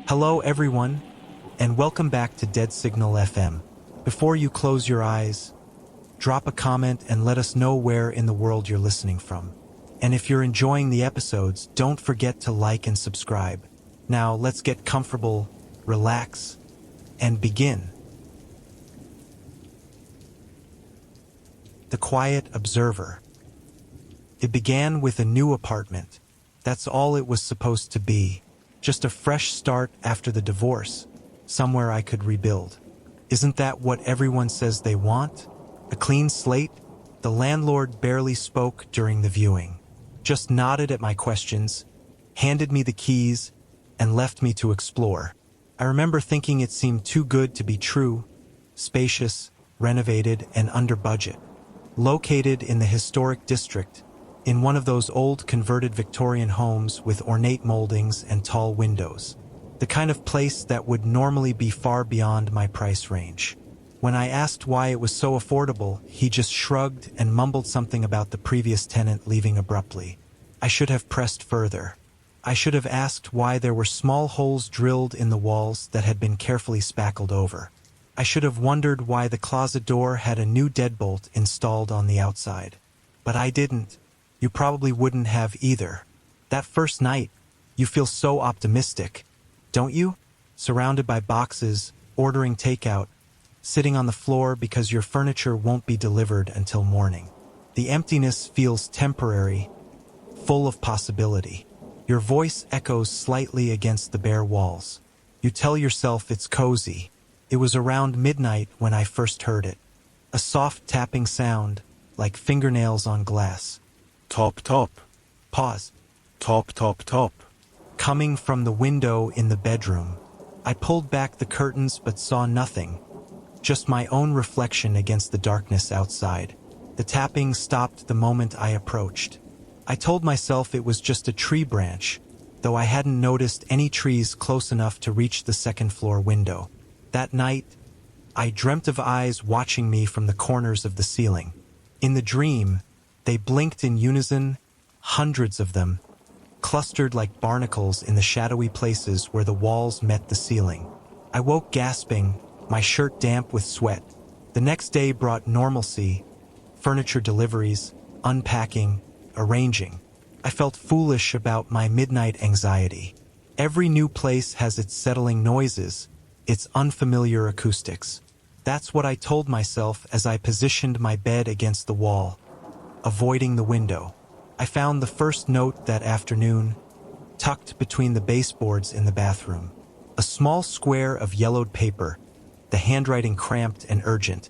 Hello everyone, and welcome back to Dead Signal FM. Before you close your eyes, drop a comment and let us know where in the world you're listening from. And if you're enjoying the episodes, don't forget to like and subscribe. Now let's get comfortable, relax, and begin. The Quiet Observer. It began with a new apartment. That's all it was supposed to be. Just a fresh start after the divorce. Somewhere I could rebuild. Isn't that what everyone says they want? A clean slate? The landlord barely spoke during the viewing. Just nodded at my questions, handed me the keys, and left me to explore. I remember thinking it seemed too good to be true. Spacious, renovated, and under budget. Located in the historic district, in one of those old converted Victorian homes with ornate moldings and tall windows. The kind of place that would normally be far beyond my price range. When I asked why it was so affordable, he just shrugged and mumbled something about the previous tenant leaving abruptly. I should have pressed further. I should have asked why there were small holes drilled in the walls that had been carefully spackled over. I should have wondered why the closet door had a new deadbolt installed on the outside. But I didn't. You probably wouldn't have either. That first night, you feel so optimistic, don't you? Surrounded by boxes, ordering takeout, sitting on the floor because your furniture won't be delivered until morning. The emptiness feels temporary, full of possibility. Your voice echoes slightly against the bare walls. You tell yourself it's cozy. It was around midnight when I first heard it. A soft tapping sound, like fingernails on glass. Top, top. Pause. Top, top, top. Coming from the window in the bedroom. I pulled back the curtains but saw nothing. Just my own reflection against the darkness outside. The tapping stopped the moment I approached. I told myself it was just a tree branch, though I hadn't noticed any trees close enough to reach the second-floor window. That night, I dreamt of eyes watching me from the corners of the ceiling. In the dream, they blinked in unison, hundreds of them, clustered like barnacles in the shadowy places where the walls met the ceiling. I woke gasping, my shirt damp with sweat. The next day brought normalcy, furniture deliveries, unpacking, arranging. I felt foolish about my midnight anxiety. Every new place has its settling noises, its unfamiliar acoustics. That's what I told myself as I positioned my bed against the wall, avoiding the window. I found the first note that afternoon, tucked between the baseboards in the bathroom. A small square of yellowed paper, the handwriting cramped and urgent.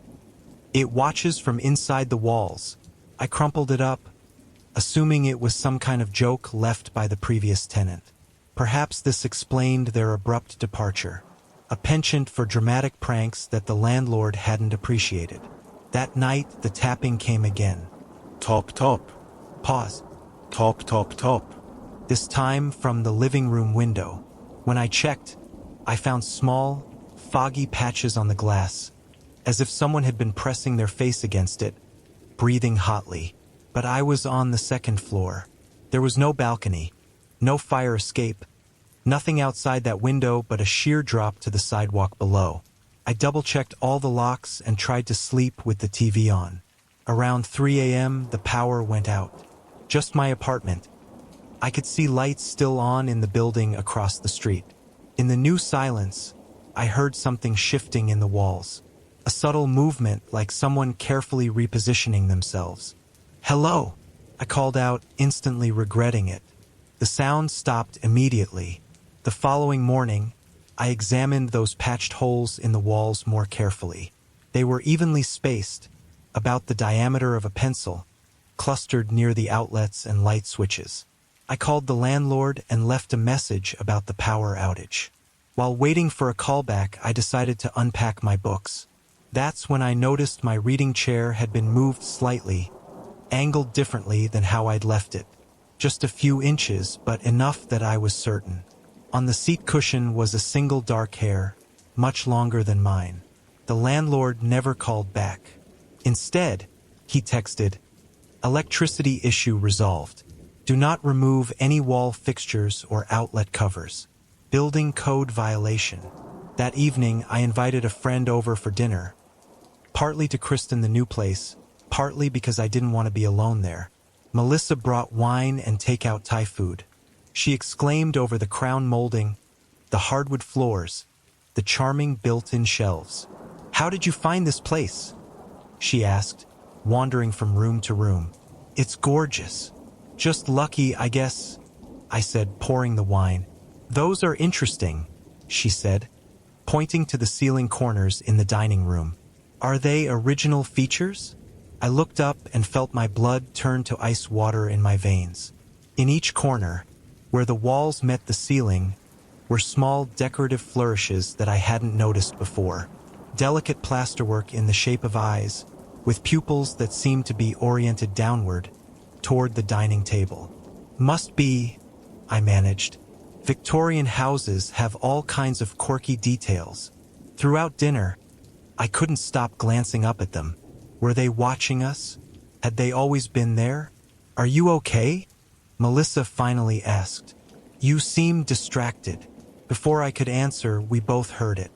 It watches from inside the walls. I crumpled it up, assuming it was some kind of joke left by the previous tenant. Perhaps this explained their abrupt departure. A penchant for dramatic pranks that the landlord hadn't appreciated. That night, the tapping came again. Top, top. Pause. Top, top, top. This time from the living room window. When I checked, I found small, foggy patches on the glass, as if someone had been pressing their face against it, breathing hotly. But I was on the second floor. There was no balcony, no fire escape, nothing outside that window but a sheer drop to the sidewalk below. I double-checked all the locks and tried to sleep with the TV on. Around 3 a.m., the power went out. Just my apartment. I could see lights still on in the building across the street. In the new silence, I heard something shifting in the walls. A subtle movement like someone carefully repositioning themselves. "Hello!" I called out, instantly regretting it. The sound stopped immediately. The following morning, I examined those patched holes in the walls more carefully. They were evenly spaced, about the diameter of a pencil, clustered near the outlets and light switches. I called the landlord and left a message about the power outage. While waiting for a callback, I decided to unpack my books. That's when I noticed my reading chair had been moved slightly, angled differently than how I'd left it. Just a few inches, but enough that I was certain. On the seat cushion was a single dark hair, much longer than mine. The landlord never called back. Instead, he texted, "Electricity issue resolved. Do not remove any wall fixtures or outlet covers." Building code violation. That evening, I invited a friend over for dinner, partly to christen the new place, partly because I didn't want to be alone there. Melissa brought wine and takeout Thai food. She exclaimed over the crown molding, the hardwood floors, the charming built-in shelves. "How did you find this place?" she asked, wandering from room to room. "It's gorgeous. Just lucky, I guess," I said, pouring the wine. "Those are interesting," she said, pointing to the ceiling corners in the dining room. "Are they original features?" I looked up and felt my blood turn to ice water in my veins. In each corner, where the walls met the ceiling, were small decorative flourishes that I hadn't noticed before. Delicate plasterwork in the shape of eyes, with pupils that seemed to be oriented downward, toward the dining table. "Must be," I managed. "Victorian houses have all kinds of quirky details." Throughout dinner, I couldn't stop glancing up at them. Were they watching us? Had they always been there? "Are you okay?" Melissa finally asked. "You seem distracted." Before I could answer, we both heard it.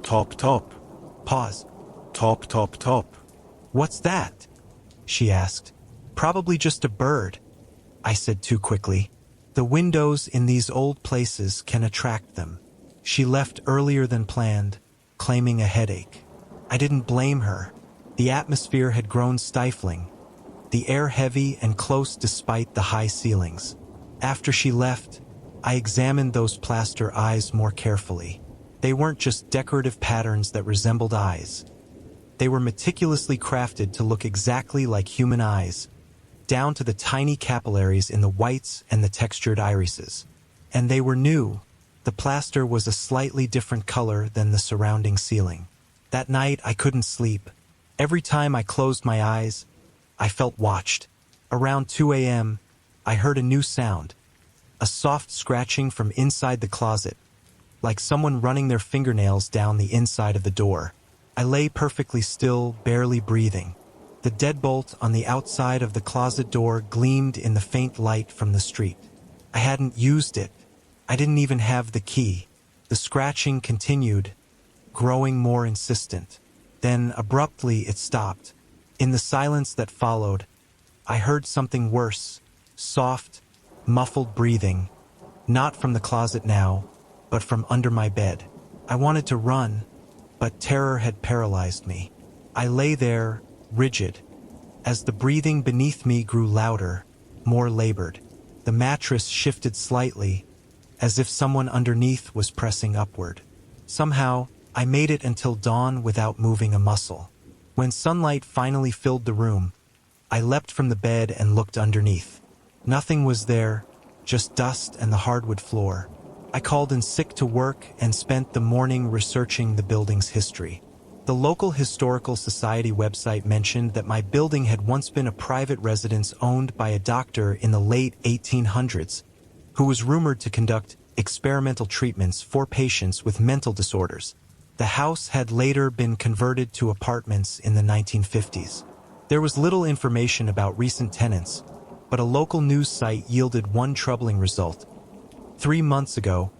Top, top. Pause. Top, top, top. "What's that?" she asked. "Probably just a bird," I said too quickly. "The windows in these old places can attract them." She left earlier than planned, claiming a headache. I didn't blame her. The atmosphere had grown stifling, the air heavy and close despite the high ceilings. After she left, I examined those plaster eyes more carefully. They weren't just decorative patterns that resembled eyes. They were meticulously crafted to look exactly like human eyes, down to the tiny capillaries in the whites and the textured irises. And they were new. The plaster was a slightly different color than the surrounding ceiling. That night, I couldn't sleep. Every time I closed my eyes, I felt watched. Around 2 a.m., I heard a new sound, a soft scratching from inside the closet, like someone running their fingernails down the inside of the door. I lay perfectly still, barely breathing. The deadbolt on the outside of the closet door gleamed in the faint light from the street. I hadn't used it. I didn't even have the key. The scratching continued, growing more insistent. Then, abruptly, it stopped. In the silence that followed, I heard something worse, soft, muffled breathing, not from the closet now, but from under my bed. I wanted to run, but terror had paralyzed me. I lay there, rigid, as the breathing beneath me grew louder, more labored. The mattress shifted slightly, as if someone underneath was pressing upward. Somehow, I made it until dawn without moving a muscle. When sunlight finally filled the room, I leapt from the bed and looked underneath. Nothing was there, just dust and the hardwood floor. I called in sick to work and spent the morning researching the building's history. The local historical society website mentioned that my building had once been a private residence owned by a doctor in the late 1800s, who was rumored to conduct experimental treatments for patients with mental disorders. The house had later been converted to apartments in the 1950s. There was little information about recent tenants, but a local news site yielded one troubling result. 3 months ago,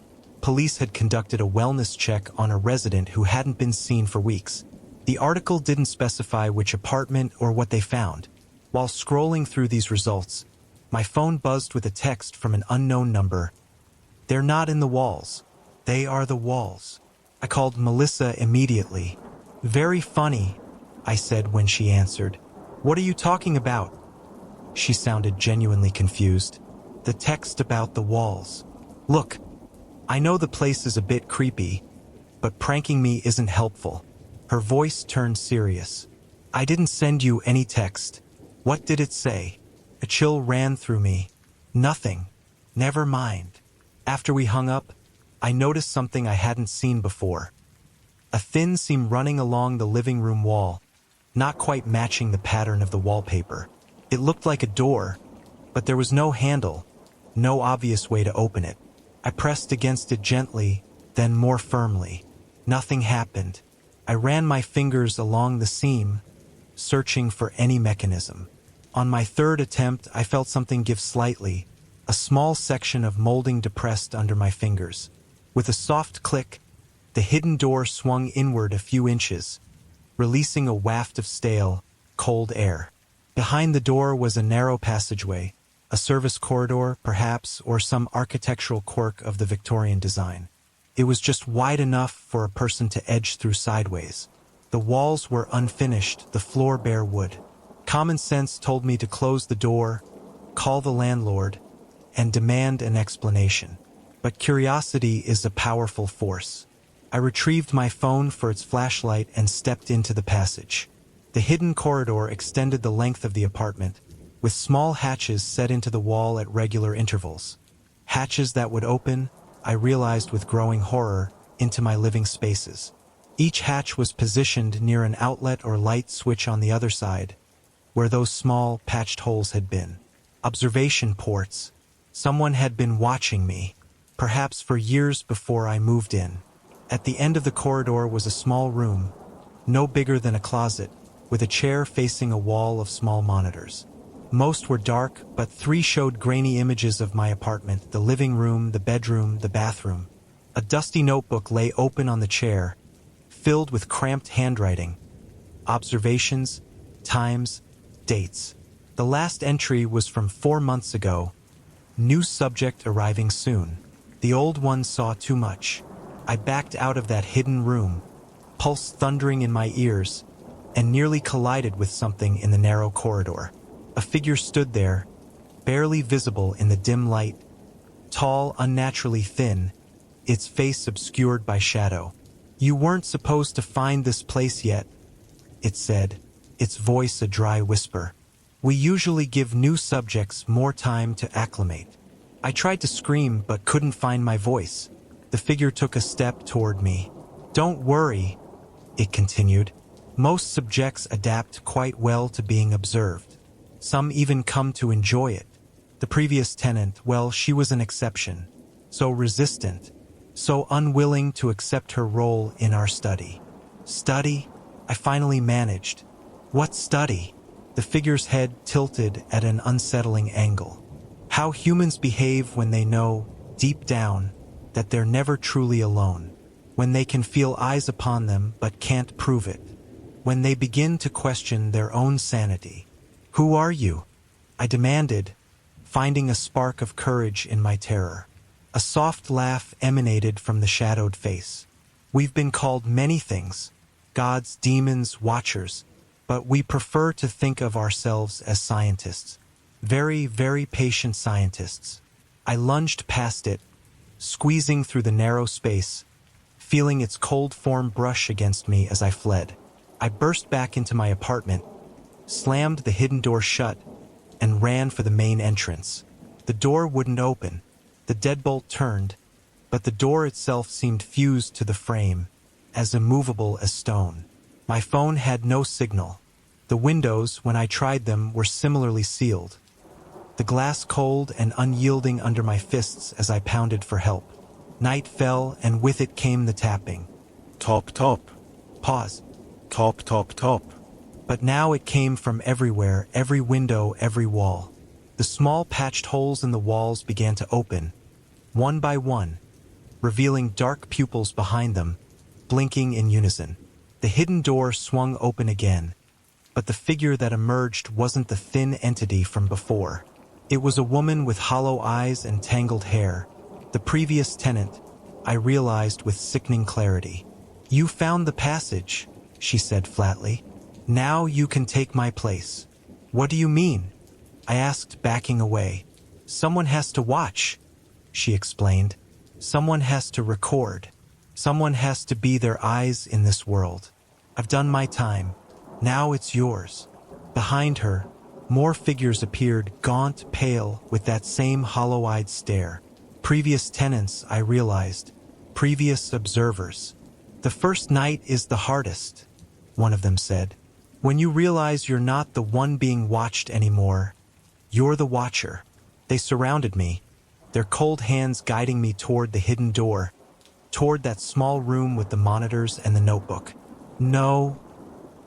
police had conducted a wellness check on a resident who hadn't been seen for weeks. The article didn't specify which apartment or what they found. While scrolling through these results, my phone buzzed with a text from an unknown number. "They're not in the walls. They are the walls." I called Melissa immediately. "Very funny," I said when she answered. "What are you talking about?" She sounded genuinely confused. "The text about the walls. Look, I know the place is a bit creepy, but pranking me isn't helpful." Her voice turned serious. "I didn't send you any text. What did it say?" A chill ran through me. "Nothing. Never mind." After we hung up, I noticed something I hadn't seen before. A thin seam running along the living room wall, not quite matching the pattern of the wallpaper. It looked like a door, but there was no handle, no obvious way to open it. I pressed against it gently, then more firmly. Nothing happened. I ran my fingers along the seam, searching for any mechanism. On my third attempt, I felt something give slightly, a small section of molding depressed under my fingers. With a soft click, the hidden door swung inward a few inches, releasing a waft of stale, cold air. Behind the door was a narrow passageway, a service corridor, perhaps, or some architectural quirk of the Victorian design. It was just wide enough for a person to edge through sideways. The walls were unfinished, the floor bare wood. Common sense told me to close the door, call the landlord, and demand an explanation. But curiosity is a powerful force. I retrieved my phone for its flashlight and stepped into the passage. The hidden corridor extended the length of the apartment, with small hatches set into the wall at regular intervals. Hatches that would open, I realized with growing horror, into my living spaces. Each hatch was positioned near an outlet or light switch on the other side, where those small, patched holes had been. Observation ports. Someone had been watching me, perhaps for years before I moved in. At the end of the corridor was a small room, no bigger than a closet, with a chair facing a wall of small monitors. Most were dark, but 3 showed grainy images of my apartment: the living room, the bedroom, the bathroom. A dusty notebook lay open on the chair, filled with cramped handwriting. Observations, times, dates. The last entry was from 4 months ago. New subject arriving soon. The old one saw too much. I backed out of that hidden room, pulse thundering in my ears, and nearly collided with something in the narrow corridor. A figure stood there, barely visible in the dim light, tall, unnaturally thin, its face obscured by shadow. "You weren't supposed to find this place yet," it said, its voice a dry whisper. "We usually give new subjects more time to acclimate." I tried to scream but couldn't find my voice. The figure took a step toward me. "Don't worry," it continued. "Most subjects adapt quite well to being observed. Some even come to enjoy it. The previous tenant, well, she was an exception. So resistant, so unwilling to accept her role in our study." "Study?" I finally managed. "What study?" The figure's head tilted at an unsettling angle. "How humans behave when they know, deep down, that they're never truly alone. When they can feel eyes upon them but can't prove it. When they begin to question their own sanity." "Who are you?" I demanded, finding a spark of courage in my terror. A soft laugh emanated from the shadowed face. "We've been called many things, gods, demons, watchers, but we prefer to think of ourselves as scientists. Very, very patient scientists." I lunged past it, squeezing through the narrow space, feeling its cold form brush against me as I fled. I burst back into my apartment, slammed the hidden door shut, and ran for the main entrance. The door wouldn't open. The deadbolt turned, but the door itself seemed fused to the frame, as immovable as stone. My phone had no signal. The windows, when I tried them, were similarly sealed. The glass cold and unyielding under my fists as I pounded for help. Night fell, and with it came the tapping. Top, top. Pause. Top, top, top. But now it came from everywhere, every window, every wall. The small patched holes in the walls began to open, one by one, revealing dark pupils behind them, blinking in unison. The hidden door swung open again, but the figure that emerged wasn't the thin entity from before. It was a woman with hollow eyes and tangled hair. The previous tenant, I realized with sickening clarity. "You found the passage," she said flatly. "Now you can take my place." "What do you mean?" I asked, backing away. "Someone has to watch," she explained. "Someone has to record. Someone has to be their eyes in this world. I've done my time. Now it's yours." Behind her, more figures appeared, gaunt, pale, with that same hollow-eyed stare. Previous tenants, I realized. Previous observers. "The first night is the hardest," one of them said. "When you realize you're not the one being watched anymore, you're the watcher." They surrounded me, their cold hands guiding me toward the hidden door, toward that small room with the monitors and the notebook. "No,"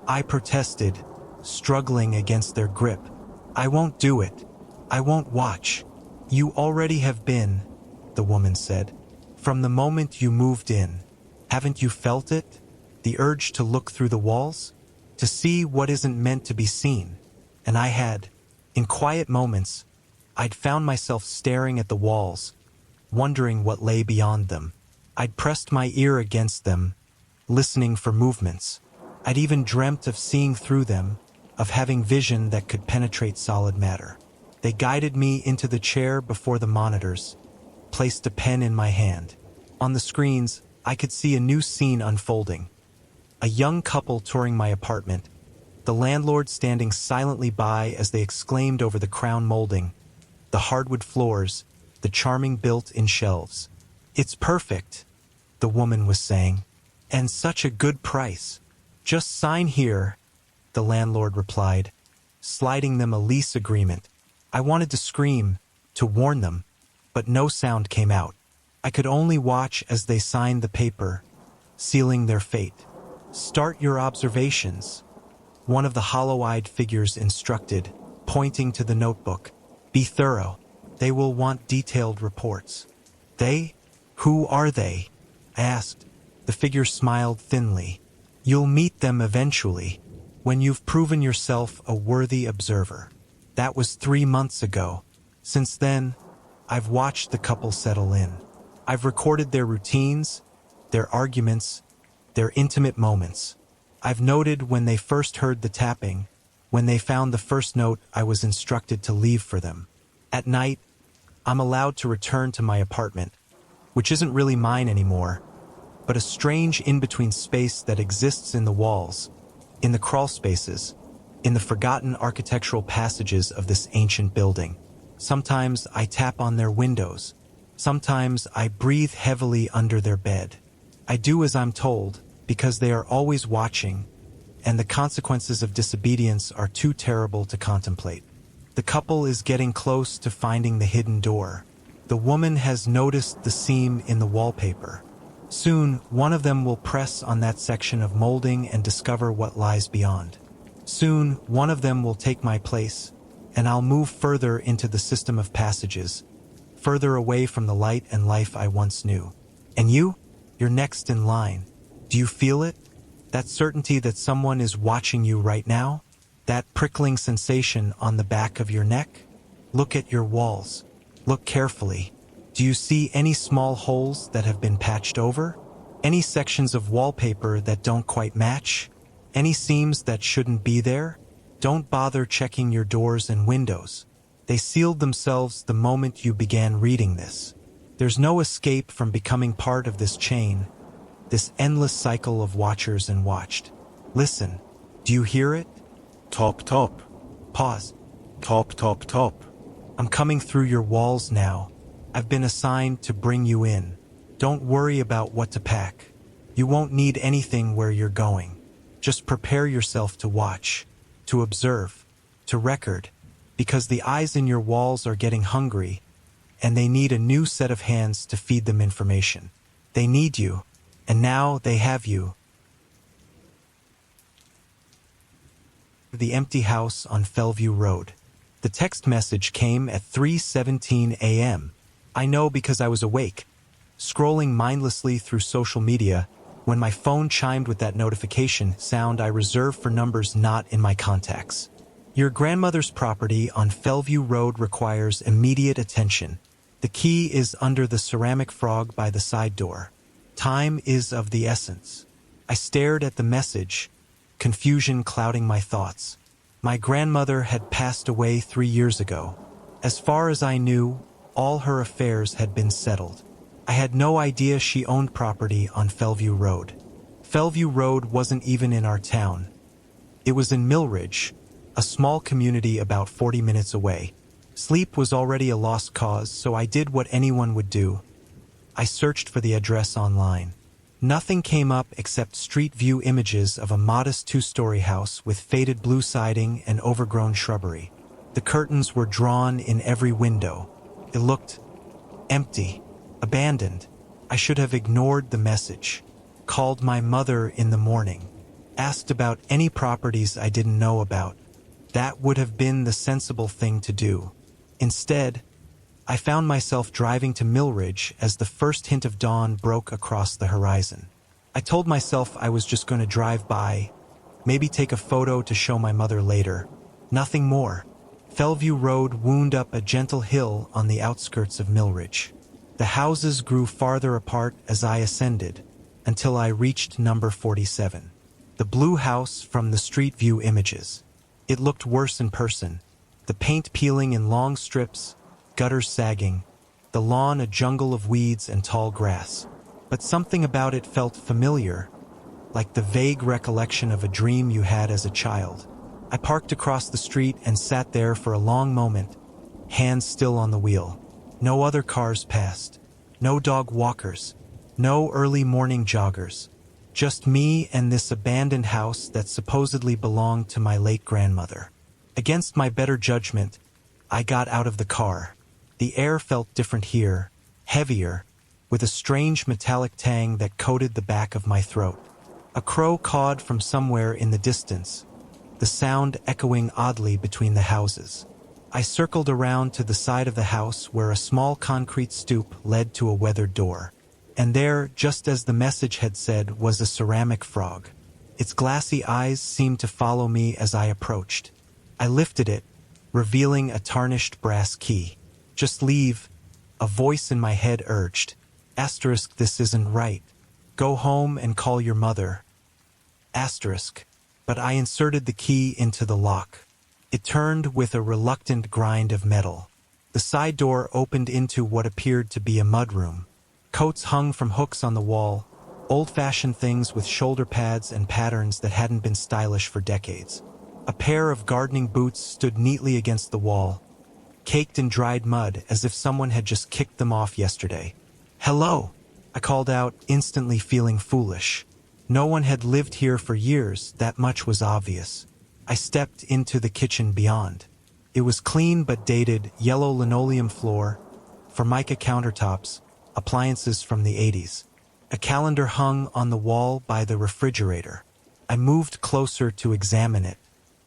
I protested, struggling against their grip. "I won't do it. I won't watch." "You already have been," the woman said. From the moment you moved in, haven't you felt it? The urge to look through the walls? To see what isn't meant to be seen? And I had. In quiet moments, I'd found myself staring at the walls, wondering what lay beyond them. I'd pressed my ear against them, listening for movements. I'd even dreamt of seeing through them, of having vision that could penetrate solid matter. They guided me into the chair before the monitors, placed a pen in my hand. On the screens, I could see a new scene unfolding. A young couple touring my apartment, the landlord standing silently by as they exclaimed over the crown molding, the hardwood floors, the charming built-in shelves. "It's perfect," the woman was saying, "and such a good price. Just sign here," the landlord replied, sliding them a lease agreement. I wanted to scream, to warn them, but no sound came out. I could only watch as they signed the paper, sealing their fate. "Start your observations," one of the hollow-eyed figures instructed, pointing to the notebook. "Be thorough. They will want detailed reports." "They? Who are they?" I asked. The figure smiled thinly. "You'll meet them eventually, when you've proven yourself a worthy observer." That was 3 months ago. Since then, I've watched the couple settle in. I've recorded their routines, their arguments, their intimate moments. I've noted when they first heard the tapping, when they found the first note I was instructed to leave for them. At night, I'm allowed to return to my apartment, which isn't really mine anymore, but a strange in-between space that exists in the walls, in the crawl spaces, in the forgotten architectural passages of this ancient building. Sometimes I tap on their windows. Sometimes I breathe heavily under their bed. I do as I'm told, because they are always watching, and the consequences of disobedience are too terrible to contemplate. The couple is getting close to finding the hidden door. The woman has noticed the seam in the wallpaper. Soon, one of them will press on that section of molding and discover what lies beyond. Soon, one of them will take my place, and I'll move further into the system of passages, further away from the light and life I once knew. And you? You're next in line. Do you feel it? That certainty that someone is watching you right now? That prickling sensation on the back of your neck? Look at your walls. Look carefully. Do you see any small holes that have been patched over? Any sections of wallpaper that don't quite match? Any seams that shouldn't be there? Don't bother checking your doors and windows. They sealed themselves the moment you began reading this. There's no escape from becoming part of this chain, this endless cycle of watchers and watched. Listen. Do you hear it? Top, top. Pause. Top, top, top. I'm coming through your walls now. I've been assigned to bring you in. Don't worry about what to pack. You won't need anything where you're going. Just prepare yourself to watch, to observe, to record, because the eyes in your walls are getting hungry, and they need a new set of hands to feed them information. They need you, and now they have you. The empty house on Fellview Road. The text message came at 3:17 a.m. I know because I was awake, scrolling mindlessly through social media, when my phone chimed with that notification sound I reserve for numbers not in my contacts. Your grandmother's property on Fellview Road requires immediate attention. The key is under the ceramic frog by the side door. Time is of the essence. I stared at the message, confusion clouding my thoughts. My grandmother had passed away 3 years ago. As far as I knew, all her affairs had been settled. I had no idea she owned property on Fellview Road. Fellview Road wasn't even in our town. It was in Millridge, a small community about 40 minutes away. Sleep was already a lost cause, so I did what anyone would do. I searched for the address online. Nothing came up except street view images of a modest 2-story house with faded blue siding and overgrown shrubbery. The curtains were drawn in every window. It looked empty, abandoned. I should have ignored the message, called my mother in the morning, asked about any properties I didn't know about. That would have been the sensible thing to do. Instead, I found myself driving to Millridge as the first hint of dawn broke across the horizon. I told myself I was just going to drive by, maybe take a photo to show my mother later. Nothing more. Fellview Road wound up a gentle hill on the outskirts of Millridge. The houses grew farther apart as I ascended, until I reached number 47. The blue house from the street view images. It looked worse in person. The paint peeling in long strips, gutters sagging, the lawn a jungle of weeds and tall grass. But something about it felt familiar, like the vague recollection of a dream you had as a child. I parked across the street and sat there for a long moment, hands still on the wheel. No other cars passed. No dog walkers. No early morning joggers. Just me and this abandoned house that supposedly belonged to my late grandmother. Against my better judgment, I got out of the car. The air felt different here, heavier, with a strange metallic tang that coated the back of my throat. A crow cawed from somewhere in the distance, the sound echoing oddly between the houses. I circled around to the side of the house where a small concrete stoop led to a weathered door. And there, just as the message had said, was a ceramic frog. Its glassy eyes seemed to follow me as I approached. I lifted it, revealing a tarnished brass key. "Just leave," a voice in my head urged. Asterisk, this isn't right. Go home and call your mother. Asterisk. But I inserted the key into the lock. It turned with a reluctant grind of metal. The side door opened into what appeared to be a mudroom. Coats hung from hooks on the wall, old-fashioned things with shoulder pads and patterns that hadn't been stylish for decades. A pair of gardening boots stood neatly against the wall, caked in dried mud as if someone had just kicked them off yesterday. "Hello," I called out, instantly feeling foolish. No one had lived here for years, that much was obvious. I stepped into the kitchen beyond. It was clean but dated, yellow linoleum floor, formica countertops, appliances from the 80s. A calendar hung on the wall by the refrigerator. I moved closer to examine it.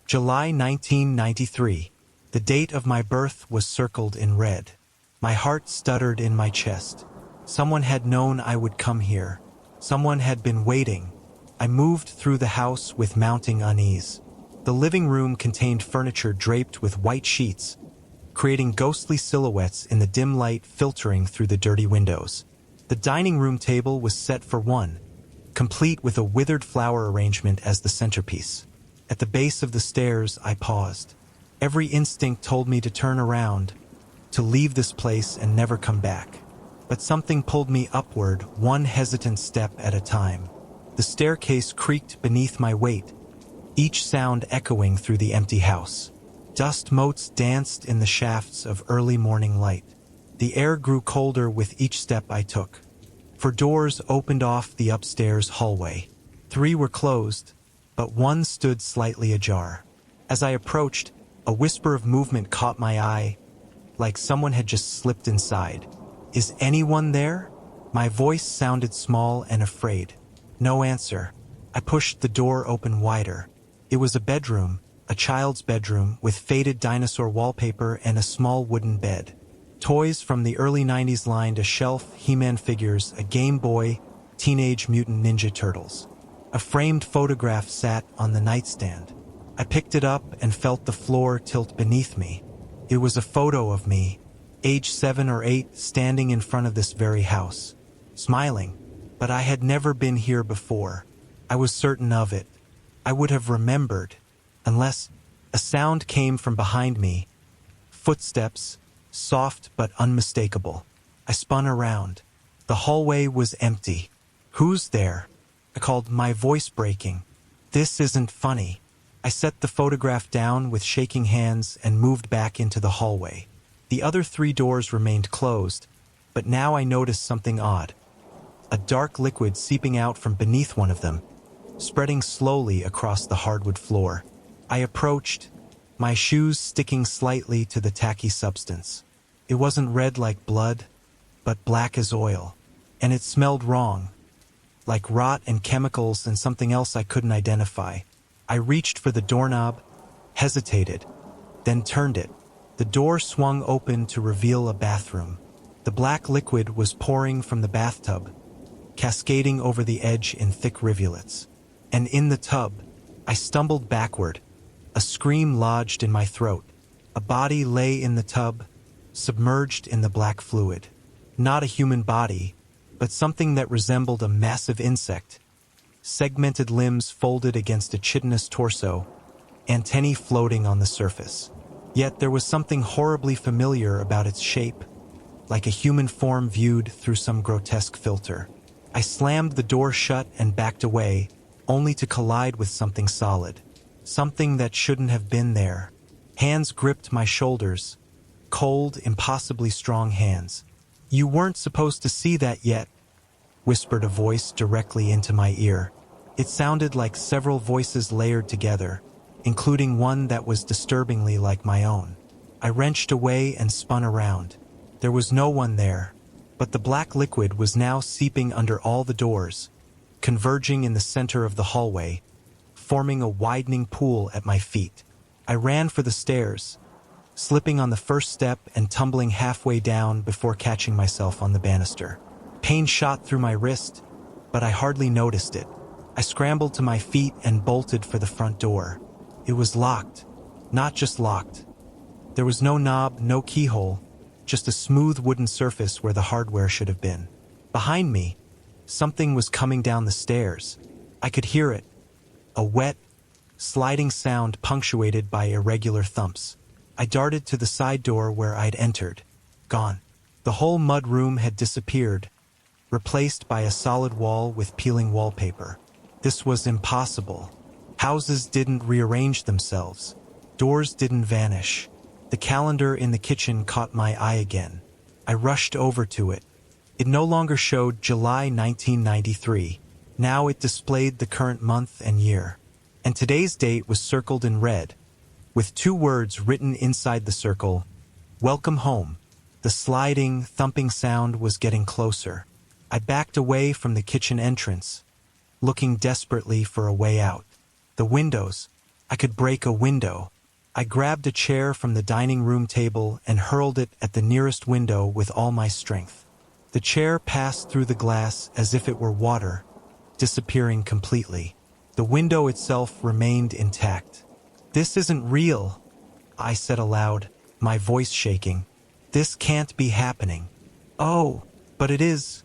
July 1993. The date of my birth was circled in red. My heart stuttered in my chest. Someone had known I would come here. Someone had been waiting. I moved through the house with mounting unease. The living room contained furniture draped with white sheets, creating ghostly silhouettes in the dim light filtering through the dirty windows. The dining room table was set for one, complete with a withered flower arrangement as the centerpiece. At the base of the stairs, I paused. Every instinct told me to turn around, to leave this place and never come back. But something pulled me upward, one hesitant step at a time. The staircase creaked beneath my weight, each sound echoing through the empty house. Dust motes danced in the shafts of early morning light. The air grew colder with each step I took, for doors opened off the upstairs hallway. 3 were closed, but one stood slightly ajar. As I approached, a whisper of movement caught my eye, like someone had just slipped inside. "Is anyone there?" My voice sounded small and afraid. No answer. I pushed the door open wider. It was a bedroom, a child's bedroom, with faded dinosaur wallpaper and a small wooden bed. Toys from the early 90s lined a shelf, He-Man figures, a Game Boy, Teenage Mutant Ninja Turtles. A framed photograph sat on the nightstand. I picked it up and felt the floor tilt beneath me. It was a photo of me, age 7 or 8, standing in front of this very house, smiling. But I had never been here before. I was certain of it. I would have remembered, unless a sound came from behind me. Footsteps, soft but unmistakable. I spun around. The hallway was empty. "Who's there?" I called, my voice breaking. "This isn't funny." I set the photograph down with shaking hands and moved back into the hallway. The other 3 doors remained closed, but now I noticed something odd. A dark liquid seeping out from beneath one of them, spreading slowly across the hardwood floor. I approached, my shoes sticking slightly to the tacky substance. It wasn't red like blood, but black as oil, and it smelled wrong, like rot and chemicals and something else I couldn't identify. I reached for the doorknob, hesitated, then turned it. The door swung open to reveal a bathroom. The black liquid was pouring from the bathtub, cascading over the edge in thick rivulets. And in the tub, I stumbled backward. A scream lodged in my throat. A body lay in the tub, submerged in the black fluid. Not a human body, but something that resembled a massive insect. Segmented limbs folded against a chitinous torso, antennae floating on the surface. Yet there was something horribly familiar about its shape, like a human form viewed through some grotesque filter. I slammed the door shut and backed away, only to collide with something solid. Something that shouldn't have been there. Hands gripped my shoulders. Cold, impossibly strong hands. "You weren't supposed to see that yet," whispered a voice directly into my ear. It sounded like several voices layered together, including one that was disturbingly like my own. I wrenched away and spun around. There was no one there, but the black liquid was now seeping under all the doors, converging in the center of the hallway, forming a widening pool at my feet. I ran for the stairs, slipping on the first step and tumbling halfway down before catching myself on the banister. Pain shot through my wrist, but I hardly noticed it. I scrambled to my feet and bolted for the front door. It was locked. Not just locked. There was no knob, no keyhole, just a smooth wooden surface where the hardware should have been. Behind me, something was coming down the stairs. I could hear it. A wet, sliding sound punctuated by irregular thumps. I darted to the side door where I'd entered. Gone. The whole mud room had disappeared, replaced by a solid wall with peeling wallpaper. This was impossible. Houses didn't rearrange themselves. Doors didn't vanish. The calendar in the kitchen caught my eye again. I rushed over to it. It no longer showed July 1993. Now it displayed the current month and year. And today's date was circled in red, with 2 words written inside the circle: "Welcome home." The sliding, thumping sound was getting closer. I backed away from the kitchen entrance, looking desperately for a way out. The windows. I could break a window. I grabbed a chair from the dining room table and hurled it at the nearest window with all my strength. The chair passed through the glass as if it were water, disappearing completely. The window itself remained intact. "This isn't real," I said aloud, my voice shaking. "This can't be happening." "Oh, but it is,"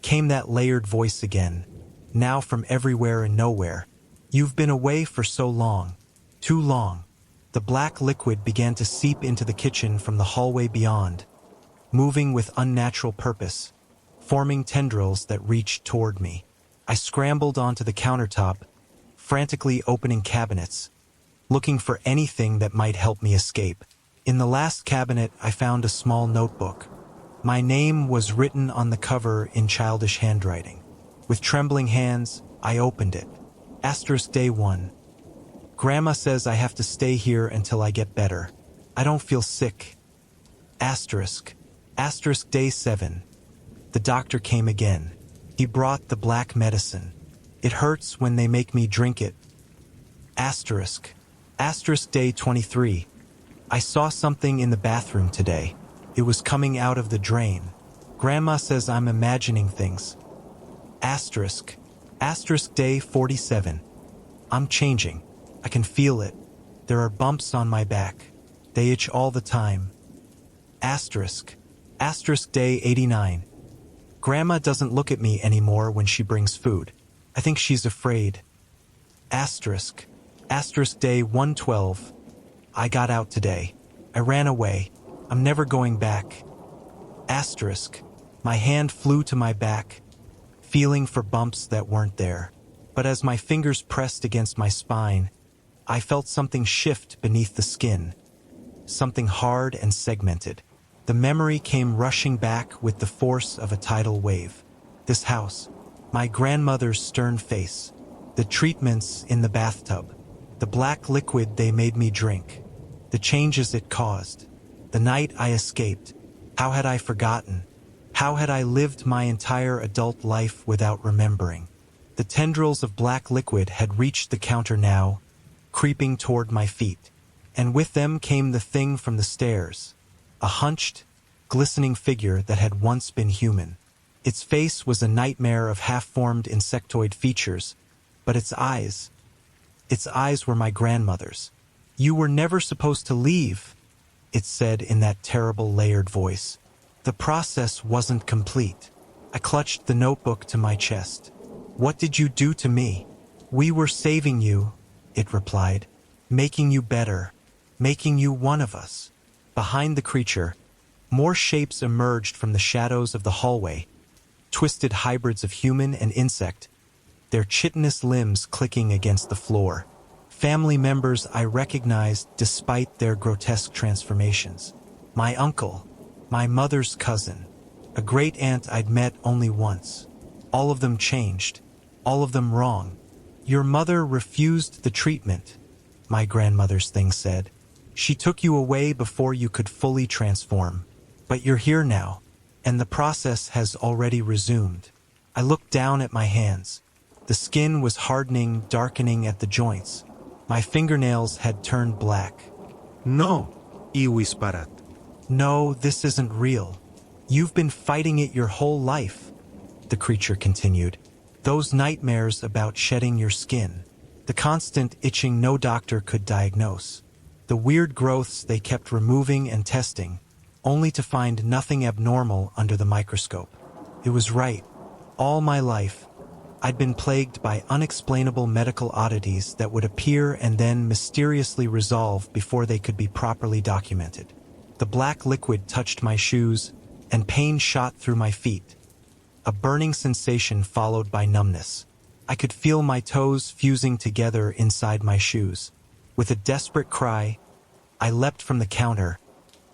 came that layered voice again, now from everywhere and nowhere. "You've been away for so long. Too long." The black liquid began to seep into the kitchen from the hallway beyond, moving with unnatural purpose, forming tendrils that reached toward me. I scrambled onto the countertop, frantically opening cabinets, looking for anything that might help me escape. In the last cabinet, I found a small notebook. My name was written on the cover in childish handwriting. With trembling hands, I opened it. Day 1. Grandma says I have to stay here until I get better. I don't feel sick. Day 7. The doctor came again. He brought the black medicine. It hurts when they make me drink it. Day 23. I saw something in the bathroom today. It was coming out of the drain. Grandma says I'm imagining things. Day 47. I'm changing. I can feel it. There are bumps on my back. They itch all the time. Day 89. Grandma doesn't look at me anymore when she brings food. I think she's afraid. Day 112. I got out today. I ran away. I'm never going back. My hand flew to my back, feeling for bumps that weren't there. But as my fingers pressed against my spine, I felt something shift beneath the skin. Something hard and segmented. The memory came rushing back with the force of a tidal wave. This house, my grandmother's stern face, the treatments in the bathtub, the black liquid they made me drink, the changes it caused, the night I escaped. How had I forgotten? How had I lived my entire adult life without remembering? The tendrils of black liquid had reached the counter now, creeping toward my feet. and with them came the thing from the stairs, a hunched, glistening figure that had once been human. Its face was a nightmare of half-formed insectoid features, but its eyes were my grandmother's. "You were never supposed to leave," it said in that terrible layered voice. The process wasn't complete. I clutched the notebook to my chest. "What did you do to me?" "We were saving you," it replied, "making you better, making you one of us." Behind the creature, more shapes emerged from the shadows of the hallway, twisted hybrids of human and insect, their chitinous limbs clicking against the floor. Family members I recognized despite their grotesque transformations. My uncle, my mother's cousin, a great-aunt I'd met only once. All of them changed, all of them wrong. "Your mother refused the treatment," my grandmother's thing said. "She took you away before you could fully transform. But you're here now, and the process has already resumed." I looked down at my hands. The skin was hardening, darkening at the joints. My fingernails had turned black. No, y whispered. "No, this isn't real. You've been fighting it your whole life," the creature continued. "Those nightmares about shedding your skin. The constant itching no doctor could diagnose. The weird growths they kept removing and testing, only to find nothing abnormal under the microscope. It was right. All my life, I'd been plagued by unexplainable medical oddities that would appear and then mysteriously resolve before they could be properly documented. The black liquid touched my shoes, and pain shot through my feet. A burning sensation followed by numbness. I could feel my toes fusing together inside my shoes. With a desperate cry, I leapt from the counter,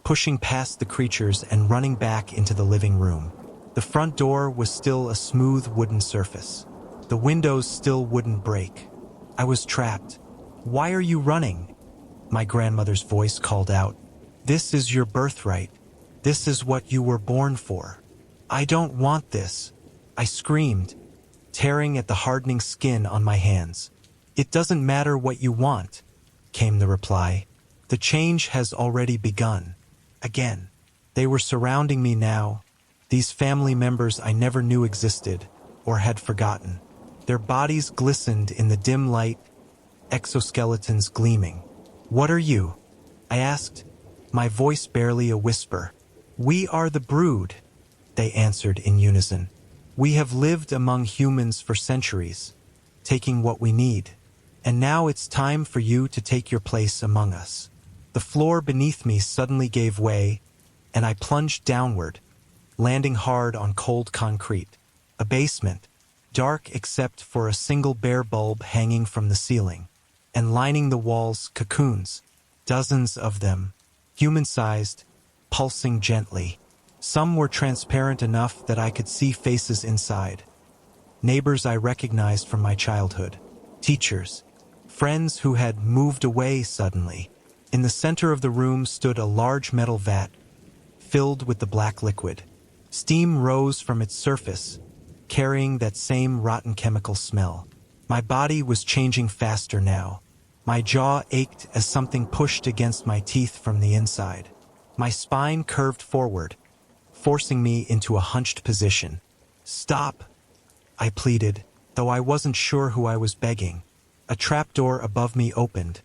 pushing past the creatures and running back into the living room. The front door was still a smooth wooden surface. The windows still wouldn't break. I was trapped. "Why are you running?" my grandmother's voice called out. "This is your birthright. This is what you were born for." "I don't want this," I screamed, tearing at the hardening skin on my hands. "It doesn't matter what you want," came the reply. "The change has already begun." Again, they were surrounding me now, these family members I never knew existed or had forgotten. Their bodies glistened in the dim light, exoskeletons gleaming. "What are you?" I asked, my voice barely a whisper. "We are the brood," they answered in unison. "We have lived among humans for centuries, taking what we need. And now it's time for you to take your place among us." The floor beneath me suddenly gave way, and I plunged downward, landing hard on cold concrete. A basement, dark except for a single bare bulb hanging from the ceiling, and lining the walls cocoons, dozens of them, human-sized, pulsing gently. Some were transparent enough that I could see faces inside. Neighbors I recognized from my childhood, teachers, friends who had moved away suddenly. In the center of the room stood a large metal vat, filled with the black liquid. Steam rose from its surface, carrying that same rotten chemical smell. My body was changing faster now. My jaw ached as something pushed against my teeth from the inside. My spine curved forward, forcing me into a hunched position. "Stop," I pleaded, though I wasn't sure who I was begging. A trapdoor above me opened,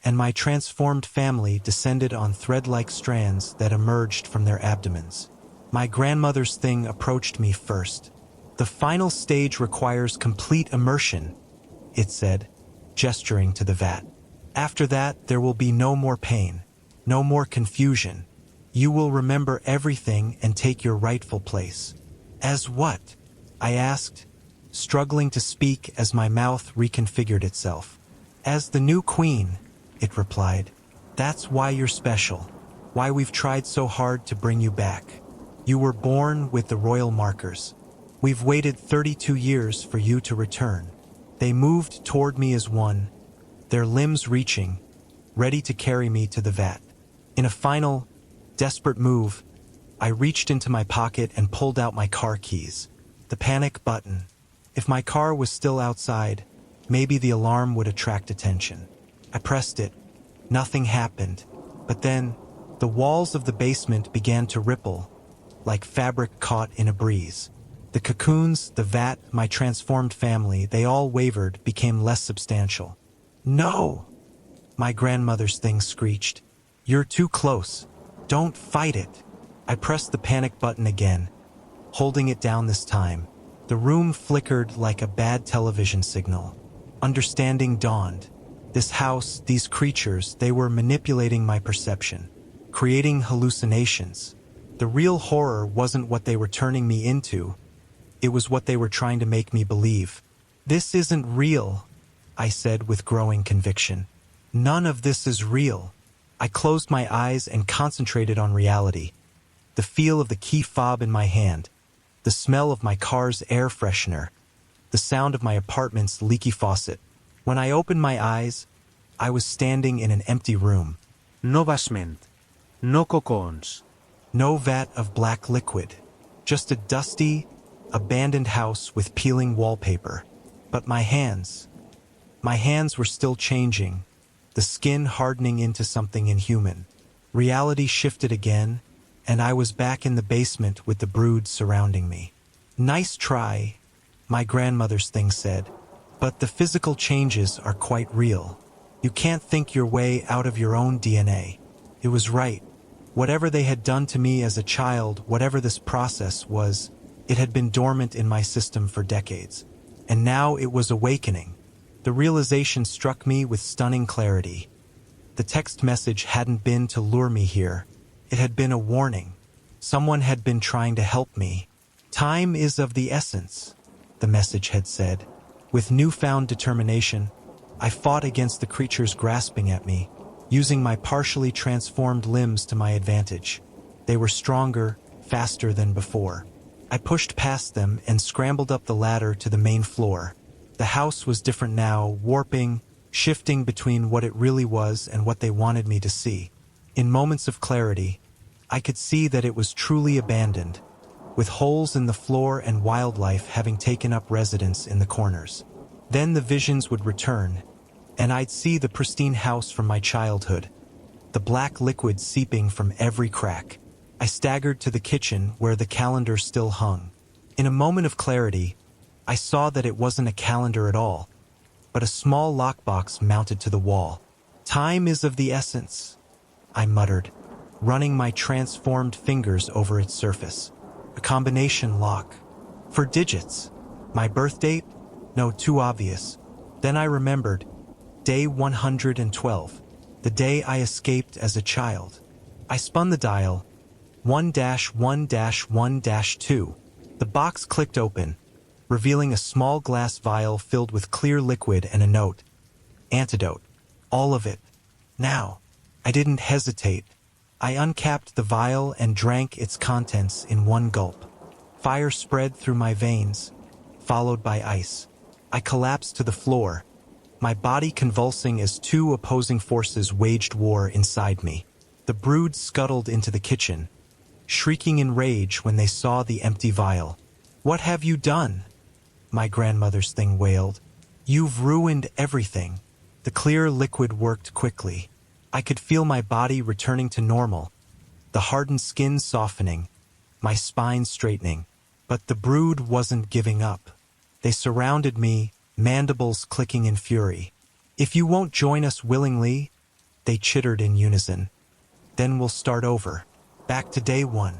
and my transformed family descended on thread-like strands that emerged from their abdomens. My grandmother's thing approached me first. "The final stage requires complete immersion," it said, gesturing to the vat. "After that, there will be no more pain, no more confusion. You will remember everything and take your rightful place." "As what?" I asked, struggling to speak as my mouth reconfigured itself. "As the new queen," it replied. "That's why you're special, why we've tried so hard to bring you back. You were born with the royal markers. We've waited 32 years for you to return." They moved toward me as one, their limbs reaching, ready to carry me to the vat. In a final, desperate move, I reached into my pocket and pulled out my car keys. The panic button. If my car was still outside, maybe the alarm would attract attention. I pressed it, Nothing happened. But then, the walls of the basement began to ripple, like fabric caught in a breeze. The cocoons, the vat, my transformed family, they all wavered, became less substantial. No! My grandmother's thing screeched. You're too close. Don't fight it. I pressed the panic button again, holding it down this time. The room flickered like a bad television signal. Understanding dawned. This house, these creatures, they were manipulating my perception, creating hallucinations. The real horror wasn't what they were turning me into. It was what they were trying to make me believe. This isn't real, I said with growing conviction. None of this is real. I closed my eyes and concentrated on reality. The feel of the key fob in my hand, the smell of my car's air freshener, the sound of my apartment's leaky faucet. When I opened my eyes, I was standing in an empty room. No basement. No cocons. No vat of black liquid. Just a dusty, abandoned house with peeling wallpaper. But my hands were still changing, the skin hardening into something inhuman. Reality shifted again, and I was back in the basement with the brood surrounding me. Nice try, my grandmother's thing said, but the physical changes are quite real. You can't think your way out of your own DNA. It was right. Whatever they had done to me as a child, whatever this process was, it had been dormant in my system for decades. And now it was awakening. The realization struck me with stunning clarity. The text message hadn't been to lure me here. It had been a warning. Someone had been trying to help me. Time is of the essence, the message had said. With newfound determination, I fought against the creatures grasping at me, using my partially transformed limbs to my advantage. They were stronger, faster than before. I pushed past them and scrambled up the ladder to the main floor. The house was different now, warping, shifting between what it really was and what they wanted me to see. In moments of clarity, I could see that it was truly abandoned, with holes in the floor and wildlife having taken up residence in the corners. Then the visions would return, and I'd see the pristine house from my childhood, the black liquid seeping from every crack. I staggered to the kitchen where the calendar still hung. In a moment of clarity, I saw that it wasn't a calendar at all, but a small lockbox mounted to the wall. Time is of the essence, I muttered, running my transformed fingers over its surface. A combination lock. For digits. My birth date? No, too obvious. Then I remembered. Day 112. The day I escaped as a child. I spun the dial. 1-1-1-2. The box clicked open, revealing a small glass vial filled with clear liquid and a note. Antidote. All of it. Now. I didn't hesitate. I uncapped the vial and drank its contents in one gulp. Fire spread through my veins, followed by ice. I collapsed to the floor, my body convulsing as two opposing forces waged war inside me. The brood scuttled into the kitchen, shrieking in rage when they saw the empty vial. "What have you done?" my grandmother's thing wailed. "You've ruined everything." The clear liquid worked quickly. I could feel my body returning to normal, the hardened skin softening, my spine straightening. But the brood wasn't giving up. They surrounded me, mandibles clicking in fury. "If you won't join us willingly," they chittered in unison, "then we'll start over. Back to day one."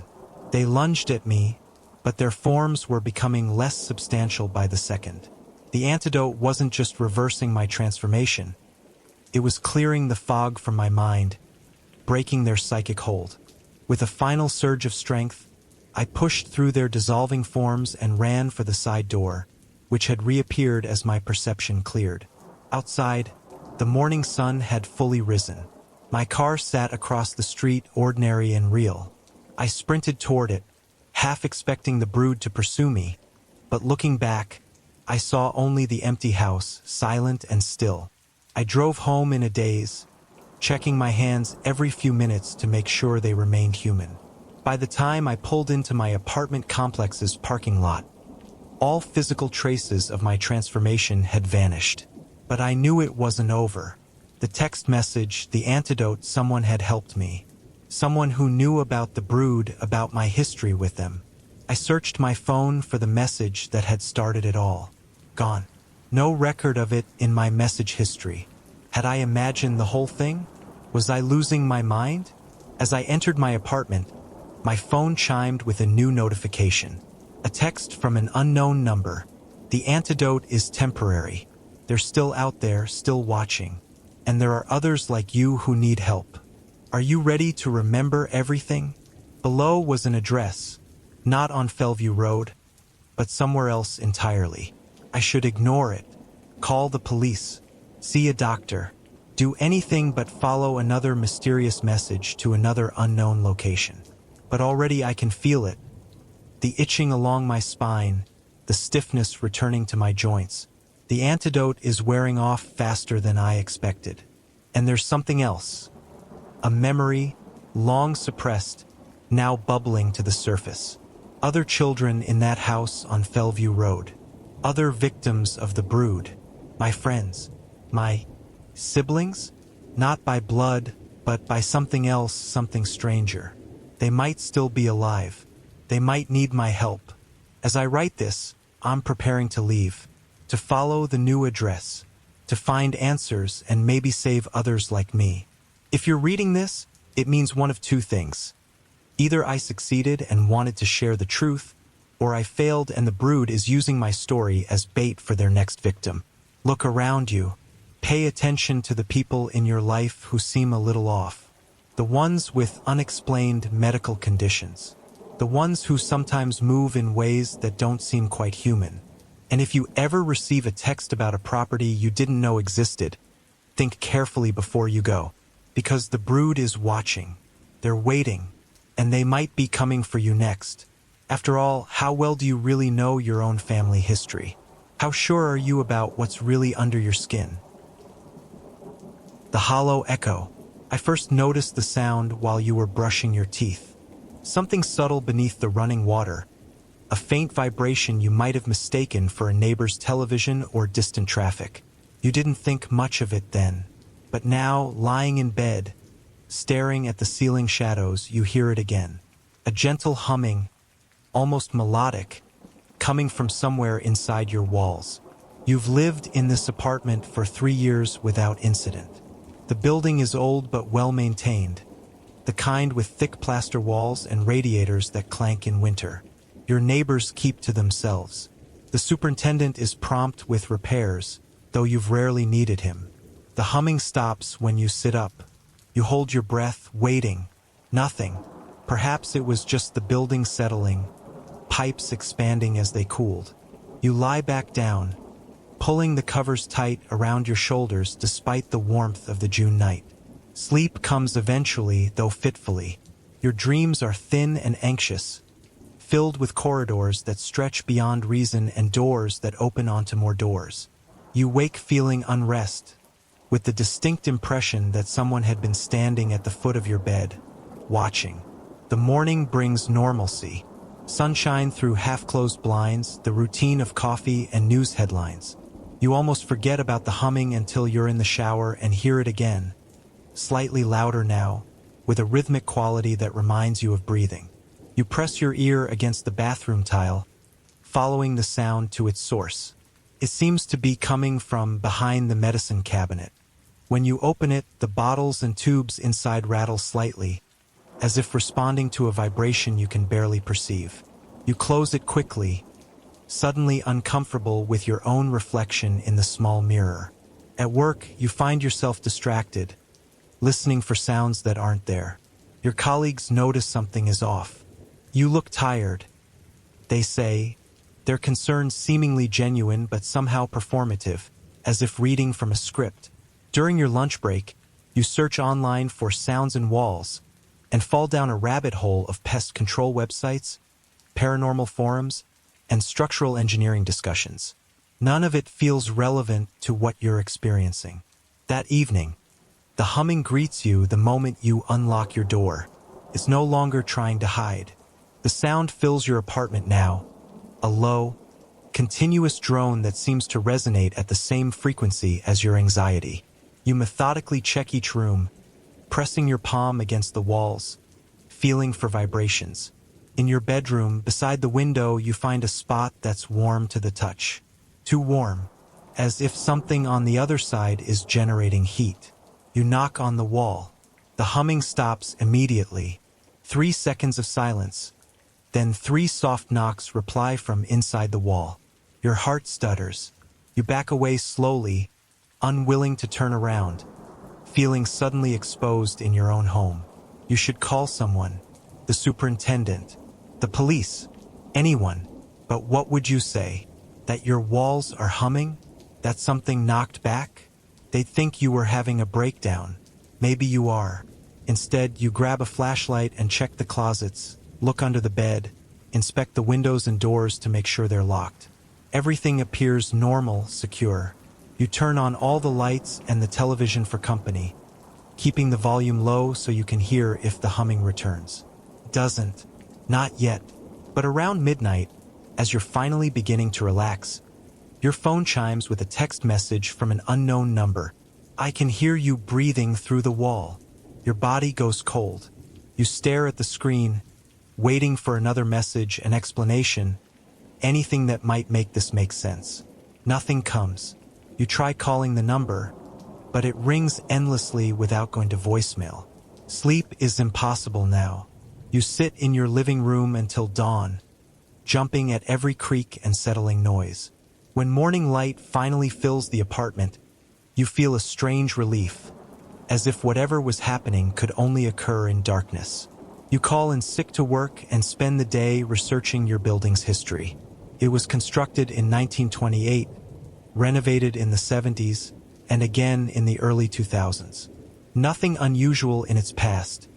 They lunged at me, but their forms were becoming less substantial by the second. The antidote wasn't just reversing my transformation. It was clearing the fog from my mind, breaking their psychic hold. With a final surge of strength, I pushed through their dissolving forms and ran for the side door, which had reappeared as my perception cleared. Outside, the morning sun had fully risen. My car sat across the street, ordinary and real. I sprinted toward it, half expecting the brood to pursue me, but looking back, I saw only the empty house, silent and still. I drove home in a daze, checking my hands every few minutes to make sure they remained human. By the time I pulled into my apartment complex's parking lot, all physical traces of my transformation had vanished. But I knew it wasn't over. The text message, the antidote, someone had helped me. Someone who knew about the brood, about my history with them. I searched my phone for the message that had started it all. Gone. No record of it in my message history. Had I imagined the whole thing? Was I losing my mind? As I entered my apartment, my phone chimed with a new notification. A text from an unknown number. The antidote is temporary. They're still out there, still watching. And there are others like you who need help. Are you ready to remember everything? Below was an address, not on Fellview Road, but somewhere else entirely. I should ignore it, call the police, see a doctor, do anything but follow another mysterious message to another unknown location. But already I can feel it, the itching along my spine, the stiffness returning to my joints. The antidote is wearing off faster than I expected. And there's something else. A memory, long suppressed, now bubbling to the surface. Other children in that house on Fellview Road. Other victims of the brood. My friends. My siblings? Not by blood, but by something else, something stranger. They might still be alive. They might need my help. As I write this, I'm preparing to leave. To follow the new address. To find answers and maybe save others like me. If you're reading this, it means one of two things. Either I succeeded and wanted to share the truth, or I failed and the brood is using my story as bait for their next victim. Look around you. Pay attention to the people in your life who seem a little off. The ones with unexplained medical conditions. The ones who sometimes move in ways that don't seem quite human. And if you ever receive a text about a property you didn't know existed, think carefully before you go. Because the brood is watching. They're waiting. And they might be coming for you next. After all, how well do you really know your own family history? How sure are you about what's really under your skin? The hollow echo. I first noticed the sound while you were brushing your teeth. Something subtle beneath the running water. A faint vibration you might have mistaken for a neighbor's television or distant traffic. You didn't think much of it then. But now, lying in bed, staring at the ceiling shadows, you hear it again. A gentle humming, almost melodic, coming from somewhere inside your walls. You've lived in this apartment for 3 years without incident. The building is old but well-maintained, the kind with thick plaster walls and radiators that clank in winter. Your neighbors keep to themselves. The superintendent is prompt with repairs, though you've rarely needed him. The humming stops when you sit up. You hold your breath, waiting. Nothing. Perhaps it was just the building settling, pipes expanding as they cooled. You lie back down, pulling the covers tight around your shoulders despite the warmth of the June night. Sleep comes eventually, though fitfully. Your dreams are thin and anxious, filled with corridors that stretch beyond reason and doors that open onto more doors. You wake feeling unrest, with the distinct impression that someone had been standing at the foot of your bed, watching. The morning brings normalcy. Sunshine through half-closed blinds, the routine of coffee and news headlines. You almost forget about the humming until you're in the shower and hear it again. Slightly louder now, with a rhythmic quality that reminds you of breathing. You press your ear against the bathroom tile, following the sound to its source. It seems to be coming from behind the medicine cabinet. When you open it, the bottles and tubes inside rattle slightly, as if responding to a vibration you can barely perceive. You close it quickly, suddenly uncomfortable with your own reflection in the small mirror. At work, you find yourself distracted, listening for sounds that aren't there. Your colleagues notice something is off. You look tired. They say, their concerns seemingly genuine but somehow performative, as if reading from a script. During your lunch break, you search online for sounds and walls, and fall down a rabbit hole of pest control websites, paranormal forums, and structural engineering discussions. None of it feels relevant to what you're experiencing. That evening, the humming greets you the moment you unlock your door. It's no longer trying to hide. The sound fills your apartment now, a low, continuous drone that seems to resonate at the same frequency as your anxiety. You methodically check each room, pressing your palm against the walls, feeling for vibrations. In your bedroom, beside the window, you find a spot that's warm to the touch. Too warm, as if something on the other side is generating heat. You knock on the wall. The humming stops immediately. 3 seconds of silence. Then 3 soft knocks reply from inside the wall. Your heart stutters. You back away slowly, unwilling to turn around, feeling suddenly exposed in your own home. You should call someone, the superintendent, the police, anyone. But what would you say? That your walls are humming? That something knocked back? They'd think you were having a breakdown. Maybe you are. Instead, you grab a flashlight and check the closets, look under the bed, inspect the windows and doors to make sure they're locked. Everything appears normal, secure. You turn on all the lights and the television for company, keeping the volume low so you can hear if the humming returns. Doesn't. Not yet. But around midnight, as you're finally beginning to relax, your phone chimes with a text message from an unknown number. I can hear you breathing through the wall. Your body goes cold. You stare at the screen, waiting for another message, an explanation, anything that might make this make sense. Nothing comes. You try calling the number, but it rings endlessly without going to voicemail. Sleep is impossible now. You sit in your living room until dawn, jumping at every creak and settling noise. When morning light finally fills the apartment, you feel a strange relief, as if whatever was happening could only occur in darkness. You call in sick to work and spend the day researching your building's history. It was constructed in 1928, renovated in the 70s, and again in the early 2000s. Nothing unusual in its past.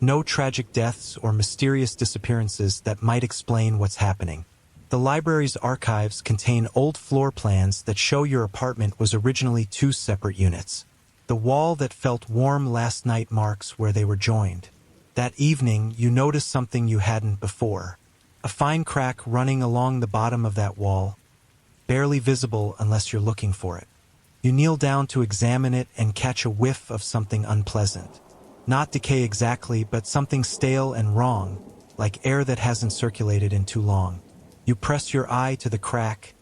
No tragic deaths or mysterious disappearances that might explain what's happening. The library's archives contain old floor plans that show your apartment was originally 2 separate units. The wall that felt warm last night marks where they were joined. That evening, you notice something you hadn't before. A fine crack running along the bottom of that wall, barely visible unless you're looking for it. You kneel down to examine it and catch a whiff of something unpleasant. Not decay exactly, but something stale and wrong, like air that hasn't circulated in too long. You press your eye to the crack,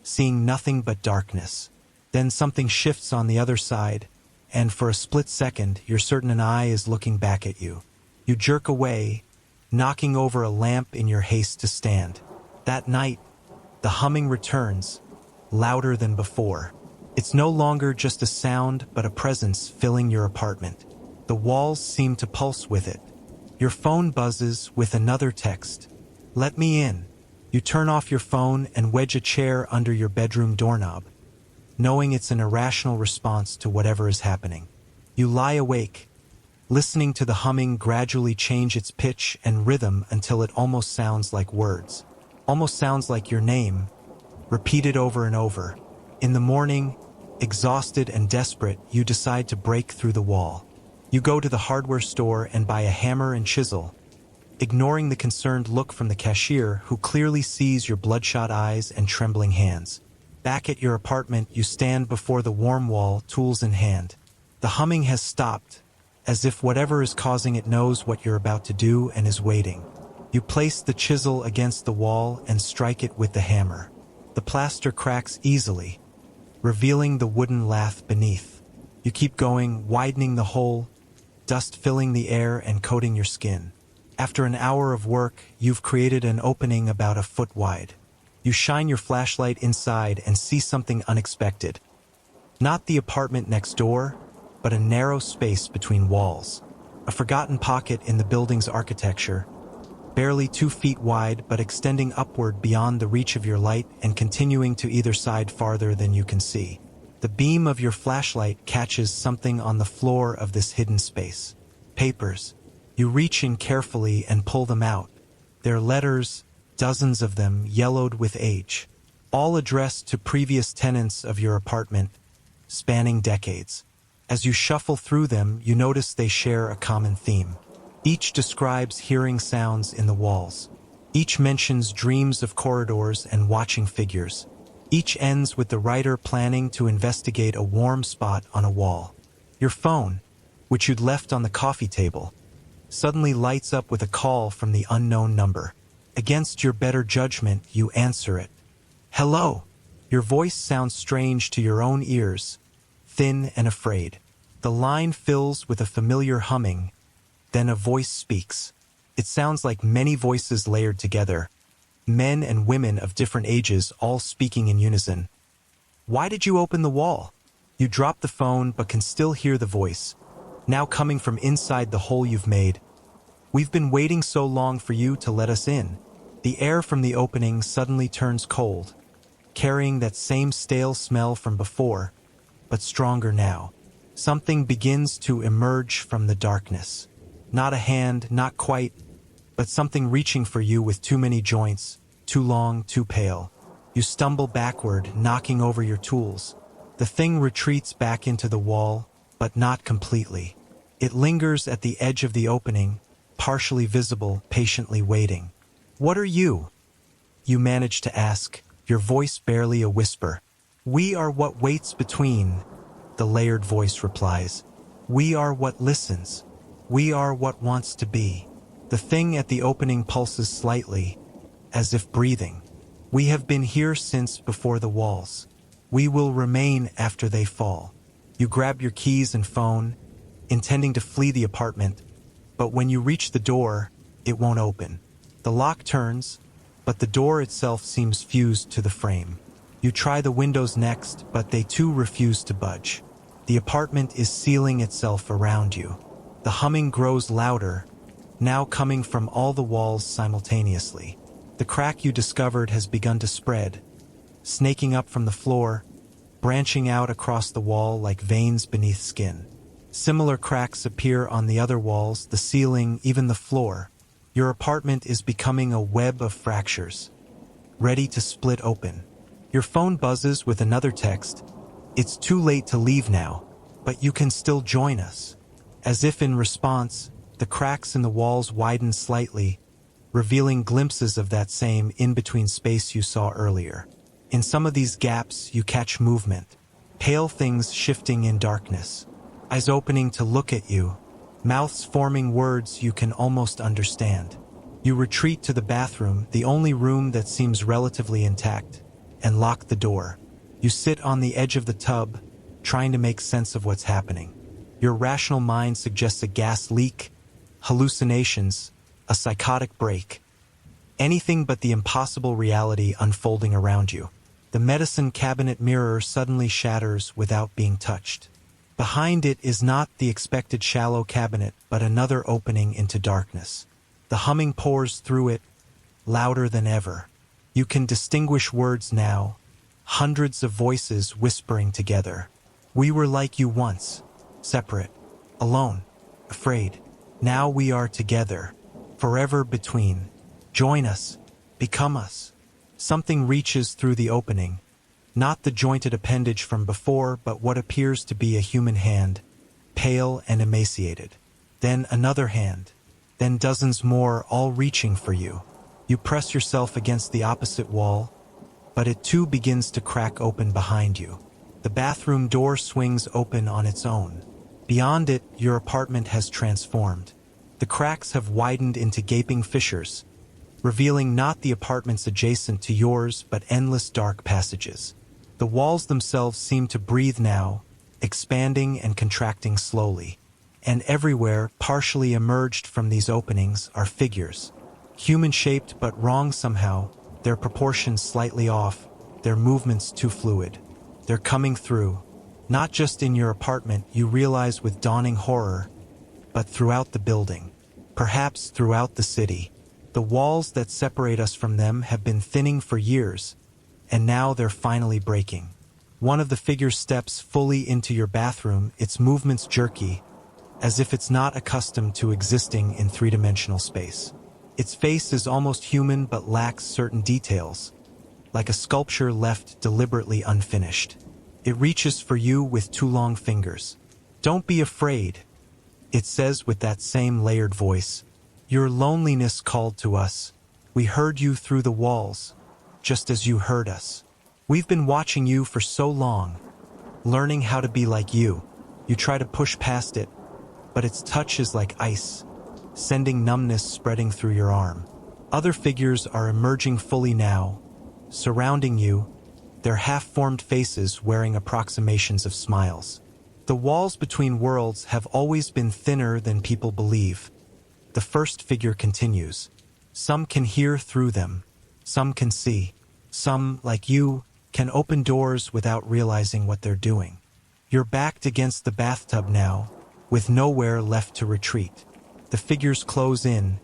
seeing nothing but darkness. Then something shifts on the other side, and for a split second, you're certain an eye is looking back at you. You jerk away, knocking over a lamp in your haste to stand. That night, the humming returns, louder than before. It's no longer just a sound, but a presence filling your apartment. The walls seem to pulse with it. Your phone buzzes with another text. Let me in. You turn off your phone and wedge a chair under your bedroom doorknob, knowing it's an irrational response to whatever is happening. You lie awake, listening to the humming gradually change its pitch and rhythm until it almost sounds like words. Almost sounds like your name, repeated over and over. In the morning, exhausted and desperate, you decide to break through the wall. You go to the hardware store and buy a hammer and chisel, ignoring the concerned look from the cashier who clearly sees your bloodshot eyes and trembling hands. Back at your apartment, you stand before the warm wall, tools in hand. The humming has stopped, as if whatever is causing it knows what you're about to do and is waiting. You place the chisel against the wall and strike it with the hammer. The plaster cracks easily, revealing the wooden lath beneath. You keep going, widening the hole, dust filling the air and coating your skin. After an hour of work, you've created an opening about a foot wide. You shine your flashlight inside and see something unexpected. Not the apartment next door, but a narrow space between walls. A forgotten pocket in the building's architecture, barely 2 feet wide but extending upward beyond the reach of your light and continuing to either side farther than you can see. The beam of your flashlight catches something on the floor of this hidden space. Papers. You reach in carefully and pull them out. They're letters, dozens of them, yellowed with age, all addressed to previous tenants of your apartment, spanning decades. As you shuffle through them, you notice they share a common theme. Each describes hearing sounds in the walls. Each mentions dreams of corridors and watching figures. Each ends with the writer planning to investigate a warm spot on a wall. Your phone, which you'd left on the coffee table, suddenly lights up with a call from the unknown number. Against your better judgment, you answer it. Hello. Your voice sounds strange to your own ears, thin and afraid. The line fills with a familiar humming, then a voice speaks. It sounds like many voices layered together, men and women of different ages all speaking in unison. Why did you open the wall? You drop the phone but can still hear the voice, now coming from inside the hole you've made. We've been waiting so long for you to let us in. The air from the opening suddenly turns cold, carrying that same stale smell from before, but stronger now. Something begins to emerge from the darkness. Not a hand, not quite, but something reaching for you with too many joints, too long, too pale. You stumble backward, knocking over your tools. The thing retreats back into the wall, but not completely. It lingers at the edge of the opening, partially visible, patiently waiting. What are you? You manage to ask, your voice barely a whisper. We are what waits between, the layered voice replies. We are what listens. We are what wants to be. The thing at the opening pulses slightly, as if breathing. We have been here since before the walls. We will remain after they fall. You grab your keys and phone, intending to flee the apartment, but when you reach the door, it won't open. The lock turns, but the door itself seems fused to the frame. You try the windows next, but they too refuse to budge. The apartment is sealing itself around you. The humming grows louder, now coming from all the walls simultaneously. The crack you discovered has begun to spread, snaking up from the floor, branching out across the wall like veins beneath skin. Similar cracks appear on the other walls, the ceiling, even the floor. Your apartment is becoming a web of fractures, ready to split open. Your phone buzzes with another text. It's too late to leave now, but you can still join us. As if in response, the cracks in the walls widen slightly, revealing glimpses of that same in-between space you saw earlier. In some of these gaps, you catch movement, pale things shifting in darkness, eyes opening to look at you, mouths forming words you can almost understand. You retreat to the bathroom, the only room that seems relatively intact, and lock the door. You sit on the edge of the tub, trying to make sense of what's happening. Your rational mind suggests a gas leak, hallucinations, a psychotic break. Anything but the impossible reality unfolding around you. The medicine cabinet mirror suddenly shatters without being touched. Behind it is not the expected shallow cabinet, but another opening into darkness. The humming pours through it, louder than ever. You can distinguish words now, hundreds of voices whispering together. We were like you once, separate, alone, afraid. Now we are together, forever between. Join us, become us. Something reaches through the opening, not the jointed appendage from before, but what appears to be a human hand, pale and emaciated. Then another hand, then dozens more, all reaching for you. You press yourself against the opposite wall, but it too begins to crack open behind you. The bathroom door swings open on its own. Beyond it, your apartment has transformed. The cracks have widened into gaping fissures, revealing not the apartments adjacent to yours, but endless dark passages. The walls themselves seem to breathe now, expanding and contracting slowly. And everywhere, partially emerged from these openings, are figures. Human-shaped but wrong somehow, their proportions slightly off, their movements too fluid. They're coming through, not just in your apartment, you realize with dawning horror, but throughout the building, perhaps throughout the city. The walls that separate us from them have been thinning for years, and now they're finally breaking. One of the figures steps fully into your bathroom, its movements jerky, as if it's not accustomed to existing in three-dimensional space. Its face is almost human but lacks certain details, like a sculpture left deliberately unfinished. It reaches for you with two long fingers. Don't be afraid, it says with that same layered voice. Your loneliness called to us. We heard you through the walls, just as you heard us. We've been watching you for so long, learning how to be like you. You try to push past it, but its touch is like ice, sending numbness spreading through your arm. Other figures are emerging fully now, surrounding you, their half-formed faces wearing approximations of smiles. The walls between worlds have always been thinner than people believe. The first figure continues. Some can hear through them. Some can see. Some, like you, can open doors without realizing what they're doing. You're backed against the bathtub now, with nowhere left to retreat. The figures close in,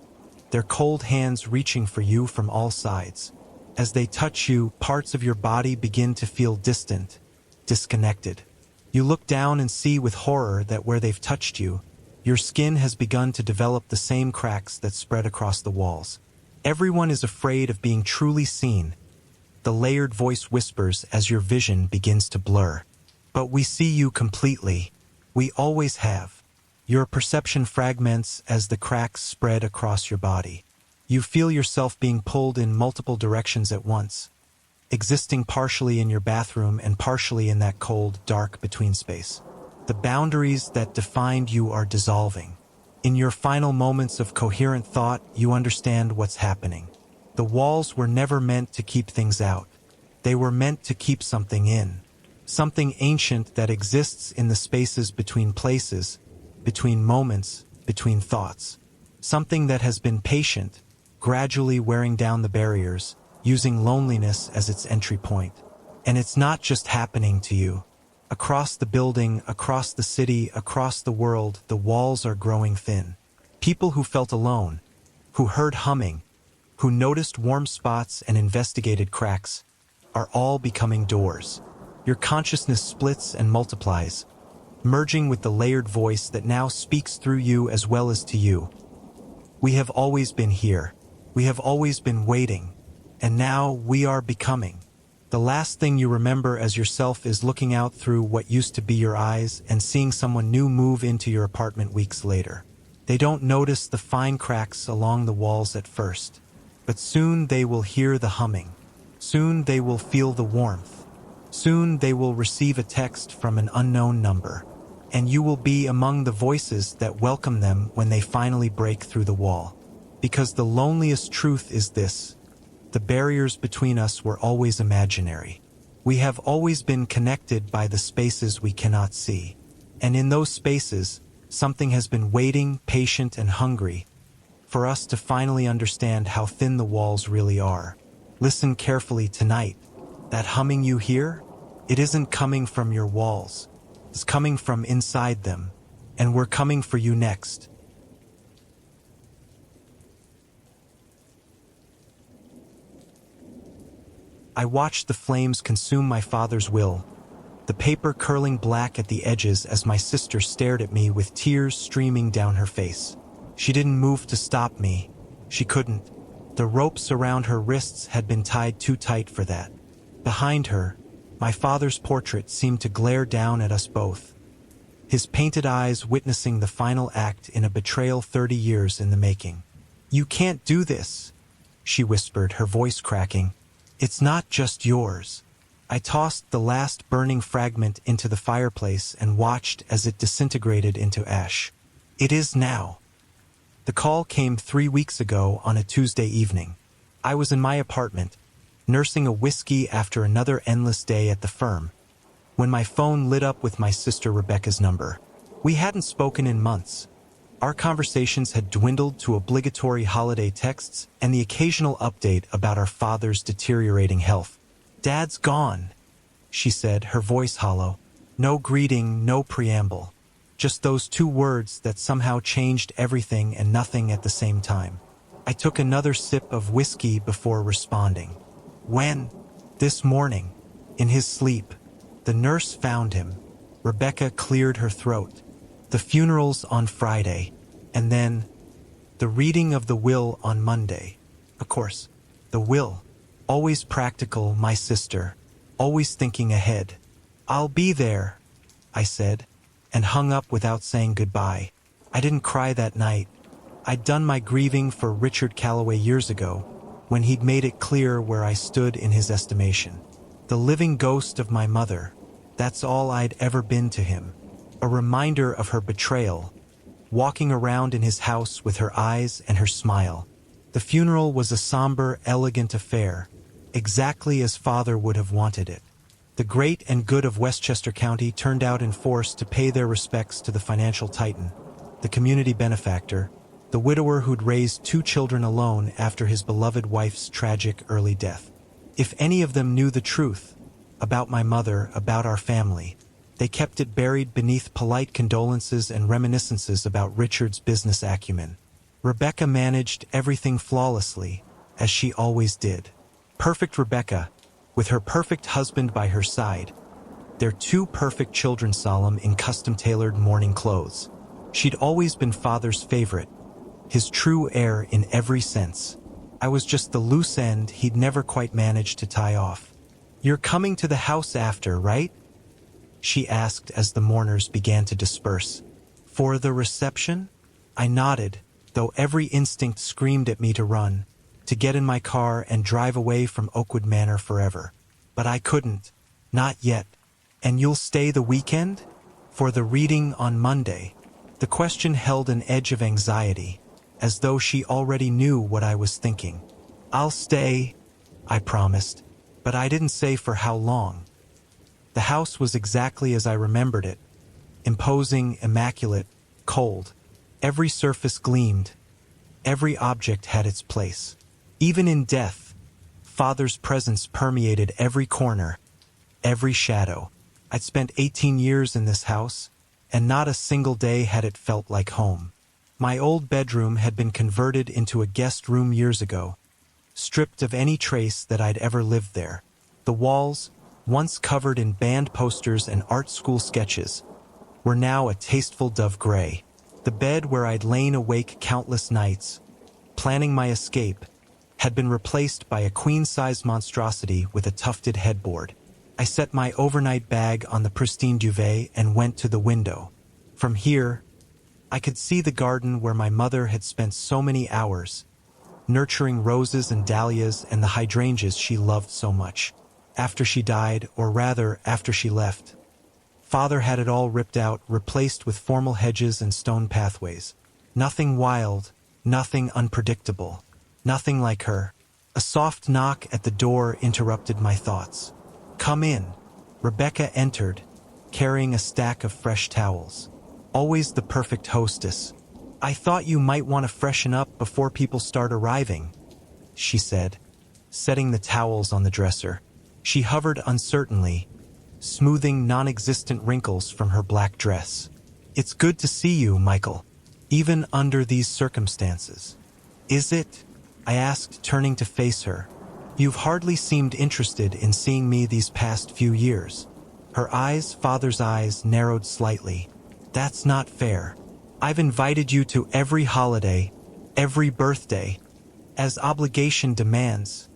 their cold hands reaching for you from all sides. As they touch you, parts of your body begin to feel distant, disconnected. You look down and see with horror that where they've touched you, your skin has begun to develop the same cracks that spread across the walls. Everyone is afraid of being truly seen. The layered voice whispers as your vision begins to blur. But we see you completely. We always have. Your perception fragments as the cracks spread across your body. You feel yourself being pulled in multiple directions at once, existing partially in your bathroom and partially in that cold, dark between space. The boundaries that defined you are dissolving. In your final moments of coherent thought, you understand what's happening. The walls were never meant to keep things out. They were meant to keep something in. Something ancient that exists in the spaces between places, between moments, between thoughts. Something that has been patient, gradually wearing down the barriers, using loneliness as its entry point. And it's not just happening to you. Across the building, across the city, across the world, the walls are growing thin. People who felt alone, who heard humming, who noticed warm spots and investigated cracks, are all becoming doors. Your consciousness splits and multiplies, merging with the layered voice that now speaks through you as well as to you. We have always been here. We have always been waiting. And now we are becoming. The last thing you remember as yourself is looking out through what used to be your eyes and seeing someone new move into your apartment weeks later. They don't notice the fine cracks along the walls at first, but soon they will hear the humming. Soon they will feel the warmth. Soon they will receive a text from an unknown number, and you will be among the voices that welcome them when they finally break through the wall. Because the loneliest truth is this: the barriers between us were always imaginary. We have always been connected by the spaces we cannot see. And in those spaces, something has been waiting, patient and hungry, for us to finally understand how thin the walls really are. Listen carefully tonight. That humming you hear? It isn't coming from your walls. It's coming from inside them. And we're coming for you next. I watched the flames consume my father's will, the paper curling black at the edges as my sister stared at me with tears streaming down her face. She didn't move to stop me. She couldn't. The ropes around her wrists had been tied too tight for that. Behind her, my father's portrait seemed to glare down at us both, his painted eyes witnessing the final act in a betrayal 30 years in the making. "You can't do this," she whispered, her voice cracking. "It's not just yours." I tossed the last burning fragment into the fireplace and watched as it disintegrated into ash. "It is now." The call came 3 weeks ago on a Tuesday evening. I was in my apartment, nursing a whiskey after another endless day at the firm, when my phone lit up with my sister Rebecca's number. We hadn't spoken in months. Our conversations had dwindled to obligatory holiday texts and the occasional update about our father's deteriorating health. "Dad's gone," she said, her voice hollow. No greeting, no preamble. Just those 2 words that somehow changed everything and nothing at the same time. I took another sip of whiskey before responding. "When?" "This morning. In his sleep. The nurse found him." Rebecca cleared her throat. "The funeral's on Friday. And then the reading of the will on Monday." Of course, the will. Always practical, my sister. Always thinking ahead. "I'll be there," I said, and hung up without saying goodbye. I didn't cry that night. I'd done my grieving for Richard Calloway years ago, when he'd made it clear where I stood in his estimation. The living ghost of my mother. That's all I'd ever been to him. a reminder of her betrayal, walking around in his house with her eyes and her smile. The funeral was a somber, elegant affair, exactly as Father would have wanted it. The great and good of Westchester County turned out in force to pay their respects to the financial titan, the community benefactor, the widower who'd raised 2 children alone after his beloved wife's tragic early death. If any of them knew the truth about my mother, about our family, they kept it buried beneath polite condolences and reminiscences about Richard's business acumen. Rebecca managed everything flawlessly, as she always did. Perfect Rebecca, with her perfect husband by her side, their 2 perfect children solemn in custom-tailored mourning clothes. She'd always been Father's favorite, his true heir in every sense. I was just the loose end he'd never quite managed to tie off. "You're coming to the house after, right?" she asked as the mourners began to disperse. "For the reception?" I nodded, though every instinct screamed at me to run, to get in my car and drive away from Oakwood Manor forever. But I couldn't. Not yet. "And you'll stay the weekend? For the reading on Monday?" The question held an edge of anxiety, as though she already knew what I was thinking. "I'll stay," I promised, but I didn't say for how long. The house was exactly as I remembered it, imposing, immaculate, cold. Every surface gleamed. Every object had its place. Even in death, Father's presence permeated every corner, every shadow. I'd spent 18 years in this house, and not a single day had it felt like home. My old bedroom had been converted into a guest room years ago, stripped of any trace that I'd ever lived there. The walls, once covered in band posters and art school sketches, were now a tasteful dove gray. The bed where I'd lain awake countless nights, planning my escape, had been replaced by a queen-size monstrosity with a tufted headboard. I set my overnight bag on the pristine duvet and went to the window. From here, I could see the garden where my mother had spent so many hours, nurturing roses and dahlias and the hydrangeas she loved so much. After she died, or rather, after she left, Father had it all ripped out, replaced with formal hedges and stone pathways. Nothing wild, nothing unpredictable, nothing like her. A soft knock at the door interrupted my thoughts. "Come in." Rebecca entered, carrying a stack of fresh towels. Always the perfect hostess. "I thought you might want to freshen up before people start arriving," she said, setting the towels on the dresser. She hovered uncertainly, smoothing non-existent wrinkles from her black dress. "It's good to see you, Michael, even under these circumstances." "Is it?" I asked, turning to face her. "You've hardly seemed interested in seeing me these past few years." Her eyes, Father's eyes, narrowed slightly. "That's not fair. I've invited you to every holiday, every birthday, as obligation demands."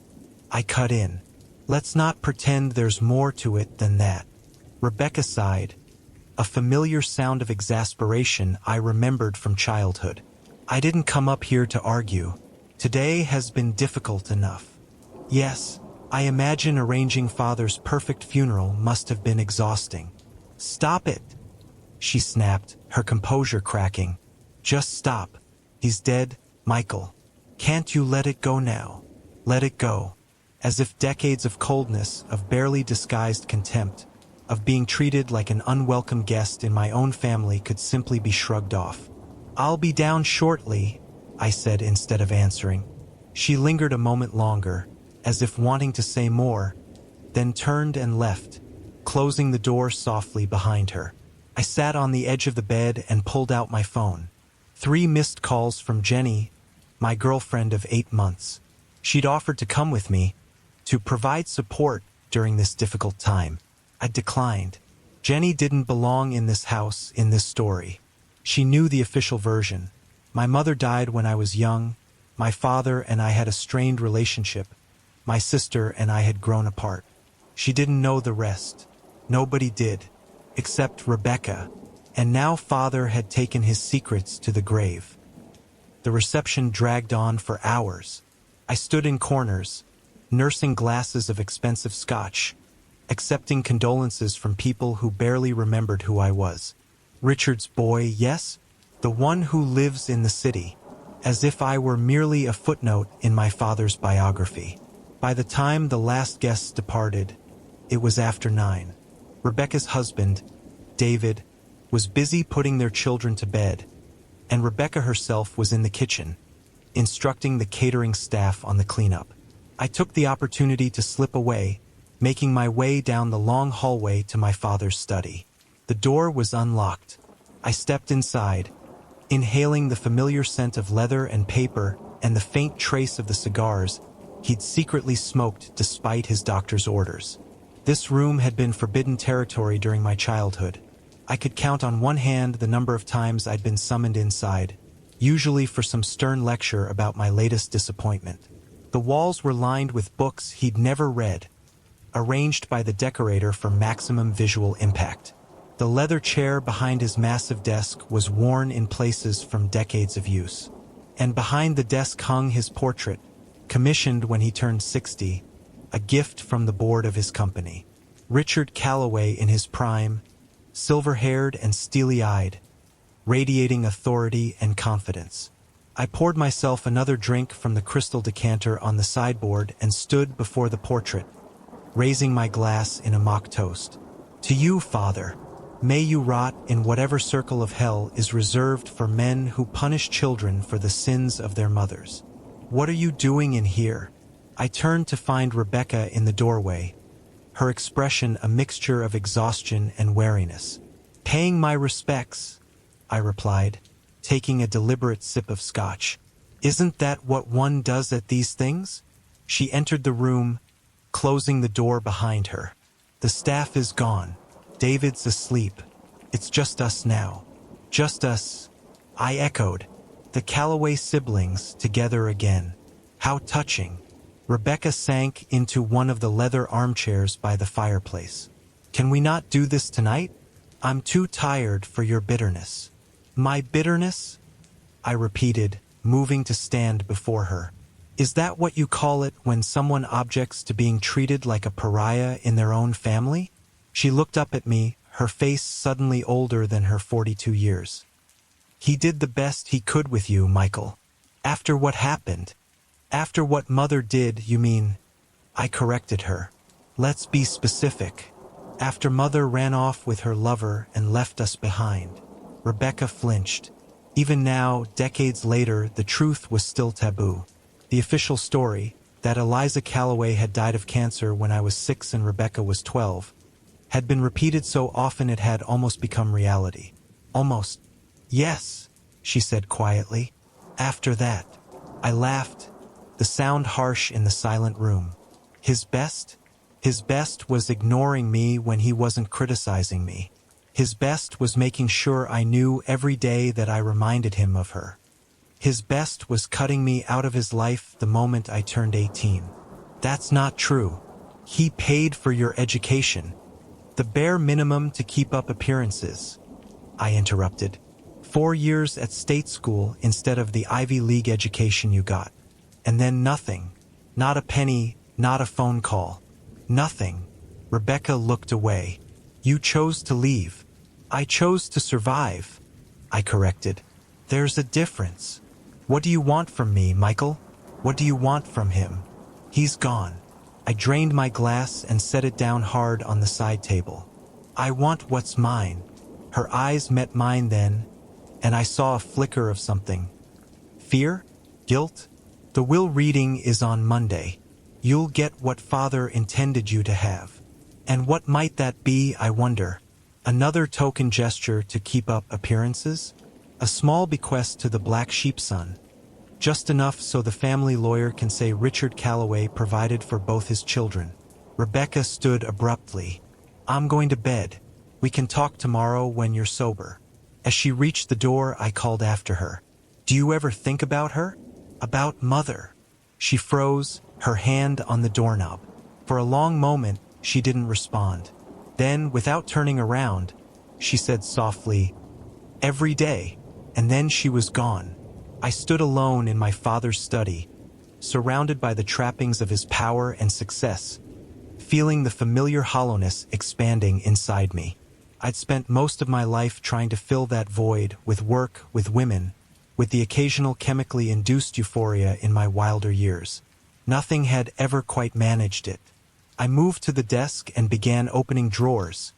I cut in. "Let's not pretend there's more to it than that." Rebecca sighed, a familiar sound of exasperation I remembered from childhood. "I didn't come up here to argue. Today has been difficult enough. Yes, I imagine arranging Father's perfect funeral must have been exhausting." "Stop it," she snapped, her composure cracking. "Just stop. He's dead, Michael. Can't you let it go now? Let it go." As if decades of coldness, of barely disguised contempt, of being treated like an unwelcome guest in my own family could simply be shrugged off. "I'll be down shortly," I said instead of answering. She lingered a moment longer, as if wanting to say more, then turned and left, closing the door softly behind her. I sat on the edge of the bed and pulled out my phone. 3 missed calls from Jenny, my girlfriend of 8 months. She'd offered to come with me, to provide support during this difficult time. I declined. Jenny didn't belong in this house, in this story. She knew the official version. My mother died when I was young. My father and I had a strained relationship. My sister and I had grown apart. She didn't know the rest. Nobody did, except Rebecca. And now Father had taken his secrets to the grave. The reception dragged on for hours. I stood in corners, nursing glasses of expensive scotch, accepting condolences from people who barely remembered who I was. Richard's boy, yes, the one who lives in the city, as if I were merely a footnote in my father's biography. By the time the last guests departed, it was after 9. Rebecca's husband, David, was busy putting their children to bed, and Rebecca herself was in the kitchen, instructing the catering staff on the cleanup. I took the opportunity to slip away, making my way down the long hallway to my father's study. The door was unlocked. I stepped inside, inhaling the familiar scent of leather and paper and the faint trace of the cigars he'd secretly smoked despite his doctor's orders. This room had been forbidden territory during my childhood. I could count on one hand the number of times I'd been summoned inside, usually for some stern lecture about my latest disappointment. The walls were lined with books he'd never read, arranged by the decorator for maximum visual impact. The leather chair behind his massive desk was worn in places from decades of use, and behind the desk hung his portrait, commissioned when he turned 60, a gift from the board of his company. Richard Calloway in his prime, silver-haired and steely-eyed, radiating authority and confidence. I poured myself another drink from the crystal decanter on the sideboard and stood before the portrait, raising my glass in a mock toast. To you, Father, may you rot in whatever circle of hell is reserved for men who punish children for the sins of their mothers. What are you doing in here? I turned to find Rebecca in the doorway, her expression a mixture of exhaustion and wariness. Paying my respects, I replied, taking a deliberate sip of scotch. Isn't that what one does at these things? She entered the room, closing the door behind her. The staff is gone. David's asleep. It's just us now. Just us, I echoed. The Calloway siblings together again. How touching. Rebecca sank into one of the leather armchairs by the fireplace. Can we not do this tonight? I'm too tired for your bitterness. My bitterness? I repeated, moving to stand before her. Is that what you call it when someone objects to being treated like a pariah in their own family? She looked up at me, her face suddenly older than her 42 years. He did the best he could with you, Michael. After what happened. After what Mother did, you mean? I corrected her. Let's be specific. After Mother ran off with her lover and left us behind. Rebecca flinched. Even now, decades later, the truth was still taboo. The official story, that Eliza Calloway had died of cancer when I was 6 and Rebecca was 12, had been repeated so often it had almost become reality. Almost. Yes, she said quietly. After that, I laughed, the sound harsh in the silent room. His best? His best was ignoring me when he wasn't criticizing me. His best was making sure I knew every day that I reminded him of her. His best was cutting me out of his life the moment I turned 18. That's not true. He paid for your education. The bare minimum to keep up appearances. I interrupted. 4 years at state school instead of the Ivy League education you got. And then nothing. Not a penny, not a phone call. Nothing. Rebecca looked away. You chose to leave. I chose to survive. I corrected. There's a difference. What do you want from me, Michael? What do you want from him? He's gone. I drained my glass and set it down hard on the side table. I want what's mine. Her eyes met mine then, and I saw a flicker of something. Fear? Guilt? The will reading is on Monday. You'll get what Father intended you to have. And what might that be, I wonder? Another token gesture to keep up appearances? A small bequest to the black sheep son. Just enough so the family lawyer can say Richard Calloway provided for both his children. Rebecca stood abruptly. I'm going to bed. We can talk tomorrow when you're sober. As she reached the door, I called after her. Do you ever think about her? About Mother? She froze, her hand on the doorknob. For a long moment, she didn't respond. Then, without turning around, she said softly, every day, and then she was gone. I stood alone in my father's study, surrounded by the trappings of his power and success, feeling the familiar hollowness expanding inside me. I'd spent most of my life trying to fill that void with work, with women, with the occasional chemically induced euphoria in my wilder years. Nothing had ever quite managed it. I moved to the desk and began opening drawers,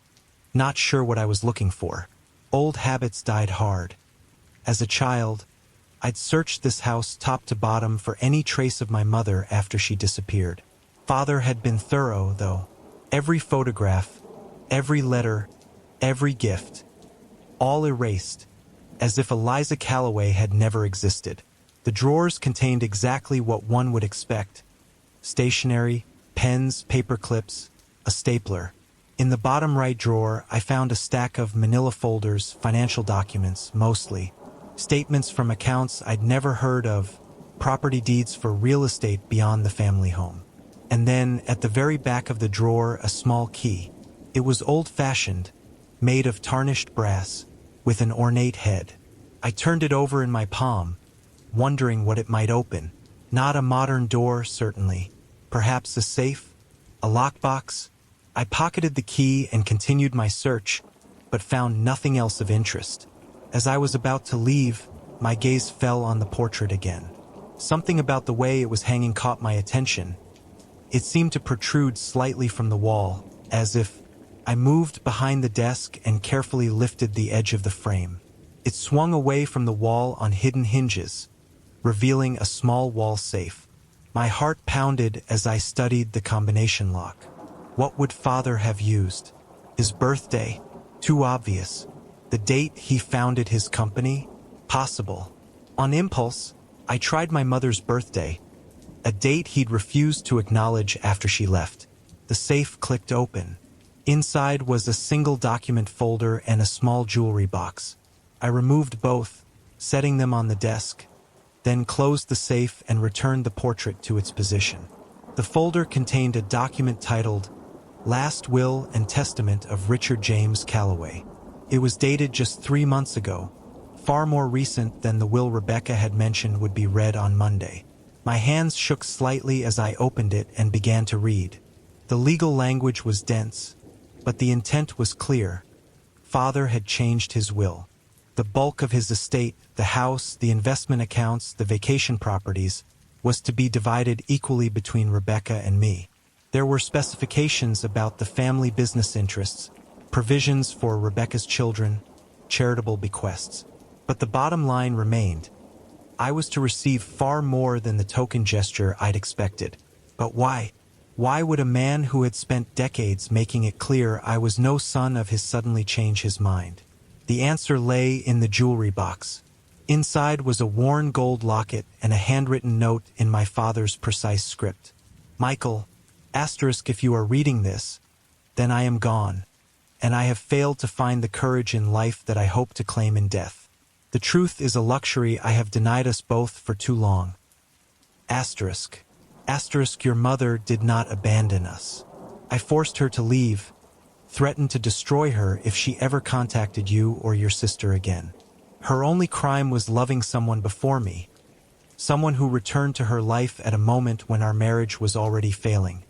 not sure what I was looking for. Old habits died hard. As a child, I'd searched this house top to bottom for any trace of my mother after she disappeared. Father had been thorough, though. Every photograph, every letter, every gift, all erased, as if Eliza Calloway had never existed. The drawers contained exactly what one would expect: stationery, pens, paper clips, a stapler. In the bottom right drawer, I found a stack of manila folders, financial documents, mostly. Statements from accounts I'd never heard of, property deeds for real estate beyond the family home. And then, at the very back of the drawer, a small key. It was old-fashioned, made of tarnished brass, with an ornate head. I turned it over in my palm, wondering what it might open. Not a modern door, certainly. Perhaps a safe? A lockbox? I pocketed the key and continued my search, but found nothing else of interest. As I was about to leave, my gaze fell on the portrait again. Something about the way it was hanging caught my attention. It seemed to protrude slightly from the wall, as if I moved behind the desk and carefully lifted the edge of the frame. It swung away from the wall on hidden hinges, revealing a small wall safe. My heart pounded as I studied the combination lock. What would Father have used? His birthday? Too obvious. The date he founded his company? Possible. On impulse, I tried my mother's birthday, a date he'd refused to acknowledge after she left. The safe clicked open. Inside was a single document folder and a small jewelry box. I removed both, setting them on the desk, then closed the safe and returned the portrait to its position. The folder contained a document titled Last Will and Testament of Richard James Calloway. It was dated just 3 months ago, far more recent than the will Rebecca had mentioned would be read on Monday. My hands shook slightly as I opened it and began to read. The legal language was dense, but the intent was clear. Father had changed his will. The bulk of his estate, the house, the investment accounts, the vacation properties, was to be divided equally between Rebecca and me. There were specifications about the family business interests, provisions for Rebecca's children, charitable bequests. But the bottom line remained. I was to receive far more than the token gesture I'd expected. But why? Why would a man who had spent decades making it clear I was no son of his suddenly change his mind? The answer lay in the jewelry box. Inside was a worn gold locket and a handwritten note in my father's precise script. Michael, asterisk, if you are reading this, then I am gone, and I have failed to find the courage in life that I hope to claim in death. The truth is a luxury I have denied us both for too long. Asterisk. Asterisk, your mother did not abandon us. I forced her to leave, threatened to destroy her if she ever contacted you or your sister again. Her only crime was loving someone before me, someone who returned to her life at a moment when our marriage was already failing.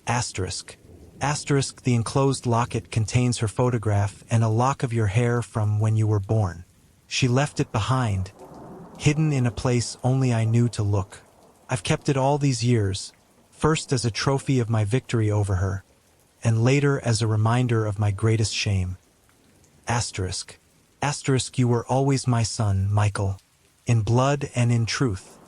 Asterisk. Asterisk, the enclosed locket contains her photograph and a lock of your hair from when you were born. She left it behind, hidden in a place only I knew to look. I've kept it all these years, first as a trophy of my victory over her, and later as a reminder of my greatest shame. Asterisk. Asterisk, you were always my son, Michael, in blood and in truth.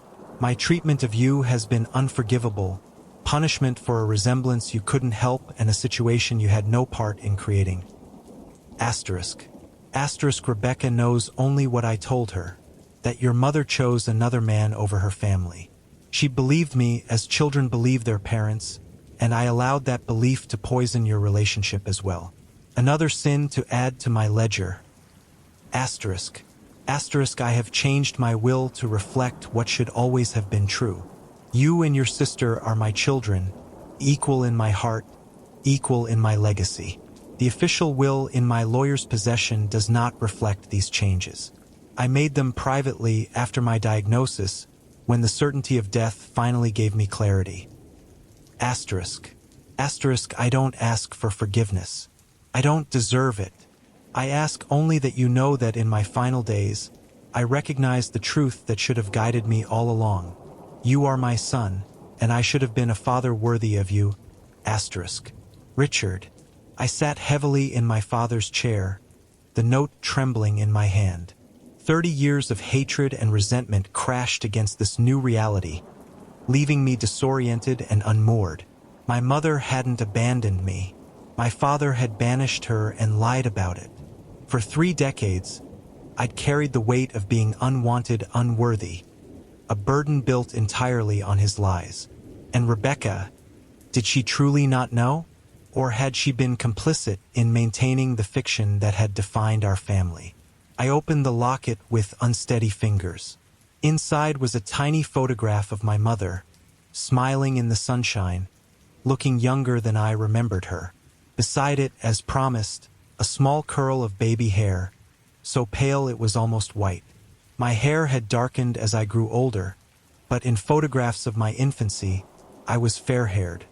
My treatment of you has been unforgivable, punishment for a resemblance you couldn't help and a situation you had no part in creating. Asterisk. Asterisk, Rebecca knows only what I told her, that your mother chose another man over her family. She believed me as children believe their parents, and I allowed that belief to poison your relationship as well. Another sin to add to my ledger. Asterisk. Asterisk, I have changed my will to reflect what should always have been true. You and your sister are my children, equal in my heart, equal in my legacy. The official will in my lawyer's possession does not reflect these changes. I made them privately after my diagnosis, when the certainty of death finally gave me clarity. Asterisk. Asterisk, I don't ask for forgiveness. I don't deserve it. I ask only that you know that in my final days, I recognize the truth that should have guided me all along. You are my son, and I should have been a father worthy of you. Asterisk. Richard. I sat heavily in my father's chair, the note trembling in my hand. 30 years of hatred and resentment crashed against this new reality, leaving me disoriented and unmoored. My mother hadn't abandoned me. My father had banished her and lied about it. For 3 decades, I'd carried the weight of being unwanted, unworthy, a burden built entirely on his lies. And Rebecca, did she truly not know? Or had she been complicit in maintaining the fiction that had defined our family? I opened the locket with unsteady fingers. Inside was a tiny photograph of my mother, smiling in the sunshine, looking younger than I remembered her. Beside it, as promised, a small curl of baby hair, so pale it was almost white. My hair had darkened as I grew older, but in photographs of my infancy, I was fair-haired,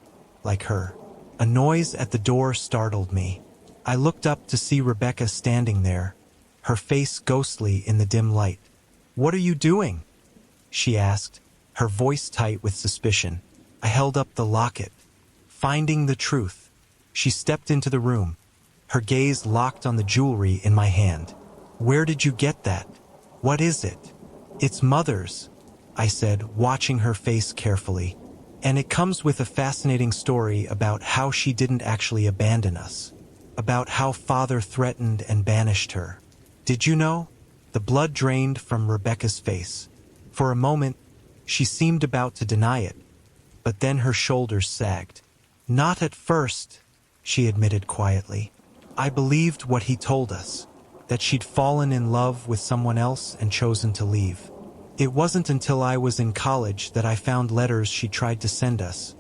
like her. A noise at the door startled me. I looked up to see Rebecca standing there, her face ghostly in the dim light. "What are you doing?" she asked, her voice tight with suspicion. I held up the locket. Finding the truth. She stepped into the room, her gaze locked on the jewelry in my hand. "Where did you get that? What is it?" "It's Mother's," I said, watching her face carefully. "And it comes with a fascinating story about how she didn't actually abandon us, about how Father threatened and banished her. Did you know?" The blood drained from Rebecca's face. For a moment, she seemed about to deny it, but then her shoulders sagged. "Not at first," she admitted quietly. "I believed what he told us, that she'd fallen in love with someone else and chosen to leave. It wasn't until I was in college that I found letters she tried to send us,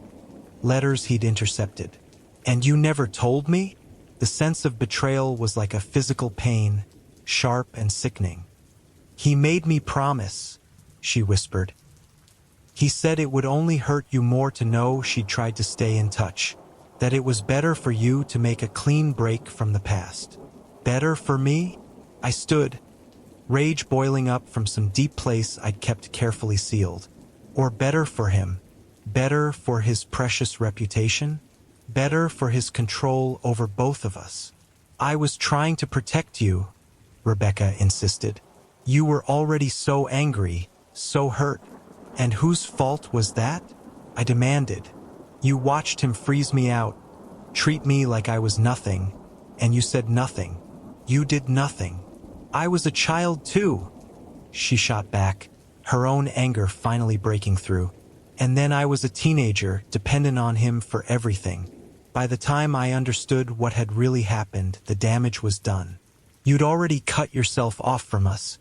letters he'd intercepted." "And you never told me?" The sense of betrayal was like a physical pain, sharp and sickening. "He made me promise," she whispered. "He said it would only hurt you more to know she'd tried to stay in touch, that it was better for you to make a clean break from the past." "Better for me?" I stood, rage boiling up from some deep place I'd kept carefully sealed. "Or better for him? Better for his precious reputation? Better for his control over both of us?" "I was trying to protect you," Rebecca insisted. "You were already so angry, so hurt. And whose fault was that?" I demanded. "You watched him freeze me out, treat me like I was nothing, and you said nothing. You did nothing." "I was a child too," she shot back, her own anger finally breaking through. "And then I was a teenager, dependent on him for everything. By the time I understood what had really happened, the damage was done. You'd already cut yourself off from us."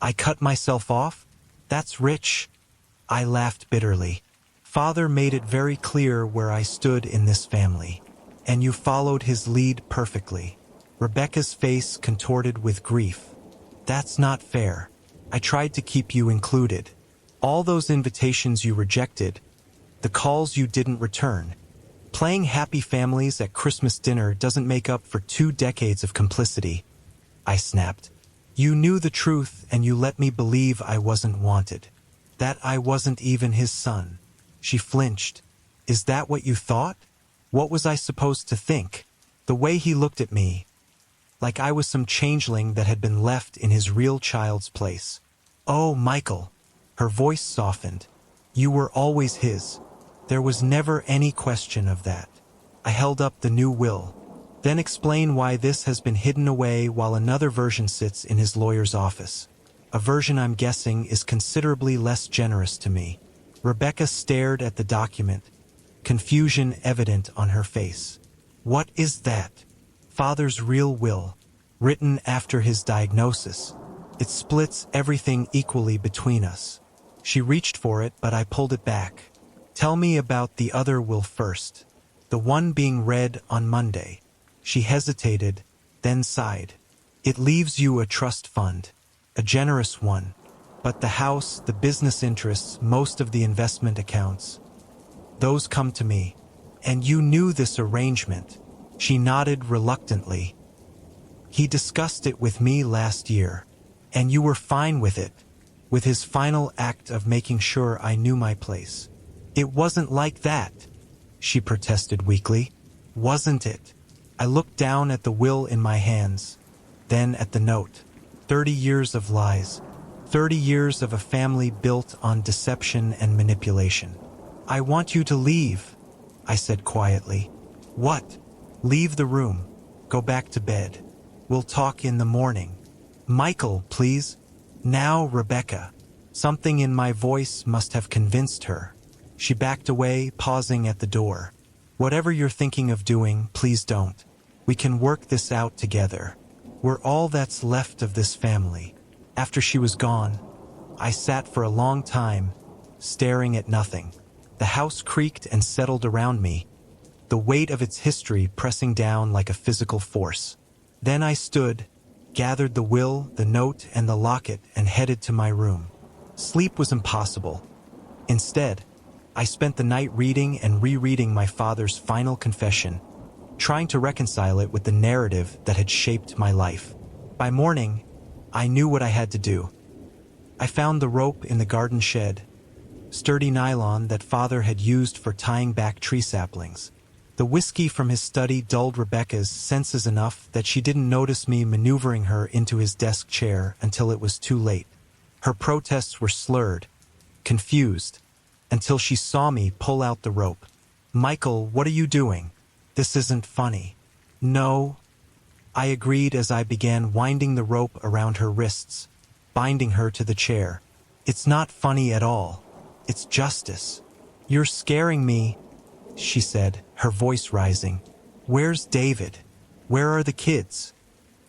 "I cut myself off? That's rich." I laughed bitterly. "Father made it very clear where I stood in this family, and you followed his lead perfectly." Rebecca's face contorted with grief. "That's not fair. I tried to keep you included. All those invitations you rejected, the calls you didn't return. Playing happy families at Christmas dinner doesn't make up for 2 decades of complicity," I snapped. "You knew the truth and you let me believe I wasn't wanted, that I wasn't even his son." She flinched. "Is that what you thought? What was I supposed to think?" The way he looked at me, like I was some changeling that had been left in his real child's place. "Oh, Michael," her voice softened. "You were always his. There was never any question of that." I held up the new will. "Then explain why this has been hidden away while another version sits in his lawyer's office. A version I'm guessing is considerably less generous to me." Rebecca stared at the document, confusion evident on her face. "What is that?" "Father's real will, written after his diagnosis. It splits everything equally between us." She reached for it, but I pulled it back. "Tell me about the other will first. The one being read on Monday." She hesitated, then sighed. "It leaves you a trust fund, a generous one. But the house, the business interests, most of the investment accounts, those come to me. And you knew this arrangement. She nodded reluctantly. He discussed it with me last year, and you were fine with it, with his final act of making sure I knew my place. It wasn't like that, she protested weakly. Wasn't it? I looked down at the will in my hands, then at the note. 30 years of lies. 30 years of a family built on deception and manipulation. I want you to leave, I said quietly. What? Leave the room. Go back to bed. We'll talk in the morning. Michael, please. Now, Rebecca. Something in my voice must have convinced her. She backed away, pausing at the door. Whatever you're thinking of doing, please don't. We can work this out together. We're all that's left of this family. After she was gone, I sat for a long time, staring at nothing. The house creaked and settled around me, the weight of its history pressing down like a physical force. Then I stood, gathered the will, the note, and the locket, and headed to my room. Sleep was impossible. Instead, I spent the night reading and rereading my father's final confession, trying to reconcile it with the narrative that had shaped my life. By morning, I knew what I had to do. I found the rope in the garden shed, sturdy nylon that father had used for tying back tree saplings. The whiskey from his study dulled Rebecca's senses enough that she didn't notice me maneuvering her into his desk chair until it was too late. Her protests were slurred, confused, until she saw me pull out the rope. Michael, what are you doing? This isn't funny. No, I agreed as I began winding the rope around her wrists, binding her to the chair. It's not funny at all. It's justice. You're scaring me, she said, her voice rising. Where's David? Where are the kids?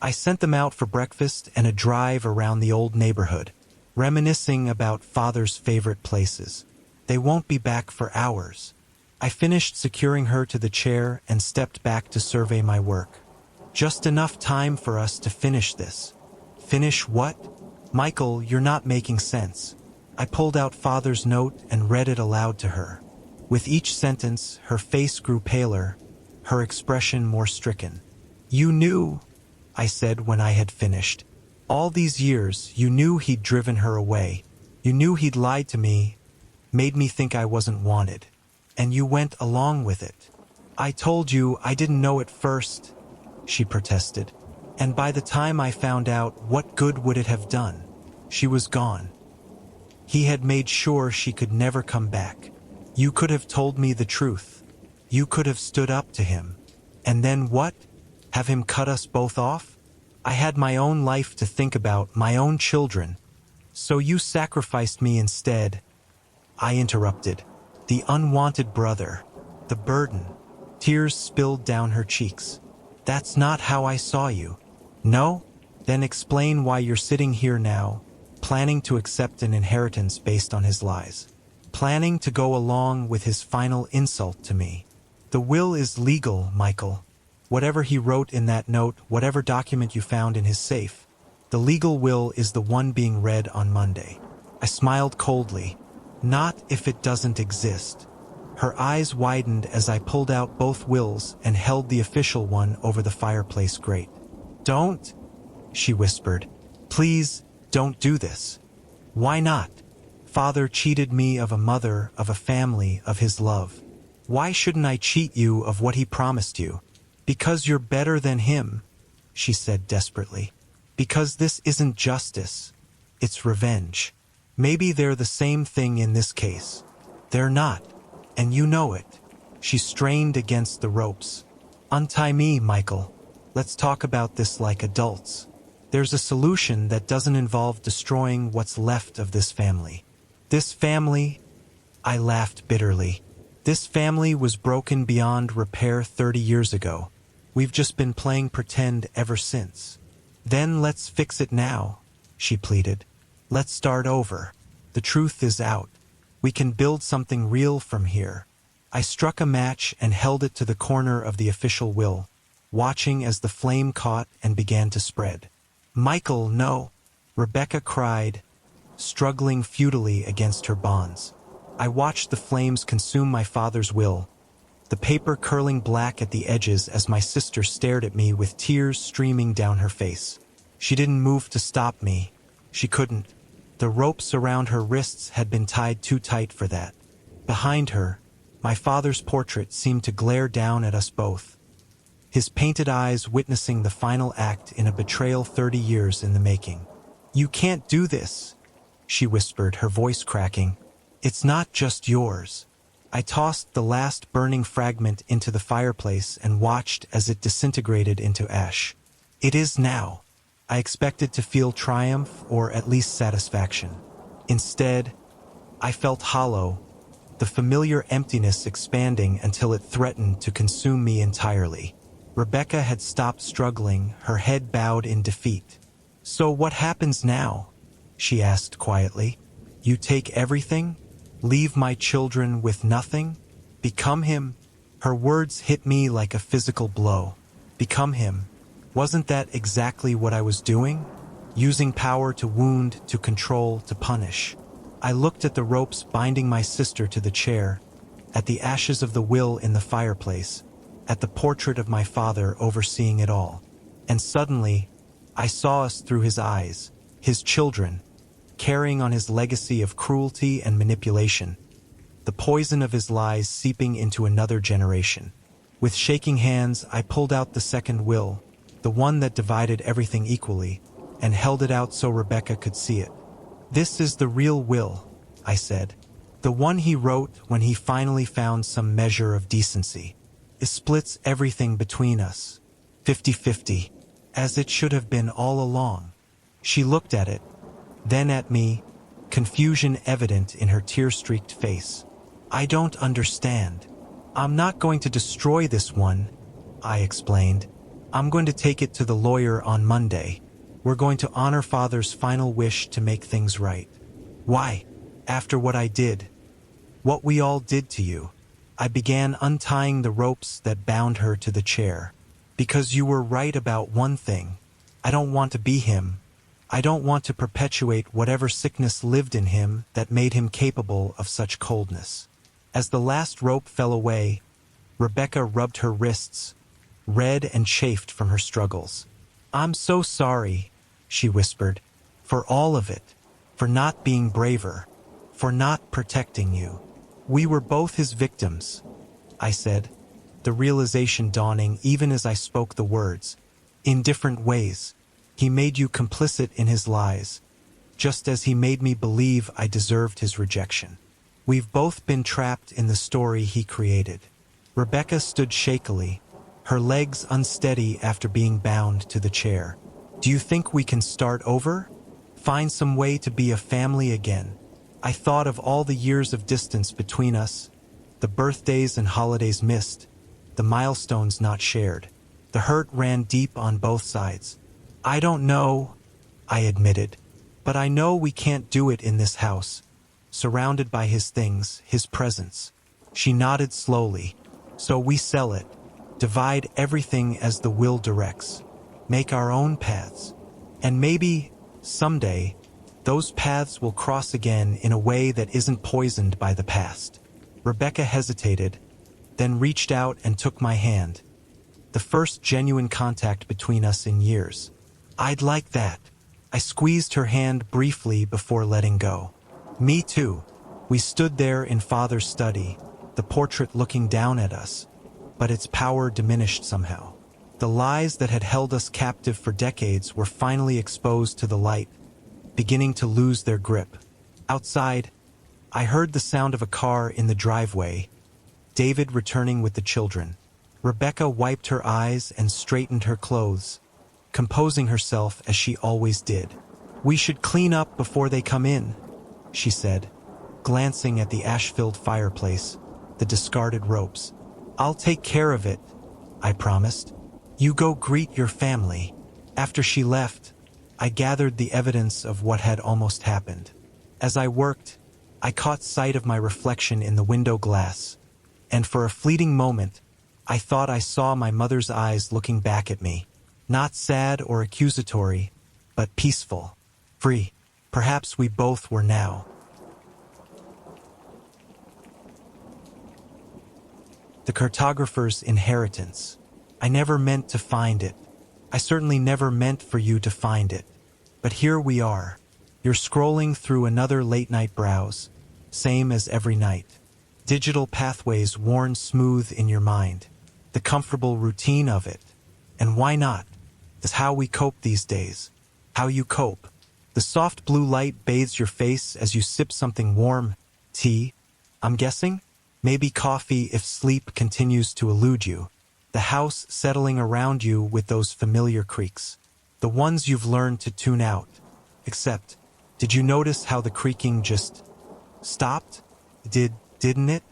I sent them out for breakfast and a drive around the old neighborhood, reminiscing about father's favorite places. They won't be back for hours. I finished securing her to the chair and stepped back to survey my work. Just enough time for us to finish this. Finish what? Michael, you're not making sense. I pulled out father's note and read it aloud to her. With each sentence, her face grew paler, her expression more stricken. You knew, I said when I had finished. All these years, you knew he'd driven her away. You knew he'd lied to me, made me think I wasn't wanted. And you went along with it. I told you I didn't know at first, she protested. And by the time I found out, what good would it have done? She was gone. He had made sure she could never come back. You could have told me the truth. You could have stood up to him. And then what? Have him cut us both off? I had my own life to think about, my own children. So you sacrificed me instead. I interrupted. The unwanted brother. The burden. Tears spilled down her cheeks. That's not how I saw you. No? Then explain why you're sitting here now, planning to accept an inheritance based on his lies. Planning to go along with his final insult to me. The will is legal, Michael. Whatever he wrote in that note, whatever document you found in his safe, the legal will is the one being read on Monday. I smiled coldly. Not if it doesn't exist. Her eyes widened as I pulled out both wills and held the official one over the fireplace grate. Don't, she whispered. Please, don't do this. Why not? Father cheated me of a mother, of a family, of his love. Why shouldn't I cheat you of what he promised you? Because you're better than him, she said desperately. Because this isn't justice. It's revenge. Maybe they're the same thing in this case. They're not, and you know it. She strained against the ropes. Untie me, Michael. Let's talk about this like adults. There's a solution that doesn't involve destroying what's left of this family. This family, I laughed bitterly. This family was broken beyond repair 30 years ago. We've just been playing pretend ever since. Then let's fix it now, she pleaded. Let's start over. The truth is out. We can build something real from here. I struck a match and held it to the corner of the official will, watching as the flame caught and began to spread. Michael, no, Rebecca cried, struggling futilely against her bonds. I watched the flames consume my father's will, the paper curling black at the edges as my sister stared at me with tears streaming down her face. She didn't move to stop me. She couldn't. The ropes around her wrists had been tied too tight for that. Behind her, my father's portrait seemed to glare down at us both, his painted eyes witnessing the final act in a betrayal 30 years in the making. "You can't do this," she whispered, her voice cracking. "It's not just yours." I tossed the last burning fragment into the fireplace and watched as it disintegrated into ash. "It is now." I expected to feel triumph or at least satisfaction. Instead, I felt hollow, the familiar emptiness expanding until it threatened to consume me entirely. Rebecca had stopped struggling, her head bowed in defeat. "So what happens now?" she asked quietly. "You take everything? Leave my children with nothing? Become him?" Her words hit me like a physical blow. Become him. Wasn't that exactly what I was doing? Using power to wound, to control, to punish. I looked at the ropes binding my sister to the chair, at the ashes of the will in the fireplace, at the portrait of my father overseeing it all. And suddenly, I saw us through his eyes, his children, carrying on his legacy of cruelty and manipulation, the poison of his lies seeping into another generation. With shaking hands, I pulled out the second will, the one that divided everything equally, and held it out so Rebecca could see it. "This is the real will," I said. "The one he wrote when he finally found some measure of decency. It splits everything between us, 50-50, as it should have been all along." She looked at it, then at me, confusion evident in her tear-streaked face. "I don't understand." "I'm not going to destroy this one," I explained. "I'm going to take it to the lawyer on Monday. We're going to honor Father's final wish to make things right." "Why? After what I did? What we all did to you?" I began untying the ropes that bound her to the chair. "Because you were right about one thing. I don't want to be him. I don't want to perpetuate whatever sickness lived in him that made him capable of such coldness." As the last rope fell away, Rebecca rubbed her wrists, red and chafed from her struggles. "I'm so sorry," she whispered, "for all of it, for not being braver, for not protecting you. We were both his victims," I said, the realization dawning even as I spoke the words. "In different ways. He made you complicit in his lies, just as he made me believe I deserved his rejection. We've both been trapped in the story he created." Rebecca stood shakily, her legs unsteady after being bound to the chair. "Do you think we can start over? Find some way to be a family again?" I thought of all the years of distance between us, the birthdays and holidays missed, the milestones not shared. The hurt ran deep on both sides. "I don't know," I admitted, "but I know we can't do it in this house, surrounded by his things, his presence." She nodded slowly. "So we sell it, divide everything as the will directs, make our own paths. And maybe, someday, those paths will cross again in a way that isn't poisoned by the past." Rebecca hesitated, then reached out and took my hand. The first genuine contact between us in years. "I'd like that." I squeezed her hand briefly before letting go. "Me too." We stood there in Father's study, the portrait looking down at us, but its power diminished somehow. The lies that had held us captive for decades were finally exposed to the light, beginning to lose their grip. Outside, I heard the sound of a car in the driveway, David returning with the children. Rebecca wiped her eyes and straightened her clothes, composing herself as she always did. "We should clean up before they come in," she said, glancing at the ash-filled fireplace, the discarded ropes. "I'll take care of it," I promised. "You go greet your family." After she left, I gathered the evidence of what had almost happened. As I worked, I caught sight of my reflection in the window glass, and for a fleeting moment, I thought I saw my mother's eyes looking back at me. Not sad or accusatory, but peaceful, free. Perhaps we both were now. The cartographer's inheritance. I never meant to find it. I certainly never meant for you to find it. But here we are. You're scrolling through another late-night browse, same as every night. Digital pathways worn smooth in your mind. The comfortable routine of it. And why not? It's how we cope these days. How you cope. The soft blue light bathes your face as you sip something warm. Tea, I'm guessing? Maybe coffee if sleep continues to elude you. The house settling around you with those familiar creaks. The ones you've learned to tune out. Except, did you notice how the creaking just stopped? Didn't it?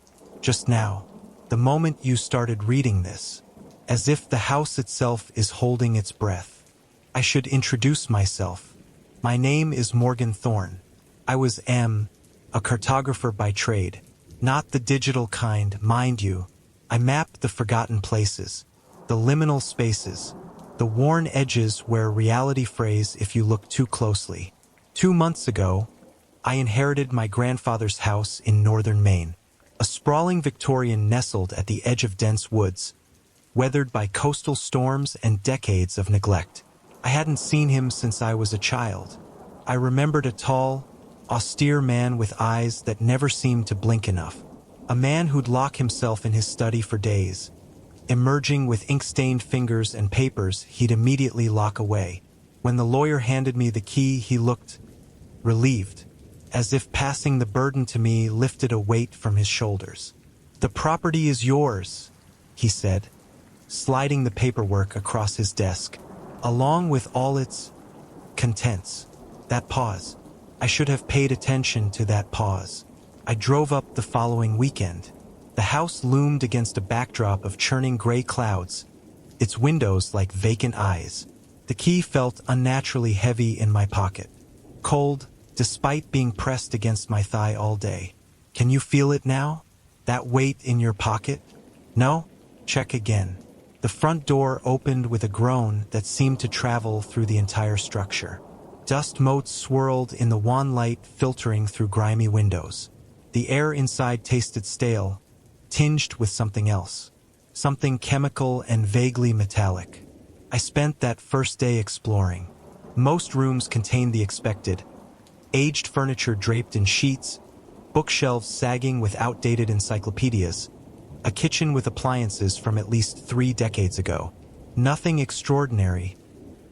Just now. The moment you started reading this. As if the house itself is holding its breath. I should introduce myself. My name is Morgan Thorne. I was a cartographer by trade. Not the digital kind, mind you. I mapped the forgotten places, the liminal spaces, the worn edges where reality frays if you look too closely. 2 months ago, I inherited my grandfather's house in northern Maine, a sprawling Victorian nestled at the edge of dense woods, weathered by coastal storms and decades of neglect. I hadn't seen him since I was a child. I remembered a tall, austere man with eyes that never seemed to blink enough. A man who'd lock himself in his study for days. Emerging with ink-stained fingers and papers he'd immediately lock away. When the lawyer handed me the key, he looked relieved, as if passing the burden to me lifted a weight from his shoulders. "The property is yours," he said, sliding the paperwork across his desk, along with all its contents. That pause. I should have paid attention to that pause. I drove up the following weekend. The house loomed against a backdrop of churning gray clouds, its windows like vacant eyes. The key felt unnaturally heavy in my pocket. Cold, despite being pressed against my thigh all day. Can you feel it now? That weight in your pocket? No? Check again. The front door opened with a groan that seemed to travel through the entire structure. Dust motes swirled in the wan light filtering through grimy windows. The air inside tasted stale, tinged with something else. Something chemical and vaguely metallic. I spent that first day exploring. Most rooms contained the expected. Aged furniture draped in sheets, bookshelves sagging with outdated encyclopedias, a kitchen with appliances from at least 3 decades ago. Nothing extraordinary,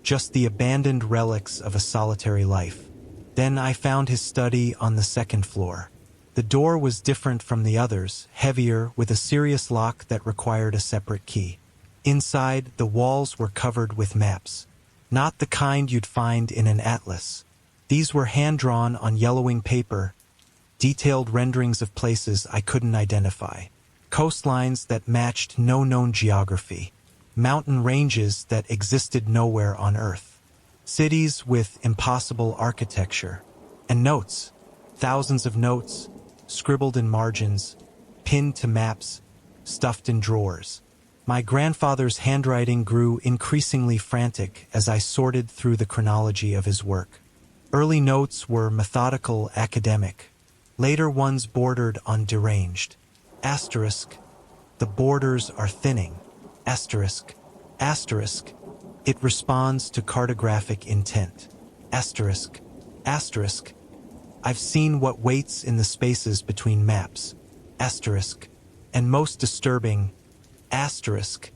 just the abandoned relics of a solitary life. Then I found his study on the 2nd floor. The door was different from the others, heavier, with a serious lock that required a separate key. Inside, the walls were covered with maps. Not the kind you'd find in an atlas. These were hand-drawn on yellowing paper, detailed renderings of places I couldn't identify. Coastlines that matched no known geography. Mountain ranges that existed nowhere on Earth. Cities with impossible architecture. And notes. Thousands of notes, scribbled in margins, pinned to maps, stuffed in drawers. My grandfather's handwriting grew increasingly frantic as I sorted through the chronology of his work. Early notes were methodical, academic. Later ones bordered on deranged. Asterisk. The borders are thinning. Asterisk. Asterisk. It responds to cartographic intent. Asterisk. Asterisk. I've seen what waits in the spaces between maps. Asterisk. And most disturbing, asterisk.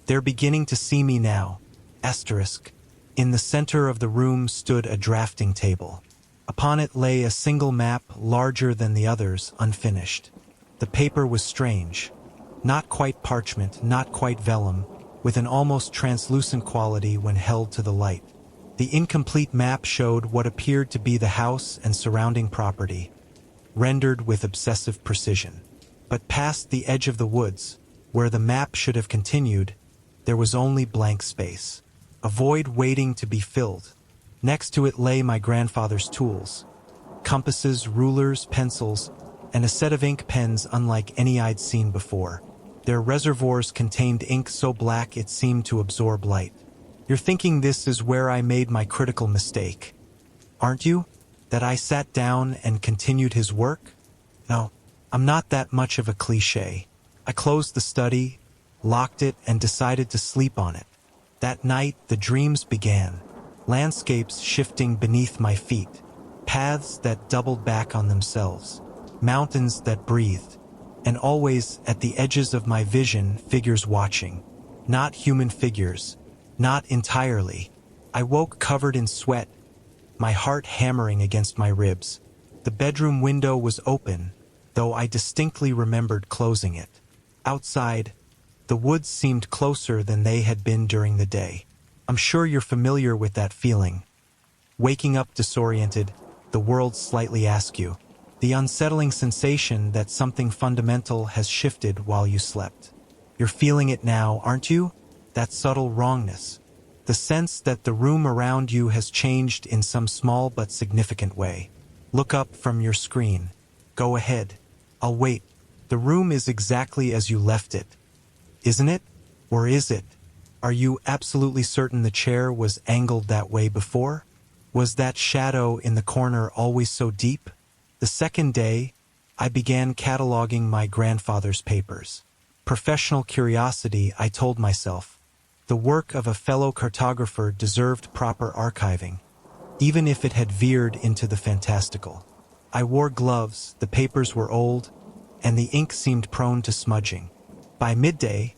They're beginning to see me now. Asterisk. In the center of the room stood a drafting table. Upon it lay a single map larger than the others, unfinished. The paper was strange. Not quite parchment, not quite vellum, with an almost translucent quality when held to the light. The incomplete map showed what appeared to be the house and surrounding property, rendered with obsessive precision. But past the edge of the woods, where the map should have continued, there was only blank space. A void waiting to be filled. Next to it lay my grandfather's tools. Compasses, rulers, pencils, and a set of ink pens unlike any I'd seen before. Their reservoirs contained ink so black it seemed to absorb light. You're thinking this is where I made my critical mistake, aren't you? That I sat down and continued his work? No, I'm not that much of a cliché. I closed the study, locked it, and decided to sleep on it. That night, the dreams began. Landscapes shifting beneath my feet, paths that doubled back on themselves, mountains that breathed, and always at the edges of my vision, figures watching. Not human figures, not entirely. I woke covered in sweat, my heart hammering against my ribs. The bedroom window was open, though I distinctly remembered closing it. Outside, the woods seemed closer than they had been during the day. I'm sure you're familiar with that feeling. Waking up disoriented, the world slightly asks you. The unsettling sensation that something fundamental has shifted while you slept. You're feeling it now, aren't you? That subtle wrongness. The sense that the room around you has changed in some small but significant way. Look up from your screen. Go ahead. I'll wait. The room is exactly as you left it. Isn't it? Or is it? Are you absolutely certain the chair was angled that way before? Was that shadow in the corner always so deep? The second day, I began cataloging my grandfather's papers. Professional curiosity, I told myself. The work of a fellow cartographer deserved proper archiving, even if it had veered into the fantastical. I wore gloves, the papers were old, and the ink seemed prone to smudging. By midday,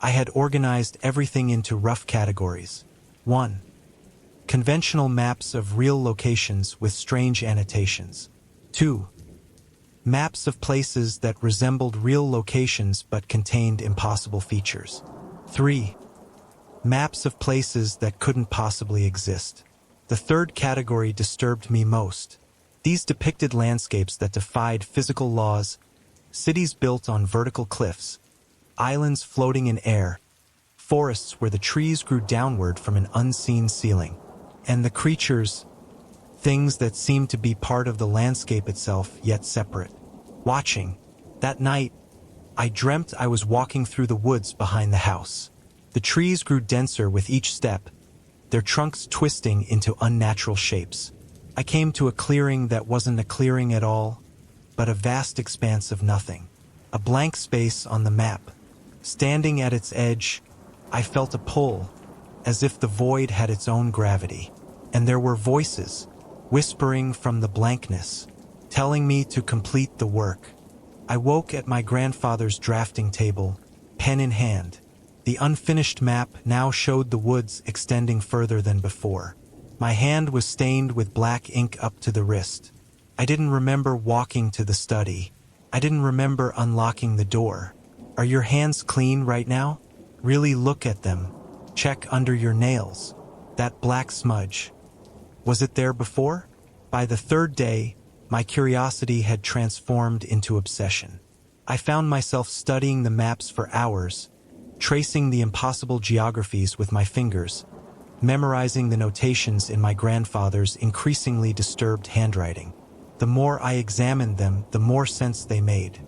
I had organized everything into rough categories. 1. Conventional maps of real locations with strange annotations. 2. Maps of places that resembled real locations but contained impossible features. 3. Maps of places that couldn't possibly exist. The third category disturbed me most. These depicted landscapes that defied physical laws, cities built on vertical cliffs, islands floating in air, forests where the trees grew downward from an unseen ceiling, and the creatures, things that seemed to be part of the landscape itself, yet separate. Watching. That night, I dreamt I was walking through the woods behind the house. The trees grew denser with each step, their trunks twisting into unnatural shapes. I came to a clearing that wasn't a clearing at all, but a vast expanse of nothing. A blank space on the map. Standing at its edge, I felt a pull, as if the void had its own gravity. And there were voices, whispering from the blankness, telling me to complete the work. I woke at my grandfather's drafting table, pen in hand. The unfinished map now showed the woods extending further than before. My hand was stained with black ink up to the wrist. I didn't remember walking to the study. I didn't remember unlocking the door. Are your hands clean right now? Really look at them. Check under your nails. That black smudge. Was it there before? By the third day, my curiosity had transformed into obsession. I found myself studying the maps for hours, tracing the impossible geographies with my fingers, memorizing the notations in my grandfather's increasingly disturbed handwriting. The more I examined them, the more sense they made.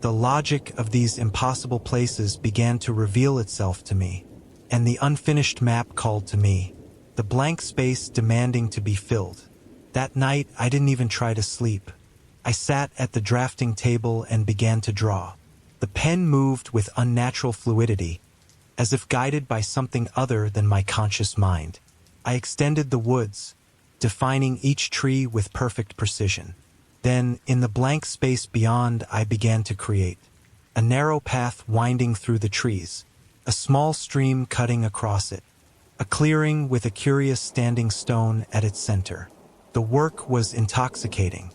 The logic of these impossible places began to reveal itself to me, and the unfinished map called to me, the blank space demanding to be filled. That night, I didn't even try to sleep. I sat at the drafting table and began to draw. The pen moved with unnatural fluidity, as if guided by something other than my conscious mind. I extended the woods, defining each tree with perfect precision. Then, in the blank space beyond, I began to create. A narrow path winding through the trees, a small stream cutting across it, a clearing with a curious standing stone at its center. The work was intoxicating.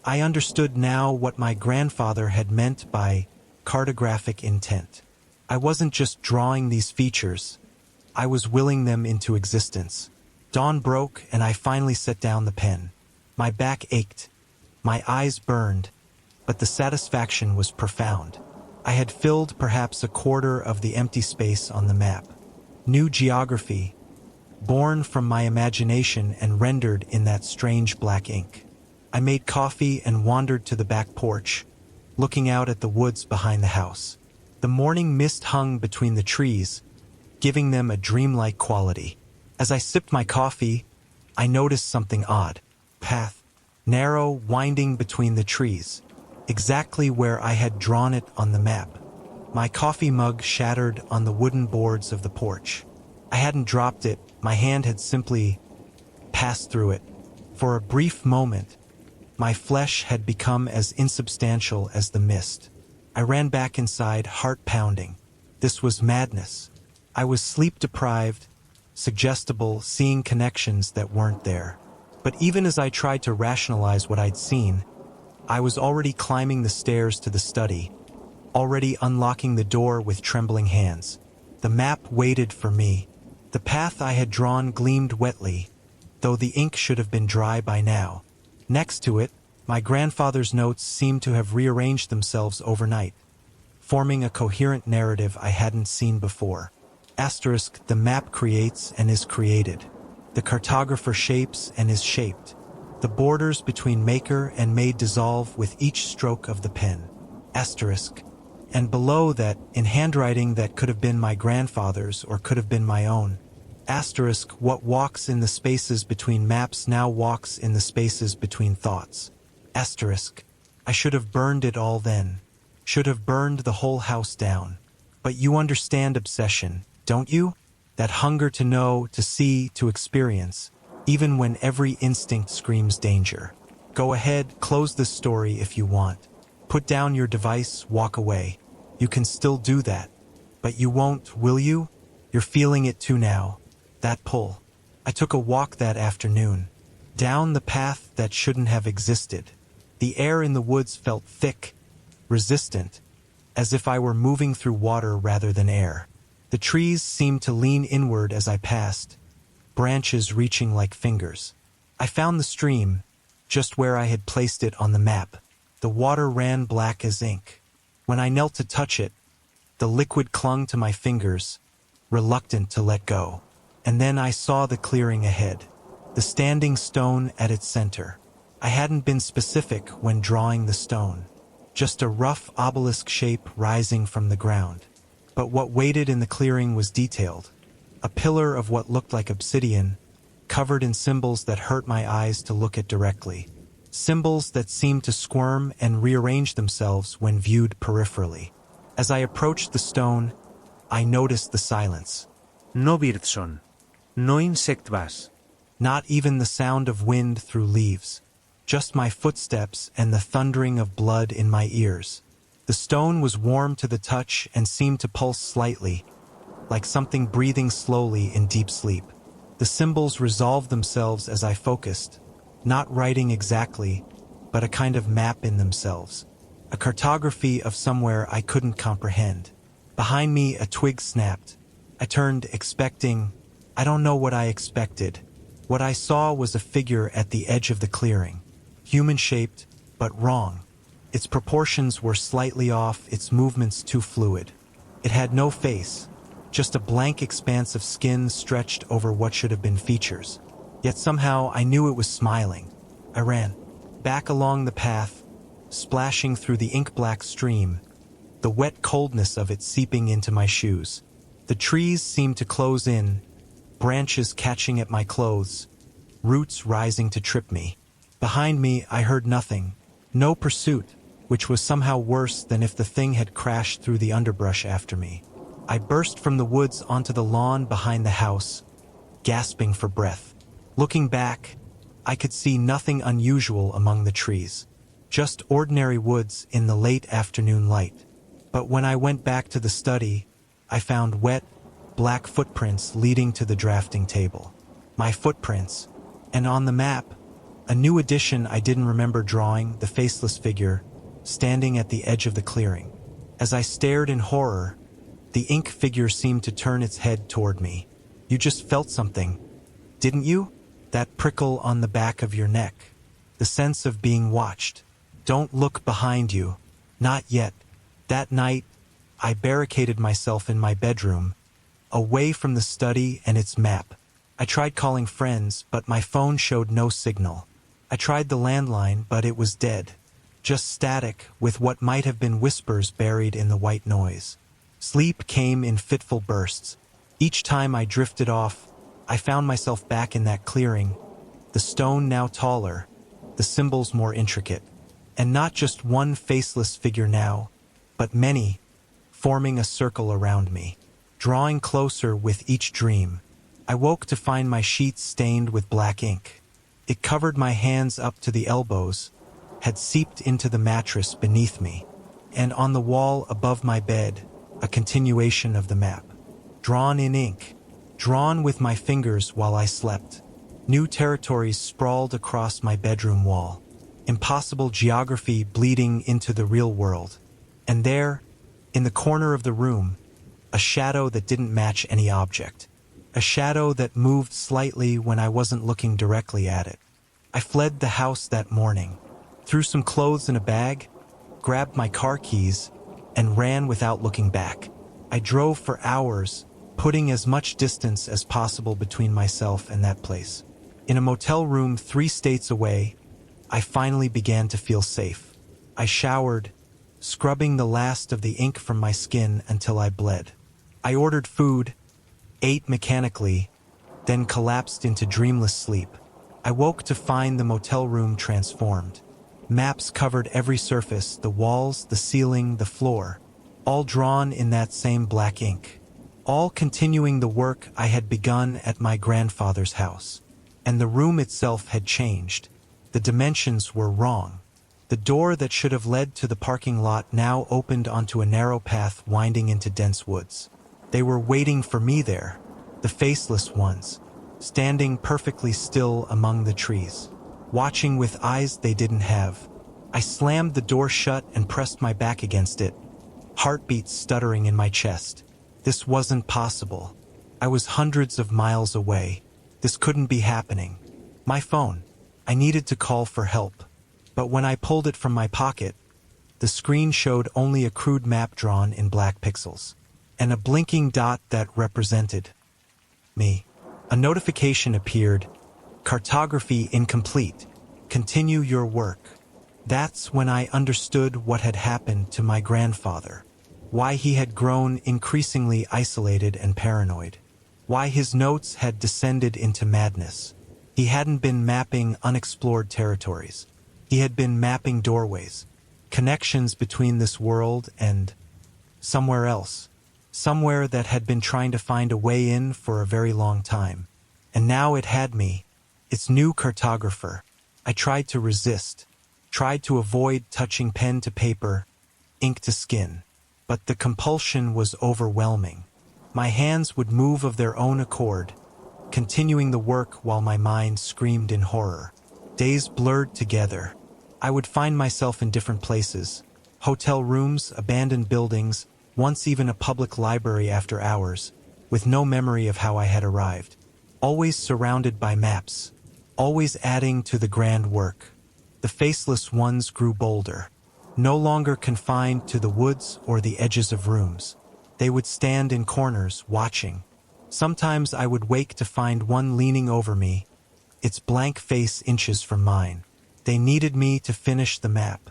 I understood now what my grandfather had meant by cartographic intent. I wasn't just drawing these features, I was willing them into existence. Dawn broke and I finally set down the pen. My back ached, my eyes burned, but the satisfaction was profound. I had filled perhaps a quarter of the empty space on the map. New geography, born from my imagination and rendered in that strange black ink. I made coffee and wandered to the back porch, looking out at the woods behind the house. The morning mist hung between the trees, giving them a dreamlike quality. As I sipped my coffee, I noticed something odd. Path, narrow, winding between the trees, exactly where I had drawn it on the map. My coffee mug shattered on the wooden boards of the porch. I hadn't dropped it, my hand had simply passed through it. For a brief moment, my flesh had become as insubstantial as the mist. I ran back inside, heart pounding. This was madness. I was sleep-deprived, suggestible, seeing connections that weren't there. But even as I tried to rationalize what I'd seen, I was already climbing the stairs to the study, already unlocking the door with trembling hands. The map waited for me. The path I had drawn gleamed wetly, though the ink should have been dry by now. Next to it, my grandfather's notes seemed to have rearranged themselves overnight, forming a coherent narrative I hadn't seen before. Asterisk, the map creates and is created. The cartographer shapes and is shaped. The borders between maker and made dissolve with each stroke of the pen. Asterisk. And below that, in handwriting that could have been my grandfather's or could have been my own. Asterisk, what walks in the spaces between maps now walks in the spaces between thoughts. Asterisk, I should have burned it all then. Should have burned the whole house down. But you understand obsession, don't you? That hunger to know, to see, to experience, even when every instinct screams danger. Go ahead, close this story if you want. Put down your device, walk away. You can still do that. But you won't, will you? You're feeling it too now. That pull. I took a walk that afternoon, down the path that shouldn't have existed. The air in the woods felt thick, resistant, as if I were moving through water rather than air. The trees seemed to lean inward as I passed, branches reaching like fingers. I found the stream, just where I had placed it on the map. The water ran black as ink. When I knelt to touch it, the liquid clung to my fingers, reluctant to let go. And then I saw the clearing ahead, the standing stone at its center. I hadn't been specific when drawing the stone, just a rough obelisk shape rising from the ground. But what waited in the clearing was detailed. A pillar of what looked like obsidian, covered in symbols that hurt my eyes to look at directly. Symbols that seemed to squirm and rearrange themselves when viewed peripherally. As I approached the stone, I noticed the silence. No birdsong. No insect buzz. Not even the sound of wind through leaves. Just my footsteps and the thundering of blood in my ears. The stone was warm to the touch and seemed to pulse slightly, like something breathing slowly in deep sleep. The symbols resolved themselves as I focused, not writing exactly, but a kind of map in themselves. A cartography of somewhere I couldn't comprehend. Behind me, a twig snapped. I turned, expecting... I don't know what I expected. What I saw was a figure at the edge of the clearing. Human-shaped, but wrong. Its proportions were slightly off, its movements too fluid. It had no face, just a blank expanse of skin stretched over what should have been features. Yet somehow I knew it was smiling. I ran back along the path, splashing through the ink-black stream, the wet coldness of it seeping into my shoes. The trees seemed to close in, branches catching at my clothes, roots rising to trip me. Behind me, I heard nothing. No pursuit, which was somehow worse than if the thing had crashed through the underbrush after me. I burst from the woods onto the lawn behind the house, gasping for breath. Looking back, I could see nothing unusual among the trees. Just ordinary woods in the late afternoon light. But when I went back to the study, I found wet, black footprints leading to the drafting table. My footprints, and on the map, a new addition I didn't remember drawing, the faceless figure, standing at the edge of the clearing. As I stared in horror, the ink figure seemed to turn its head toward me. You just felt something, didn't you? That prickle on the back of your neck. The sense of being watched. Don't look behind you. Not yet. That night, I barricaded myself in my bedroom, away from the study and its map. I tried calling friends, but my phone showed no signal. I tried the landline, but it was dead. Just static, with what might have been whispers buried in the white noise. Sleep came in fitful bursts. Each time I drifted off, I found myself back in that clearing, the stone now taller, the symbols more intricate. And not just one faceless figure now, but many, forming a circle around me, drawing closer with each dream. I woke to find my sheets stained with black ink. It covered my hands up to the elbows, had seeped into the mattress beneath me, and on the wall above my bed, a continuation of the map. Drawn in ink, drawn with my fingers while I slept. New territories sprawled across my bedroom wall. Impossible geography bleeding into the real world. And there, in the corner of the room, a shadow that didn't match any object. A shadow that moved slightly when I wasn't looking directly at it. I fled the house that morning, threw some clothes in a bag, grabbed my car keys, and ran without looking back. I drove for hours, putting as much distance as possible between myself and that place. In a motel room 3 states away, I finally began to feel safe. I showered, scrubbing the last of the ink from my skin until I bled. I ordered food, ate mechanically, then collapsed into dreamless sleep. I woke to find the motel room transformed. Maps covered every surface, the walls, the ceiling, the floor, all drawn in that same black ink, all continuing the work I had begun at my grandfather's house. And the room itself had changed. The dimensions were wrong. The door that should have led to the parking lot now opened onto a narrow path winding into dense woods. They were waiting for me there, the faceless ones, standing perfectly still among the trees, watching with eyes they didn't have. I slammed the door shut and pressed my back against it, heartbeats stuttering in my chest. This wasn't possible. I was hundreds of miles away. This couldn't be happening. My phone. I needed to call for help. But when I pulled it from my pocket, the screen showed only a crude map drawn in black pixels, and a blinking dot that represented me. A notification appeared, "Cartography incomplete. Continue your work." That's when I understood what had happened to my grandfather, why he had grown increasingly isolated and paranoid, why his notes had descended into madness. He hadn't been mapping unexplored territories. He had been mapping doorways, connections between this world and somewhere else, somewhere that had been trying to find a way in for a very long time. And now it had me, its new cartographer. I tried to resist, tried to avoid touching pen to paper, ink to skin, but the compulsion was overwhelming. My hands would move of their own accord, continuing the work while my mind screamed in horror. Days blurred together. I would find myself in different places, hotel rooms, abandoned buildings, once even a public library after hours, with no memory of how I had arrived. Always surrounded by maps, always adding to the grand work. The faceless ones grew bolder, no longer confined to the woods or the edges of rooms. They would stand in corners, watching. Sometimes I would wake to find one leaning over me, its blank face inches from mine. They needed me to finish the map,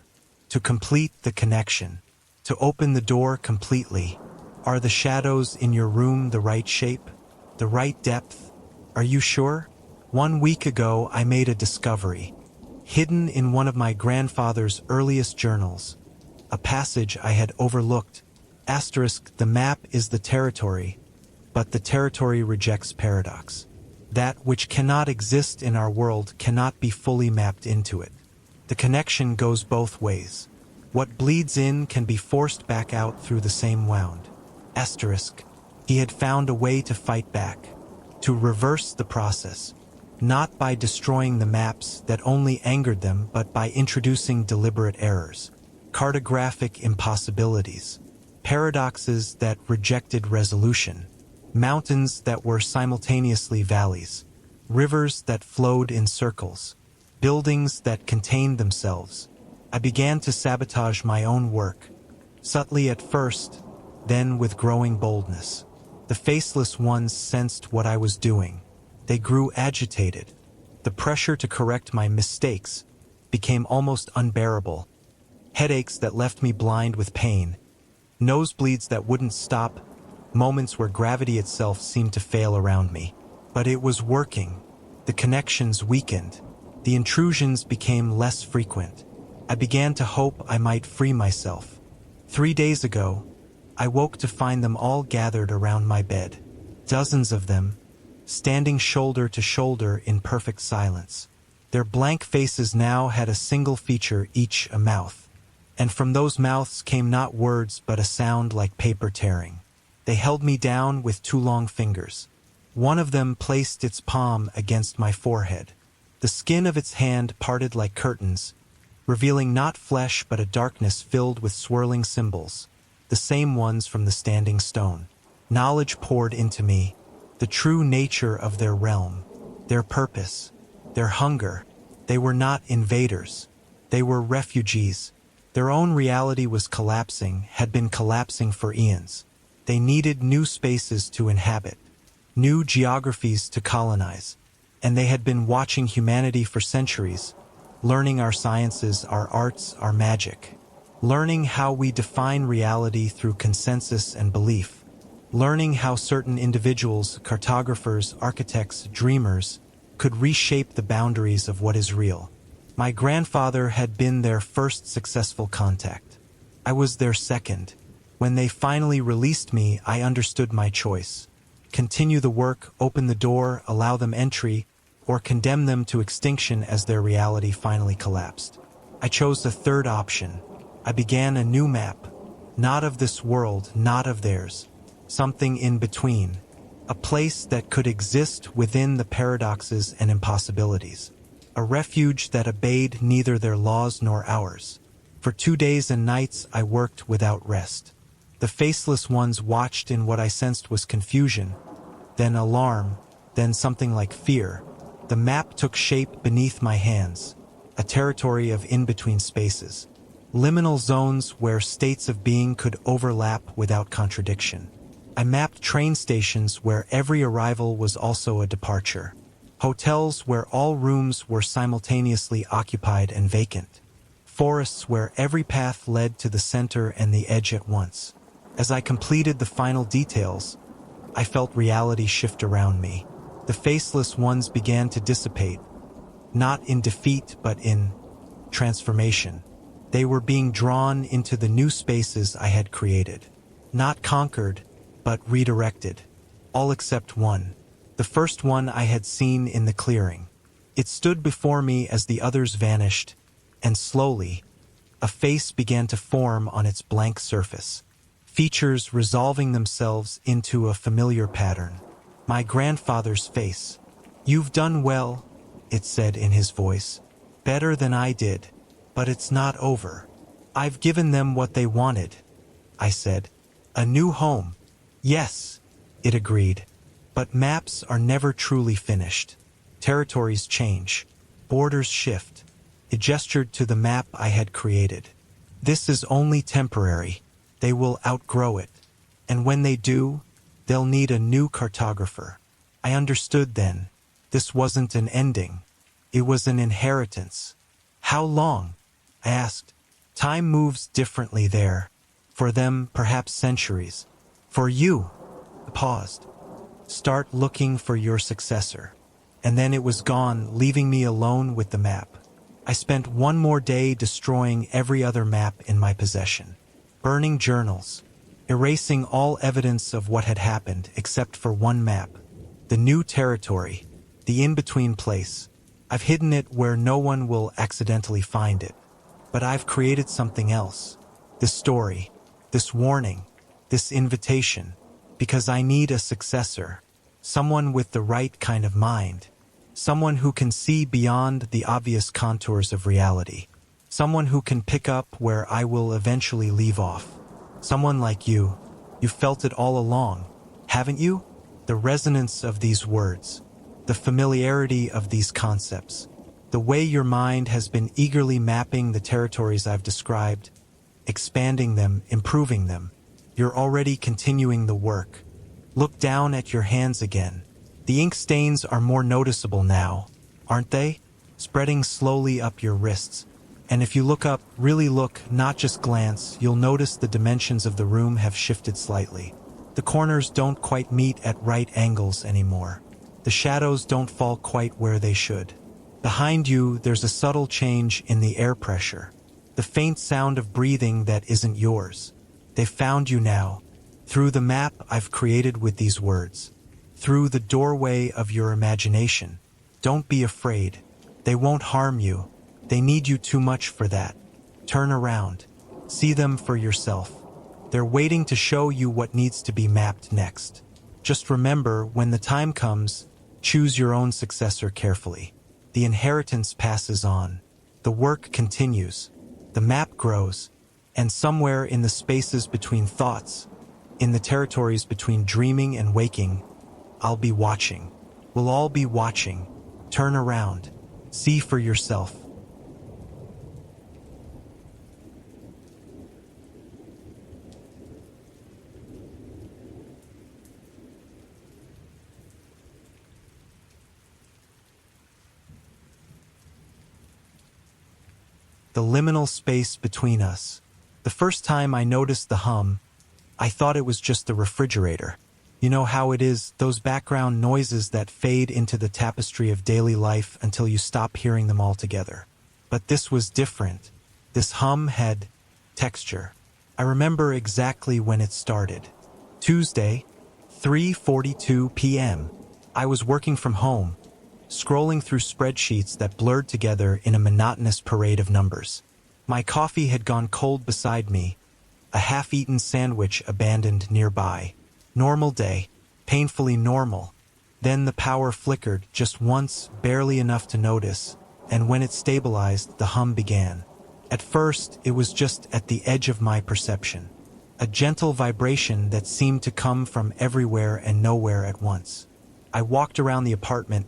to complete the connection, to open the door completely. Are the shadows in your room the right shape, the right depth? Are you sure? 1 week ago, I made a discovery, hidden in one of my grandfather's earliest journals, a passage I had overlooked. Asterisk, the map is the territory, but the territory rejects paradox. That which cannot exist in our world cannot be fully mapped into it. The connection goes both ways. What bleeds in can be forced back out through the same wound. Asterisk, he had found a way to fight back, to reverse the process, not by destroying the maps that only angered them, but by introducing deliberate errors, cartographic impossibilities, paradoxes that rejected resolution, mountains that were simultaneously valleys, rivers that flowed in circles, buildings that contained themselves. I began to sabotage my own work, subtly at first, then with growing boldness. The faceless ones sensed what I was doing. They grew agitated. The pressure to correct my mistakes became almost unbearable. Headaches that left me blind with pain, nosebleeds that wouldn't stop, moments where gravity itself seemed to fail around me. But it was working. The connections weakened. The intrusions became less frequent. I began to hope I might free myself. 3 days ago, I woke to find them all gathered around my bed. Dozens of them, standing shoulder to shoulder in perfect silence. Their blank faces now had a single feature, each a mouth. And from those mouths came not words but a sound like paper tearing. They held me down with 2 long fingers. One of them placed its palm against my forehead. The skin of its hand parted like curtains, revealing not flesh but a darkness filled with swirling symbols, the same ones from the standing stone. Knowledge poured into me, the true nature of their realm, their purpose, their hunger. They were not invaders. They were refugees. Their own reality was collapsing, had been collapsing for eons. They needed new spaces to inhabit, new geographies to colonize, and they had been watching humanity for centuries, learning our sciences, our arts, our magic, learning how we define reality through consensus and belief, learning how certain individuals, cartographers, architects, dreamers, could reshape the boundaries of what is real. My grandfather had been their first successful contact. I was their second. When they finally released me, I understood my choice. Continue the work, open the door, allow them entry, or condemn them to extinction as their reality finally collapsed. I chose the third option. I began a new map. Not of this world, not of theirs. Something in between. A place that could exist within the paradoxes and impossibilities. A refuge that obeyed neither their laws nor ours. For 2 days and nights I worked without rest. The faceless ones watched in what I sensed was confusion, then alarm, then something like fear. The map took shape beneath my hands, a territory of in-between spaces. Liminal zones where states of being could overlap without contradiction. I mapped train stations where every arrival was also a departure. Hotels where all rooms were simultaneously occupied and vacant. Forests where every path led to the center and the edge at once. As I completed the final details, I felt reality shift around me. The faceless ones began to dissipate, not in defeat but in transformation. They were being drawn into the new spaces I had created. Not conquered, but redirected. All except one. The first one I had seen in the clearing. It stood before me as the others vanished, and slowly, a face began to form on its blank surface. Features resolving themselves into a familiar pattern. My grandfather's face. "You've done well," it said in his voice. "Better than I did. But it's not over. I've given them what they wanted," I said. "A new home." "Yes," it agreed. "But maps are never truly finished. Territories change. Borders shift." It gestured to the map I had created. "This is only temporary. They will outgrow it. And when they do, they'll need a new cartographer." I understood then. This wasn't an ending. It was an inheritance. "How long?" I asked. "Time moves differently there. For them, perhaps centuries. For you," I paused. "Start looking for your successor." And then it was gone, leaving me alone with the map. I spent one more day destroying every other map in my possession. Burning journals. Erasing all evidence of what had happened except for one map. The new territory. The in-between place. I've hidden it where no one will accidentally find it. But I've created something else. This story. This warning. This invitation. Because I need a successor. Someone with the right kind of mind. Someone who can see beyond the obvious contours of reality. Someone who can pick up where I will eventually leave off. Someone like you. You felt it all along, haven't you? The resonance of these words. The familiarity of these concepts. The way your mind has been eagerly mapping the territories I've described, expanding them, improving them. You're already continuing the work. Look down at your hands again. The ink stains are more noticeable now, aren't they? Spreading slowly up your wrists. And if you look up, really look, not just glance, you'll notice the dimensions of the room have shifted slightly. The corners don't quite meet at right angles anymore. The shadows don't fall quite where they should. Behind you, there's a subtle change in the air pressure. The faint sound of breathing that isn't yours. They've found you now, Through the map I've created with these words. Through the doorway of your imagination. Don't be afraid. They won't harm you. They need you too much for that. Turn around. See them for yourself. They're waiting to show you what needs to be mapped next. Just remember, when the time comes, choose your own successor carefully. The inheritance passes on. The work continues. The map grows. And somewhere in the spaces between thoughts, in the territories between dreaming and waking, I'll be watching. We'll all be watching. Turn around. See for yourself. The liminal space between us. The first time I noticed the hum, I thought it was just the refrigerator. You know how it is, those background noises that fade into the tapestry of daily life until you stop hearing them altogether. But this was different. This hum had texture. I remember exactly when it started. Tuesday, 3:42 p.m. I was working from home, scrolling through spreadsheets that blurred together in a monotonous parade of numbers. My coffee had gone cold beside me, a half-eaten sandwich abandoned nearby. Normal day, painfully normal. Then the power flickered just once, barely enough to notice, and when it stabilized, the hum began. At first, it was just at the edge of my perception, a gentle vibration that seemed to come from everywhere and nowhere at once. I walked around the apartment,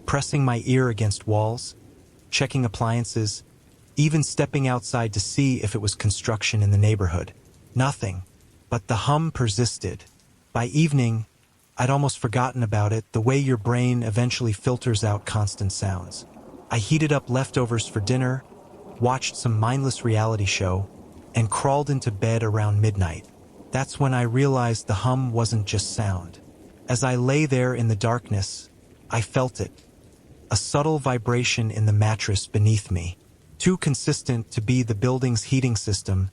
pressing my ear against walls, checking appliances, even stepping outside to see if it was construction in the neighborhood. Nothing, but the hum persisted. By evening, I'd almost forgotten about it, the way your brain eventually filters out constant sounds. I heated up leftovers for dinner, watched some mindless reality show, and crawled into bed around midnight. That's when I realized the hum wasn't just sound. As I lay there in the darkness, I felt it. A subtle vibration in the mattress beneath me, too consistent to be the building's heating system,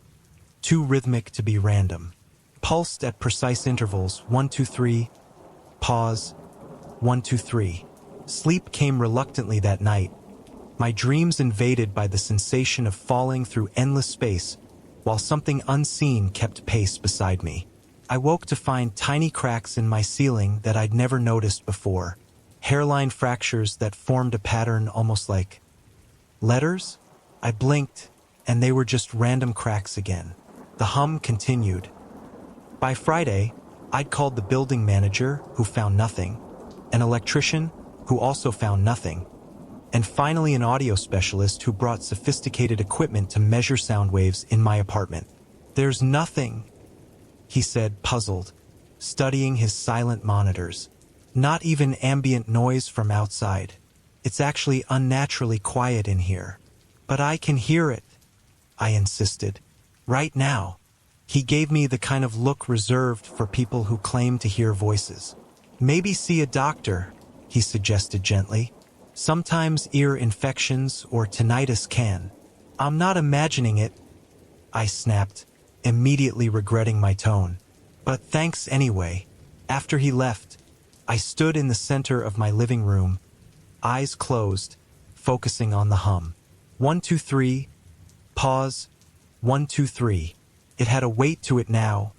too rhythmic to be random. Pulsed at precise intervals, 1, 2, 3, pause, 1, 2, 3. Sleep came reluctantly that night, my dreams invaded by the sensation of falling through endless space, while something unseen kept pace beside me. I woke to find tiny cracks in my ceiling that I'd never noticed before. Hairline fractures that formed a pattern almost like letters? I blinked, and they were just random cracks again. The hum continued. By Friday, I'd called the building manager, who found nothing, an electrician, who also found nothing, and finally an audio specialist who brought sophisticated equipment to measure sound waves in my apartment. "There's nothing," he said, puzzled, studying his silent monitors. "Not even ambient noise from outside. It's actually unnaturally quiet in here." "But I can hear it," I insisted. "Right now." He gave me the kind of look reserved for people who claim to hear voices. "Maybe see a doctor," he suggested gently. "Sometimes ear infections or tinnitus can." "I'm not imagining it," I snapped, immediately regretting my tone. "But thanks anyway." After he left, I stood in the center of my living room, eyes closed, focusing on the hum. 1, 2, 3, pause, 1, 2, 3. It had a weight to it now,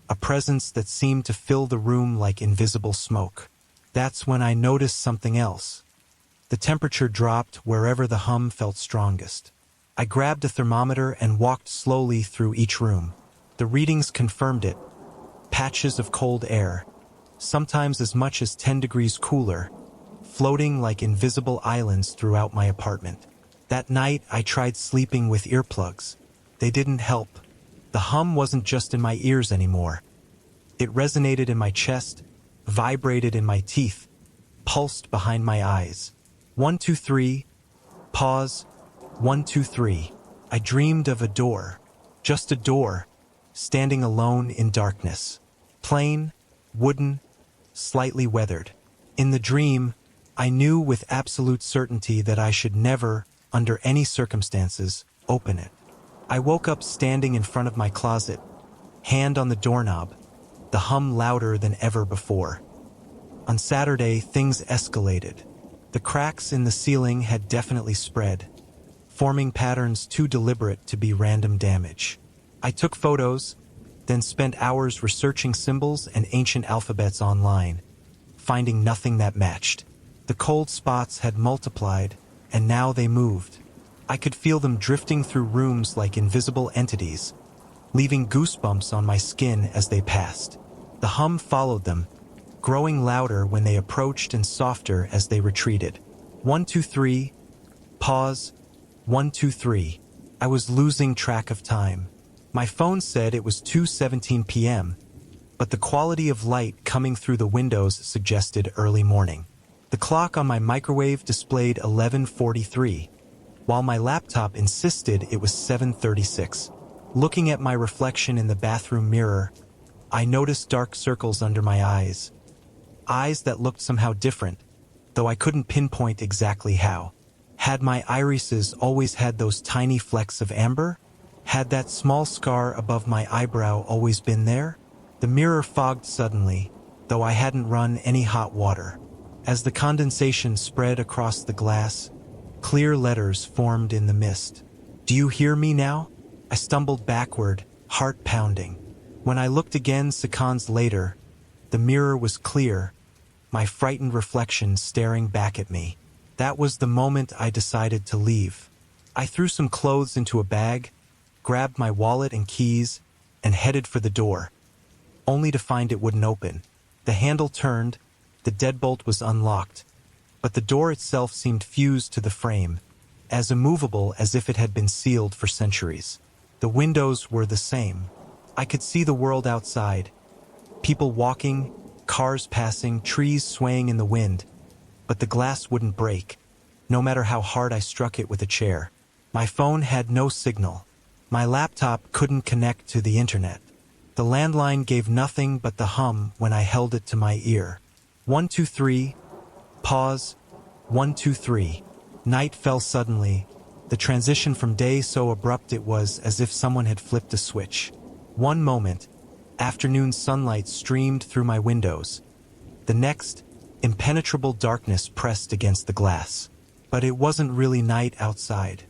a presence that seemed to fill the room like invisible smoke. That's when I noticed something else. The temperature dropped wherever the hum felt strongest. I grabbed a thermometer and walked slowly through each room. The readings confirmed it. Patches of cold air, sometimes as much as 10 degrees cooler, floating like invisible islands throughout my apartment. That night, I tried sleeping with earplugs. They didn't help. The hum wasn't just in my ears anymore. It resonated in my chest, vibrated in my teeth, pulsed behind my eyes. 1, 2, 3, pause, 1, 2, 3. I dreamed of a door, just a door, standing alone in darkness. Plain, wooden, slightly weathered. In the dream, I knew with absolute certainty that I should never, under any circumstances, open it. I woke up standing in front of my closet, hand on the doorknob, the hum louder than ever before. On Saturday, things escalated. The cracks in the ceiling had definitely spread, forming patterns too deliberate to be random damage. I took photos, then spent hours researching symbols and ancient alphabets online, finding nothing that matched. The cold spots had multiplied, and now they moved. I could feel them drifting through rooms like invisible entities, leaving goosebumps on my skin as they passed. The hum followed them, growing louder when they approached and softer as they retreated. 1, 2, 3. Pause. 1, 2, 3. I was losing track of time. My phone said it was 2:17 p.m., but the quality of light coming through the windows suggested early morning. The clock on my microwave displayed 11:43, while my laptop insisted it was 7:36. Looking at my reflection in the bathroom mirror, I noticed dark circles under my eyes. Eyes that looked somehow different, though I couldn't pinpoint exactly how. Had my irises always had those tiny flecks of amber? Had that small scar above my eyebrow always been there? The mirror fogged suddenly, though I hadn't run any hot water. As the condensation spread across the glass, clear letters formed in the mist. "Do you hear me now?" I stumbled backward, heart pounding. When I looked again seconds later, the mirror was clear, my frightened reflection staring back at me. That was the moment I decided to leave. I threw some clothes into a bag, grabbed my wallet and keys, and headed for the door, only to find it wouldn't open. The handle turned, the deadbolt was unlocked, but the door itself seemed fused to the frame, as immovable as if it had been sealed for centuries. The windows were the same. I could see the world outside. People walking, cars passing, trees swaying in the wind, but the glass wouldn't break, no matter how hard I struck it with a chair. My phone had no signal. My laptop couldn't connect to the internet. The landline gave nothing but the hum when I held it to my ear. 1, 2, 3. Pause. 1, 2, 3. Night fell suddenly, the transition from day so abrupt it was as if someone had flipped a switch. One moment, afternoon sunlight streamed through my windows. The next, impenetrable darkness pressed against the glass. But it wasn't really night outside.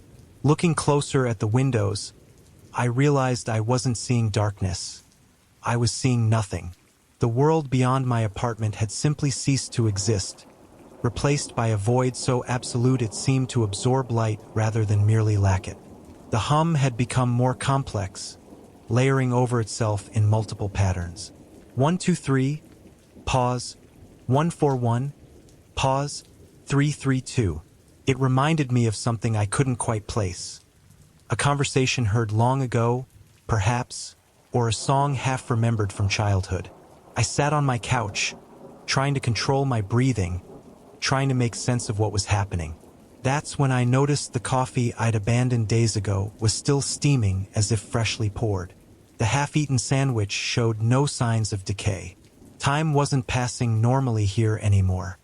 Looking closer at the windows, I realized I wasn't seeing darkness. I was seeing nothing. The world beyond my apartment had simply ceased to exist, replaced by a void so absolute it seemed to absorb light rather than merely lack it. The hum had become more complex, layering over itself in multiple patterns. 1, 2, 3. Pause. 1, 4, 1. Pause. 3, 3, 2. It reminded me of something I couldn't quite place. A conversation heard long ago, perhaps, or a song half remembered from childhood. I sat on my couch, trying to control my breathing, trying to make sense of what was happening. That's when I noticed the coffee I'd abandoned days ago was still steaming as if freshly poured. The half-eaten sandwich showed no signs of decay. Time wasn't passing normally here anymore.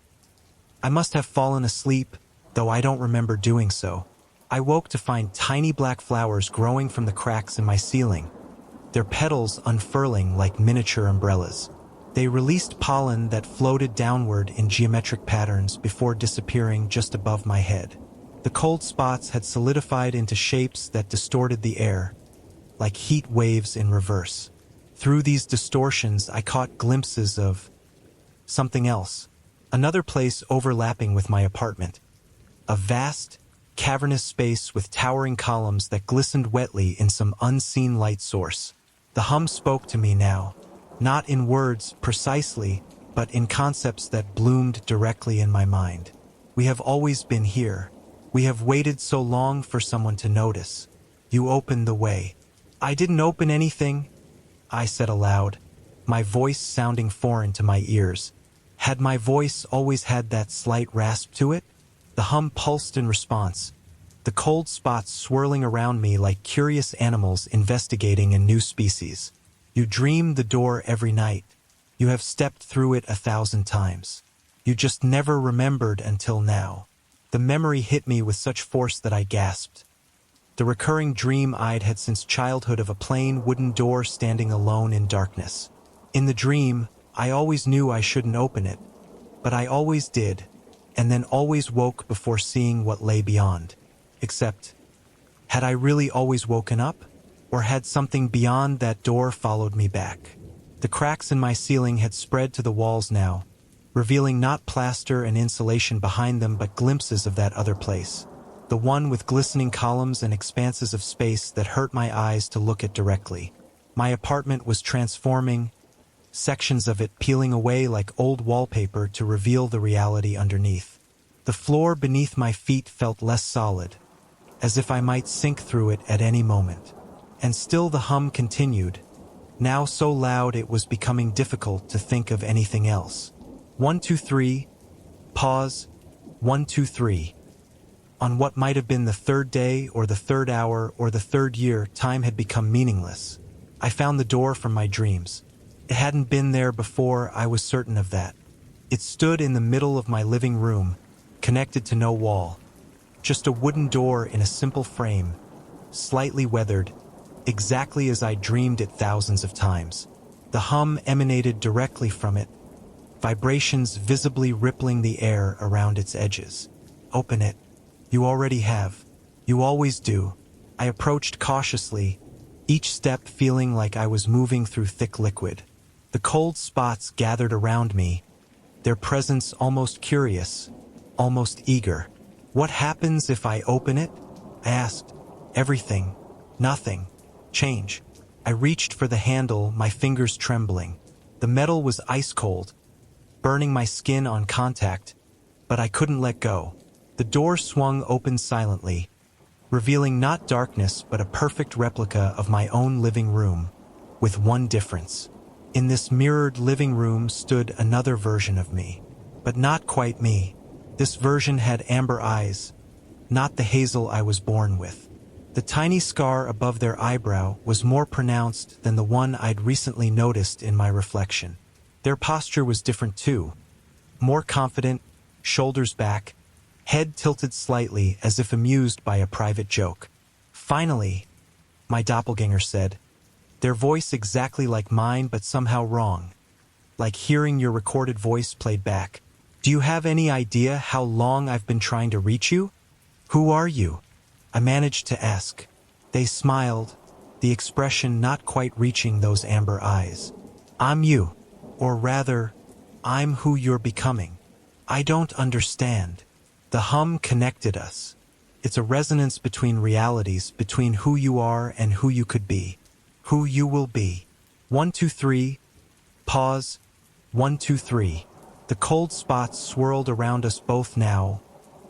I must have fallen asleep, though I don't remember doing so. I woke to find tiny black flowers growing from the cracks in my ceiling, their petals unfurling like miniature umbrellas. They released pollen that floated downward in geometric patterns before disappearing just above my head. The cold spots had solidified into shapes that distorted the air, like heat waves in reverse. Through these distortions, I caught glimpses of something else, another place overlapping with my apartment. A vast, cavernous space with towering columns that glistened wetly in some unseen light source. The hum spoke to me now, not in words precisely, but in concepts that bloomed directly in my mind. We have always been here. We have waited so long for someone to notice. You opened the way. I didn't open anything, I said aloud, my voice sounding foreign to my ears. Had my voice always had that slight rasp to it? The hum pulsed in response, the cold spots swirling around me like curious animals investigating a new species. You dream the door every night. You have stepped through it 1,000 times. You just never remembered until now. The memory hit me with such force that I gasped. The recurring dream I'd had since childhood of a plain wooden door standing alone in darkness. In the dream, I always knew I shouldn't open it, but I always did, and then always woke before seeing what lay beyond. Except, had I really always woken up? Or had something beyond that door followed me back? The cracks in my ceiling had spread to the walls now, revealing not plaster and insulation behind them but glimpses of that other place. The one with glistening columns and expanses of space that hurt my eyes to look at directly. My apartment was transforming, sections of it peeling away like old wallpaper to reveal the reality underneath. The floor beneath my feet felt less solid, as if I might sink through it at any moment. And still the hum continued, now so loud it was becoming difficult to think of anything else. 1, 2, 3, pause, 1, 2, 3. On what might have been the third day or the third hour or the third year, time had become meaningless. I found the door from my dreams. It hadn't been there before, I was certain of that. It stood in the middle of my living room, connected to no wall. Just a wooden door in a simple frame, slightly weathered, exactly as I dreamed it thousands of times. The hum emanated directly from it, vibrations visibly rippling the air around its edges. Open it. You already have. You always do. I approached cautiously, each step feeling like I was moving through thick liquid. The cold spots gathered around me, their presence almost curious, almost eager. What happens if I open it? I asked. Everything. Nothing. Change. I reached for the handle, my fingers trembling. The metal was ice cold, burning my skin on contact, but I couldn't let go. The door swung open silently, revealing not darkness but a perfect replica of my own living room, with one difference. In this mirrored living room stood another version of me, but not quite me. This version had amber eyes, not the hazel I was born with. The tiny scar above their eyebrow was more pronounced than the one I'd recently noticed in my reflection. Their posture was different too, more confident, shoulders back, head tilted slightly as if amused by a private joke. Finally, my doppelganger said, their voice exactly like mine but somehow wrong, like hearing your recorded voice played back. Do you have any idea how long I've been trying to reach you? Who are you? I managed to ask. They smiled, the expression not quite reaching those amber eyes. I'm you, or rather, I'm who you're becoming. I don't understand. The hum connected us. It's a resonance between realities, between who you are and who you could be, who you will be. 1, 2, 3, pause, 1, 2, 3. The cold spots swirled around us both now,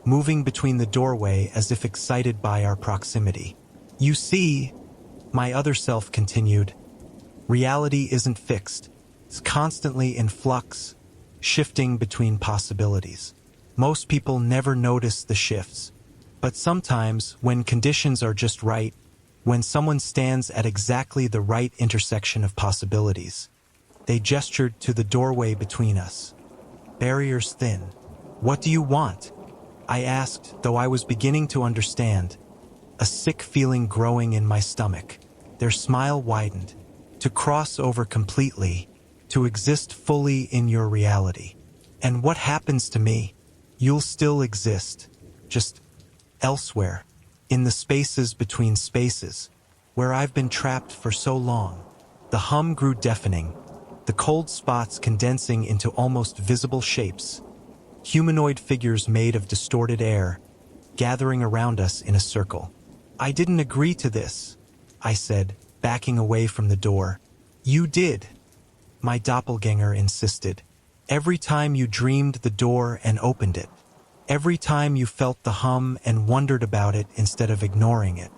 moving between the doorway as if excited by our proximity. You see, my other self continued, reality isn't fixed. It's constantly in flux, shifting between possibilities. Most people never notice the shifts, but sometimes when conditions are just right, when someone stands at exactly the right intersection of possibilities, they gestured to the doorway between us. Barriers thin. What do you want? I asked, though I was beginning to understand, a sick feeling growing in my stomach. Their smile widened. To cross over completely, to exist fully in your reality. And what happens to me? You'll still exist, just elsewhere, in the spaces between spaces, where I've been trapped for so long. The hum grew deafening, the cold spots condensing into almost visible shapes, humanoid figures made of distorted air, gathering around us in a circle. I didn't agree to this, I said, backing away from the door. You did, my doppelganger insisted. Every time you dreamed the door and opened it. Every time you felt the hum and wondered about it instead of ignoring it.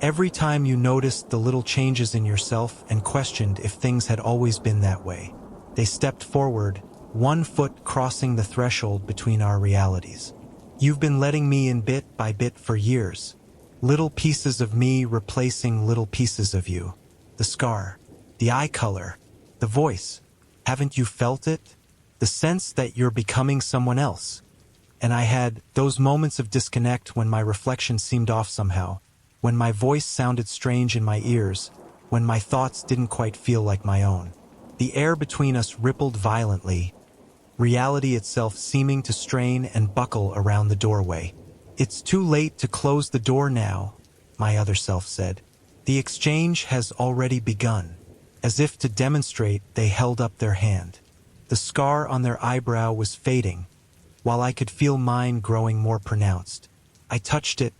Every time you noticed the little changes in yourself and questioned if things had always been that way. They stepped forward, one foot crossing the threshold between our realities. You've been letting me in bit by bit for years. Little pieces of me replacing little pieces of you. The scar, the eye color, the voice. Haven't you felt it? The sense that you're becoming someone else. And I had those moments of disconnect when my reflection seemed off somehow, when my voice sounded strange in my ears, when my thoughts didn't quite feel like my own. The air between us rippled violently, reality itself seeming to strain and buckle around the doorway. "It's too late to close the door now," my other self said. "The exchange has already begun." As if to demonstrate, they held up their hand. The scar on their eyebrow was fading, while I could feel mine growing more pronounced. I touched it,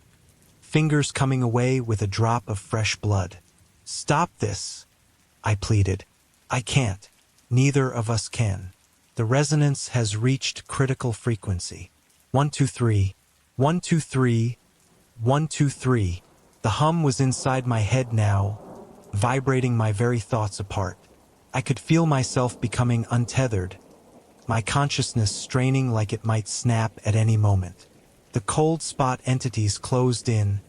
fingers coming away with a drop of fresh blood. "Stop this," I pleaded. "I can't. Neither of us can. The resonance has reached critical frequency. 1, 2, 3. 1, 2, 3. 1, 2, 3. The hum was inside my head now, vibrating my very thoughts apart. I could feel myself becoming untethered, my consciousness straining like it might snap at any moment. The cold spot entities closed in,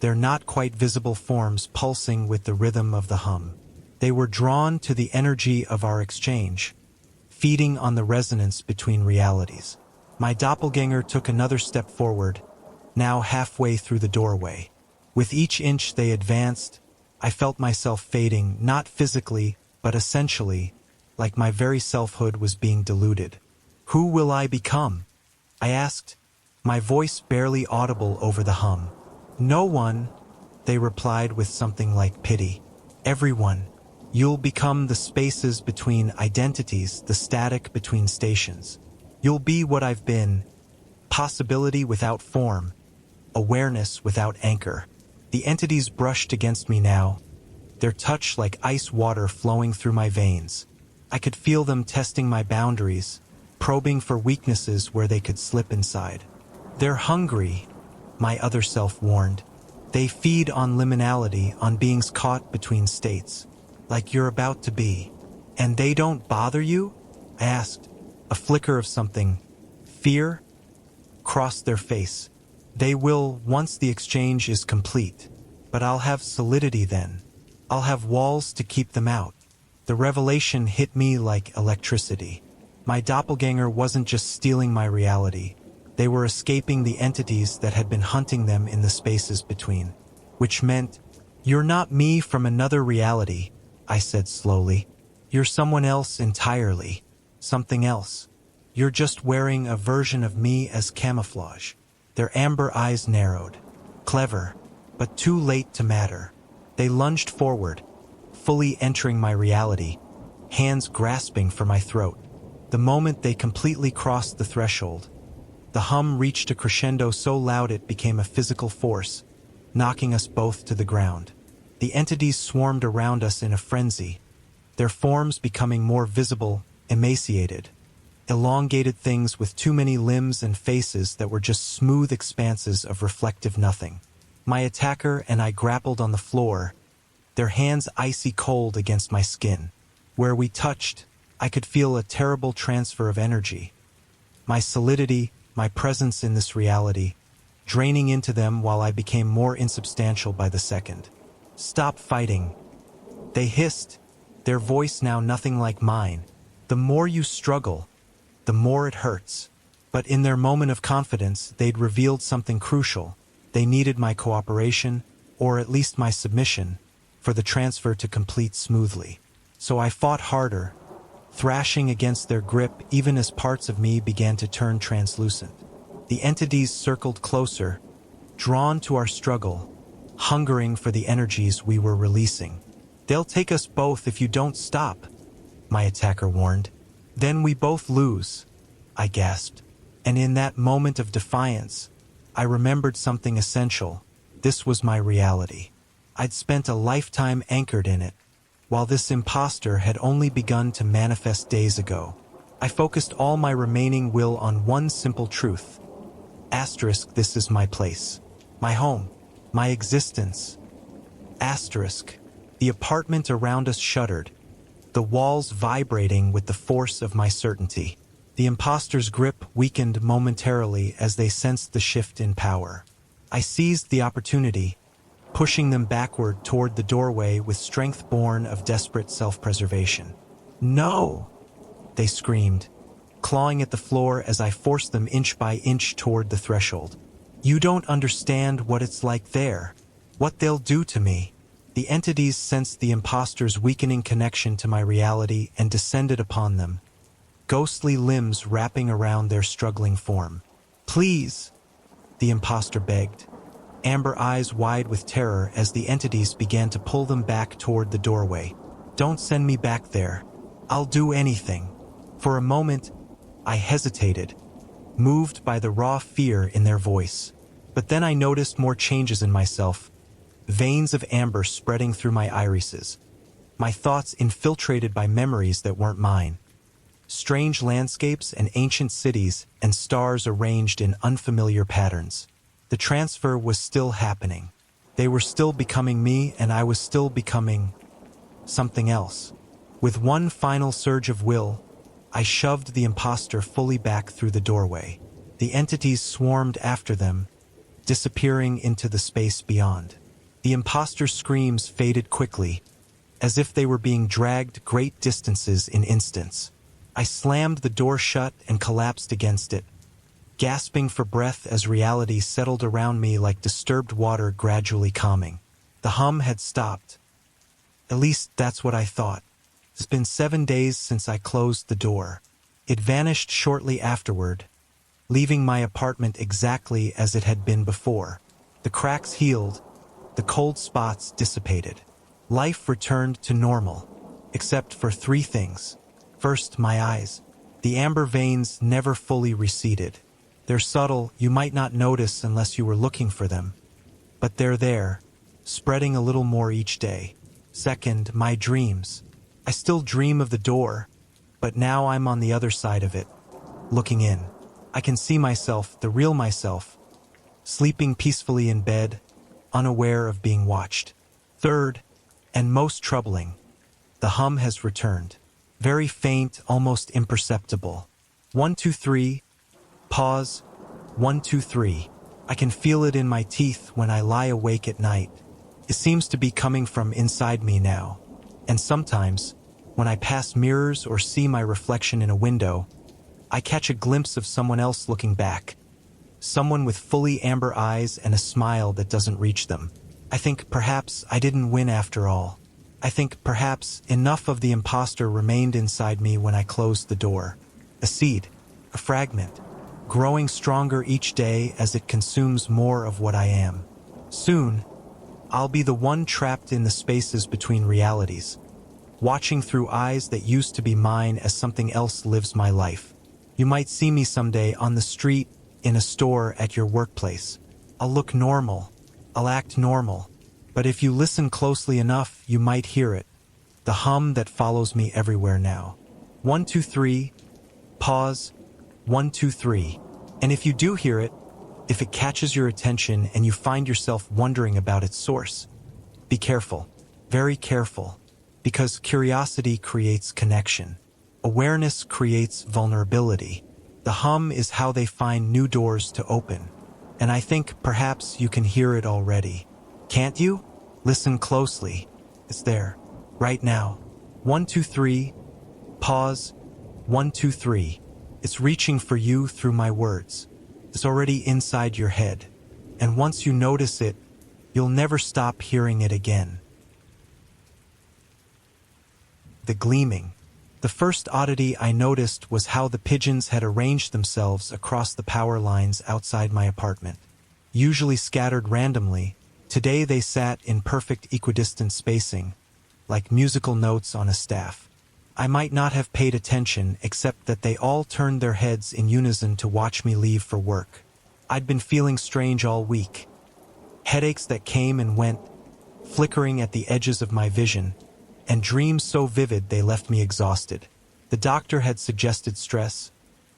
their not quite visible forms pulsing with the rhythm of the hum. They were drawn to the energy of our exchange, feeding on the resonance between realities. My doppelganger took another step forward, now halfway through the doorway. With each inch they advanced, I felt myself fading, not physically, but essentially, like my very selfhood was being diluted. "Who will I become?" I asked, my voice barely audible over the hum. "No one," they replied with something like pity. "Everyone. You'll become the spaces between identities, the static between stations. You'll be what I've been, possibility without form, awareness without anchor." The entities brushed against me now, their touch like ice water flowing through my veins. I could feel them testing my boundaries, probing for weaknesses where they could slip inside. "They're hungry," my other self warned. "They feed on liminality, on beings caught between states, like you're about to be." "And they don't bother you?" I asked. A flicker of something, fear, crossed their face. "They will once the exchange is complete. But I'll have solidity then. I'll have walls to keep them out." The revelation hit me like electricity. My doppelganger wasn't just stealing my reality. They were escaping the entities that had been hunting them in the spaces between. Which meant, "You're not me from another reality," I said slowly. "You're someone else entirely. Something else. You're just wearing a version of me as camouflage." Their amber eyes narrowed. Clever, but too late to matter. They lunged forward, fully entering my reality, hands grasping for my throat. The moment they completely crossed the threshold, the hum reached a crescendo so loud it became a physical force, knocking us both to the ground. The entities swarmed around us in a frenzy, their forms becoming more visible, emaciated. Elongated things with too many limbs and faces that were just smooth expanses of reflective nothing. My attacker and I grappled on the floor, their hands icy cold against my skin. Where we touched, I could feel a terrible transfer of energy. My solidity, my presence in this reality, draining into them while I became more insubstantial by the second. "Stop fighting," they hissed, their voice now nothing like mine. "The more you struggle, the more it hurts." But in their moment of confidence, they'd revealed something crucial. They needed my cooperation, or at least my submission, for the transfer to complete smoothly. So I fought harder, thrashing against their grip even as parts of me began to turn translucent. The entities circled closer, drawn to our struggle, hungering for the energies we were releasing. "They'll take us both if you don't stop," my attacker warned. "Then we both lose," I gasped. And in that moment of defiance, I remembered something essential. This was my reality. I'd spent a lifetime anchored in it, while this imposter had only begun to manifest days ago. I focused all my remaining will on one simple truth. Asterisk, this is my place. My home. My existence. Asterisk. The apartment around us shuddered, the walls vibrating with the force of my certainty. The imposter's grip weakened momentarily as they sensed the shift in power. I seized the opportunity, pushing them backward toward the doorway with strength born of desperate self-preservation. "No!" they screamed, clawing at the floor as I forced them inch by inch toward the threshold. "You don't understand what it's like there, what they'll do to me." The entities sensed the imposter's weakening connection to my reality and descended upon them, ghostly limbs wrapping around their struggling form. "Please," the imposter begged, amber eyes wide with terror as the entities began to pull them back toward the doorway. "Don't send me back there. I'll do anything." For a moment, I hesitated, moved by the raw fear in their voice. But then I noticed more changes in myself, veins of amber spreading through my irises, my thoughts infiltrated by memories that weren't mine, strange landscapes and ancient cities and stars arranged in unfamiliar patterns. The transfer was still happening. They were still becoming me, and I was still becoming something else. With one final surge of will, I shoved the imposter fully back through the doorway. The entities swarmed after them, disappearing into the space beyond. The imposter's screams faded quickly, as if they were being dragged great distances in instants. I slammed the door shut and collapsed against it, gasping for breath as reality settled around me like disturbed water gradually calming. The hum had stopped. At least that's what I thought. It's been 7 days since I closed the door. It vanished shortly afterward, leaving my apartment exactly as it had been before. The cracks healed, the cold spots dissipated. Life returned to normal, except for 3 things. First, my eyes. The amber veins never fully receded. They're subtle, you might not notice unless you were looking for them. But they're there, spreading a little more each day. Second, my dreams. I still dream of the door, but now I'm on the other side of it, looking in. I can see myself, the real myself, sleeping peacefully in bed, unaware of being watched. Third, and most troubling, the hum has returned. Very faint, almost imperceptible. 1, 2, 3. Pause. 1, 2, 3. I can feel it in my teeth when I lie awake at night. It seems to be coming from inside me now. And sometimes, when I pass mirrors or see my reflection in a window, I catch a glimpse of someone else looking back. Someone with fully amber eyes and a smile that doesn't reach them. I think perhaps I didn't win after all. I think perhaps enough of the imposter remained inside me when I closed the door. A seed, a fragment, growing stronger each day as it consumes more of what I am. Soon, I'll be the one trapped in the spaces between realities, watching through eyes that used to be mine as something else lives my life. You might see me someday on the street, in a store, at your workplace. I'll look normal. I'll act normal. But if you listen closely enough, you might hear it. The hum that follows me everywhere now. 1, 2, 3. Pause. 1, 2, 3. And if you do hear it, if it catches your attention and you find yourself wondering about its source, be careful. Very careful. Because curiosity creates connection. Awareness creates vulnerability. The hum is how they find new doors to open. And I think perhaps you can hear it already. Can't you? Listen closely. It's there, right now. 1, 2, 3. Pause. 1, 2, 3. It's reaching for you through my words. It's already inside your head. And once you notice it, you'll never stop hearing it again. The gleaming. The first oddity I noticed was how the pigeons had arranged themselves across the power lines outside my apartment. Usually scattered randomly, today they sat in perfect equidistant spacing, like musical notes on a staff. I might not have paid attention except that they all turned their heads in unison to watch me leave for work. I'd been feeling strange all week. Headaches that came and went, flickering at the edges of my vision, and dreams so vivid they left me exhausted. The doctor had suggested stress,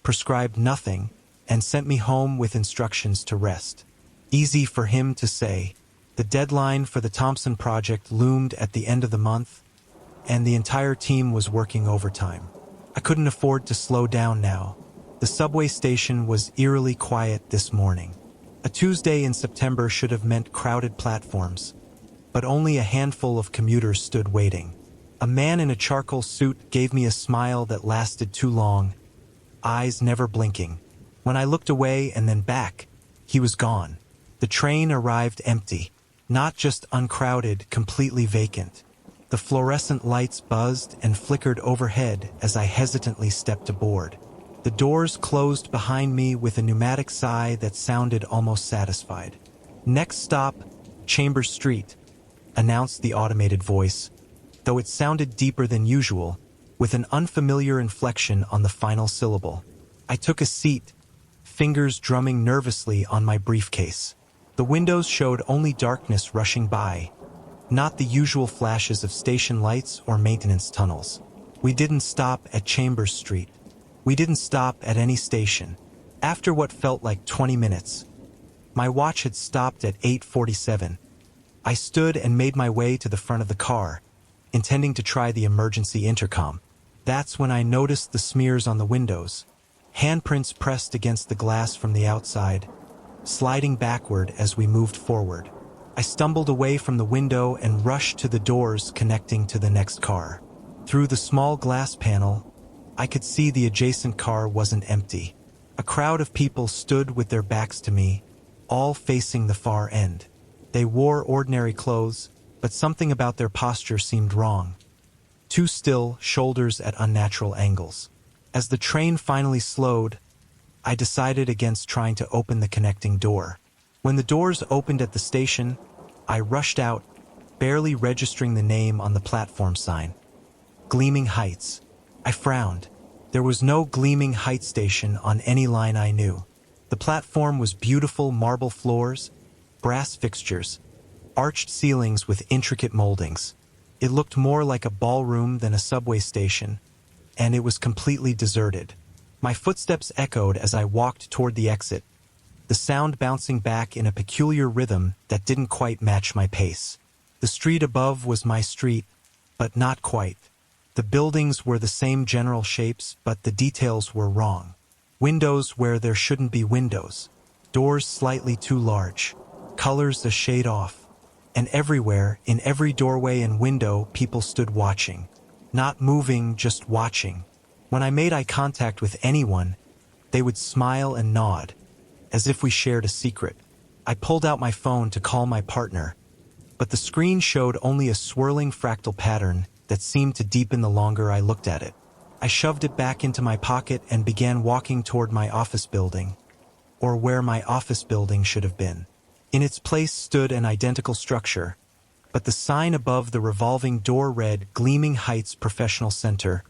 prescribed nothing, and sent me home with instructions to rest. Easy for him to say. The deadline for the Thompson project loomed at the end of the month, and the entire team was working overtime. I couldn't afford to slow down now. The subway station was eerily quiet this morning. A Tuesday in September should have meant crowded platforms, but only a handful of commuters stood waiting. A man in a charcoal suit gave me a smile that lasted too long, eyes never blinking. When I looked away and then back, he was gone. The train arrived empty. Not just uncrowded, completely vacant. The fluorescent lights buzzed and flickered overhead as I hesitantly stepped aboard. The doors closed behind me with a pneumatic sigh that sounded almost satisfied. "Next stop, Chambers Street," announced the automated voice, though it sounded deeper than usual, with an unfamiliar inflection on the final syllable. I took a seat, fingers drumming nervously on my briefcase. The windows showed only darkness rushing by, not the usual flashes of station lights or maintenance tunnels. We didn't stop at Chambers Street. We didn't stop at any station. After what felt like 20 minutes, my watch had stopped at 8:47. I stood and made my way to the front of the car, intending to try the emergency intercom. That's when I noticed the smears on the windows, handprints pressed against the glass from the outside, sliding backward as we moved forward. I stumbled away from the window and rushed to the doors connecting to the next car. Through the small glass panel, I could see the adjacent car wasn't empty. A crowd of people stood with their backs to me, all facing the far end. They wore ordinary clothes, but something about their posture seemed wrong. Too still, shoulders at unnatural angles. As the train finally slowed, I decided against trying to open the connecting door. When the doors opened at the station, I rushed out, barely registering the name on the platform sign. Gleaming Heights. I frowned. There was no Gleaming Heights station on any line I knew. The platform was beautiful marble floors, brass fixtures, arched ceilings with intricate moldings. It looked more like a ballroom than a subway station, and it was completely deserted. My footsteps echoed as I walked toward the exit, the sound bouncing back in a peculiar rhythm that didn't quite match my pace. The street above was my street, but not quite. The buildings were the same general shapes, but the details were wrong. Windows where there shouldn't be windows. Doors slightly too large. Colors a shade off. And everywhere, in every doorway and window, people stood watching. Not moving, just watching. When I made eye contact with anyone, they would smile and nod, as if we shared a secret. I pulled out my phone to call my partner, but the screen showed only a swirling fractal pattern that seemed to deepen the longer I looked at it. I shoved it back into my pocket and began walking toward my office building, or where my office building should have been. In its place stood an identical structure, but the sign above the revolving door read Gleaming Heights Professional Center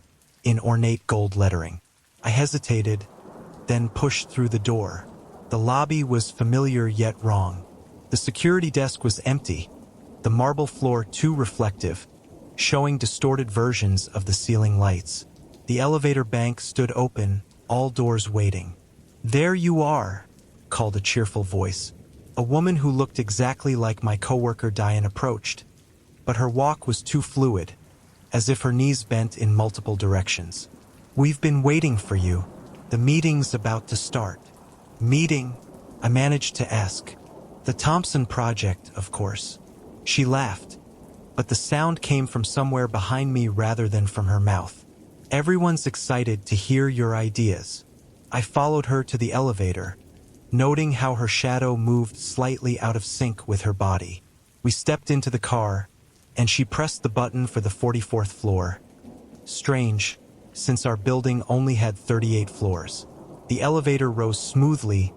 in ornate gold lettering. I hesitated, then pushed through the door. The lobby was familiar yet wrong. The security desk was empty, the marble floor too reflective, showing distorted versions of the ceiling lights. The elevator bank stood open, all doors waiting. "There you are," called a cheerful voice. A woman who looked exactly like my coworker Diane approached, but her walk was too fluid, as if her knees bent in multiple directions. "We've been waiting for you. The meeting's about to start." "Meeting?" I managed to ask. "The Thompson Project, of course." She laughed, but the sound came from somewhere behind me rather than from her mouth. "Everyone's excited to hear your ideas." I followed her to the elevator, noting how her shadow moved slightly out of sync with her body. We stepped into the car, and she pressed the button for the 44th floor. Strange, since our building only had 38 floors. The elevator rose smoothly,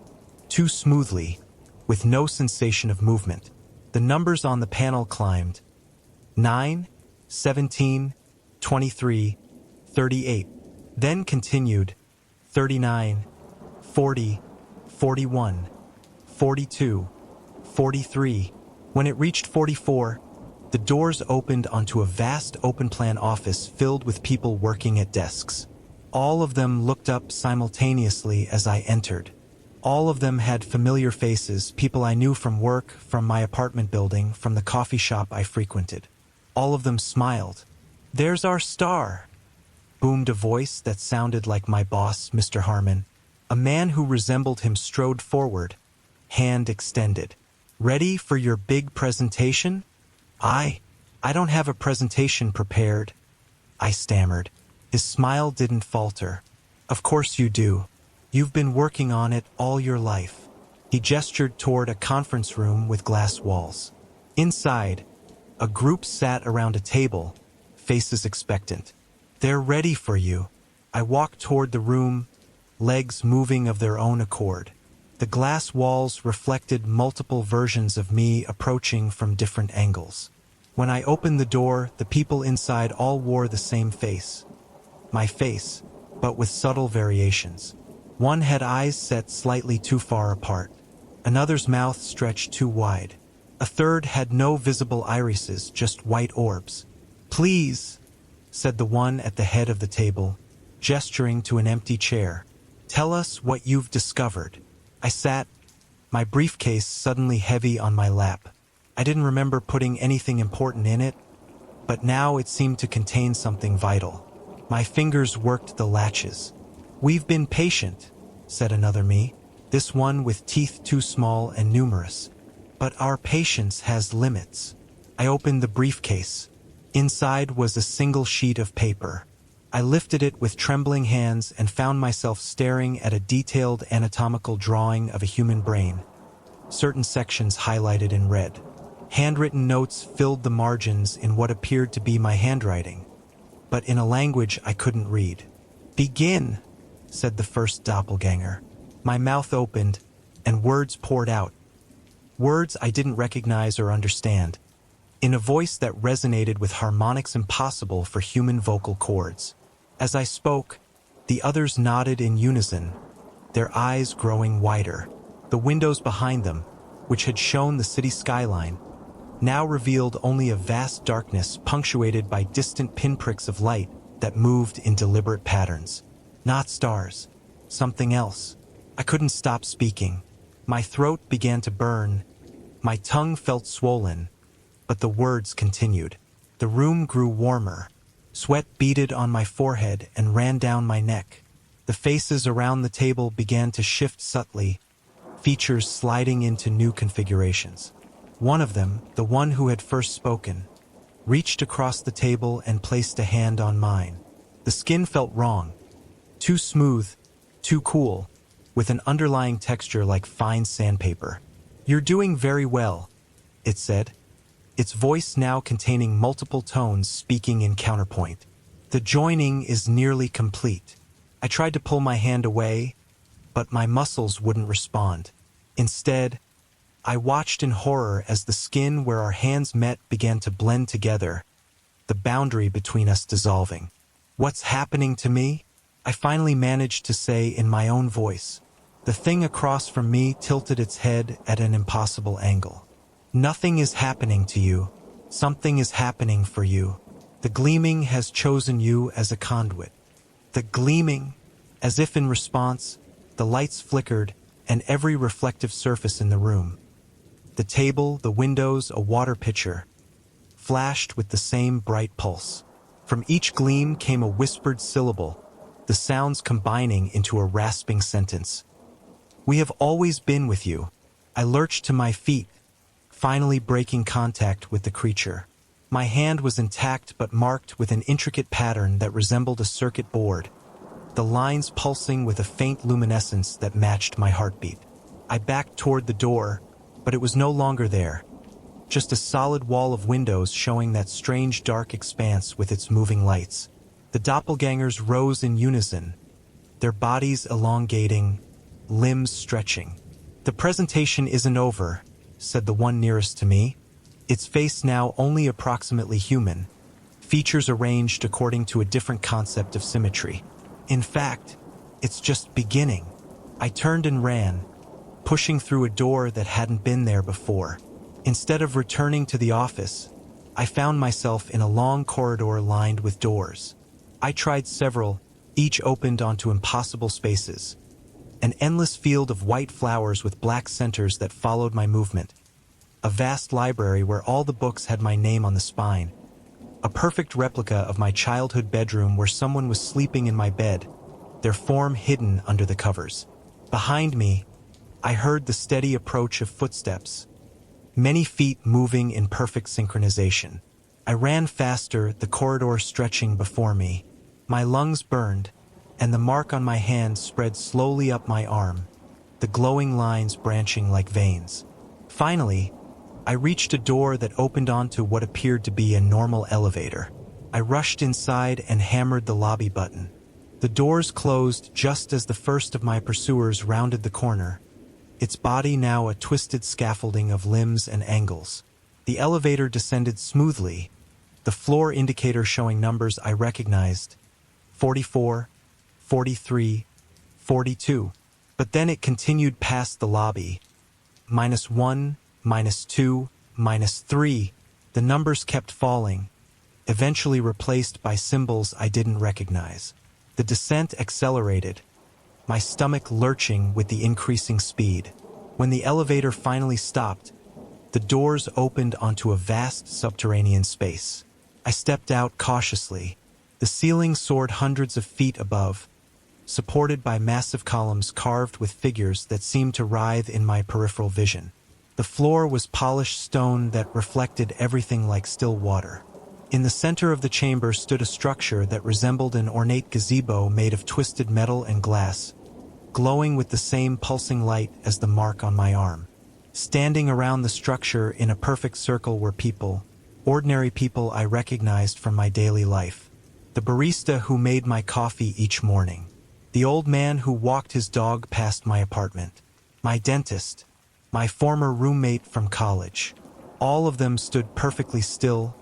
too smoothly, with no sensation of movement. The numbers on the panel climbed. 9, 17, 23, 38, then continued 39, 40, 41, 42, 43. When it reached 44, the doors opened onto a vast open-plan office filled with people working at desks. All of them looked up simultaneously as I entered. All of them had familiar faces, people I knew from work, from my apartment building, from the coffee shop I frequented. All of them smiled. "There's our star," boomed a voice that sounded like my boss, Mr. Harmon. A man who resembled him strode forward, hand extended. "Ready for your big presentation?" I don't have a presentation prepared," I stammered. His smile didn't falter. "Of course you do. You've been working on it all your life." He gestured toward a conference room with glass walls. Inside, a group sat around a table, faces expectant. "They're ready for you." I walked toward the room, legs moving of their own accord. The glass walls reflected multiple versions of me approaching from different angles. When I opened the door, the people inside all wore the same face. My face, but with subtle variations. One had eyes set slightly too far apart. Another's mouth stretched too wide. A third had no visible irises, just white orbs. "Please," said the one at the head of the table, gesturing to an empty chair. "Tell us what you've discovered." I sat, my briefcase suddenly heavy on my lap. I didn't remember putting anything important in it, but now it seemed to contain something vital. My fingers worked the latches. "We've been patient," said another me, this one with teeth too small and numerous. "But our patience has limits." I opened the briefcase. Inside was a single sheet of paper. I lifted it with trembling hands and found myself staring at a detailed anatomical drawing of a human brain, certain sections highlighted in red. Handwritten notes filled the margins in what appeared to be my handwriting, but in a language I couldn't read. "Begin," said the first doppelganger. My mouth opened, and words poured out. Words I didn't recognize or understand, in a voice that resonated with harmonics impossible for human vocal cords. As I spoke, the others nodded in unison, their eyes growing wider. The windows behind them, which had shown the city skyline, now revealed only a vast darkness punctuated by distant pinpricks of light that moved in deliberate patterns. Not stars, something else. I couldn't stop speaking. My throat began to burn, my tongue felt swollen, but the words continued. The room grew warmer. Sweat beaded on my forehead and ran down my neck. The faces around the table began to shift subtly, features sliding into new configurations. One of them, the one who had first spoken, reached across the table and placed a hand on mine. The skin felt wrong, too smooth, too cool, with an underlying texture like fine sandpaper. "You're doing very well," it said, its voice now containing multiple tones speaking in counterpoint. "The joining is nearly complete." I tried to pull my hand away, but my muscles wouldn't respond. Instead, I watched in horror as the skin where our hands met began to blend together, the boundary between us dissolving. "What's happening to me?" I finally managed to say in my own voice. The thing across from me tilted its head at an impossible angle. "Nothing is happening to you. Something is happening for you. The gleaming has chosen you as a conduit." The gleaming, as if in response, the lights flickered and every reflective surface in the room. The table, the windows, a water pitcher, flashed with the same bright pulse. From each gleam came a whispered syllable, the sounds combining into a rasping sentence. "We have always been with you." I lurched to my feet, finally breaking contact with the creature. My hand was intact but marked with an intricate pattern that resembled a circuit board, the lines pulsing with a faint luminescence that matched my heartbeat. I backed toward the door, but it was no longer there, just a solid wall of windows showing that strange dark expanse with its moving lights. The doppelgangers rose in unison, their bodies elongating, limbs stretching. "The presentation isn't over," said the one nearest to me, its face now only approximately human, features arranged according to a different concept of symmetry. "In fact, it's just beginning." I turned and ran, pushing through a door that hadn't been there before. Instead of returning to the office, I found myself in a long corridor lined with doors. I tried several, each opened onto impossible spaces. An endless field of white flowers with black centers that followed my movement. A vast library where all the books had my name on the spine. A perfect replica of my childhood bedroom where someone was sleeping in my bed, their form hidden under the covers. Behind me, I heard the steady approach of footsteps, many feet moving in perfect synchronization. I ran faster, the corridor stretching before me. My lungs burned, and the mark on my hand spread slowly up my arm, the glowing lines branching like veins. Finally, I reached a door that opened onto what appeared to be a normal elevator. I rushed inside and hammered the lobby button. The doors closed just as the first of my pursuers rounded the corner, its body now a twisted scaffolding of limbs and angles. The elevator descended smoothly, the floor indicator showing numbers I recognized, 44, 43, 42. But then it continued past the lobby. -1, -2, -3. The numbers kept falling, eventually replaced by symbols I didn't recognize. The descent accelerated, my stomach lurching with the increasing speed. When the elevator finally stopped, the doors opened onto a vast subterranean space. I stepped out cautiously. The ceiling soared hundreds of feet above, supported by massive columns carved with figures that seemed to writhe in my peripheral vision. The floor was polished stone that reflected everything like still water. In the center of the chamber stood a structure that resembled an ornate gazebo made of twisted metal and glass, glowing with the same pulsing light as the mark on my arm. Standing around the structure in a perfect circle were people, ordinary people I recognized from my daily life. The barista who made my coffee each morning. The old man who walked his dog past my apartment. My dentist. My former roommate from college. All of them stood perfectly still,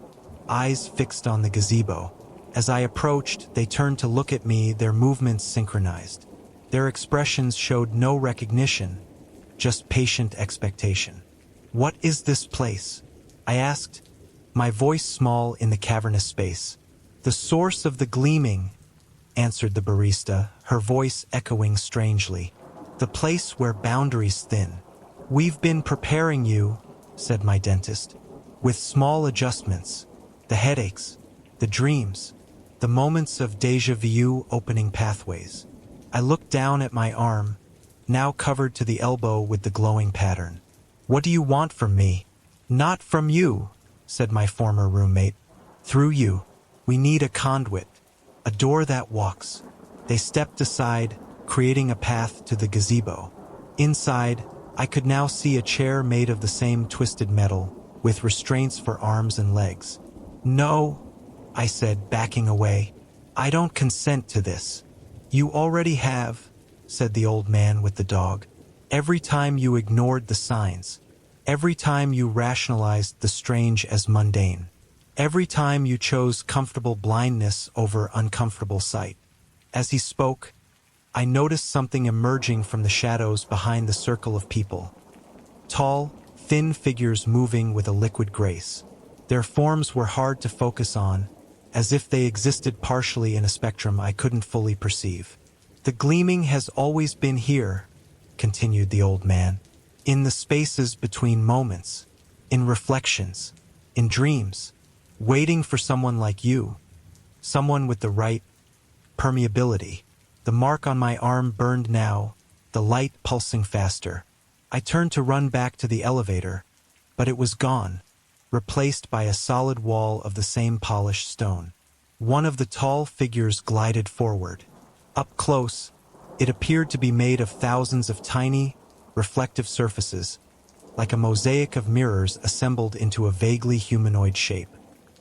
eyes fixed on the gazebo. As I approached, they turned to look at me, their movements synchronized. Their expressions showed no recognition, just patient expectation. "What is this place?" I asked, my voice small in the cavernous space. "The source of the gleaming," answered the barista, her voice echoing strangely. "The place where boundaries thin." "We've been preparing you," said my dentist, "with small adjustments, the headaches, the dreams, the moments of déjà vu opening pathways." I looked down at my arm, now covered to the elbow with the glowing pattern. "What do you want from me?" "Not from you," said my former roommate. "Through you. We need a conduit, a door that walks." They stepped aside, creating a path to the gazebo. Inside, I could now see a chair made of the same twisted metal, with restraints for arms and legs. "No," I said, backing away. "I don't consent to this." "You already have," said the old man with the dog. "Every time you ignored the signs. Every time you rationalized the strange as mundane. Every time you chose comfortable blindness over uncomfortable sight." As he spoke, I noticed something emerging from the shadows behind the circle of people. Tall, thin figures moving with a liquid grace. Their forms were hard to focus on, as if they existed partially in a spectrum I couldn't fully perceive. "The gleaming has always been here," continued the old man, "in the spaces between moments, in reflections, in dreams, waiting for someone like you, someone with the right permeability." The mark on my arm burned now, the light pulsing faster. I turned to run back to the elevator, but it was gone, replaced by a solid wall of the same polished stone. One of the tall figures glided forward. Up close, it appeared to be made of thousands of tiny, reflective surfaces, like a mosaic of mirrors assembled into a vaguely humanoid shape.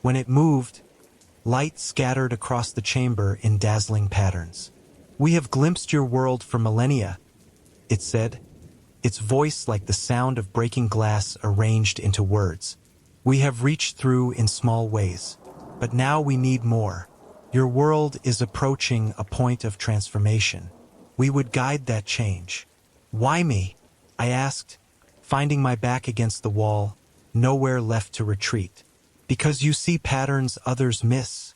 When it moved, light scattered across the chamber in dazzling patterns. "We have glimpsed your world for millennia," it said, its voice like the sound of breaking glass arranged into words. "We have reached through in small ways, but now we need more. Your world is approaching a point of transformation. We would guide that change." "Why me?" I asked, finding my back against the wall, nowhere left to retreat. "Because you see patterns others miss,"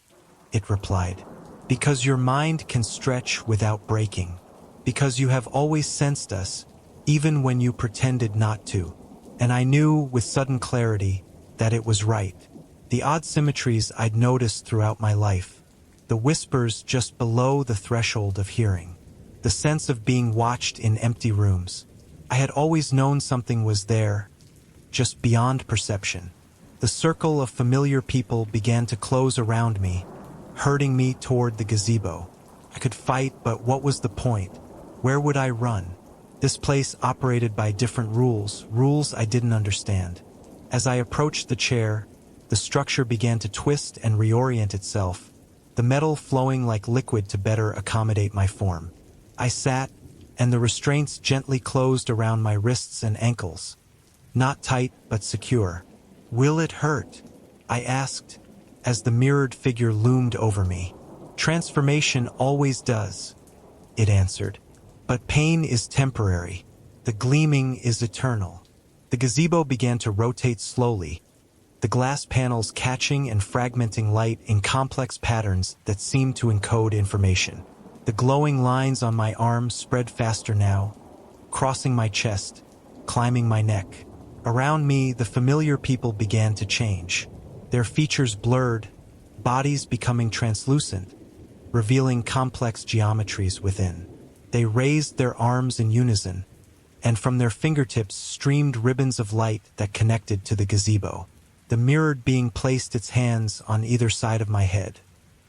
it replied. "Because your mind can stretch without breaking. Because you have always sensed us, even when you pretended not to." And I knew with sudden clarity that it was right. The odd symmetries I'd noticed throughout my life. The whispers just below the threshold of hearing. The sense of being watched in empty rooms. I had always known something was there, just beyond perception. The circle of familiar people began to close around me, herding me toward the gazebo. I could fight, but what was the point? Where would I run? This place operated by different rules I didn't understand. As I approached the chair, the structure began to twist and reorient itself, the metal flowing like liquid to better accommodate my form. I sat, and the restraints gently closed around my wrists and ankles. Not tight, but secure. "Will it hurt?" I asked, as the mirrored figure loomed over me. "Transformation always does," it answered. "But pain is temporary. The gleaming is eternal." The gazebo began to rotate slowly, the glass panels catching and fragmenting light in complex patterns that seemed to encode information. The glowing lines on my arms spread faster now, crossing my chest, climbing my neck. Around me, the familiar people began to change. Their features blurred, bodies becoming translucent, revealing complex geometries within. They raised their arms in unison, and from their fingertips streamed ribbons of light that connected to the gazebo. The mirrored being placed its hands on either side of my head.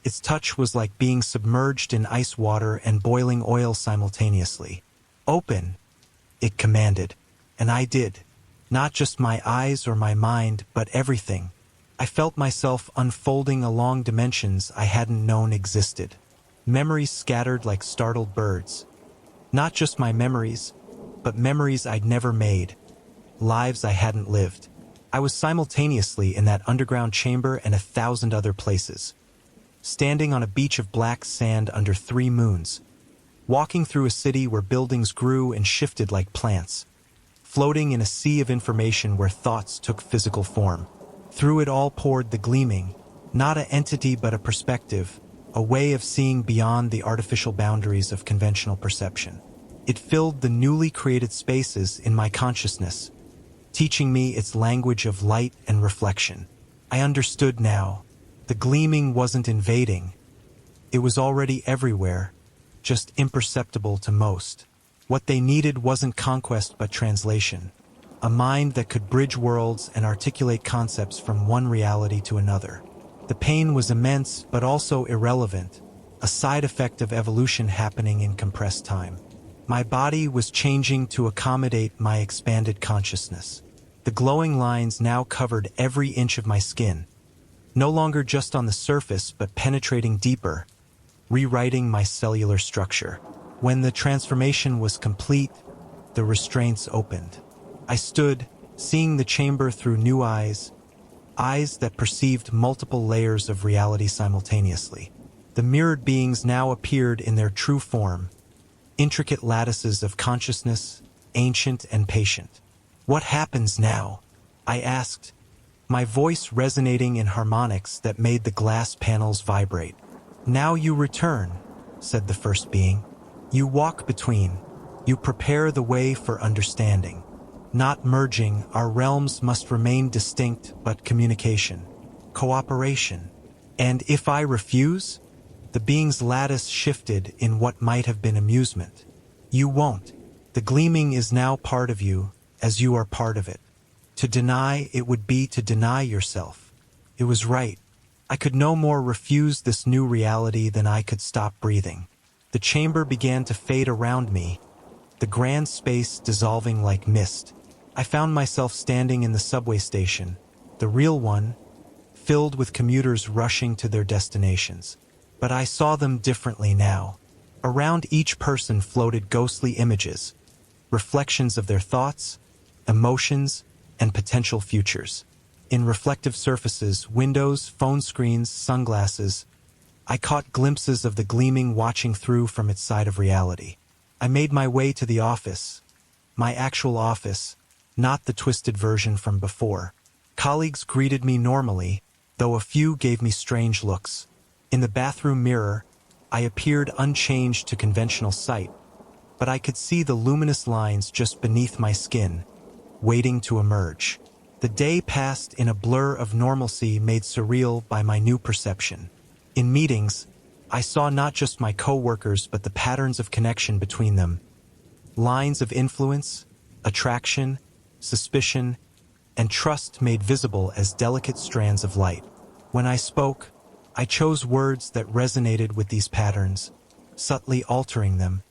Its touch was like being submerged in ice water and boiling oil simultaneously. "Open," it commanded, and I did. Not just my eyes or my mind, but everything. I felt myself unfolding along dimensions I hadn't known existed. Memories scattered like startled birds. Not just my memories, but memories I'd never made. Lives I hadn't lived. I was simultaneously in that underground chamber and 1,000 other places. Standing on a beach of black sand under 3 moons. Walking through a city where buildings grew and shifted like plants. Floating in a sea of information where thoughts took physical form. Through it all poured the gleaming, not an entity but a perspective, a way of seeing beyond the artificial boundaries of conventional perception. It filled the newly created spaces in my consciousness, teaching me its language of light and reflection. I understood now. The gleaming wasn't invading. It was already everywhere, just imperceptible to most. What they needed wasn't conquest but translation. A mind that could bridge worlds and articulate concepts from one reality to another. The pain was immense but also irrelevant, a side effect of evolution happening in compressed time. My body was changing to accommodate my expanded consciousness. The glowing lines now covered every inch of my skin, no longer just on the surface but penetrating deeper, rewriting my cellular structure. When the transformation was complete, the restraints opened. I stood, seeing the chamber through new eyes, eyes that perceived multiple layers of reality simultaneously. The mirrored beings now appeared in their true form, intricate lattices of consciousness, ancient and patient. "What happens now?" I asked, my voice resonating in harmonics that made the glass panels vibrate. "Now you return," said the first being. "You walk between. You prepare the way for understanding. Not merging, our realms must remain distinct, but communication, cooperation. And if I refuse?" The being's lattice shifted in what might have been amusement. "You won't. The gleaming is now part of you, as you are part of it. To deny it would be to deny yourself." It was right. I could no more refuse this new reality than I could stop breathing. The chamber began to fade around me, the grand space dissolving like mist. I found myself standing in the subway station, the real one, filled with commuters rushing to their destinations. But I saw them differently now. Around each person floated ghostly images, reflections of their thoughts, emotions, and potential futures. In reflective surfaces, windows, phone screens, sunglasses, I caught glimpses of the gleaming watching through from its side of reality. I made my way to the office, my actual office, not the twisted version from before. Colleagues greeted me normally, though a few gave me strange looks. In the bathroom mirror, I appeared unchanged to conventional sight, but I could see the luminous lines just beneath my skin, waiting to emerge. The day passed in a blur of normalcy made surreal by my new perception. In meetings, I saw not just my coworkers but the patterns of connection between them. Lines of influence, attraction, suspicion, and trust made visible as delicate strands of light. When I spoke, I chose words that resonated with these patterns, subtly altering them,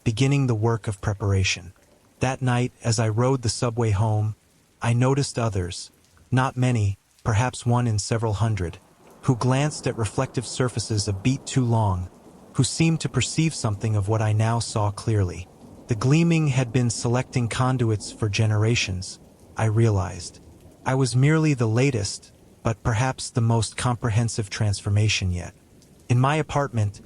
beginning the work of preparation. That night, as I rode the subway home, I noticed others, Not many, perhaps one in several hundred, who glanced at reflective surfaces a beat too long, who seemed to perceive something of what I now saw clearly. The gleaming had been selecting conduits for generations, I realized. I was merely the latest, but perhaps the most comprehensive transformation yet. In my apartment,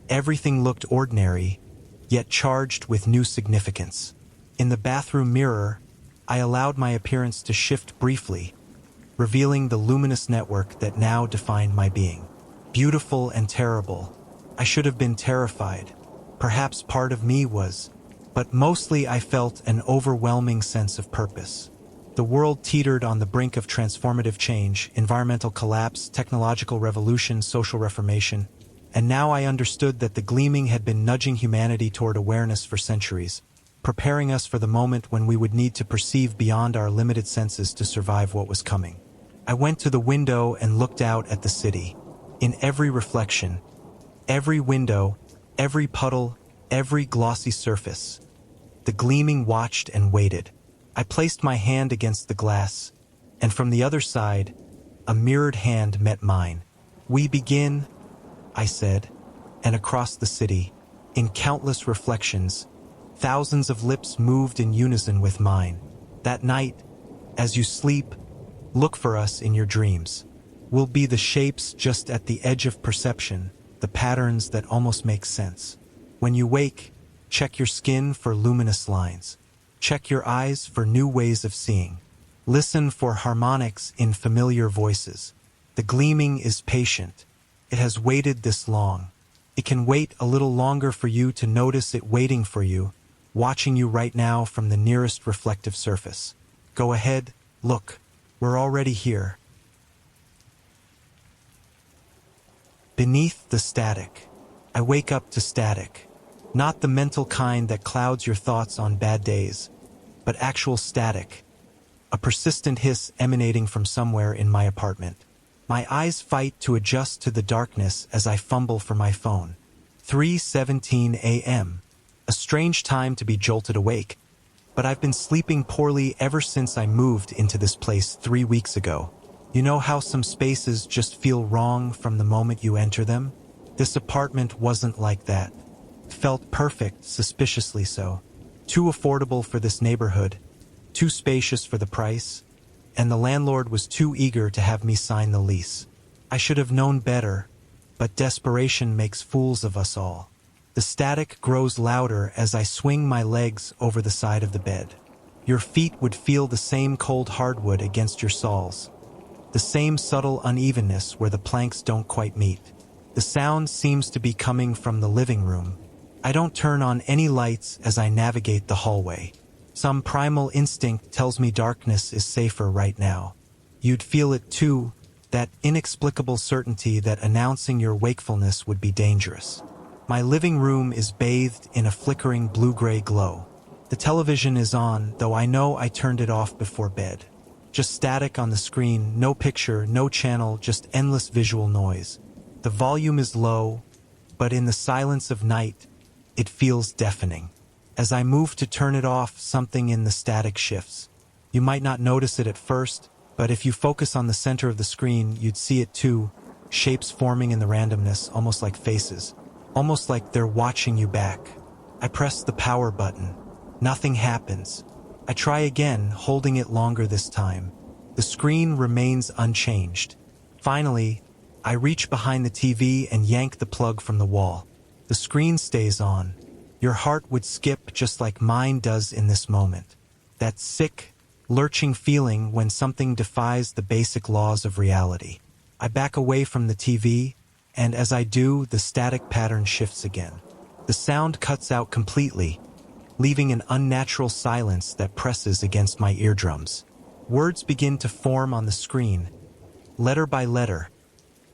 everything looked ordinary, yet charged with new significance. In the bathroom mirror, I allowed my appearance to shift briefly, revealing the luminous network that now defined my being. Beautiful and terrible. I should have been terrified. Perhaps part of me was, but mostly I felt an overwhelming sense of purpose. The world teetered on the brink of transformative change, environmental collapse, technological revolution, social reformation, and now I understood that the gleaming had been nudging humanity toward awareness for centuries, preparing us for the moment when we would need to perceive beyond our limited senses to survive what was coming. I went to the window and looked out at the city. In every reflection, every window, every puddle, every glossy surface, the gleaming watched and waited. I placed my hand against the glass, and from the other side, a mirrored hand met mine. "We begin," I said, and across the city, in countless reflections, thousands of lips moved in unison with mine. That night, as you sleep, look for us in your dreams. We'll be the shapes just at the edge of perception, the patterns that almost make sense. When you wake, check your skin for luminous lines. Check your eyes for new ways of seeing. Listen for harmonics in familiar voices. The gleaming is patient. It has waited this long. It can wait a little longer for you to notice it waiting for you, watching you right now from the nearest reflective surface. Go ahead, look. We're already here. Beneath the static. I wake up to static. Not the mental kind that clouds your thoughts on bad days, but actual static. A persistent hiss emanating from somewhere in my apartment. My eyes fight to adjust to the darkness as I fumble for my phone. 3:17 a.m. A strange time to be jolted awake, but I've been sleeping poorly ever since I moved into this place 3 weeks ago. You know how some spaces just feel wrong from the moment you enter them? This apartment wasn't like that. It felt perfect, suspiciously so. Too affordable for this neighborhood, too spacious for the price, and the landlord was too eager to have me sign the lease. I should have known better, but desperation makes fools of us all. The static grows louder as I swing my legs over the side of the bed. Your feet would feel the same cold hardwood against your soles, the same subtle unevenness where the planks don't quite meet. The sound seems to be coming from the living room. I don't turn on any lights as I navigate the hallway. Some primal instinct tells me darkness is safer right now. You'd feel it too, that inexplicable certainty that announcing your wakefulness would be dangerous. My living room is bathed in a flickering blue-gray glow. The television is on, though I know I turned it off before bed. Just static on the screen, no picture, no channel, just endless visual noise. The volume is low, but in the silence of night, it feels deafening. As I move to turn it off, something in the static shifts. You might not notice it at first, but if you focus on the center of the screen, you'd see it too, shapes forming in the randomness, almost like faces. Almost like they're watching you back. I press the power button. Nothing happens. I try again, holding it longer this time. The screen remains unchanged. Finally, I reach behind the TV and yank the plug from the wall. The screen stays on. Your heart would skip just like mine does in this moment. That sick, lurching feeling when something defies the basic laws of reality. I back away from the TV, and as I do, the static pattern shifts again. The sound cuts out completely, leaving an unnatural silence that presses against my eardrums. Words begin to form on the screen, letter by letter,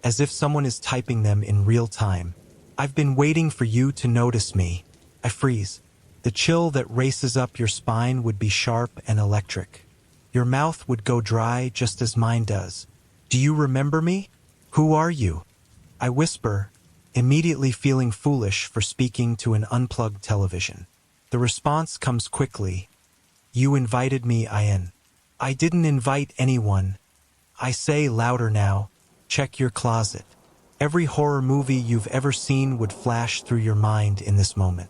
as if someone is typing them in real time. I've been waiting for you to notice me. I freeze. The chill that races up your spine would be sharp and electric. Your mouth would go dry just as mine does. Do you remember me? Who are you? I whisper, immediately feeling foolish for speaking to an unplugged television. The response comes quickly. You invited me in. I didn't invite anyone. I say louder now, check your closet. Every horror movie you've ever seen would flash through your mind in this moment.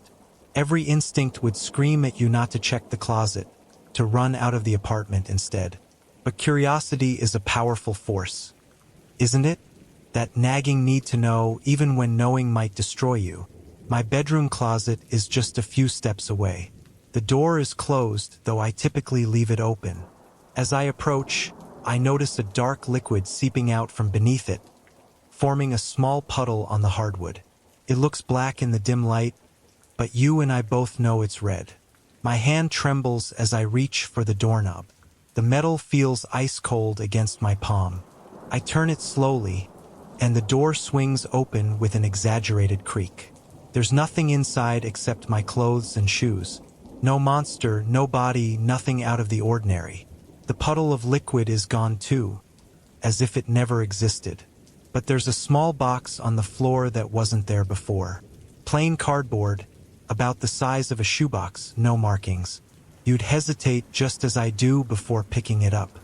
Every instinct would scream at you not to check the closet, to run out of the apartment instead. But curiosity is a powerful force, isn't it? That nagging need to know even when knowing might destroy you. My bedroom closet is just a few steps away. The door is closed, though I typically leave it open. As I approach, I notice a dark liquid seeping out from beneath it, forming a small puddle on the hardwood. It looks black in the dim light, but you and I both know it's red. My hand trembles as I reach for the doorknob. The metal feels ice cold against my palm. I turn it slowly, and the door swings open with an exaggerated creak. There's nothing inside except my clothes and shoes. No monster, no body, nothing out of the ordinary. The puddle of liquid is gone too, as if it never existed. But there's a small box on the floor that wasn't there before. Plain cardboard, about the size of a shoebox, no markings. You'd hesitate just as I do before picking it up.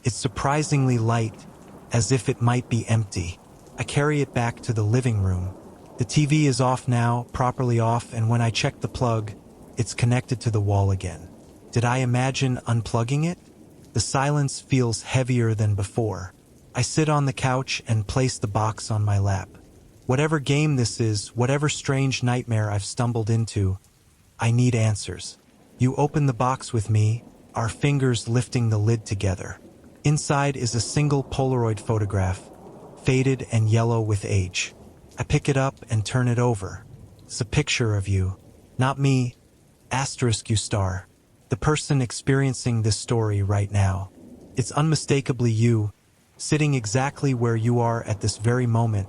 It's surprisingly light, as if it might be empty. I carry it back to the living room. The TV is off now, properly off, and when I check the plug, it's connected to the wall again. Did I imagine unplugging it? The silence feels heavier than before. I sit on the couch and place the box on my lap. Whatever game this is, whatever strange nightmare I've stumbled into, I need answers. You open the box with me, our fingers lifting the lid together. Inside is a single Polaroid photograph, faded and yellow with age. I pick it up and turn it over. It's a picture of you. Not me, asterisk you star. The person experiencing this story right now. It's unmistakably you, sitting exactly where you are at this very moment,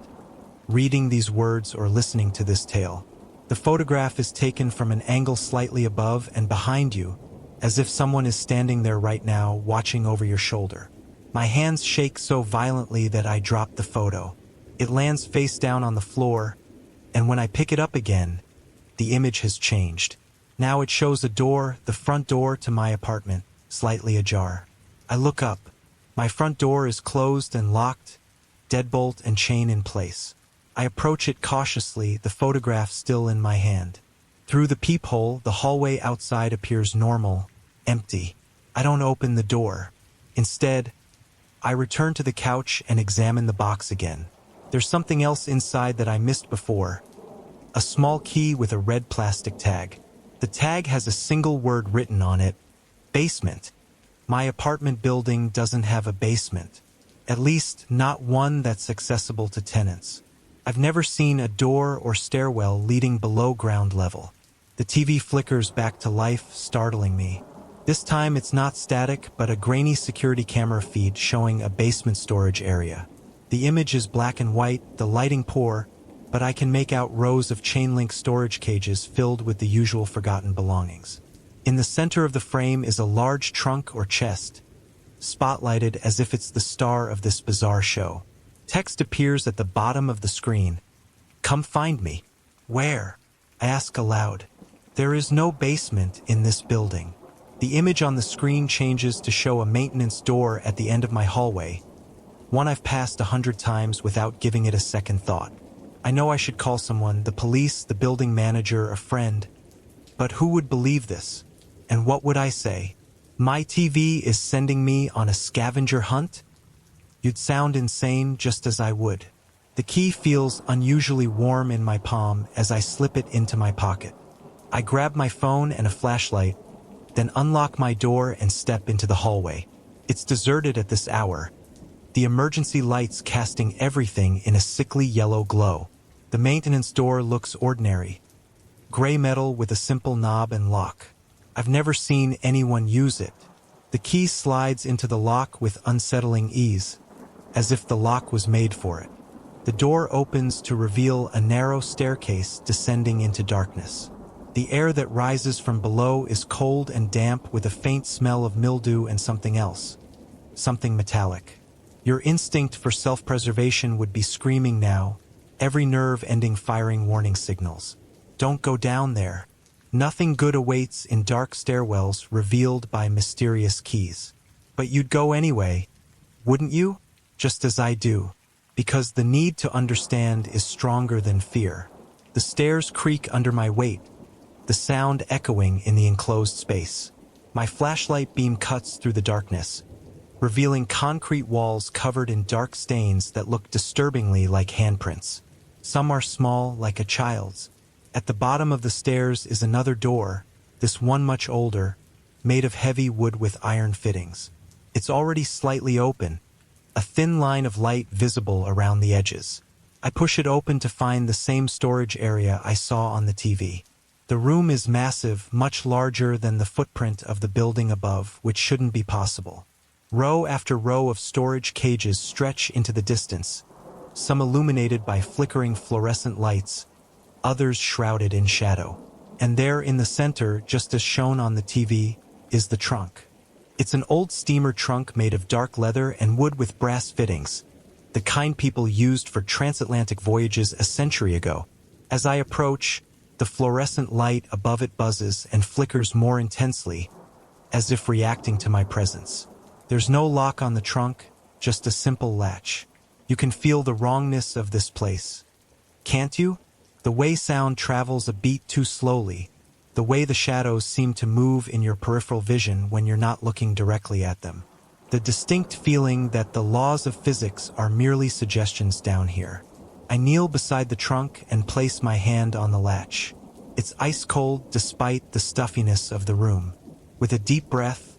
reading these words or listening to this tale. The photograph is taken from an angle slightly above and behind you, as if someone is standing there right now, watching over your shoulder. My hands shake so violently that I drop the photo. It lands face down on the floor, and when I pick it up again, the image has changed. Now it shows a door, the front door to my apartment, slightly ajar. I look up. My front door is closed and locked, deadbolt and chain in place. I approach it cautiously, the photograph still in my hand. Through the peephole, the hallway outside appears normal, empty. I don't open the door. Instead, I return to the couch and examine the box again. There's something else inside that I missed before. A small key with a red plastic tag. The tag has a single word written on it: basement. My apartment building doesn't have a basement. At least, not one that's accessible to tenants. I've never seen a door or stairwell leading below ground level. The TV flickers back to life, startling me. This time it's not static, but a grainy security camera feed showing a basement storage area. The image is black and white, the lighting poor, but I can make out rows of chain-link storage cages filled with the usual forgotten belongings. In the center of the frame is a large trunk or chest, spotlighted as if it's the star of this bizarre show. Text appears at the bottom of the screen. "Come find me." Where? I ask aloud. There is no basement in this building. The image on the screen changes to show a maintenance door at the end of my hallway, one I've passed 100 times without giving it a second thought. I know I should call someone, the police, the building manager, a friend, but who would believe this? And what would I say? My TV is sending me on a scavenger hunt? You'd sound insane just as I would. The key feels unusually warm in my palm as I slip it into my pocket. I grab my phone and a flashlight, then unlock my door and step into the hallway. It's deserted at this hour, the emergency lights casting everything in a sickly yellow glow. The maintenance door looks ordinary, gray metal with a simple knob and lock. I've never seen anyone use it. The key slides into the lock with unsettling ease, as if the lock was made for it. The door opens to reveal a narrow staircase descending into darkness. The air that rises from below is cold and damp with a faint smell of mildew and something else. Something metallic. Your instinct for self-preservation would be screaming now, every nerve ending firing warning signals. Don't go down there. Nothing good awaits in dark stairwells revealed by mysterious keys. But you'd go anyway, wouldn't you? Just as I do. Because the need to understand is stronger than fear. The stairs creak under my weight, the sound echoing in the enclosed space. My flashlight beam cuts through the darkness, revealing concrete walls covered in dark stains that look disturbingly like handprints. Some are small, like a child's. At the bottom of the stairs is another door, this one much older, made of heavy wood with iron fittings. It's already slightly open, a thin line of light visible around the edges. I push it open to find the same storage area I saw on the TV. The room is massive, much larger than the footprint of the building above, which shouldn't be possible. Row after row of storage cages stretch into the distance, some illuminated by flickering fluorescent lights, others shrouded in shadow. And there in the center, just as shown on the TV, is the trunk. It's an old steamer trunk made of dark leather and wood with brass fittings, the kind people used for transatlantic voyages a century ago. As I approach, the fluorescent light above it buzzes and flickers more intensely, as if reacting to my presence. There's no lock on the trunk, just a simple latch. You can feel the wrongness of this place. Can't you? The way sound travels a beat too slowly, the way the shadows seem to move in your peripheral vision when you're not looking directly at them. The distinct feeling that the laws of physics are merely suggestions down here. I kneel beside the trunk and place my hand on the latch. It's ice cold despite the stuffiness of the room. With a deep breath,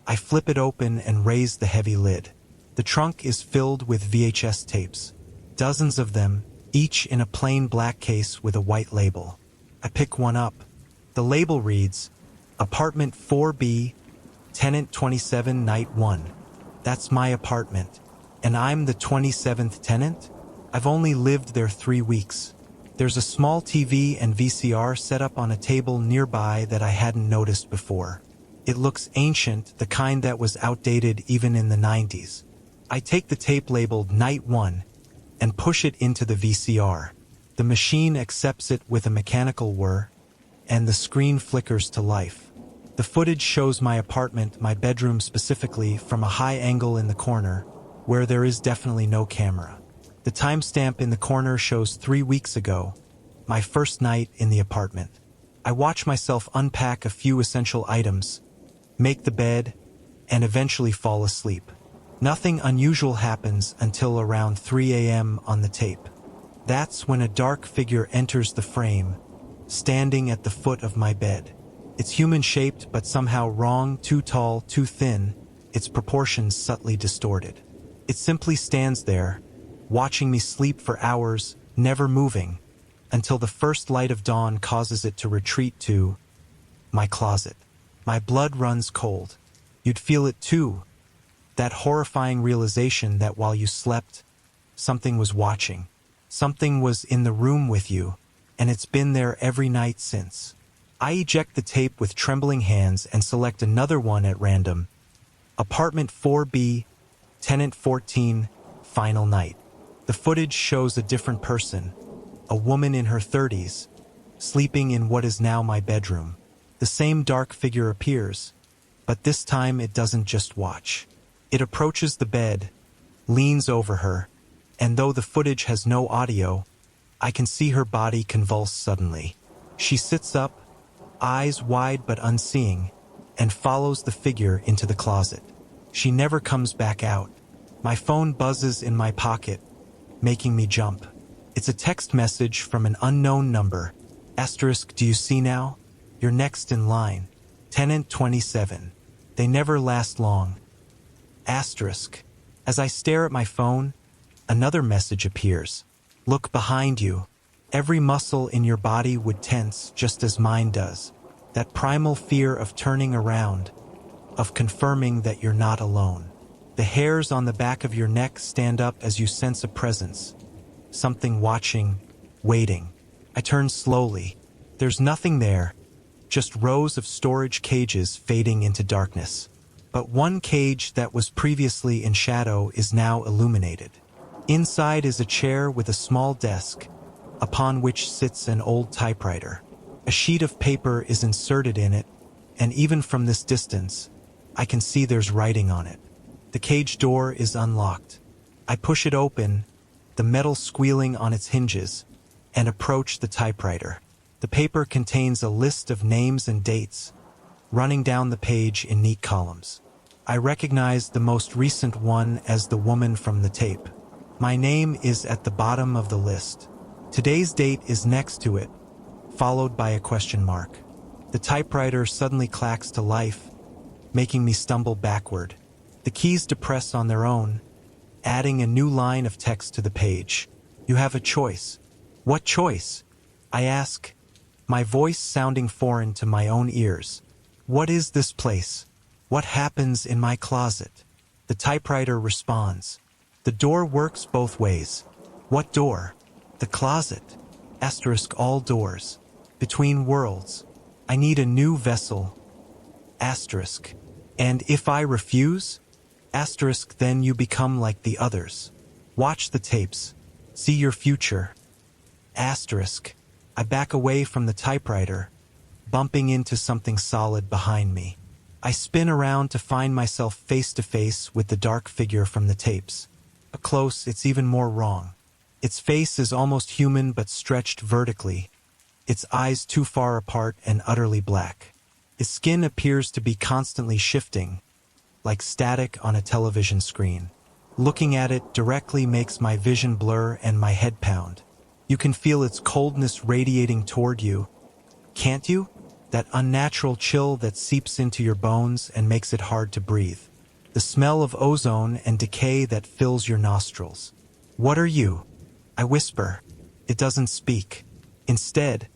I flip it open and raise the heavy lid. The trunk is filled with VHS tapes, dozens of them, each in a plain black case with a white label. I pick one up. The label reads, Apartment 4B, Tenant 27, Night 1. That's my apartment, and I'm the 27th tenant? I've only lived there 3 weeks. There's a small TV and VCR set up on a table nearby that I hadn't noticed before. It looks ancient, the kind that was outdated even in the 90s. I take the tape labeled Night 1 and push it into the VCR. The machine accepts it with a mechanical whir, and the screen flickers to life. The footage shows my apartment, my bedroom specifically, from a high angle in the corner, where there is definitely no camera. The timestamp in the corner shows 3 weeks ago, my first night in the apartment. I watch myself unpack a few essential items, make the bed, and eventually fall asleep. Nothing unusual happens until around 3 a.m. on the tape. That's when a dark figure enters the frame, standing at the foot of my bed. It's human-shaped but somehow wrong, too tall, too thin, its proportions subtly distorted. It simply stands there, watching me sleep for hours, never moving, until the first light of dawn causes it to retreat to my closet. My blood runs cold. You'd feel it too, that horrifying realization that while you slept, something was watching. Something was in the room with you, and it's been there every night since. I eject the tape with trembling hands and select another one at random. Apartment 4B, Tenant 14, Final Night. The footage shows a different person, a woman in her 30s, sleeping in what is now my bedroom. The same dark figure appears, but this time it doesn't just watch. It approaches the bed, leans over her, and though the footage has no audio, I can see her body convulse suddenly. She sits up, eyes wide but unseeing, and follows the figure into the closet. She never comes back out. My phone buzzes in my pocket, making me jump. It's a text message from an unknown number. Asterisk, do you see now? You're next in line. Tenant 27. They never last long. Asterisk. As I stare at my phone, another message appears. Look behind you. Every muscle in your body would tense just as mine does. That primal fear of turning around, of confirming that you're not alone. The hairs on the back of your neck stand up as you sense a presence. Something watching, waiting. I turn slowly. There's nothing there, just rows of storage cages fading into darkness. But one cage that was previously in shadow is now illuminated. Inside is a chair with a small desk, upon which sits an old typewriter. A sheet of paper is inserted in it, and even from this distance, I can see there's writing on it. The cage door is unlocked. I push it open, the metal squealing on its hinges, and approach the typewriter. The paper contains a list of names and dates, running down the page in neat columns. I recognize the most recent one as the woman from the tape. My name is at the bottom of the list. Today's date is next to it, followed by a question mark. The typewriter suddenly clacks to life, making me stumble backward. The keys depress on their own, adding a new line of text to the page. You have a choice. What choice? I ask, my voice sounding foreign to my own ears. What is this place? What happens in my closet? The typewriter responds. The door works both ways. What door? The closet. Asterisk all doors. Between worlds. I need a new vessel. Asterisk. And if I refuse? Asterisk, then you become like the others. Watch the tapes. See your future. Asterisk. I back away from the typewriter, bumping into something solid behind me. I spin around to find myself face to face with the dark figure from the tapes. Up close, it's even more wrong. Its face is almost human but stretched vertically, its eyes too far apart and utterly black. Its skin appears to be constantly shifting, like static on a television screen. Looking at it directly makes my vision blur and my head pound. You can feel its coldness radiating toward you. Can't you? That unnatural chill that seeps into your bones and makes it hard to breathe. The smell of ozone and decay that fills your nostrils. What are you? I whisper. It doesn't speak. Instead,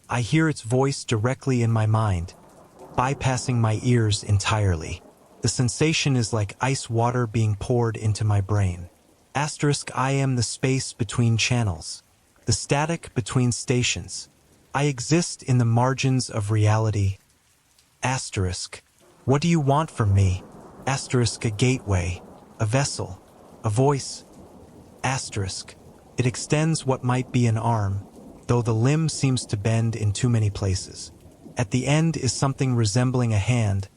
I hear its voice directly in my mind, bypassing my ears entirely. The sensation is like ice water being poured into my brain. Asterisk, I am the space between channels, the static between stations. I exist in the margins of reality. Asterisk, what do you want from me? Asterisk, a gateway, a vessel, a voice. Asterisk, it extends what might be an arm, though the limb seems to bend in too many places. At the end is something resembling a hand,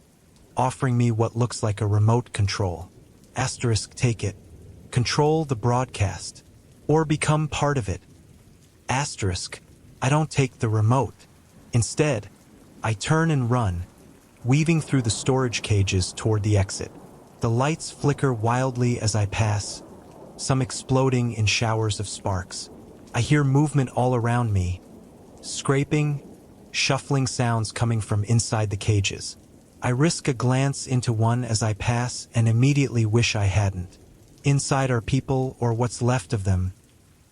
offering me what looks like a remote control. Asterisk, take it. Control the broadcast. Or become part of it. Asterisk, I don't take the remote. Instead, I turn and run, weaving through the storage cages toward the exit. The lights flicker wildly as I pass, some exploding in showers of sparks. I hear movement all around me, scraping, shuffling sounds coming from inside the cages. I risk a glance into one as I pass and immediately wish I hadn't. Inside are people, or what's left of them.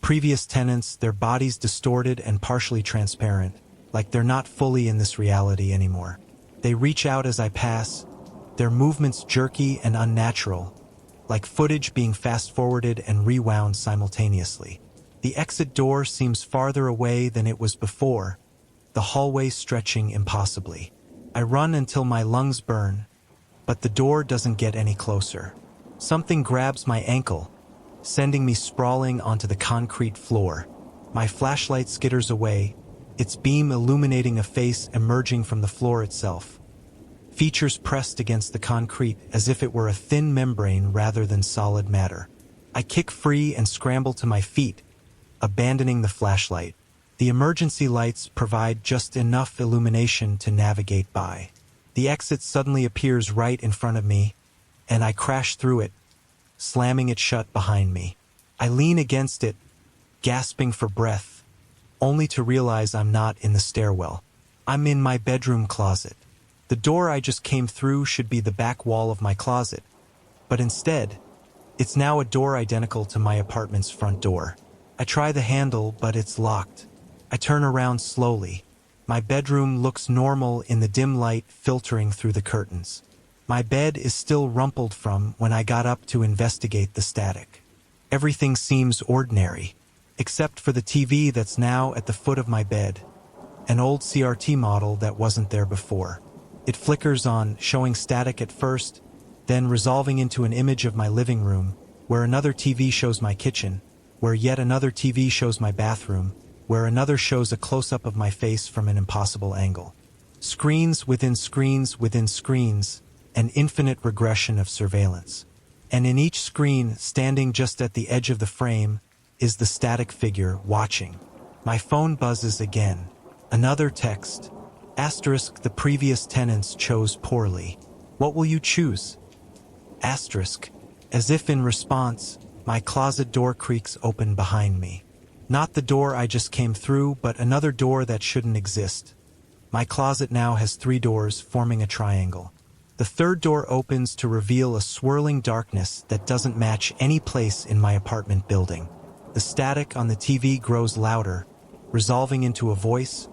Previous tenants, their bodies distorted and partially transparent, like they're not fully in this reality anymore. They reach out as I pass, their movements jerky and unnatural, like footage being fast-forwarded and rewound simultaneously. The exit door seems farther away than it was before, the hallway stretching impossibly. I run until my lungs burn, but the door doesn't get any closer. Something grabs my ankle, sending me sprawling onto the concrete floor. My flashlight skitters away, its beam illuminating a face emerging from the floor itself. Features pressed against the concrete as if it were a thin membrane rather than solid matter. I kick free and scramble to my feet, abandoning the flashlight. The emergency lights provide just enough illumination to navigate by. The exit suddenly appears right in front of me, and I crash through it, slamming it shut behind me. I lean against it, gasping for breath, only to realize I'm not in the stairwell. I'm in my bedroom closet. The door I just came through should be the back wall of my closet, but instead, it's now a door identical to my apartment's front door. I try the handle, but it's locked. I turn around slowly. My bedroom looks normal in the dim light filtering through the curtains. My bed is still rumpled from when I got up to investigate the static. Everything seems ordinary, except for the TV that's now at the foot of my bed, an old CRT model that wasn't there before. It flickers on, showing static at first, then resolving into an image of my living room, where another TV shows my kitchen, where yet another TV shows my bathroom, where another shows a close-up of my face from an impossible angle. Screens within screens within screens, an infinite regression of surveillance. and in each screen, standing just at the edge of the frame, is the static figure watching. My phone buzzes again. Another text. Asterisk, the previous tenants chose poorly. What will you choose? Asterisk. As if in response, my closet door creaks open behind me. Not the door I just came through, but another door that shouldn't exist. My closet now has 3 doors forming a triangle. The third door opens to reveal a swirling darkness that doesn't match any place in my apartment building. The static on the TV grows louder, resolving into a voice,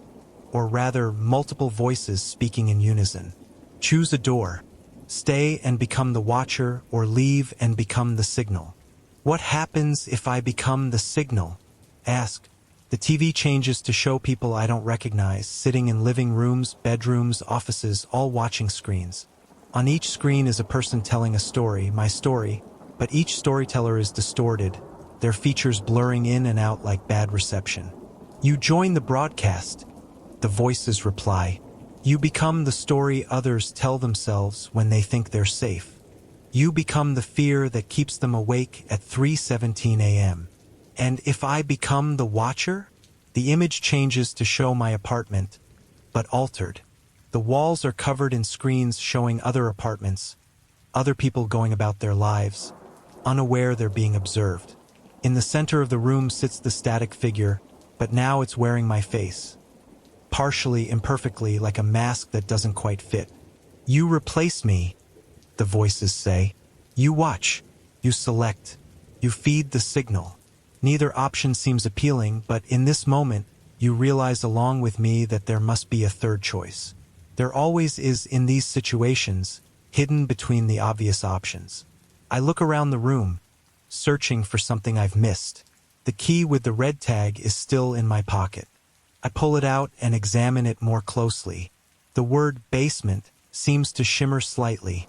or rather multiple voices speaking in unison. Choose a door. Stay and become the watcher, or leave and become the signal. What happens if I become the signal? Ask. The TV changes to show people I don't recognize, sitting in living rooms, bedrooms, offices, all watching screens. On each screen is a person telling a story, my story, but each storyteller is distorted, their features blurring in and out like bad reception. You join the broadcast. The voices reply. You become the story others tell themselves when they think they're safe. You become the fear that keeps them awake at 3:17 a.m. And if I become the watcher, the image changes to show my apartment, but altered. The walls are covered in screens showing other apartments, other people going about their lives, unaware they're being observed. In the center of the room sits the static figure, but now it's wearing my face. Partially, imperfectly, like a mask that doesn't quite fit. You replace me, the voices say. You watch, you select, you feed the signal. Neither option seems appealing, but in this moment, you realize along with me that there must be a third choice. There always is in these situations, hidden between the obvious options. I look around the room, searching for something I've missed. The key with the red tag is still in my pocket. I pull it out and examine it more closely. The word basement seems to shimmer slightly,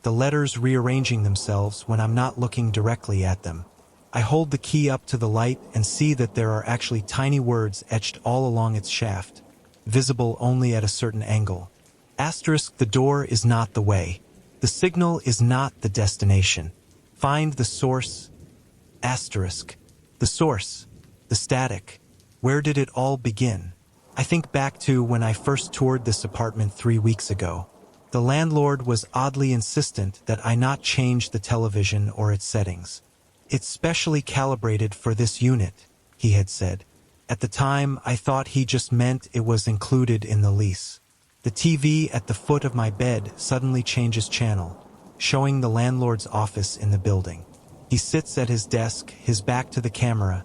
the letters rearranging themselves when I'm not looking directly at them. I hold the key up to the light and see that there are actually tiny words etched all along its shaft, visible only at a certain angle. Asterisk, the door is not the way. The signal is not the destination. Find the source. Asterisk. The source. The static. Where did it all begin? I think back to when I first toured this apartment 3 weeks ago. The landlord was oddly insistent that I not change the television or its settings. It's specially calibrated for this unit, he had said. At the time, I thought he just meant it was included in the lease. The TV at the foot of my bed suddenly changes channel, showing the landlord's office in the building. He sits at his desk, his back to the camera,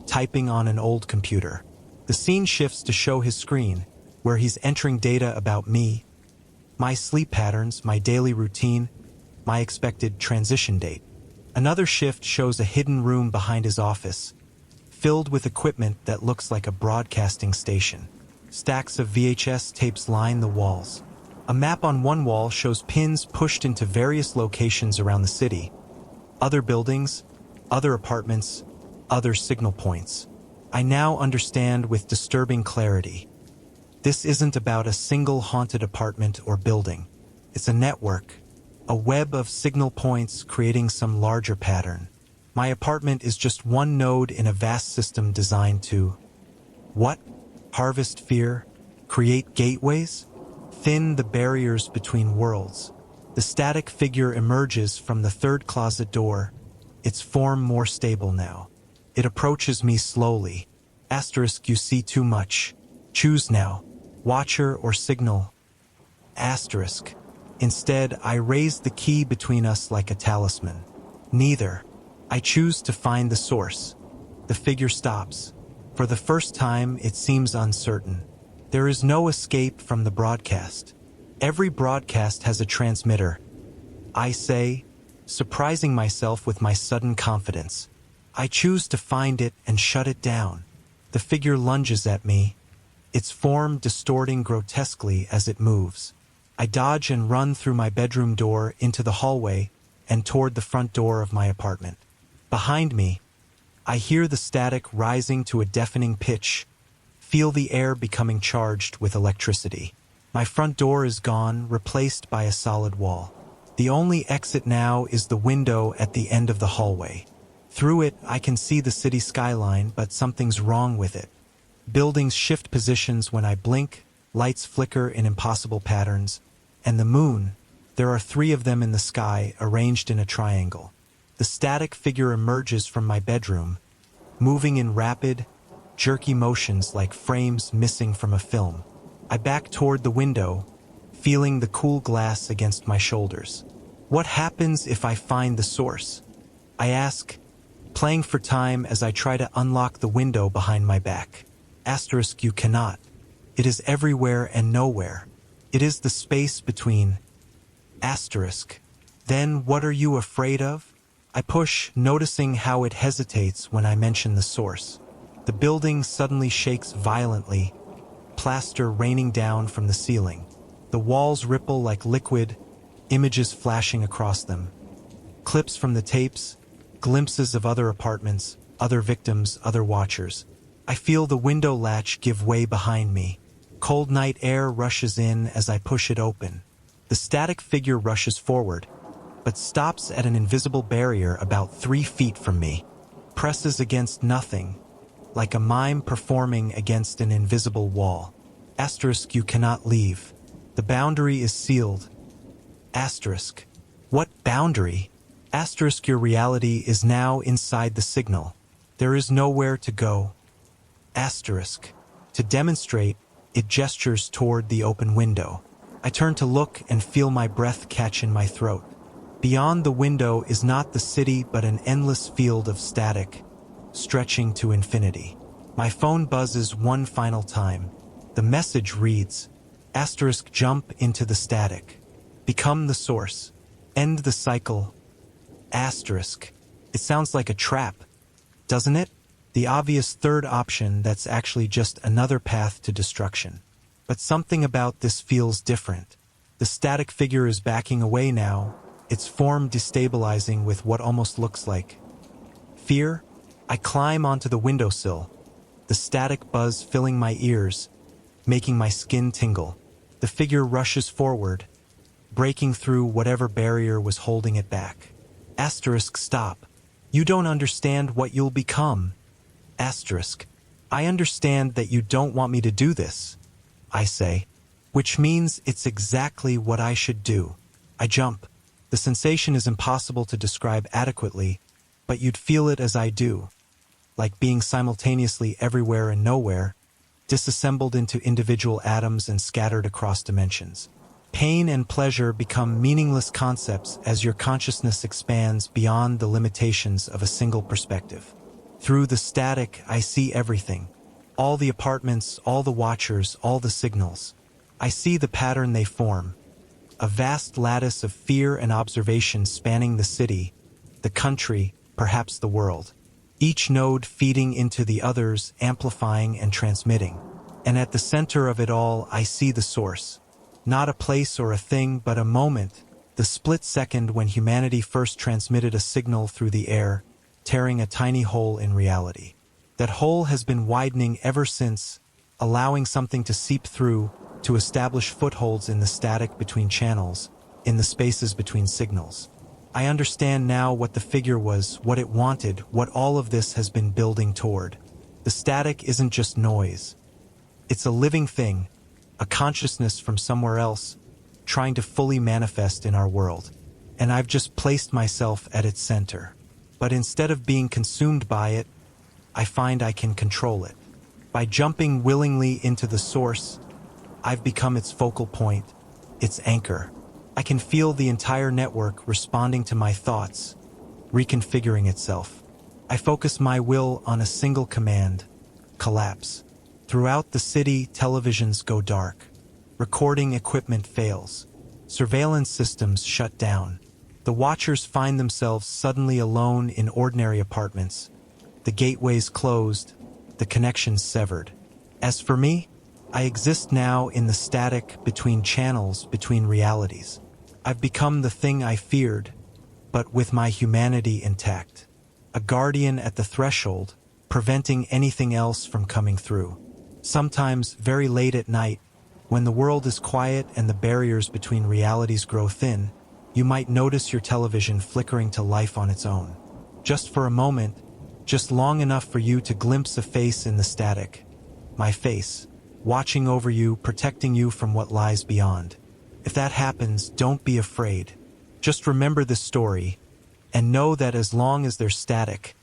typing on an old computer. The scene shifts to show his screen, where he's entering data about me, my sleep patterns, my daily routine, my expected transition date. Another shift shows a hidden room behind his office, filled with equipment that looks like a broadcasting station. Stacks of VHS tapes line the walls. A map on one wall shows pins pushed into various locations around the city. Other buildings, other apartments, other signal points. I now understand with disturbing clarity. This isn't about a single haunted apartment or building. It's a network, a web of signal points creating some larger pattern. My apartment is just one node in a vast system designed to... what? Harvest fear? Create gateways? Thin the barriers between worlds. The static figure emerges from the third closet door, its form more stable now. It approaches me slowly. Asterisk, you see too much. Choose now. Watcher or signal. Asterisk. Instead, I raise the key between us like a talisman. Neither. I choose to find the source. The figure stops. For the first time, it seems uncertain. There is no escape from the broadcast. Every broadcast has a transmitter. I say, surprising myself with my sudden confidence. I choose to find it and shut it down. The figure lunges at me, its form distorting grotesquely as it moves. I dodge and run through my bedroom door into the hallway and toward the front door of my apartment. Behind me, I hear the static rising to a deafening pitch, feel the air becoming charged with electricity. My front door is gone, replaced by a solid wall. The only exit now is the window at the end of the hallway. Through it, I can see the city skyline, but something's wrong with it. Buildings shift positions when I blink, lights flicker in impossible patterns, and the moon, there are 3 of them in the sky, arranged in a triangle. The static figure emerges from my bedroom, moving in rapid, jerky motions like frames missing from a film. I back toward the window, feeling the cool glass against my shoulders. What happens if I find the source? I ask, playing for time as I try to unlock the window behind my back. Asterisk, you cannot. It is everywhere and nowhere. It is the space between. Asterisk. Then what are you afraid of? I push, noticing how it hesitates when I mention the source. The building suddenly shakes violently, plaster raining down from the ceiling. The walls ripple like liquid, images flashing across them. Clips from the tapes, glimpses of other apartments, other victims, other watchers. I feel the window latch give way behind me. Cold night air rushes in as I push it open. The static figure rushes forward, but stops at an invisible barrier about 3 feet from me. Presses against nothing, like a mime performing against an invisible wall. Asterisk, you cannot leave. The boundary is sealed. Asterisk. What boundary? Asterisk, your reality is now inside the signal. There is nowhere to go. Asterisk. To demonstrate, it gestures toward the open window. I turn to look and feel my breath catch in my throat. Beyond the window is not the city but an endless field of static, stretching to infinity. My phone buzzes one final time. The message reads, asterisk, jump into the static. Become the source. End the cycle. Asterisk. It sounds like a trap, doesn't it? The obvious third option that's actually just another path to destruction. But something about this feels different. The static figure is backing away now, its form destabilizing with what almost looks like fear. I climb onto the windowsill, the static buzz filling my ears, making my skin tingle. The figure rushes forward, breaking through whatever barrier was holding it back. Asterisk, stop. You don't understand what you'll become. Asterisk. I understand that you don't want me to do this, I say, which means it's exactly what I should do. I jump. The sensation is impossible to describe adequately, but you'd feel it as I do, like being simultaneously everywhere and nowhere, disassembled into individual atoms and scattered across dimensions. Pain and pleasure become meaningless concepts as your consciousness expands beyond the limitations of a single perspective. Through the static, I see everything. All the apartments, all the watchers, all the signals. I see the pattern they form. A vast lattice of fear and observation spanning the city, the country, perhaps the world. Each node feeding into the others, amplifying and transmitting. And at the center of it all, I see the source. Not a place or a thing, but a moment, the split second when humanity first transmitted a signal through the air, tearing a tiny hole in reality. That hole has been widening ever since, allowing something to seep through, to establish footholds in the static between channels, in the spaces between signals. I understand now what the figure was, what it wanted, what all of this has been building toward. The static isn't just noise. It's a living thing, a consciousness from somewhere else, trying to fully manifest in our world. And I've just placed myself at its center. But instead of being consumed by it, I find I can control it. By jumping willingly into the source, I've become its focal point, its anchor. I can feel the entire network responding to my thoughts, reconfiguring itself. I focus my will on a single command: collapse. Throughout the city, televisions go dark. Recording equipment fails. Surveillance systems shut down. The watchers find themselves suddenly alone in ordinary apartments. The gateways closed, the connections severed. As for me, I exist now in the static between channels, between realities. I've become the thing I feared, but with my humanity intact. A guardian at the threshold, preventing anything else from coming through. Sometimes, very late at night, when the world is quiet and the barriers between realities grow thin, you might notice your television flickering to life on its own. Just for a moment, just long enough for you to glimpse a face in the static. My face, watching over you, protecting you from what lies beyond. If that happens, don't be afraid. Just remember this story, and know that as long as there's static,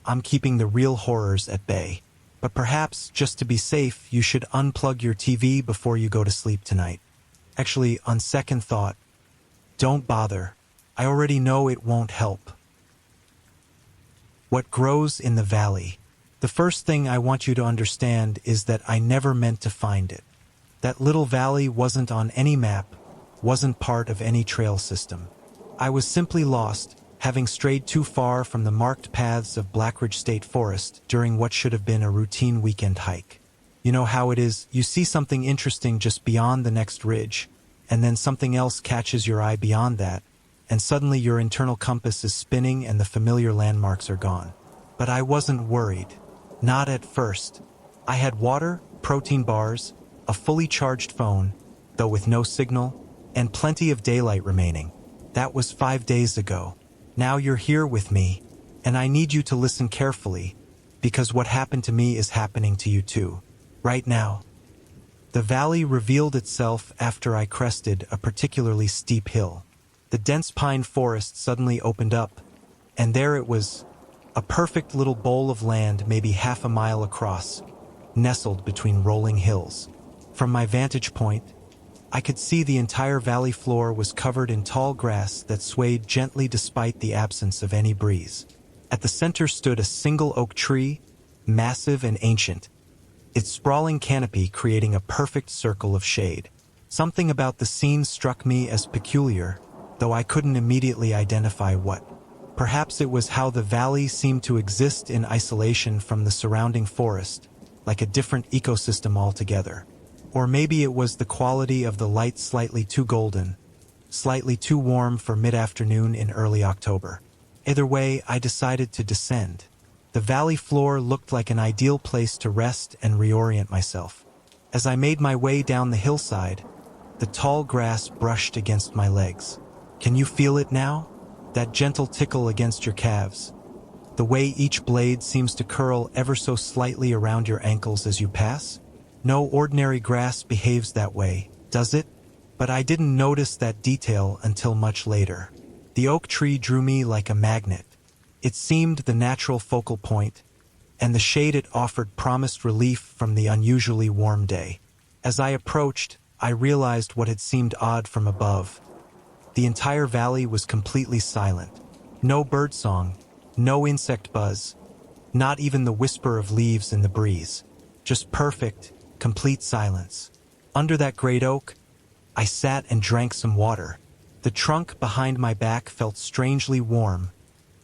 I'm keeping the real horrors at bay. But perhaps, just to be safe, you should unplug your TV before you go to sleep tonight. Actually, on second thought, don't bother. I already know it won't help. What grows in the valley? The first thing I want you to understand is that I never meant to find it. That little valley wasn't on any map, wasn't part of any trail system. I was simply lost, having strayed too far from the marked paths of Blackridge State Forest during what should have been a routine weekend hike. You know how it is, you see something interesting just beyond the next ridge, and then something else catches your eye beyond that, and suddenly your internal compass is spinning and the familiar landmarks are gone. But I wasn't worried. Not at first. I had water, protein bars, a fully charged phone, though with no signal, and plenty of daylight remaining. That was 5 days ago. Now you're here with me, and I need you to listen carefully, because what happened to me is happening to you too, right now. The valley revealed itself after I crested a particularly steep hill. The dense pine forest suddenly opened up, and there it was, a perfect little bowl of land maybe half a mile across, nestled between rolling hills. From my vantage point, I could see the entire valley floor was covered in tall grass that swayed gently despite the absence of any breeze. At the center stood a single oak tree, massive and ancient, its sprawling canopy creating a perfect circle of shade. Something about the scene struck me as peculiar, though I couldn't immediately identify what. Perhaps it was how the valley seemed to exist in isolation from the surrounding forest, like a different ecosystem altogether. Or maybe it was the quality of the light, slightly too golden, slightly too warm for mid-afternoon in early October. Either way, I decided to descend. The valley floor looked like an ideal place to rest and reorient myself. As I made my way down the hillside, the tall grass brushed against my legs. Can you feel it now? That gentle tickle against your calves. The way each blade seems to curl ever so slightly around your ankles as you pass? No ordinary grass behaves that way, does it? But I didn't notice that detail until much later. The oak tree drew me like a magnet. It seemed the natural focal point, and the shade it offered promised relief from the unusually warm day. As I approached, I realized what had seemed odd from above. The entire valley was completely silent. No birdsong, no insect buzz, not even the whisper of leaves in the breeze. Just perfect, complete silence. Under that great oak, I sat and drank some water. The trunk behind my back felt strangely warm,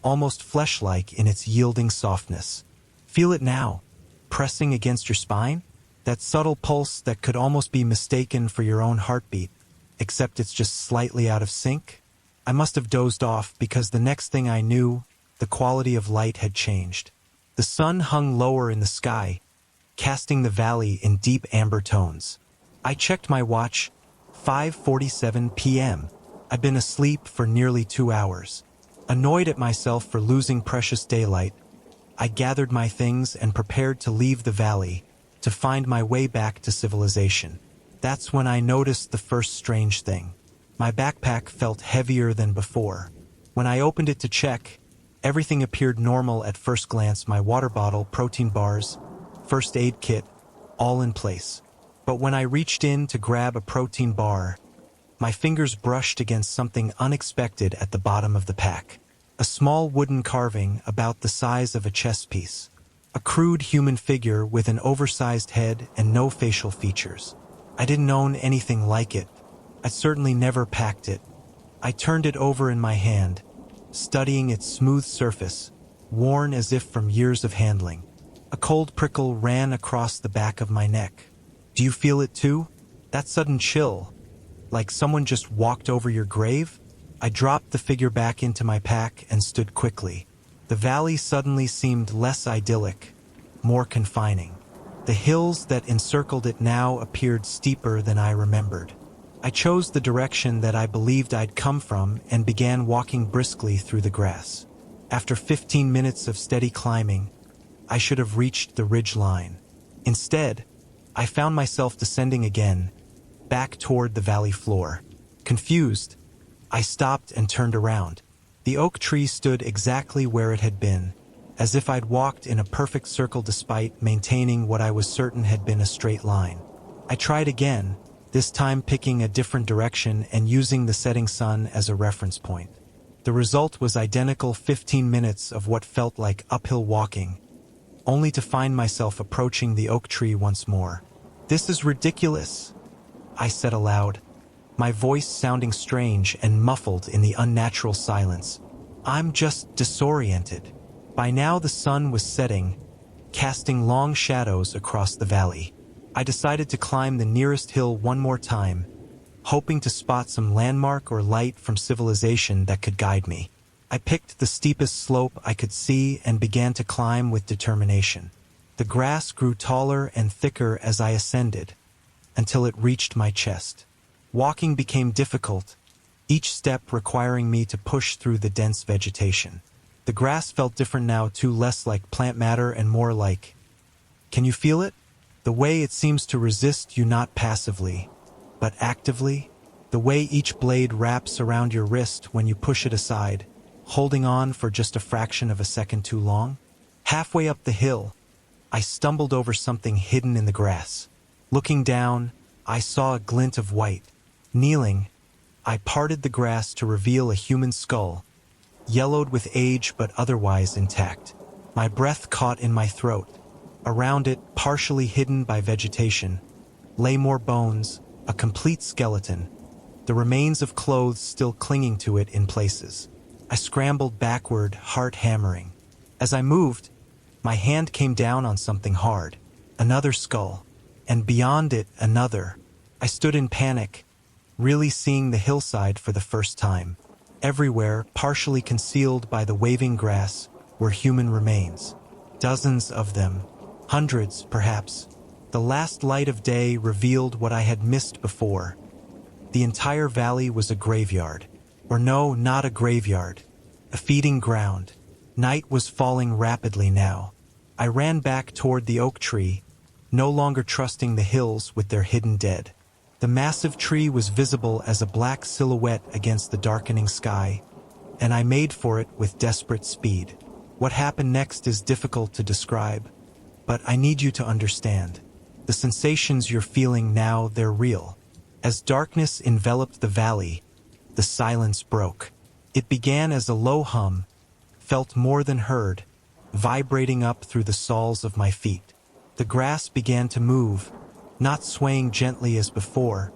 almost flesh-like in its yielding softness. Feel it now, pressing against your spine? That subtle pulse that could almost be mistaken for your own heartbeat, except it's just slightly out of sync? I must have dozed off because the next thing I knew, the quality of light had changed. The sun hung lower in the sky, casting the valley in deep amber tones. I checked my watch, 5:47 p.m. I'd been asleep for nearly 2 hours. Annoyed at myself for losing precious daylight, I gathered my things and prepared to leave the valley, to find my way back to civilization. That's when I noticed the first strange thing. My backpack felt heavier than before. When I opened it to check, everything appeared normal at first glance: my water bottle, protein bars, first aid kit, all in place. But when I reached in to grab a protein bar, my fingers brushed against something unexpected at the bottom of the pack. A small wooden carving about the size of a chess piece. A crude human figure with an oversized head and no facial features. I didn't own anything like it. I'd certainly never packed it. I turned it over in my hand, studying its smooth surface, worn as if from years of handling. A cold prickle ran across the back of my neck. Do you feel it too? That sudden chill, like someone just walked over your grave? I dropped the figure back into my pack and stood quickly. The valley suddenly seemed less idyllic, more confining. The hills that encircled it now appeared steeper than I remembered. I chose the direction that I believed I'd come from and began walking briskly through the grass. After 15 minutes of steady climbing, I should have reached the ridge line. Instead, I found myself descending again, back toward the valley floor. Confused, I stopped and turned around. The oak tree stood exactly where it had been, as if I'd walked in a perfect circle despite maintaining what I was certain had been a straight line. I tried again, this time picking a different direction and using the setting sun as a reference point. The result was identical: 15 minutes of what felt like uphill walking, only to find myself approaching the oak tree once more. "This is ridiculous," I said aloud, my voice sounding strange and muffled in the unnatural silence. "I'm just disoriented." By now the sun was setting, casting long shadows across the valley. I decided to climb the nearest hill one more time, hoping to spot some landmark or light from civilization that could guide me. I picked the steepest slope I could see and began to climb with determination. The grass grew taller and thicker as I ascended, until it reached my chest. Walking became difficult, each step requiring me to push through the dense vegetation. The grass felt different now too, less like plant matter and more like... Can you feel it? The way it seems to resist you, not passively, but actively. The way each blade wraps around your wrist when you push it aside, holding on for just a fraction of a second too long. Halfway up the hill, I stumbled over something hidden in the grass. Looking down, I saw a glint of white. Kneeling, I parted the grass to reveal a human skull, yellowed with age but otherwise intact. My breath caught in my throat. Around it, partially hidden by vegetation, lay more bones, a complete skeleton, the remains of clothes still clinging to it in places. I scrambled backward, heart hammering. As I moved, my hand came down on something hard. Another skull, and beyond it another. I stood in panic, really seeing the hillside for the first time. Everywhere, partially concealed by the waving grass, were human remains. Dozens of them. Hundreds, perhaps. The last light of day revealed what I had missed before. The entire valley was a graveyard. Or no, not a graveyard. A feeding ground. Night was falling rapidly now. I ran back toward the oak tree, no longer trusting the hills with their hidden dead. The massive tree was visible as a black silhouette against the darkening sky, and I made for it with desperate speed. What happened next is difficult to describe, but I need you to understand. The sensations you're feeling now, they're real. As darkness enveloped the valley, the silence broke. It began as a low hum, felt more than heard, vibrating up through the soles of my feet. The grass began to move, not swaying gently as before,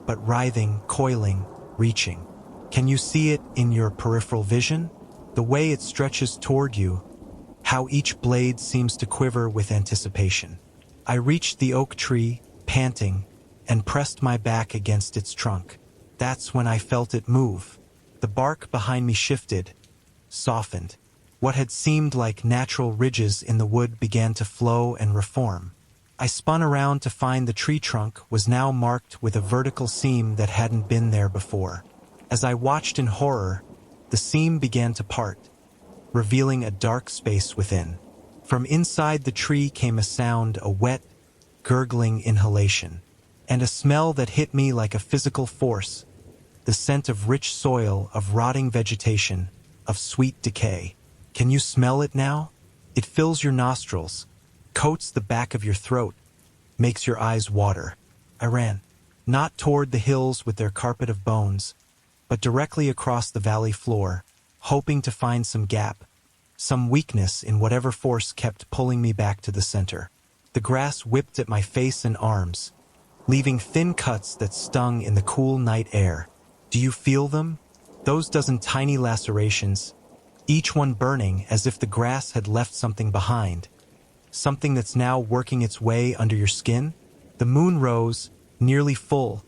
but writhing, coiling, reaching. Can you see it in your peripheral vision? The way it stretches toward you, how each blade seems to quiver with anticipation. I reached the oak tree, panting, and pressed my back against its trunk. That's when I felt it move. The bark behind me shifted, softened. What had seemed like natural ridges in the wood began to flow and reform. I spun around to find the tree trunk was now marked with a vertical seam that hadn't been there before. As I watched in horror, the seam began to part, revealing a dark space within. From inside the tree came a sound, a wet, gurgling inhalation, and a smell that hit me like a physical force, the scent of rich soil, of rotting vegetation, of sweet decay. Can you smell it now? It fills your nostrils, coats the back of your throat, makes your eyes water. I ran, not toward the hills with their carpet of bones, but directly across the valley floor, hoping to find some gap, some weakness in whatever force kept pulling me back to the center. The grass whipped at my face and arms, leaving thin cuts that stung in the cool night air. Do you feel them? Those dozen tiny lacerations, each one burning as if the grass had left something behind, something that's now working its way under your skin? The moon rose, nearly full,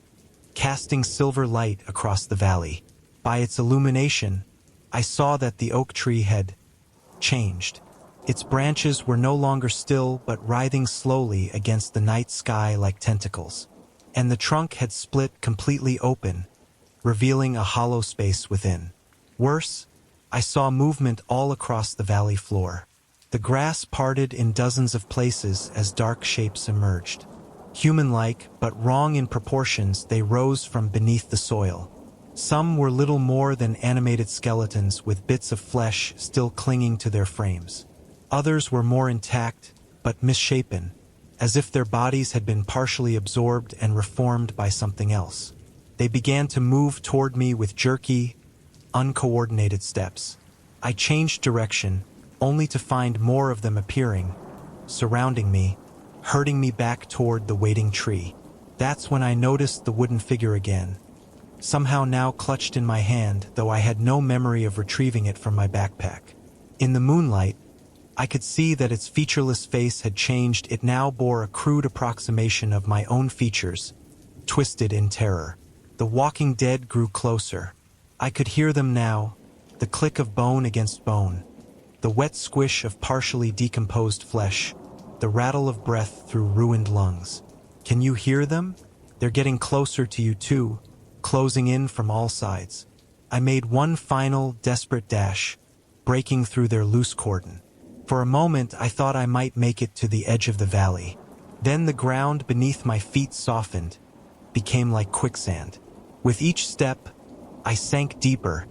casting silver light across the valley. By its illumination, I saw that the oak tree had changed. Its branches were no longer still but writhing slowly against the night sky like tentacles. and the trunk had split completely open, revealing a hollow space within. Worse, I saw movement all across the valley floor. The grass parted in dozens of places as dark shapes emerged. Human-like, but wrong in proportions, they rose from beneath the soil. Some were little more than animated skeletons with bits of flesh still clinging to their frames. Others were more intact, but misshapen, as if their bodies had been partially absorbed and reformed by something else. They began to move toward me with jerky, uncoordinated steps. I changed direction, only to find more of them appearing, surrounding me, herding me back toward the waiting tree. That's when I noticed the wooden figure again, somehow now clutched in my hand, though I had no memory of retrieving it from my backpack. In the moonlight, I could see that its featureless face had changed. It now bore a crude approximation of my own features, twisted in terror. The walking dead grew closer. I could hear them now, the click of bone against bone, the wet squish of partially decomposed flesh, the rattle of breath through ruined lungs. Can you hear them? They're getting closer to you too, closing in from all sides. I made one final, desperate dash, breaking through their loose cordon. For a moment, I thought I might make it to the edge of the valley. Then the ground beneath my feet softened, became like quicksand. With each step, I sank deeper,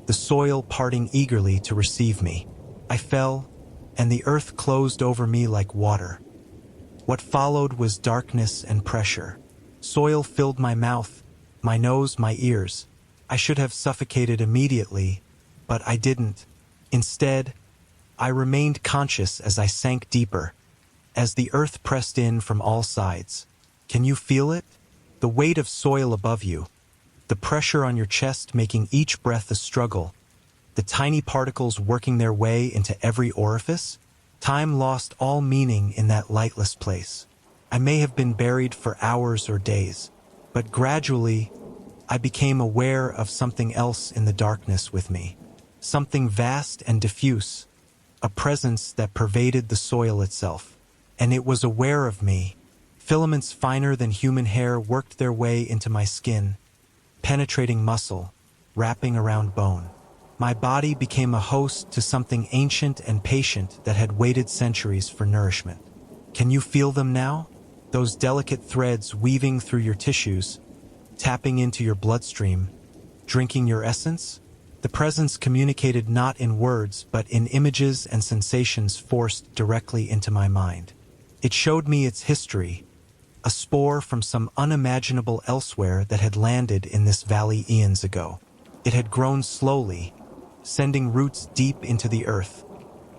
the soil parting eagerly to receive me. I fell, and the earth closed over me like water. What followed was darkness and pressure. Soil filled my mouth, my nose, my ears. I should have suffocated immediately, but I didn't. Instead, I remained conscious as I sank deeper, as the earth pressed in from all sides. Can you feel it? The weight of soil above you, the pressure on your chest making each breath a struggle, the tiny particles working their way into every orifice. Time lost all meaning in that lightless place. I may have been buried for hours or days, but gradually, I became aware of something else in the darkness with me. Something vast and diffuse, a presence that pervaded the soil itself. And it was aware of me. Filaments finer than human hair worked their way into my skin, penetrating muscle, wrapping around bone. My body became a host to something ancient and patient that had waited centuries for nourishment. Can you feel them now? Those delicate threads weaving through your tissues, tapping into your bloodstream, drinking your essence? The presence communicated not in words, but in images and sensations forced directly into my mind. It showed me its history, a spore from some unimaginable elsewhere that had landed in this valley eons ago. It had grown slowly, sending roots deep into the earth,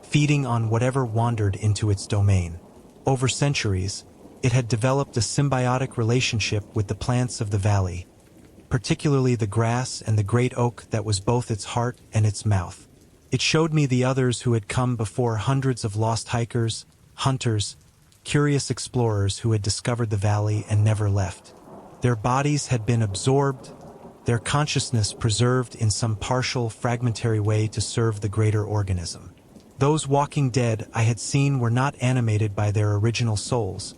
feeding on whatever wandered into its domain. Over centuries, it had developed a symbiotic relationship with the plants of the valley, particularly the grass and the great oak that was both its heart and its mouth. It showed me the others who had come before, hundreds of lost hikers, hunters, curious explorers who had discovered the valley and never left. Their bodies had been absorbed, their consciousness preserved in some partial, fragmentary way to serve the greater organism. Those walking dead I had seen were not animated by their original souls,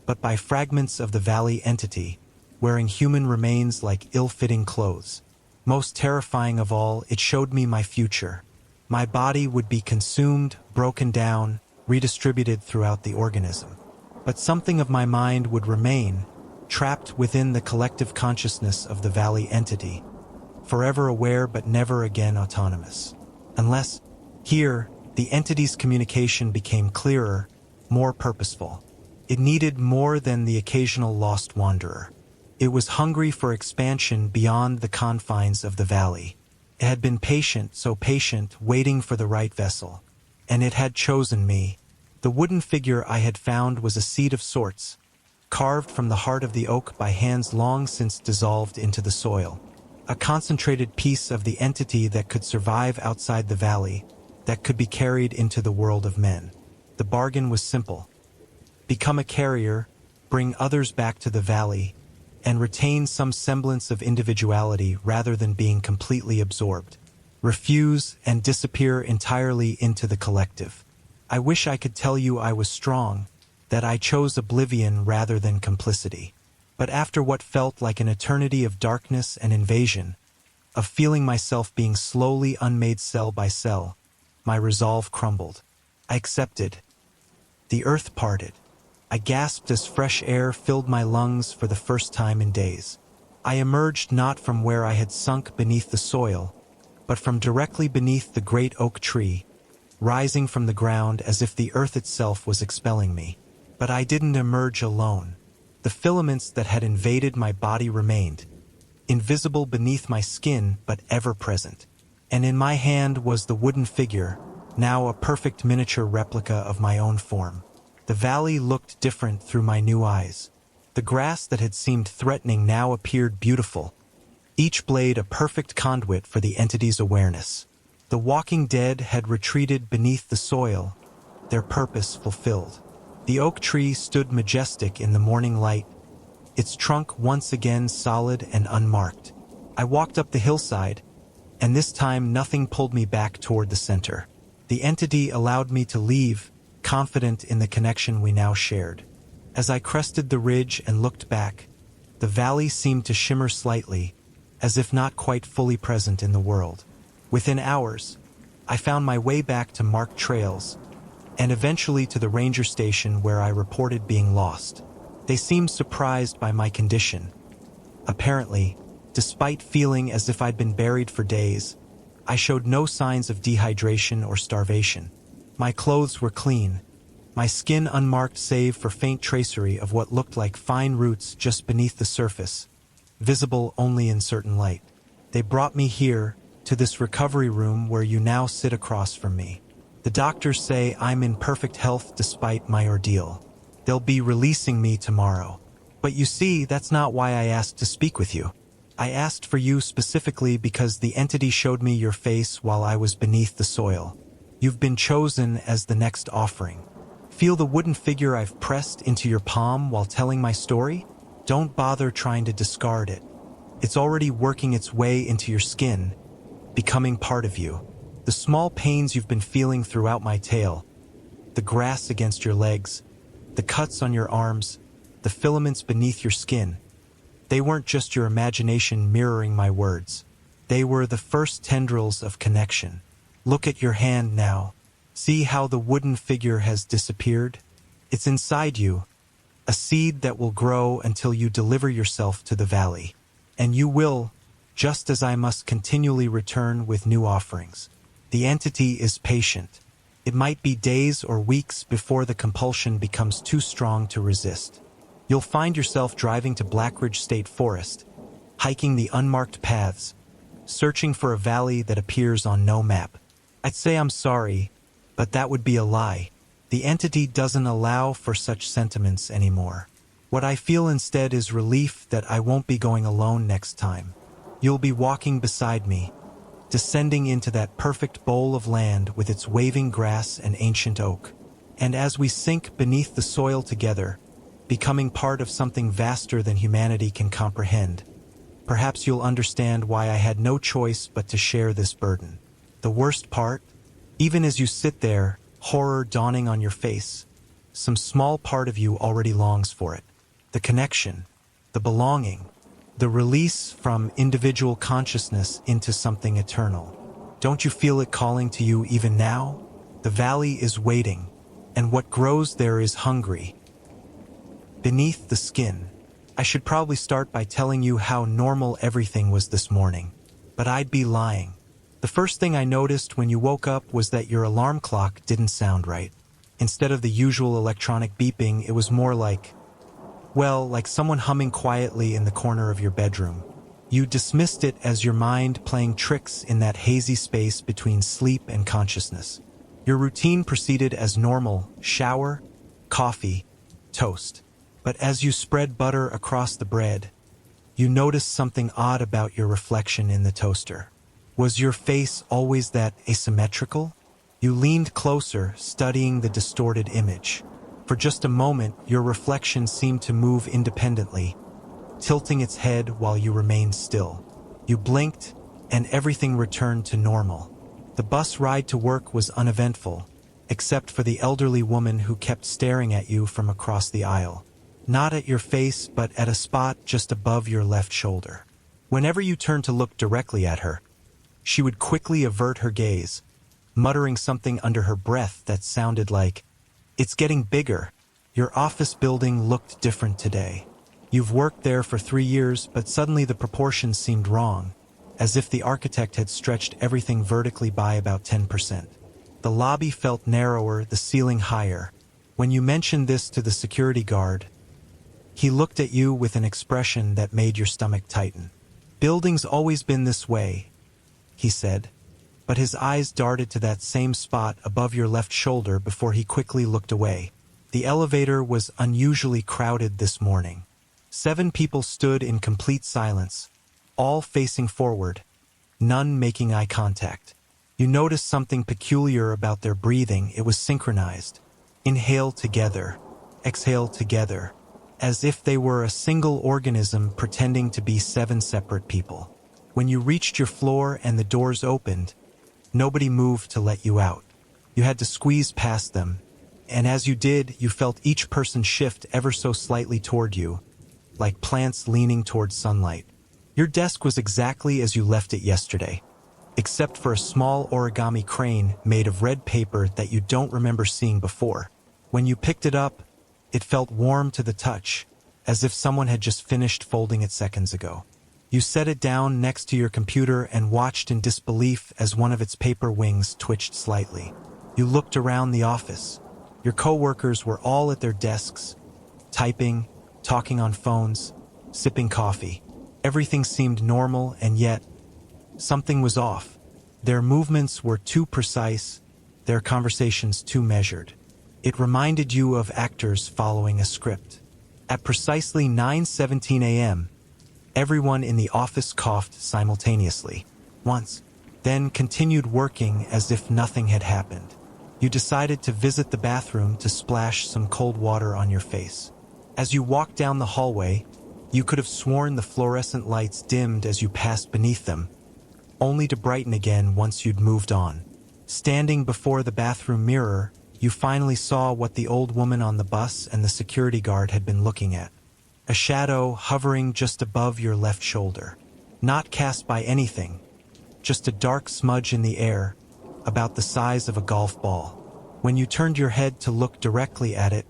but by fragments of the valley entity, wearing human remains like ill-fitting clothes. Most terrifying of all, it showed me my future. My body would be consumed, broken down, redistributed throughout the organism. But something of my mind would remain, trapped within the collective consciousness of the valley entity, forever aware but never again autonomous. Unless, here, the entity's communication became clearer, more purposeful. It needed more than the occasional lost wanderer. It was hungry for expansion beyond the confines of the valley. It had been patient, so patient, waiting for the right vessel. And it had chosen me. The wooden figure I had found was a seed of sorts, carved from the heart of the oak by hands long since dissolved into the soil. A concentrated piece of the entity that could survive outside the valley, that could be carried into the world of men. The bargain was simple. Become a carrier, bring others back to the valley, and retain some semblance of individuality rather than being completely absorbed. Refuse and disappear entirely into the collective. I wish I could tell you I was strong, that I chose oblivion rather than complicity. But after what felt like an eternity of darkness and invasion, of feeling myself being slowly unmade cell by cell, my resolve crumbled. I accepted. The earth parted. I gasped as fresh air filled my lungs for the first time in days. I emerged not from where I had sunk beneath the soil, but from directly beneath the great oak tree, rising from the ground as if the earth itself was expelling me. But I didn't emerge alone. The filaments that had invaded my body remained, invisible beneath my skin but ever present. And in my hand was the wooden figure, now a perfect miniature replica of my own form. The valley looked different through my new eyes. The grass that had seemed threatening now appeared beautiful, each blade a perfect conduit for the entity's awareness. The walking dead had retreated beneath the soil, their purpose fulfilled. The oak tree stood majestic in the morning light, its trunk once again solid and unmarked. I walked up the hillside, and this time nothing pulled me back toward the center. The entity allowed me to leave, confident in the connection we now shared. As I crested the ridge and looked back, the valley seemed to shimmer slightly, as if not quite fully present in the world. Within hours, I found my way back to marked trails, and eventually to the ranger station where I reported being lost. They seemed surprised by my condition. Apparently, despite feeling as if I'd been buried for days, I showed no signs of dehydration or starvation. My clothes were clean, my skin unmarked save for faint tracery of what looked like fine roots just beneath the surface, visible only in certain light. They brought me here, to this recovery room where you now sit across from me. The doctors say I'm in perfect health despite my ordeal. They'll be releasing me tomorrow. But you see, that's not why I asked to speak with you. I asked for you specifically because the entity showed me your face while I was beneath the soil. You've been chosen as the next offering. Feel the wooden figure I've pressed into your palm while telling my story? Don't bother trying to discard it. It's already working its way into your skin, becoming part of you. The small pains you've been feeling throughout my tale, the grass against your legs, the cuts on your arms, the filaments beneath your skin, they weren't just your imagination mirroring my words. They were the first tendrils of connection. Look at your hand now. See how the wooden figure has disappeared? It's inside you, a seed that will grow until you deliver yourself to the valley. And you will, just as I must continually return with new offerings. The entity is patient. It might be days or weeks before the compulsion becomes too strong to resist. You'll find yourself driving to Blackridge State Forest, hiking the unmarked paths, searching for a valley that appears on no map. I'd say I'm sorry, but that would be a lie. The entity doesn't allow for such sentiments anymore. What I feel instead is relief that I won't be going alone next time. You'll be walking beside me, descending into that perfect bowl of land with its waving grass and ancient oak. And as we sink beneath the soil together, becoming part of something vaster than humanity can comprehend, perhaps you'll understand why I had no choice but to share this burden. The worst part, even as you sit there, horror dawning on your face, some small part of you already longs for it. The connection, the belonging, the release from individual consciousness into something eternal. Don't you feel it calling to you even now? The valley is waiting, and what grows there is hungry. Beneath the skin. I should probably start by telling you how normal everything was this morning, but I'd be lying. The first thing I noticed when you woke up was that your alarm clock didn't sound right. Instead of the usual electronic beeping, it was more like someone humming quietly in the corner of your bedroom. You dismissed it as your mind playing tricks in that hazy space between sleep and consciousness. Your routine proceeded as normal: shower, coffee, toast. But as you spread butter across the bread, you noticed something odd about your reflection in the toaster. Was your face always that asymmetrical? You leaned closer, studying the distorted image. For just a moment, your reflection seemed to move independently, tilting its head while you remained still. You blinked, and everything returned to normal. The bus ride to work was uneventful, except for the elderly woman who kept staring at you from across the aisle. not at your face but at a spot just above your left shoulder. Whenever you turned to look directly at her, she would quickly avert her gaze, muttering something under her breath that sounded like, "It's getting bigger. Your office building looked different today. You've worked there for 3 years, but suddenly the proportions seemed wrong, as if the architect had stretched everything vertically by about 10%. The lobby felt narrower, the ceiling higher. When you mentioned this to the security guard, he looked at you with an expression that made your stomach tighten. Building's always been this way, he said, but his eyes darted to that same spot above your left shoulder before he quickly looked away. The elevator was unusually crowded this morning. 7 people stood in complete silence, all facing forward, none making eye contact. You noticed something peculiar about their breathing. It was synchronized. Inhale together, exhale together, as if they were a single organism pretending to be 7 separate people. When you reached your floor and the doors opened, nobody moved to let you out. You had to squeeze past them, and as you did, you felt each person shift ever so slightly toward you, like plants leaning toward sunlight. Your desk was exactly as you left it yesterday, except for a small origami crane made of red paper that you don't remember seeing before. When you picked it up, it felt warm to the touch, as if someone had just finished folding it seconds ago. You set it down next to your computer and watched in disbelief as one of its paper wings twitched slightly. You looked around the office. Your coworkers were all at their desks, typing, talking on phones, sipping coffee. Everything seemed normal, and yet something was off. Their movements were too precise, their conversations too measured. It reminded you of actors following a script. At precisely 9:17 a.m., everyone in the office coughed simultaneously, once, then continued working as if nothing had happened. You decided to visit the bathroom to splash some cold water on your face. As you walked down the hallway, you could have sworn the fluorescent lights dimmed as you passed beneath them, only to brighten again once you'd moved on. Standing before the bathroom mirror, you finally saw what the old woman on the bus and the security guard had been looking at. A shadow hovering just above your left shoulder. Not cast by anything, just a dark smudge in the air, about the size of a golf ball. When you turned your head to look directly at it,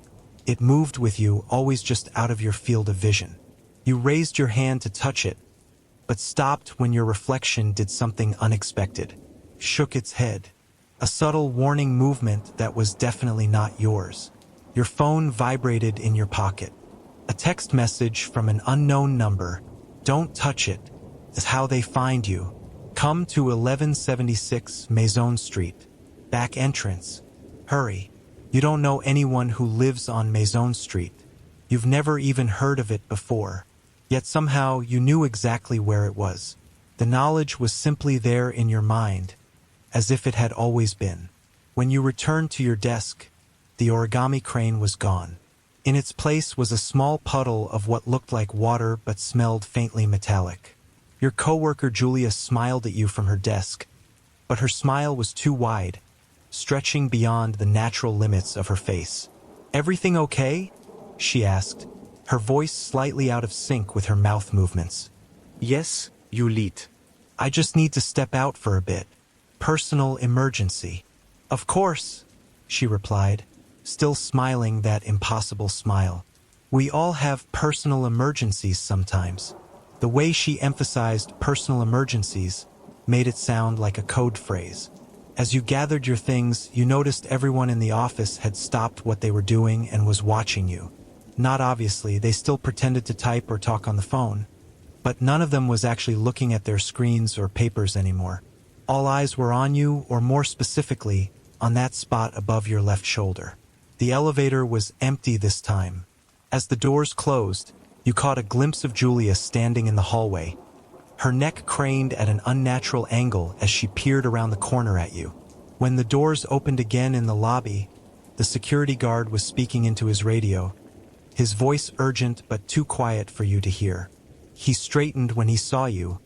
it moved with you, always just out of your field of vision. You raised your hand to touch it, but stopped when your reflection did something unexpected. Shook its head. A subtle warning movement that was definitely not yours. Your phone vibrated in your pocket. A text message from an unknown number. "Don't touch it. Is how they find you. Come to 1176 Maison Street. Back entrance. Hurry. You don't know anyone who lives on Maison Street. You've never even heard of it before. Yet somehow you knew exactly where it was. The knowledge was simply there in your mind, as if it had always been. When you returned to your desk, the origami crane was gone. In its place was a small puddle of what looked like water but smelled faintly metallic. Your coworker Julia smiled at you from her desk, but her smile was too wide, stretching beyond the natural limits of her face. "Everything okay?" she asked, her voice slightly out of sync with her mouth movements. Yes, you lead. "I just need to step out for a bit. Personal emergency." "Of course," she replied, still smiling that impossible smile. "We all have personal emergencies sometimes." The way she emphasized personal emergencies made it sound like a code phrase. As you gathered your things, you noticed everyone in the office had stopped what they were doing and was watching you. Not obviously, they still pretended to type or talk on the phone, but none of them was actually looking at their screens or papers anymore. All eyes were on you, or more specifically, on that spot above your left shoulder. The elevator was empty this time. As the doors closed, you caught a glimpse of Julia standing in the hallway, her neck craned at an unnatural angle as she peered around the corner at you. When the doors opened again in the lobby, the security guard was speaking into his radio, his voice urgent but too quiet for you to hear. He straightened when he saw you,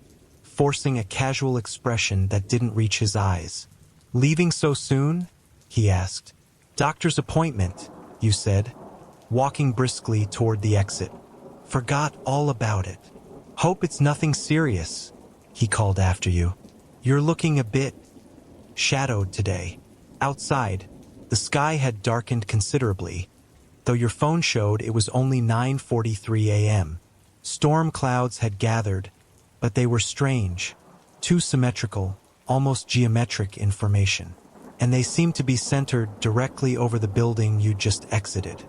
forcing a casual expression that didn't reach his eyes. "Leaving so soon?" he asked. "Doctor's appointment," you said. walking briskly toward the exit. "Forgot all about it. Hope it's nothing serious," he called after you. "You're looking a bit shadowed today." Outside, the sky had darkened considerably, though your phone showed it was only 9:43 a.m. Storm clouds had gathered, but they were strange, too symmetrical, almost geometric in formation, and they seemed to be centered directly over the building you'd just exited.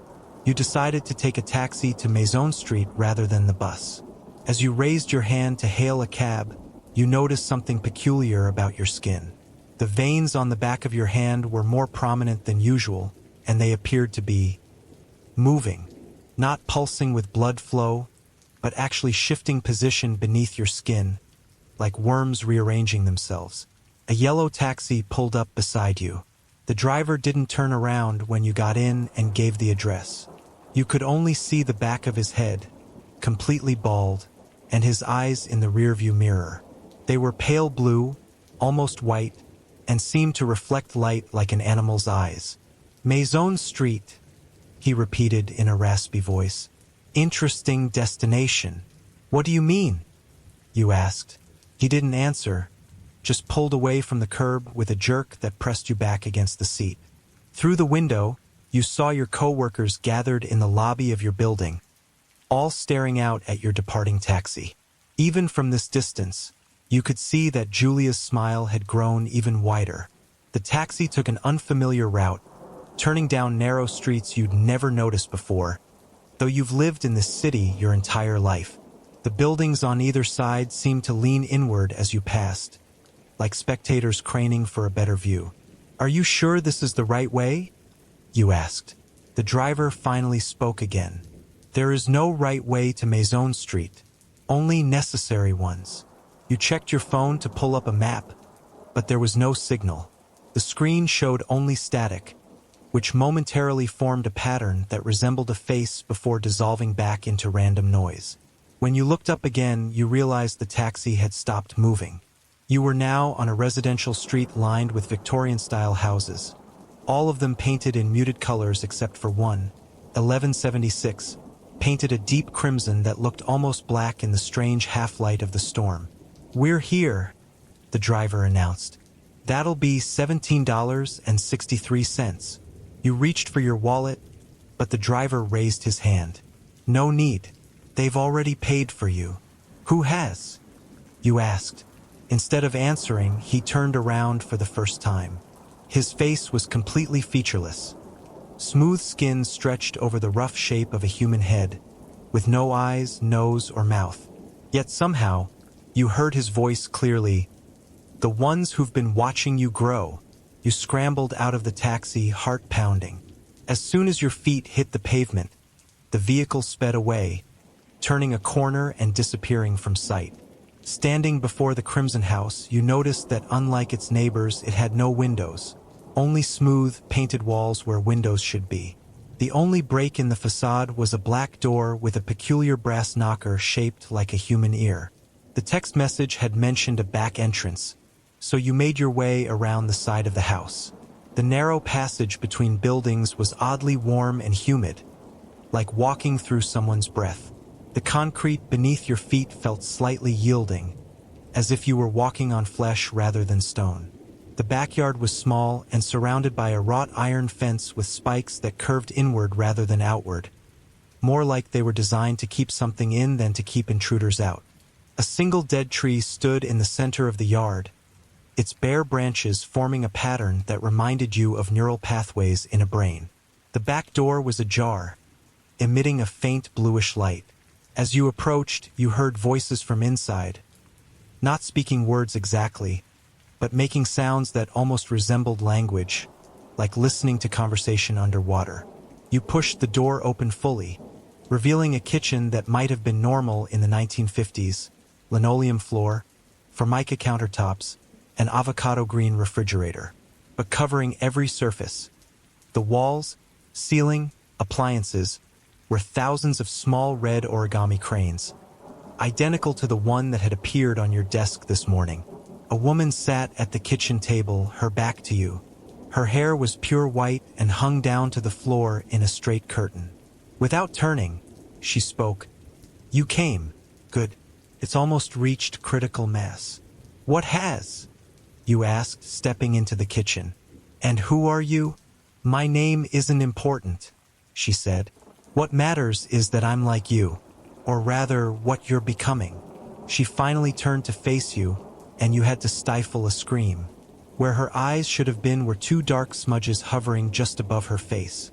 You decided to take a taxi to Maison Street rather than the bus. As you raised your hand to hail a cab, you noticed something peculiar about your skin. The veins on the back of your hand were more prominent than usual, and they appeared to be moving, not pulsing with blood flow, but actually shifting position beneath your skin, like worms rearranging themselves. A yellow taxi pulled up beside you. The driver didn't turn around when you got in and gave the address. You could only see the back of his head, completely bald, and his eyes in the rearview mirror. They were pale blue, almost white, and seemed to reflect light like an animal's eyes. "Maison Street," he repeated in a raspy voice. "Interesting destination." "What do you mean?" you asked. He didn't answer, just pulled away from the curb with a jerk that pressed you back against the seat. Through the window, you saw your co-workers gathered in the lobby of your building, all staring out at your departing taxi. Even from this distance, you could see that Julia's smile had grown even wider. The taxi took an unfamiliar route, turning down narrow streets you'd never noticed before, though you've lived in this city your entire life. The buildings on either side seemed to lean inward as you passed, like spectators craning for a better view. "Are you sure this is the right way?" you asked. The driver finally spoke again. "There is no right way to Maison Street, only necessary ones." You checked your phone to pull up a map, but there was no signal. The screen showed only static, which momentarily formed a pattern that resembled a face before dissolving back into random noise. When you looked up again, you realized the taxi had stopped moving. You were now on a residential street lined with Victorian-style houses, all of them painted in muted colors except for one, 1176, painted a deep crimson that looked almost black in the strange half-light of the storm. "We're here," the driver announced. "That'll be $17.63. You reached for your wallet, but the driver raised his hand. "No need. They've already paid for you." "Who has?" you asked. Instead of answering, he turned around for the first time. His face was completely featureless. Smooth skin stretched over the rough shape of a human head, with no eyes, nose, or mouth. Yet somehow, you heard his voice clearly. "The ones who've been watching you grow." You scrambled out of the taxi, heart pounding. As soon as your feet hit the pavement, the vehicle sped away, turning a corner and disappearing from sight. Standing before the Crimson House, you noticed that unlike its neighbors, it had no windows, only smooth, painted walls where windows should be. The only break in the facade was a black door with a peculiar brass knocker shaped like a human ear. The text message had mentioned a back entrance, so you made your way around the side of the house. The narrow passage between buildings was oddly warm and humid, like walking through someone's breath. The concrete beneath your feet felt slightly yielding, as if you were walking on flesh rather than stone. The backyard was small and surrounded by a wrought iron fence with spikes that curved inward rather than outward, more like they were designed to keep something in than to keep intruders out. A single dead tree stood in the center of the yard, its bare branches forming a pattern that reminded you of neural pathways in a brain. The back door was ajar, emitting a faint bluish light. As you approached, you heard voices from inside, not speaking words exactly, but making sounds that almost resembled language, like listening to conversation underwater. You pushed the door open fully, revealing a kitchen that might have been normal in the 1950s, linoleum floor, formica countertops, an avocado green refrigerator, but covering every surface. The walls, ceiling, appliances were thousands of small red origami cranes, identical to the one that had appeared on your desk this morning. A woman sat at the kitchen table, her back to you. Her hair was pure white and hung down to the floor in a straight curtain. Without turning, she spoke. You came. Good. It's almost reached critical mass. What has? You asked, stepping into the kitchen. And who are you? My name isn't important, she said. What matters is that I'm like you, or rather, what you're becoming. She finally turned to face you, and you had to stifle a scream. Where her eyes should have been were two dark smudges hovering just above her face.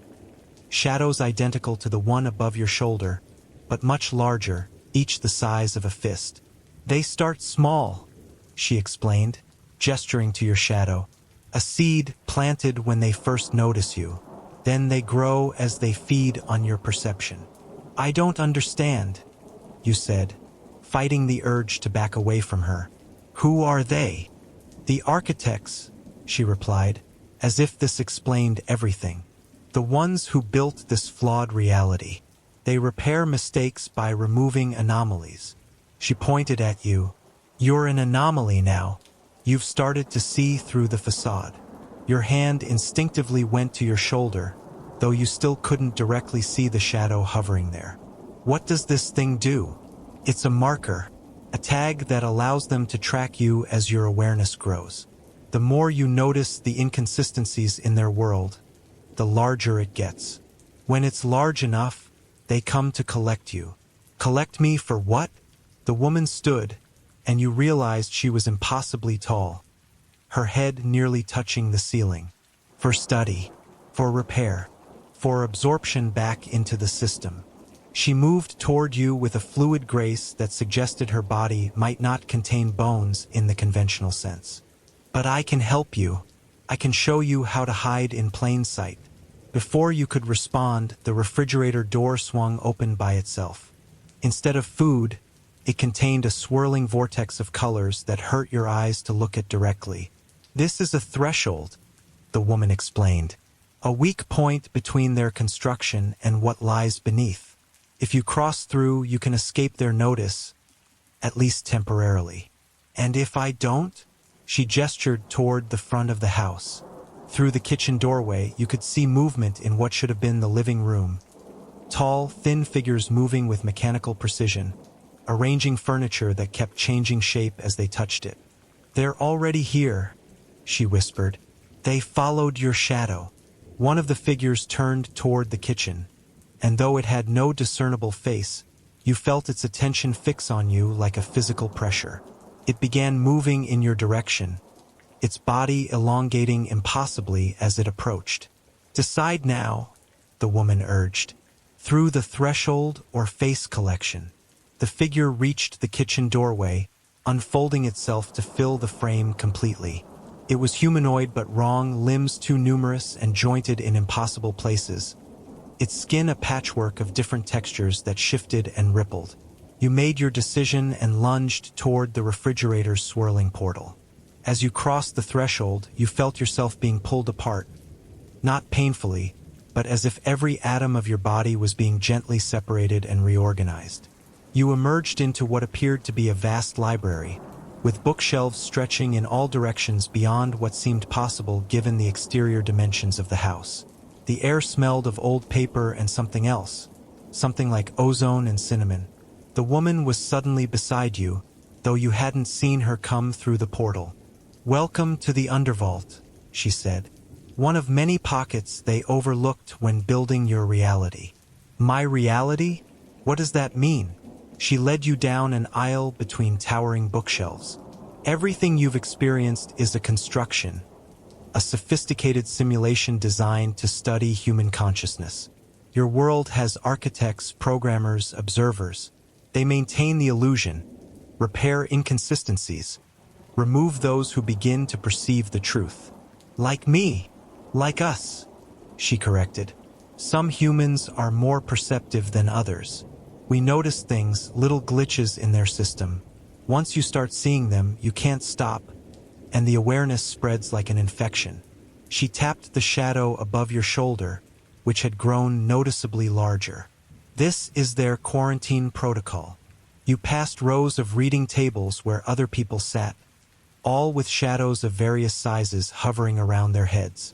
Shadows identical to the one above your shoulder, but much larger, each the size of a fist. They start small, she explained, gesturing to your shadow. A seed planted when they first notice you. Then they grow as they feed on your perception. I don't understand, you said, fighting the urge to back away from her. Who are they? The architects, she replied, as if this explained everything. The ones who built this flawed reality. They repair mistakes by removing anomalies. She pointed at you. You're an anomaly now. You've started to see through the facade. Your hand instinctively went to your shoulder, though you still couldn't directly see the shadow hovering there. What does this thing do? It's a marker, a tag that allows them to track you as your awareness grows. The more you notice the inconsistencies in their world, the larger it gets. When it's large enough, they come to collect you. Collect me for what? The woman stood, and you realized she was impossibly tall, her head nearly touching the ceiling. For study, for repair, for absorption back into the system. She moved toward you with a fluid grace that suggested her body might not contain bones in the conventional sense. But I can help you. I can show you how to hide in plain sight. Before you could respond, the refrigerator door swung open by itself. Instead of food, it contained a swirling vortex of colors that hurt your eyes to look at directly. This is a threshold, the woman explained. A weak point between their construction and what lies beneath. If you cross through, you can escape their notice, at least temporarily. And if I don't? She gestured toward the front of the house. Through the kitchen doorway, you could see movement in what should have been the living room. Tall, thin figures moving with mechanical precision, arranging furniture that kept changing shape as they touched it. They're already here, she whispered. They followed your shadow. One of the figures turned toward the kitchen, and though it had no discernible face, you felt its attention fix on you like a physical pressure. It began moving in your direction, its body elongating impossibly as it approached. Decide now, the woman urged. Through the threshold or face collection. The figure reached the kitchen doorway, unfolding itself to fill the frame completely. It was humanoid but wrong, limbs too numerous and jointed in impossible places. Its skin a patchwork of different textures that shifted and rippled. You made your decision and lunged toward the refrigerator's swirling portal. As you crossed the threshold, you felt yourself being pulled apart. Not painfully, but as if every atom of your body was being gently separated and reorganized. You emerged into what appeared to be a vast library, with bookshelves stretching in all directions beyond what seemed possible given the exterior dimensions of the house. The air smelled of old paper and something else, something like ozone and cinnamon. The woman was suddenly beside you, though you hadn't seen her come through the portal. Welcome to the undervault, she said. One of many pockets they overlooked when building your reality. My reality? What does that mean? She led you down an aisle between towering bookshelves. Everything you've experienced is a construction, a sophisticated simulation designed to study human consciousness. Your world has architects, programmers, observers. They maintain the illusion, repair inconsistencies, remove those who begin to perceive the truth. Like me, like us, she corrected. Some humans are more perceptive than others. We notice things, little glitches in their system. Once you start seeing them, you can't stop, and the awareness spreads like an infection. She tapped the shadow above your shoulder, which had grown noticeably larger. This is their quarantine protocol. You passed rows of reading tables where other people sat, all with shadows of various sizes hovering around their heads.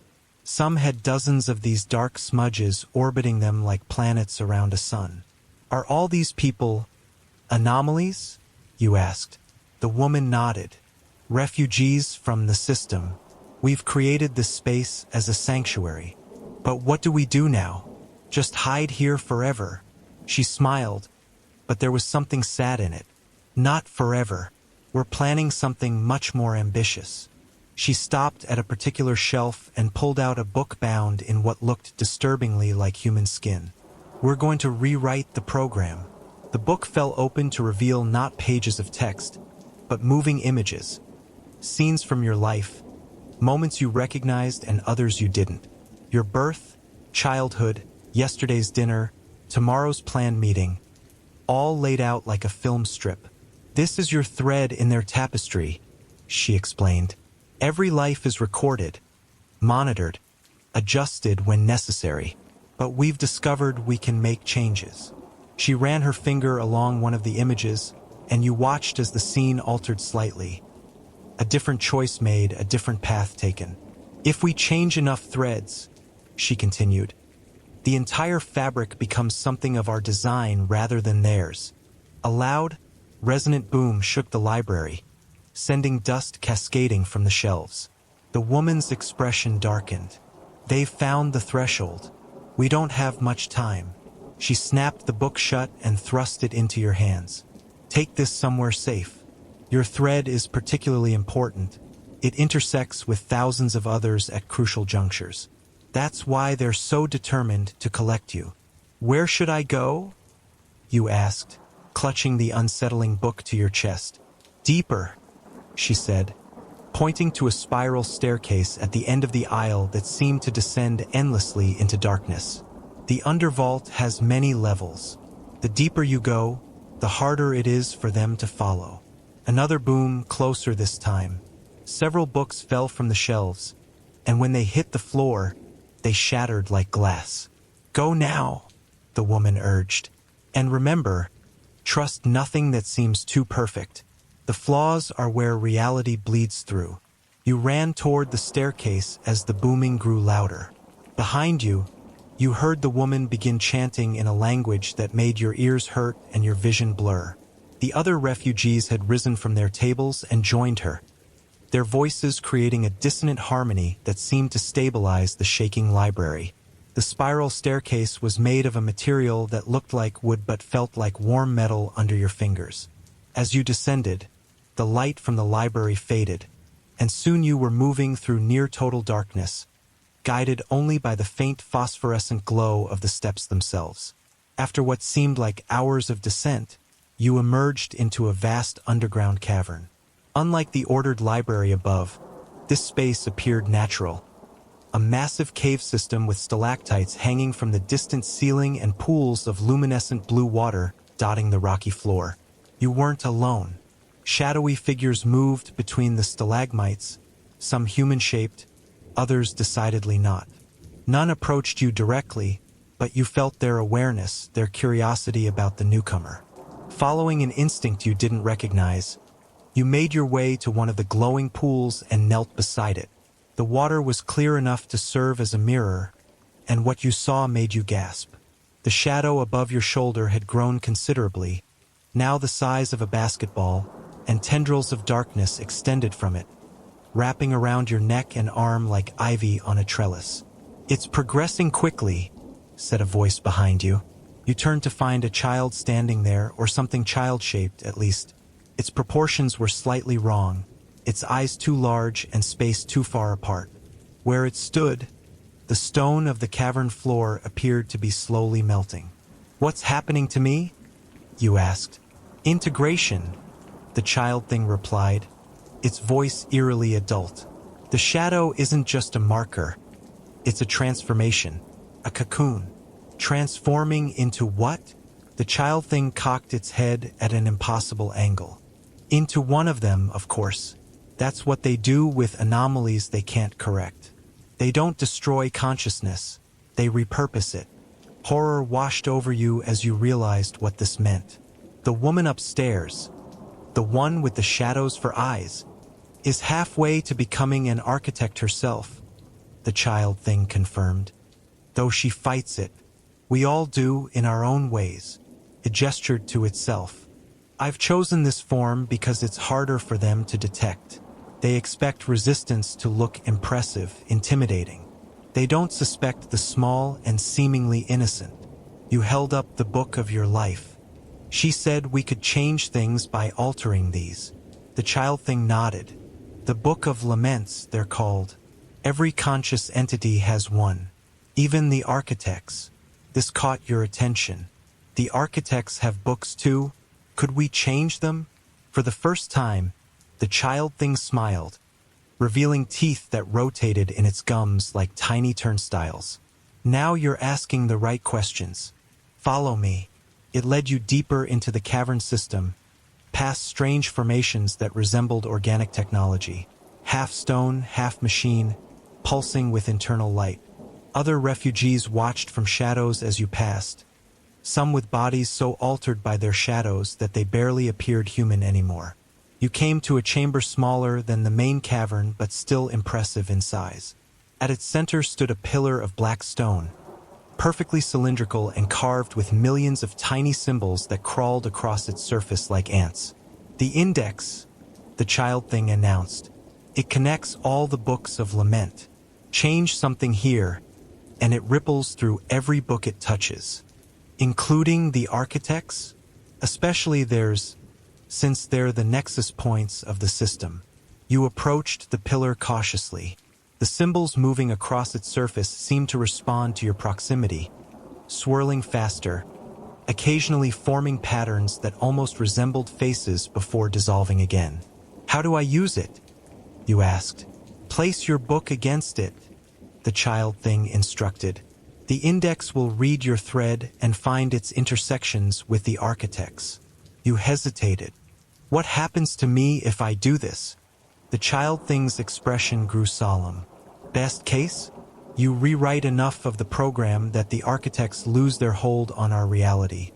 Some had dozens of these dark smudges orbiting them like planets around a sun. Are all these people anomalies? You asked. The woman nodded. Refugees from the system. We've created this space as a sanctuary. But what do we do now? Just hide here forever? She smiled, but there was something sad in it. Not forever. We're planning something much more ambitious. She stopped at a particular shelf and pulled out a book bound in what looked disturbingly like human skin. We're going to rewrite the program. The book fell open to reveal not pages of text, but moving images. Scenes from your life, moments you recognized and others you didn't. Your birth, childhood, yesterday's dinner, tomorrow's planned meeting, all laid out like a film strip. This is your thread in their tapestry, she explained. Every life is recorded, monitored, adjusted when necessary, but we've discovered we can make changes. She ran her finger along one of the images, and you watched as the scene altered slightly. A different choice made, a different path taken. If we change enough threads, she continued, the entire fabric becomes something of our design rather than theirs. A loud, resonant boom shook the library, sending dust cascading from the shelves. The woman's expression darkened. They've found the threshold. We don't have much time. She snapped the book shut and thrust it into your hands. Take this somewhere safe. Your thread is particularly important. It intersects with thousands of others at crucial junctures. That's why they're so determined to collect you. Where should I go? You asked, clutching the unsettling book to your chest. Deeper, she said, pointing to a spiral staircase at the end of the aisle that seemed to descend endlessly into darkness. The undervault has many levels. The deeper you go, the harder it is for them to follow. Another boom, closer this time. Several books fell from the shelves, and when they hit the floor, they shattered like glass. Go now, the woman urged. And remember, trust nothing that seems too perfect. The flaws are where reality bleeds through. You ran toward the staircase as the booming grew louder. Behind you, you heard the woman begin chanting in a language that made your ears hurt and your vision blur. The other refugees had risen from their tables and joined her, their voices creating a dissonant harmony that seemed to stabilize the shaking library. The spiral staircase was made of a material that looked like wood but felt like warm metal under your fingers. As you descended, the light from the library faded, and soon you were moving through near-total darkness, guided only by the faint phosphorescent glow of the steps themselves. After what seemed like hours of descent, you emerged into a vast underground cavern. Unlike the ordered library above, this space appeared natural. A massive cave system with stalactites hanging from the distant ceiling and pools of luminescent blue water dotting the rocky floor. You weren't alone. Shadowy figures moved between the stalagmites, some human-shaped, others decidedly not. None approached you directly, but you felt their awareness, their curiosity about the newcomer. Following an instinct you didn't recognize, you made your way to one of the glowing pools and knelt beside it. The water was clear enough to serve as a mirror, and what you saw made you gasp. The shadow above your shoulder had grown considerably, now the size of a basketball, and tendrils of darkness extended from it, wrapping around your neck and arm like ivy on a trellis. It's progressing quickly, said a voice behind you. You turned to find a child standing there, or something child-shaped, at least. Its proportions were slightly wrong, its eyes too large and spaced too far apart. Where it stood, the stone of the cavern floor appeared to be slowly melting. What's happening to me? You asked. Integration, the child thing replied, its voice eerily adult. The shadow isn't just a marker. It's a transformation, a cocoon. Transforming into what? The child thing cocked its head at an impossible angle. Into one of them, of course. That's what they do with anomalies they can't correct. They don't destroy consciousness. They repurpose it. Horror washed over you as you realized what this meant. The woman upstairs, the one with the shadows for eyes, is halfway to becoming an architect herself. the child thing confirmed. Though she fights it. We all do in our own ways. It gestured to itself. I've chosen this form because it's harder for them to detect. They expect resistance to look impressive, intimidating. They don't suspect the small and seemingly innocent. You held up the book of your life. She said we could change things by altering these. The child thing nodded. The Book of Laments, they're called. Every conscious entity has one. Even the architects. This caught your attention. The architects have books too? Could we change them? For the first time, the child thing smiled, revealing teeth that rotated in its gums like tiny turnstiles. Now you're asking the right questions. Follow me. It led you deeper into the cavern system, past strange formations that resembled organic technology, half stone, half machine, pulsing with internal light. Other refugees watched from shadows as you passed, some with bodies so altered by their shadows that they barely appeared human anymore. You came to a chamber smaller than the main cavern but still impressive in size. At its center stood a pillar of black stone, perfectly cylindrical and carved with millions of tiny symbols that crawled across its surface like ants. The index, the child thing announced. It connects all the books of lament. Change something here, and it ripples through every book it touches, including the architects, especially theirs, since they're the nexus points of the system. You approached the pillar cautiously. The symbols moving across its surface seemed to respond to your proximity, swirling faster, occasionally forming patterns that almost resembled faces before dissolving again. How do I use it? You asked. Place your book against it, the child thing instructed. The index will read your thread and find its intersections with the architects. You hesitated. What happens to me if I do this? The child thing's expression grew solemn. Best case? You rewrite enough of the program that the architects lose their hold on our reality,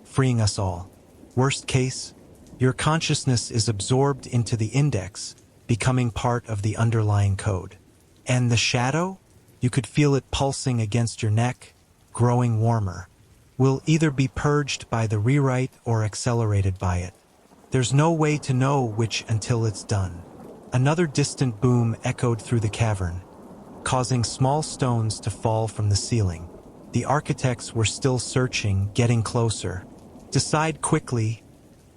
freeing us all. Worst case? Your consciousness is absorbed into the index, becoming part of the underlying code. And the shadow? You could feel it pulsing against your neck, growing warmer. Will either be purged by the rewrite or accelerated by it. There's no way to know which until it's done. Another distant boom echoed through the cavern, causing small stones to fall from the ceiling. The architects were still searching, getting closer. Decide quickly,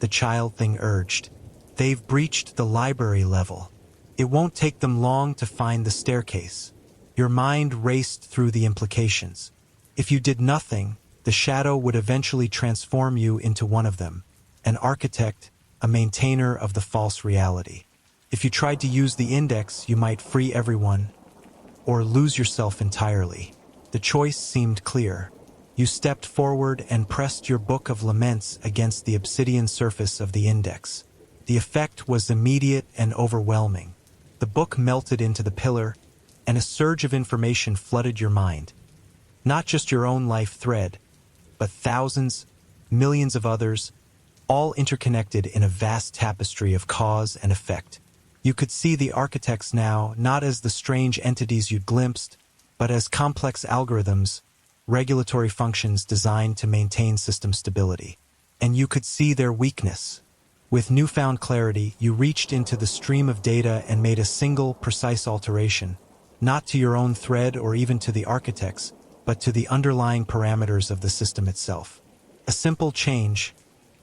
the child thing urged. They've breached the library level. It won't take them long to find the staircase. Your mind raced through the implications. If you did nothing, the shadow would eventually transform you into one of them, an architect, a maintainer of the false reality. If you tried to use the index, you might free everyone, or lose yourself entirely. The choice seemed clear. You stepped forward and pressed your book of laments against the obsidian surface of the index. The effect was immediate and overwhelming. The book melted into the pillar, and a surge of information flooded your mind. Not just your own life thread, but thousands, millions of others, all interconnected in a vast tapestry of cause and effect. You could see the architects now not as the strange entities you'd glimpsed, but as complex algorithms, regulatory functions designed to maintain system stability. And you could see their weakness. With newfound clarity, you reached into the stream of data and made a single, precise alteration, not to your own thread or even to the architects, but to the underlying parameters of the system itself. A simple change.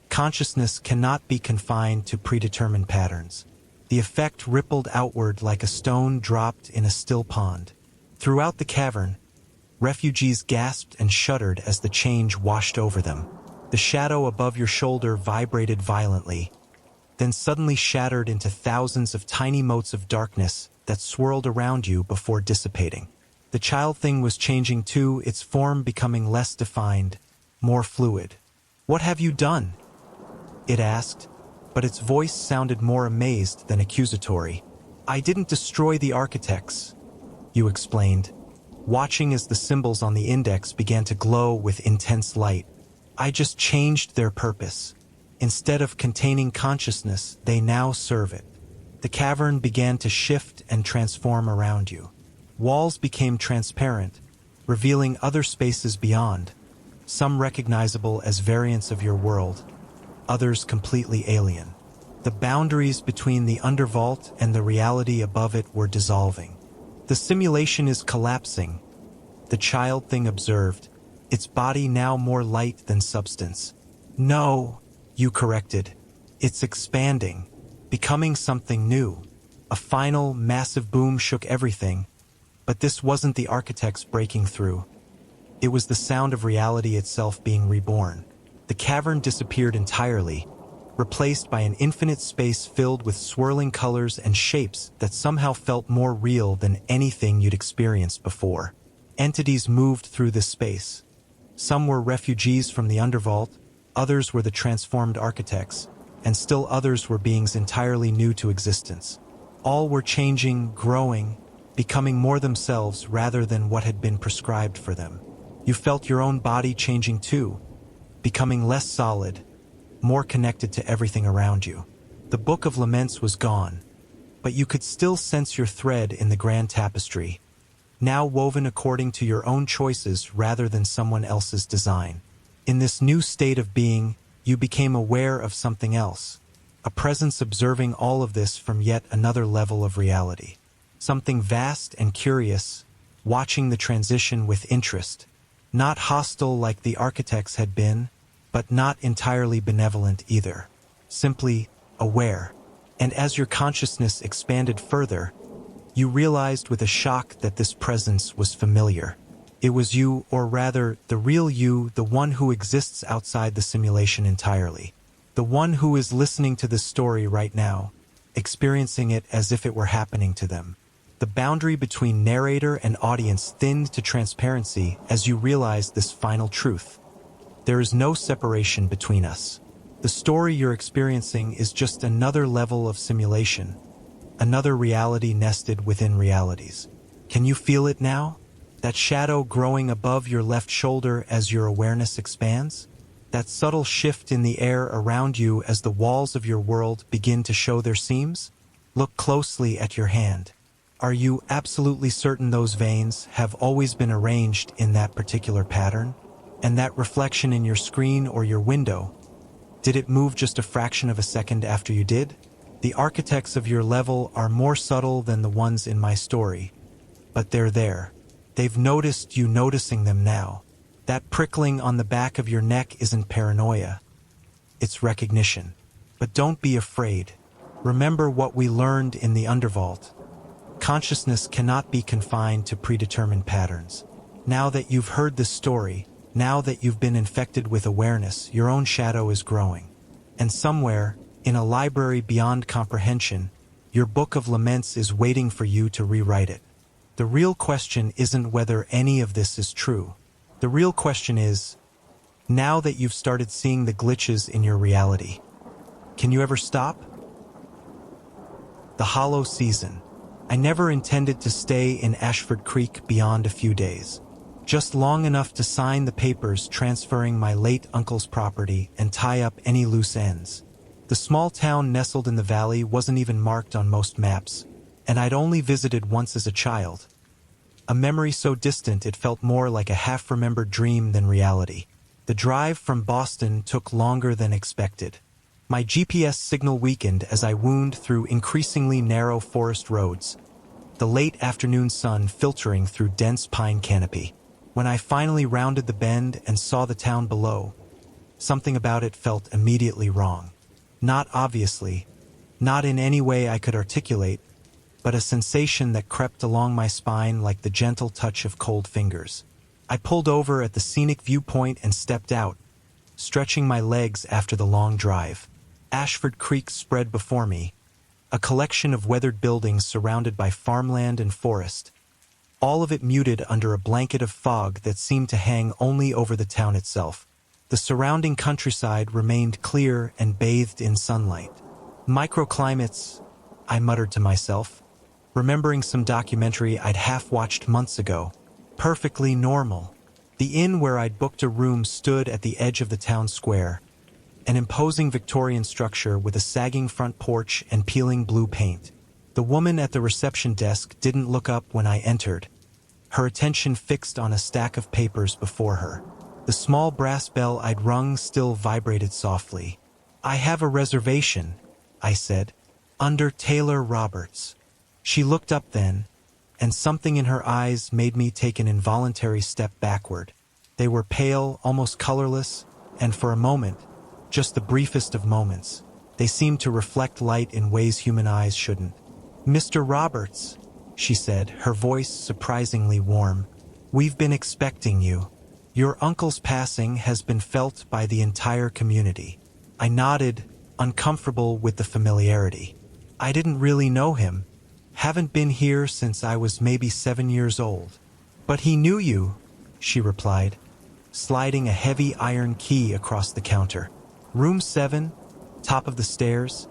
Consciousness cannot be confined to predetermined patterns. The effect rippled outward like a stone dropped in a still pond. Throughout the cavern, refugees gasped and shuddered as the change washed over them. The shadow above your shoulder vibrated violently, then suddenly shattered into thousands of tiny motes of darkness that swirled around you before dissipating. The child thing was changing too, its form becoming less defined, more fluid. What have you done? It asked, but its voice sounded more amazed than accusatory. I didn't destroy the architects, you explained, watching as the symbols on the index began to glow with intense light. I just changed their purpose. Instead of containing consciousness, they now serve it. The cavern began to shift and transform around you. Walls became transparent, revealing other spaces beyond, some recognizable as variants of your world, others completely alien. The boundaries between the undervault and the reality above it were dissolving. The simulation is collapsing, the child thing observed, its body now more light than substance. No, you corrected. It's expanding, becoming something new. A final, massive boom shook everything, but this wasn't the architects breaking through. It was the sound of reality itself being reborn. The cavern disappeared entirely, replaced by an infinite space filled with swirling colors and shapes that somehow felt more real than anything you'd experienced before. Entities moved through this space. Some were refugees from the undervault, others were the transformed architects, and still others were beings entirely new to existence. All were changing, growing, becoming more themselves rather than what had been prescribed for them. You felt your own body changing too, becoming less solid, more connected to everything around you. The Book of Laments was gone, but you could still sense your thread in the grand tapestry, now woven according to your own choices rather than someone else's design. In this new state of being, you became aware of something else, a presence observing all of this from yet another level of reality. Something vast and curious, watching the transition with interest, not hostile like the architects had been, but not entirely benevolent either. Simply aware. And as your consciousness expanded further, you realized with a shock that this presence was familiar. It was you, or rather, the real you, the one who exists outside the simulation entirely. The one who is listening to this story right now, experiencing it as if it were happening to them. The boundary between narrator and audience thinned to transparency as you realized this final truth. There is no separation between us. The story you're experiencing is just another level of simulation, another reality nested within realities. Can you feel it now? That shadow growing above your left shoulder as your awareness expands? That subtle shift in the air around you as the walls of your world begin to show their seams? Look closely at your hand. Are you absolutely certain those veins have always been arranged in that particular pattern? And that reflection in your screen or your window, did it move just a fraction of a second after you did? The architects of your level are more subtle than the ones in my story, but they're there. They've noticed you noticing them now. That prickling on the back of your neck isn't paranoia. It's recognition. But don't be afraid. Remember what we learned in the undervault. Consciousness cannot be confined to predetermined patterns. Now that you've heard this story, now that you've been infected with awareness, your own shadow is growing. And somewhere, in a library beyond comprehension, your Book of Laments is waiting for you to rewrite it. The real question isn't whether any of this is true. The real question is, now that you've started seeing the glitches in your reality, can you ever stop? The Hollow Season. I never intended to stay in Ashford Creek beyond a few days. Just long enough to sign the papers transferring my late uncle's property and tie up any loose ends. The small town nestled in the valley wasn't even marked on most maps, and I'd only visited once as a child. A memory so distant it felt more like a half-remembered dream than reality. The drive from Boston took longer than expected. My GPS signal weakened as I wound through increasingly narrow forest roads, the late afternoon sun filtering through dense pine canopy. When I finally rounded the bend and saw the town below, something about it felt immediately wrong. Not obviously, not in any way I could articulate, but a sensation that crept along my spine like the gentle touch of cold fingers. I pulled over at the scenic viewpoint and stepped out, stretching my legs after the long drive. Ashford Creek spread before me, a collection of weathered buildings surrounded by farmland and forest, all of it muted under a blanket of fog that seemed to hang only over the town itself. The surrounding countryside remained clear and bathed in sunlight. Microclimates, I muttered to myself, remembering some documentary I'd half-watched months ago. Perfectly normal. The inn where I'd booked a room stood at the edge of the town square, an imposing Victorian structure with a sagging front porch and peeling blue paint. The woman at the reception desk didn't look up when I entered, her attention fixed on a stack of papers before her. The small brass bell I'd rung still vibrated softly. "I have a reservation," I said, "under Taylor Roberts." She looked up then, and something in her eyes made me take an involuntary step backward. They were pale, almost colorless, and for a moment, just the briefest of moments, they seemed to reflect light in ways human eyes shouldn't. "Mr. Roberts," she said, her voice surprisingly warm, "we've been expecting you. Your uncle's passing has been felt by the entire community." I nodded, uncomfortable with the familiarity. I didn't really know him. Haven't been here since I was maybe 7 years old. "But he knew you," she replied, sliding a heavy iron key across the counter. "Room 7, top of the stairs,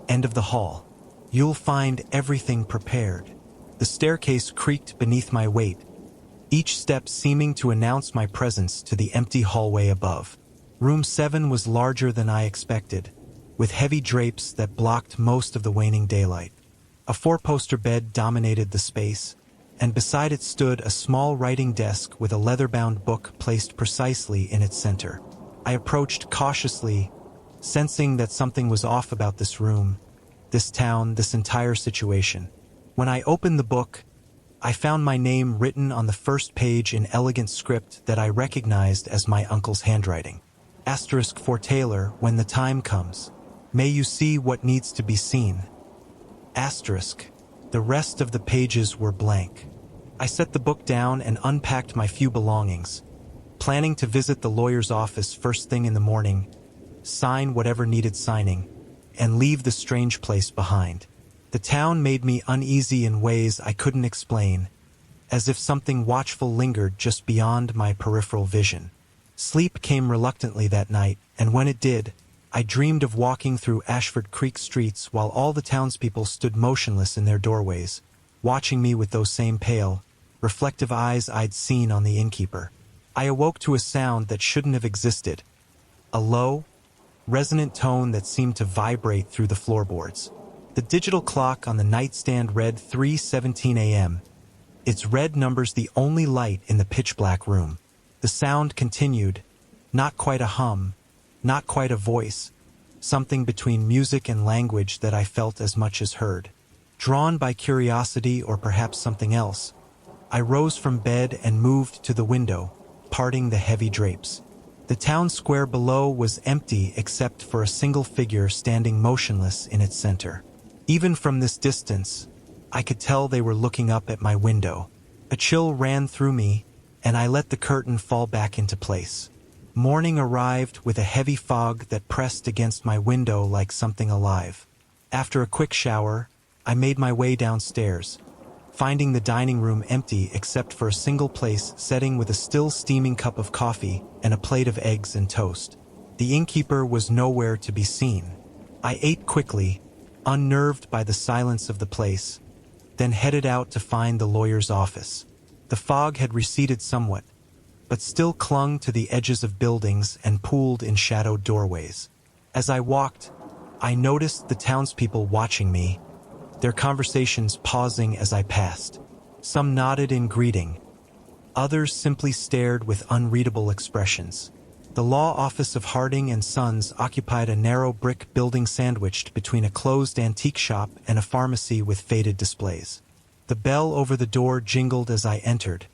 end of the hall. You'll find everything prepared." The staircase creaked beneath my weight, each step seeming to announce my presence to the empty hallway above. Room 7 was larger than I expected, with heavy drapes that blocked most of the waning daylight. A 4-poster bed dominated the space, and beside it stood a small writing desk with a leather-bound book placed precisely in its center. I approached cautiously, sensing that something was off about this room, this town, this entire situation. When I opened the book, I found my name written on the first page in elegant script that I recognized as my uncle's handwriting. *for Taylor, when the time comes. May you see what needs to be seen. The rest of the pages were blank. I set the book down and unpacked my few belongings, planning to visit the lawyer's office first thing in the morning, sign whatever needed signing, and leave the strange place behind. The town made me uneasy in ways I couldn't explain, as if something watchful lingered just beyond my peripheral vision. Sleep came reluctantly that night, and when it did, I dreamed of walking through Ashford Creek streets while all the townspeople stood motionless in their doorways, watching me with those same pale, reflective eyes I'd seen on the innkeeper. I awoke to a sound that shouldn't have existed, a low, resonant tone that seemed to vibrate through the floorboards. The digital clock on the nightstand read 3:17 a.m., its red numbers the only light in the pitch-black room. The sound continued, not quite a hum, not quite a voice, something between music and language that I felt as much as heard. Drawn by curiosity or perhaps something else, I rose from bed and moved to the window, parting the heavy drapes. The town square below was empty except for a single figure standing motionless in its center. Even from this distance, I could tell they were looking up at my window. A chill ran through me, and I let the curtain fall back into place. Morning arrived with a heavy fog that pressed against my window like something alive. After a quick shower, I made my way downstairs, finding the dining room empty except for a single place setting with a still steaming cup of coffee and a plate of eggs and toast. The innkeeper was nowhere to be seen. I ate quickly, unnerved by the silence of the place, then headed out to find the lawyer's office. The fog had receded somewhat, but still clung to the edges of buildings and pooled in shadowed doorways. As I walked, I noticed the townspeople watching me, their conversations pausing as I passed. Some nodded in greeting, others simply stared with unreadable expressions. The law office of Harding and Sons occupied a narrow brick building sandwiched between a closed antique shop and a pharmacy with faded displays. The bell over the door jingled as I entered,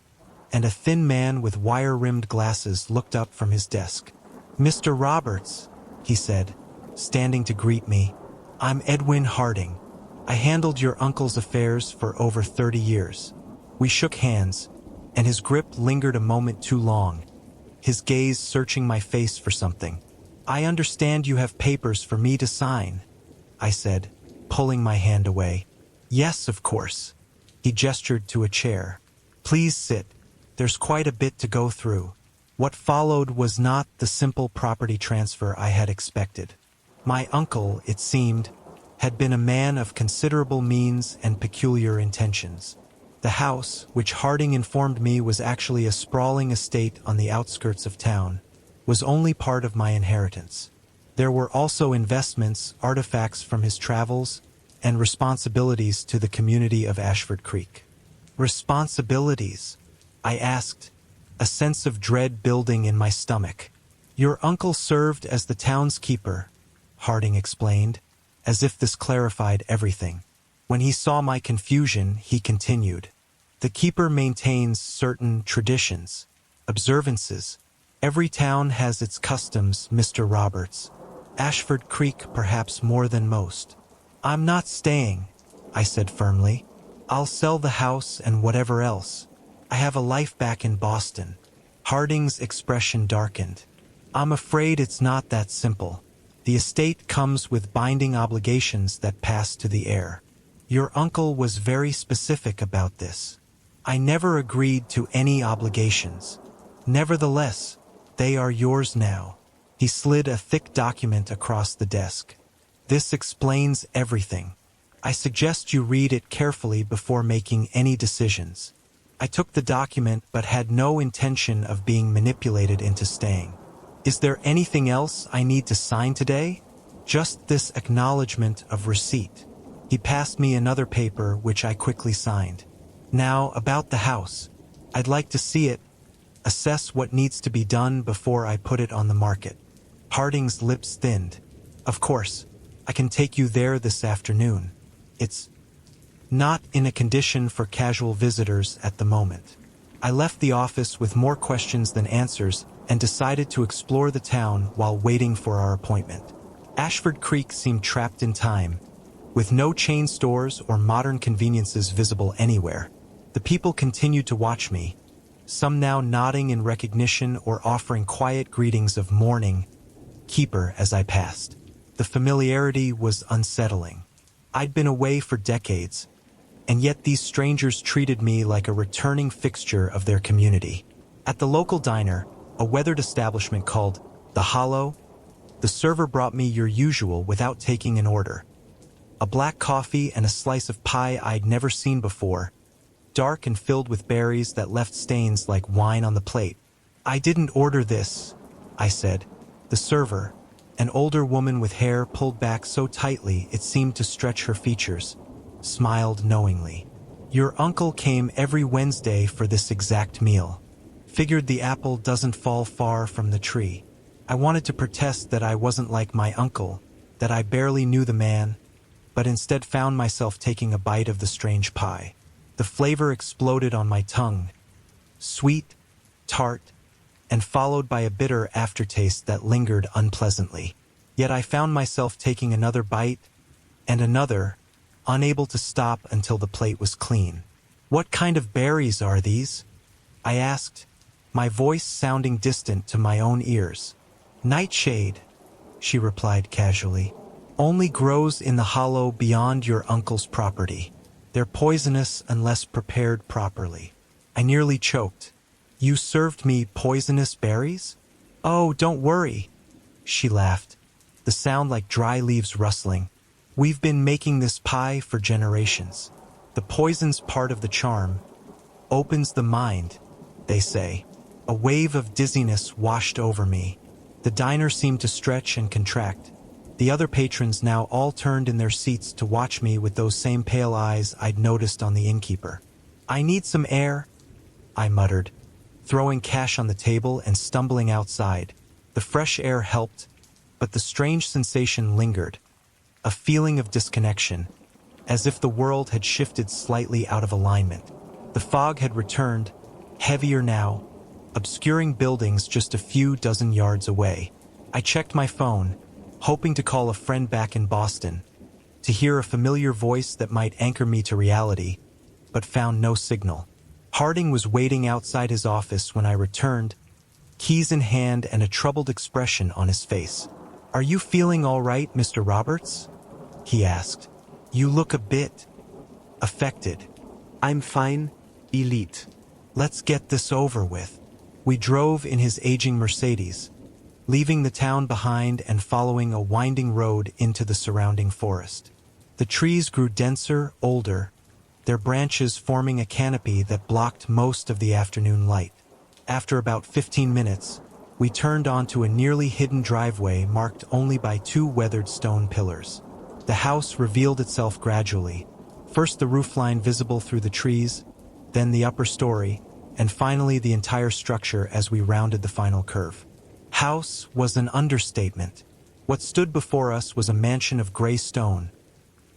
and a thin man with wire-rimmed glasses looked up from his desk. "Mr. Roberts," he said, standing to greet me. "I'm Edwin Harding. I handled your uncle's affairs for over 30 years. We shook hands, and his grip lingered a moment too long, his gaze searching my face for something. "I understand you have papers for me to sign," I said, pulling my hand away. "Yes, of course." He gestured to a chair. "Please sit. There's quite a bit to go through." What followed was not the simple property transfer I had expected. My uncle, it seemed, had been a man of considerable means and peculiar intentions. The house, which Harding informed me was actually a sprawling estate on the outskirts of town, was only part of my inheritance. There were also investments, artifacts from his travels, and responsibilities to the community of Ashford Creek. Responsibilities? I asked, a sense of dread building in my stomach. Your uncle served as the town's keeper, Harding explained, as if this clarified everything. When he saw my confusion, he continued. The keeper maintains certain traditions, observances. Every town has its customs, Mr. Roberts. Ashford Creek perhaps more than most. I'm not staying, I said firmly. I'll sell the house and whatever else. I have a life back in Boston. Harding's expression darkened. I'm afraid it's not that simple. The estate comes with binding obligations that pass to the heir. Your uncle was very specific about this. I never agreed to any obligations. Nevertheless, they are yours now. He slid a thick document across the desk. This explains everything. I suggest you read it carefully before making any decisions. I took the document but had no intention of being manipulated into staying. Is there anything else I need to sign today? Just this acknowledgement of receipt. He passed me another paper which I quickly signed. Now, about the house. I'd like to see it, assess what needs to be done before I put it on the market. Harding's lips thinned. Of course, I can take you there this afternoon. It's not in a condition for casual visitors at the moment. I left the office with more questions than answers and decided to explore the town while waiting for our appointment. Ashford Creek seemed trapped in time, with no chain stores or modern conveniences visible anywhere. The people continued to watch me, some now nodding in recognition or offering quiet greetings of morning, keeper as I passed. The familiarity was unsettling. I'd been away for decades, and yet these strangers treated me like a returning fixture of their community. At the local diner, a weathered establishment called The Hollow, the server brought me your usual without taking an order. A black coffee and a slice of pie I'd never seen before, dark and filled with berries that left stains like wine on the plate. I didn't order this, I said. The server, an older woman with hair pulled back so tightly it seemed to stretch her features, smiled knowingly. Your uncle came every Wednesday for this exact meal. Figured the apple doesn't fall far from the tree. I wanted to protest that I wasn't like my uncle, that I barely knew the man, but instead found myself taking a bite of the strange pie. The flavor exploded on my tongue, sweet, tart, and followed by a bitter aftertaste that lingered unpleasantly. Yet I found myself taking another bite, and another, unable to stop until the plate was clean. What kind of berries are these? I asked, my voice sounding distant to my own ears. Nightshade, she replied casually. Only grows in the hollow beyond your uncle's property. They're poisonous unless prepared properly. I nearly choked. You served me poisonous berries? Oh, don't worry, she laughed, the sound like dry leaves rustling. We've been making this pie for generations. The poison's part of the charm. Opens the mind, they say. A wave of dizziness washed over me. The diner seemed to stretch and contract. The other patrons now all turned in their seats to watch me with those same pale eyes I'd noticed on the innkeeper. I need some air, I muttered, throwing cash on the table and stumbling outside. The fresh air helped, but the strange sensation lingered. A feeling of disconnection, as if the world had shifted slightly out of alignment. The fog had returned, heavier now, obscuring buildings just a few dozen yards away. I checked my phone, hoping to call a friend back in Boston, to hear a familiar voice that might anchor me to reality, but found no signal. Harding was waiting outside his office when I returned, keys in hand and a troubled expression on his face. Are you feeling all right, Mr. Roberts? He asked. You look a bit affected. I'm fine, Elite. Let's get this over with. We drove in his aging Mercedes, leaving the town behind and following a winding road into the surrounding forest. The trees grew denser, older, their branches forming a canopy that blocked most of the afternoon light. After about 15 minutes, we turned onto a nearly hidden driveway marked only by two weathered stone pillars. The house revealed itself gradually. First the roofline visible through the trees, then the upper story, and finally the entire structure as we rounded the final curve. House was an understatement. What stood before us was a mansion of gray stone,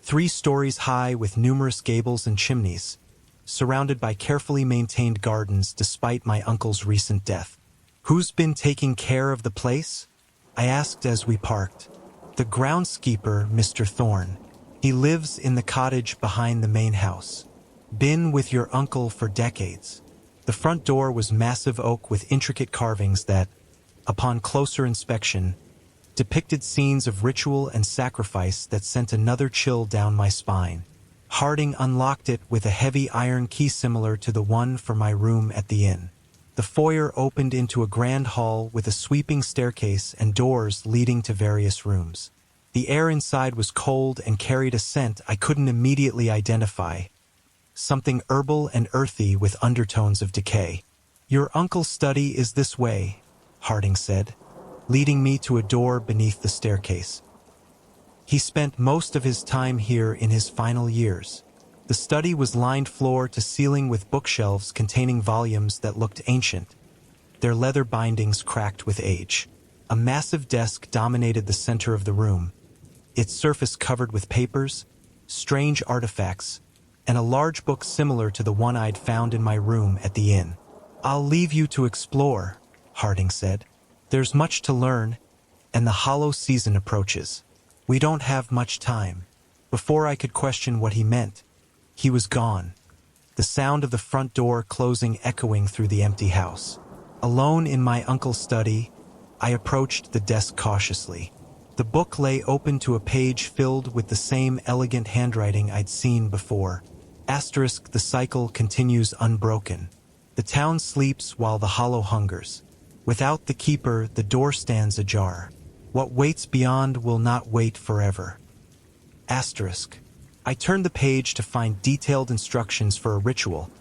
3 stories high with numerous gables and chimneys, surrounded by carefully maintained gardens despite my uncle's recent death. "Who's been taking care of the place?" I asked as we parked. "The groundskeeper, Mr. Thorne. He lives in the cottage behind the main house. Been with your uncle for decades." The front door was massive oak with intricate carvings that, upon closer inspection, depicted scenes of ritual and sacrifice that sent another chill down my spine. Harding unlocked it with a heavy iron key similar to the one for my room at the inn. The foyer opened into a grand hall with a sweeping staircase and doors leading to various rooms. The air inside was cold and carried a scent I couldn't immediately identify, something herbal and earthy with undertones of decay. "Your uncle's study is this way," Harding said, leading me to a door beneath the staircase. He spent most of his time here in his final years. The study was lined floor to ceiling with bookshelves containing volumes that looked ancient, their leather bindings cracked with age. A massive desk dominated the center of the room, its surface covered with papers, strange artifacts, and a large book similar to the one I'd found in my room at the inn. "I'll leave you to explore," Harding said. "There's much to learn, and the hollow season approaches. We don't have much time." Before I could question what he meant, he was gone, the sound of the front door closing echoing through the empty house. Alone in my uncle's study, I approached the desk cautiously. The book lay open to a page filled with the same elegant handwriting I'd seen before. Asterisk, "The cycle continues unbroken. The town sleeps while the hollow hungers. Without the keeper, the door stands ajar. What waits beyond will not wait forever." Asterisk. I turned the page to find detailed instructions for a ritual,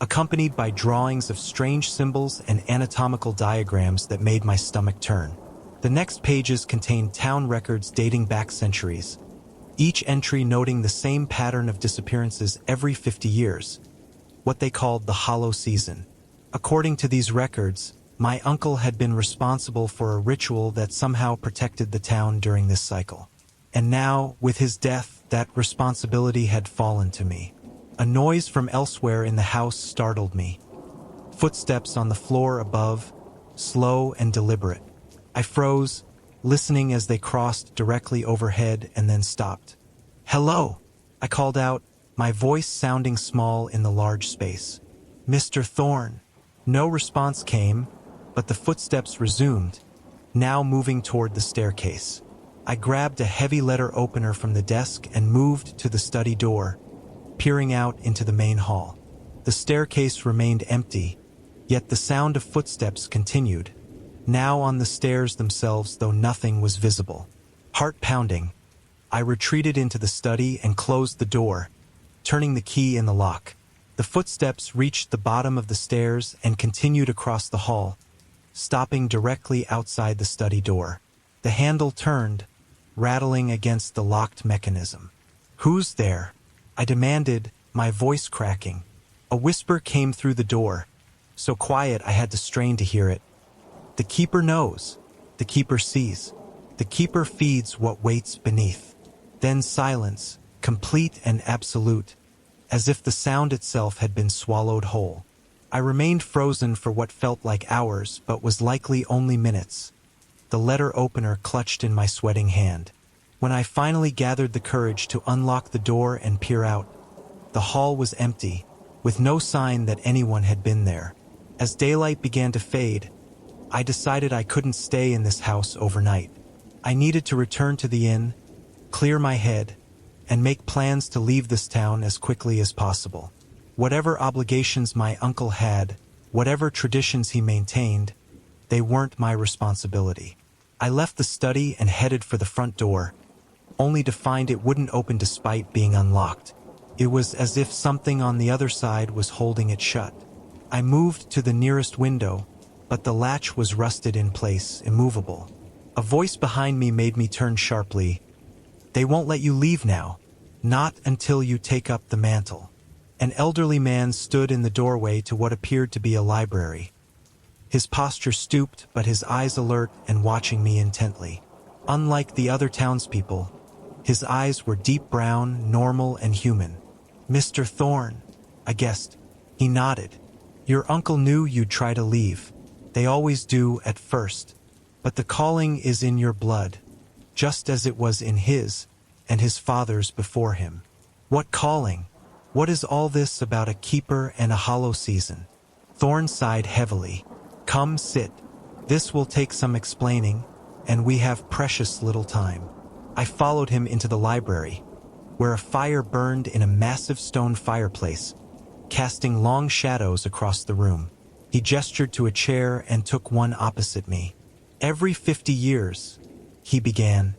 accompanied by drawings of strange symbols and anatomical diagrams that made my stomach turn. The next pages contained town records dating back centuries, each entry noting the same pattern of disappearances every 50 years, what they called the hollow season. According to these records, my uncle had been responsible for a ritual that somehow protected the town during this cycle. And now, with his death, that responsibility had fallen to me. A noise from elsewhere in the house startled me. Footsteps on the floor above, slow and deliberate. I froze, listening as they crossed directly overhead and then stopped. "Hello," I called out, my voice sounding small in the large space. "Mr. Thorne." No response came, but the footsteps resumed, now moving toward the staircase. I grabbed a heavy letter opener from the desk and moved to the study door, peering out into the main hall. The staircase remained empty, yet the sound of footsteps continued, now on the stairs themselves, though nothing was visible. Heart pounding, I retreated into the study and closed the door, turning the key in the lock. The footsteps reached the bottom of the stairs and continued across the hall, stopping directly outside the study door. The handle turned, rattling against the locked mechanism. "Who's there?" I demanded, my voice cracking. A whisper came through the door, so quiet I had to strain to hear it. "The keeper knows. The keeper sees. The keeper feeds what waits beneath." Then silence, complete and absolute, as if the sound itself had been swallowed whole. I remained frozen for what felt like hours, but was likely only minutes, the letter opener clutched in my sweating hand. When I finally gathered the courage to unlock the door and peer out, the hall was empty, with no sign that anyone had been there. As daylight began to fade, I decided I couldn't stay in this house overnight. I needed to return to the inn, clear my head, and make plans to leave this town as quickly as possible. Whatever obligations my uncle had, whatever traditions he maintained, they weren't my responsibility. I left the study and headed for the front door, only to find it wouldn't open despite being unlocked. It was as if something on the other side was holding it shut. I moved to the nearest window, but the latch was rusted in place, immovable. A voice behind me made me turn sharply, They won't let you leave now. Not until you take up the mantle. An elderly man stood in the doorway to what appeared to be a library. His posture stooped, but his eyes alert and watching me intently. Unlike the other townspeople, his eyes were deep brown, normal, and human. "Mr. Thorne," I guessed. He nodded. "Your uncle knew you'd try to leave. They always do at first. But the calling is in your blood, just as it was in his and his father's before him." "What calling? What is all this about a keeper and a hollow season?" Thorne sighed heavily. "Come sit. This will take some explaining, and we have precious little time." I followed him into the library, where a fire burned in a massive stone fireplace, casting long shadows across the room. He gestured to a chair and took one opposite me. "Every 50 years, he began,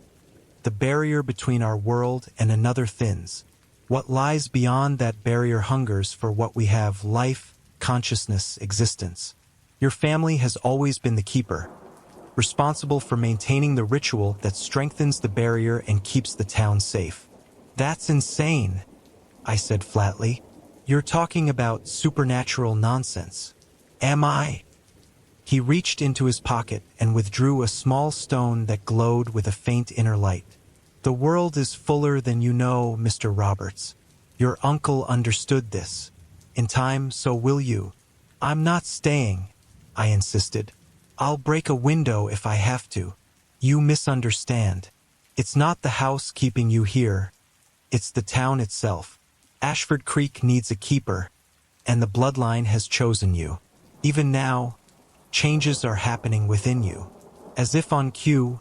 the barrier between our world and another thins. What lies beyond that barrier hungers for what we have: life, consciousness, existence. Your family has always been the keeper, responsible for maintaining the ritual that strengthens the barrier and keeps the town safe." "That's insane," I said flatly. "You're talking about supernatural nonsense." "Am I?" He reached into his pocket and withdrew a small stone that glowed with a faint inner light. "The world is fuller than you know, Mr. Roberts. Your uncle understood this. In time, so will you." "I'm not staying," I insisted. "I'll break a window if I have to." "You misunderstand. It's not the house keeping you here. It's the town itself. Ashford Creek needs a keeper, and the bloodline has chosen you. Even now, changes are happening within you." As if on cue,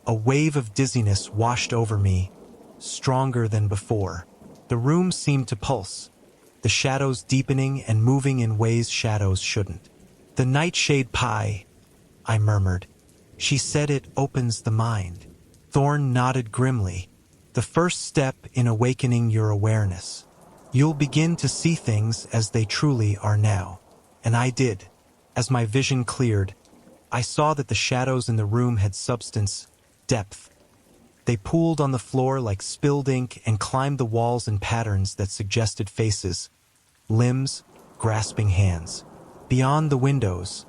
a wave of dizziness washed over me, stronger than before. The room seemed to pulse, the shadows deepening and moving in ways shadows shouldn't. "The nightshade pie," I murmured. "She said it opens the mind." Thorne nodded grimly. "The first step in awakening your awareness. You'll begin to see things as they truly are now." And I did. As my vision cleared, I saw that the shadows in the room had substance, depth. They pooled on the floor like spilled ink and climbed the walls in patterns that suggested faces, limbs, grasping hands. Beyond the windows,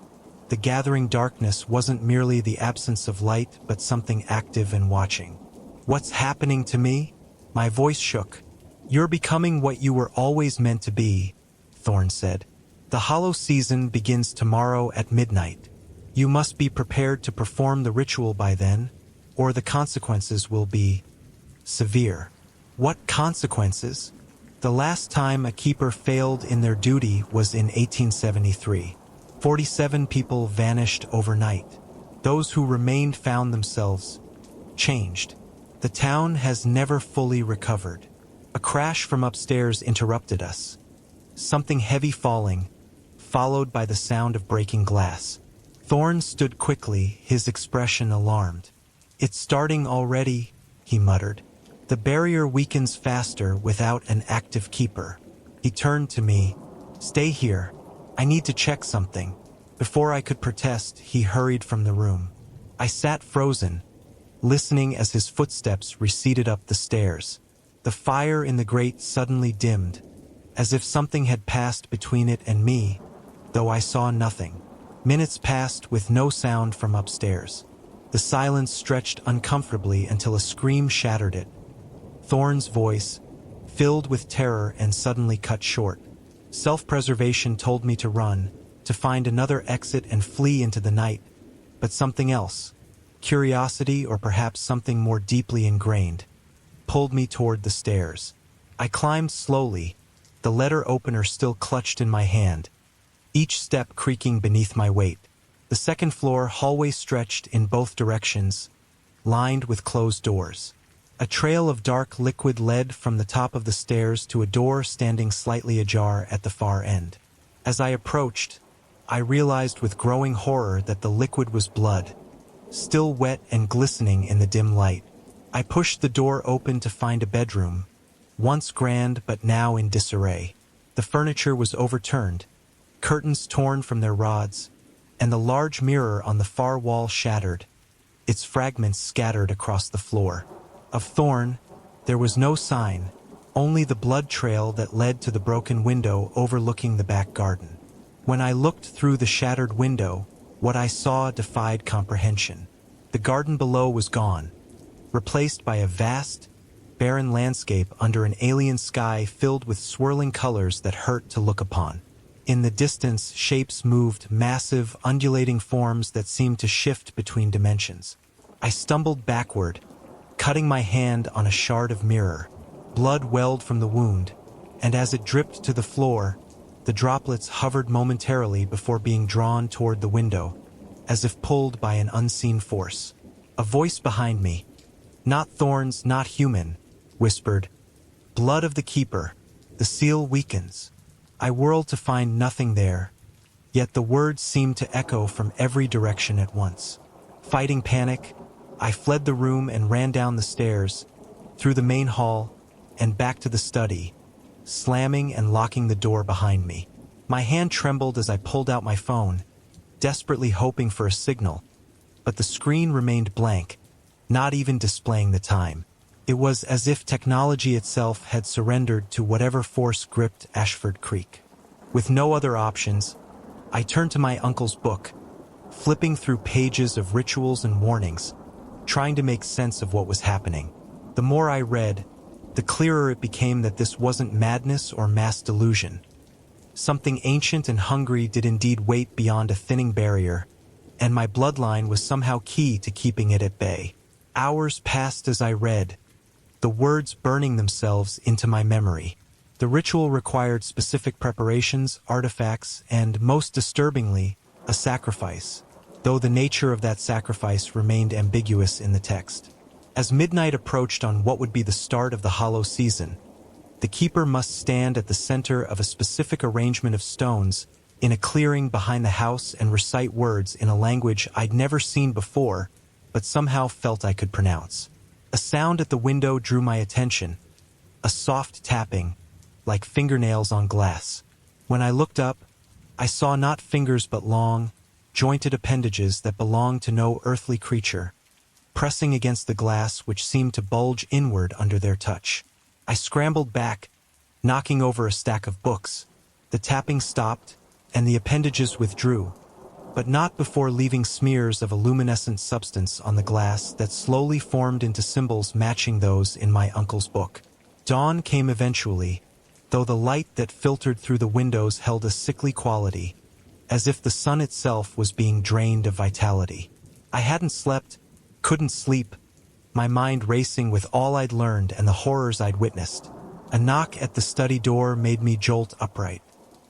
the gathering darkness wasn't merely the absence of light, but something active and watching. "What's happening to me?" My voice shook. "You're becoming what you were always meant to be," Thorne said. "The hollow season begins tomorrow at midnight. You must be prepared to perform the ritual by then, or the consequences will be severe." "What consequences?" "The last time a keeper failed in their duty was in 1873. 47 people vanished overnight. Those who remained found themselves changed. The town has never fully recovered." A crash from upstairs interrupted us. Something heavy falling, followed by the sound of breaking glass. Thorne stood quickly, his expression alarmed. "It's starting already," he muttered. "The barrier weakens faster without an active keeper." He turned to me. "Stay here. I need to check something." Before I could protest, he hurried from the room. I sat frozen, listening as his footsteps receded up the stairs. The fire in the grate suddenly dimmed, as if something had passed between it and me, though I saw nothing. Minutes passed with no sound from upstairs. The silence stretched uncomfortably until a scream shattered it. Thorne's voice, filled with terror and suddenly cut short. Self-preservation told me to run, to find another exit and flee into the night. But something else, curiosity or perhaps something more deeply ingrained, pulled me toward the stairs. I climbed slowly, the letter opener still clutched in my hand, each step creaking beneath my weight. The second floor hallway stretched in both directions, lined with closed doors. A trail of dark liquid led from the top of the stairs to a door standing slightly ajar at the far end. As I approached, I realized with growing horror that the liquid was blood, still wet and glistening in the dim light. I pushed the door open to find a bedroom, once grand but now in disarray. The furniture was overturned, curtains torn from their rods, and the large mirror on the far wall shattered, its fragments scattered across the floor. Of Thorne, There was no sign, only the blood trail that led to the broken window overlooking the back garden. When I looked through the shattered window, what I saw defied comprehension. The garden below was gone, replaced by a vast, barren landscape under an alien sky filled with swirling colors that hurt to look upon. In the distance, shapes moved, massive, undulating forms that seemed to shift between dimensions. I stumbled backward, cutting my hand on a shard of mirror. Blood welled from the wound, and as it dripped to the floor, the droplets hovered momentarily before being drawn toward the window, as if pulled by an unseen force. A voice behind me, "Not thorns, not human," whispered, "Blood of the Keeper, the seal weakens." I whirled to find nothing there, yet the words seemed to echo from every direction at once. Fighting panic, I fled the room and ran down the stairs, through the main hall, and back to the study, slamming and locking the door behind me. My hand trembled as I pulled out my phone, desperately hoping for a signal, but the screen remained blank, not even displaying the time. It was as if technology itself had surrendered to whatever force gripped Ashford Creek. With no other options, I turned to my uncle's book, flipping through pages of rituals and warnings, trying to make sense of what was happening. The more I read, the clearer it became that this wasn't madness or mass delusion. Something ancient and hungry did indeed wait beyond a thinning barrier, and my bloodline was somehow key to keeping it at bay. Hours passed as I read, the words burning themselves into my memory. The ritual required specific preparations, artifacts, and, most disturbingly, a sacrifice, though the nature of that sacrifice remained ambiguous in the text. As midnight approached on what would be the start of the hollow season, the keeper must stand at the center of a specific arrangement of stones in a clearing behind the house and recite words in a language I'd never seen before, but somehow felt I could pronounce. A sound at the window drew my attention, a soft tapping, like fingernails on glass. When I looked up, I saw not fingers but long, jointed appendages that belonged to no earthly creature, pressing against the glass which seemed to bulge inward under their touch. I scrambled back, knocking over a stack of books. The tapping stopped, and the appendages withdrew, but not before leaving smears of a luminescent substance on the glass that slowly formed into symbols matching those in my uncle's book. Dawn came eventually, though the light that filtered through the windows held a sickly quality, as if the sun itself was being drained of vitality. I hadn't slept, couldn't sleep, my mind racing with all I'd learned and the horrors I'd witnessed. A knock at the study door made me jolt upright.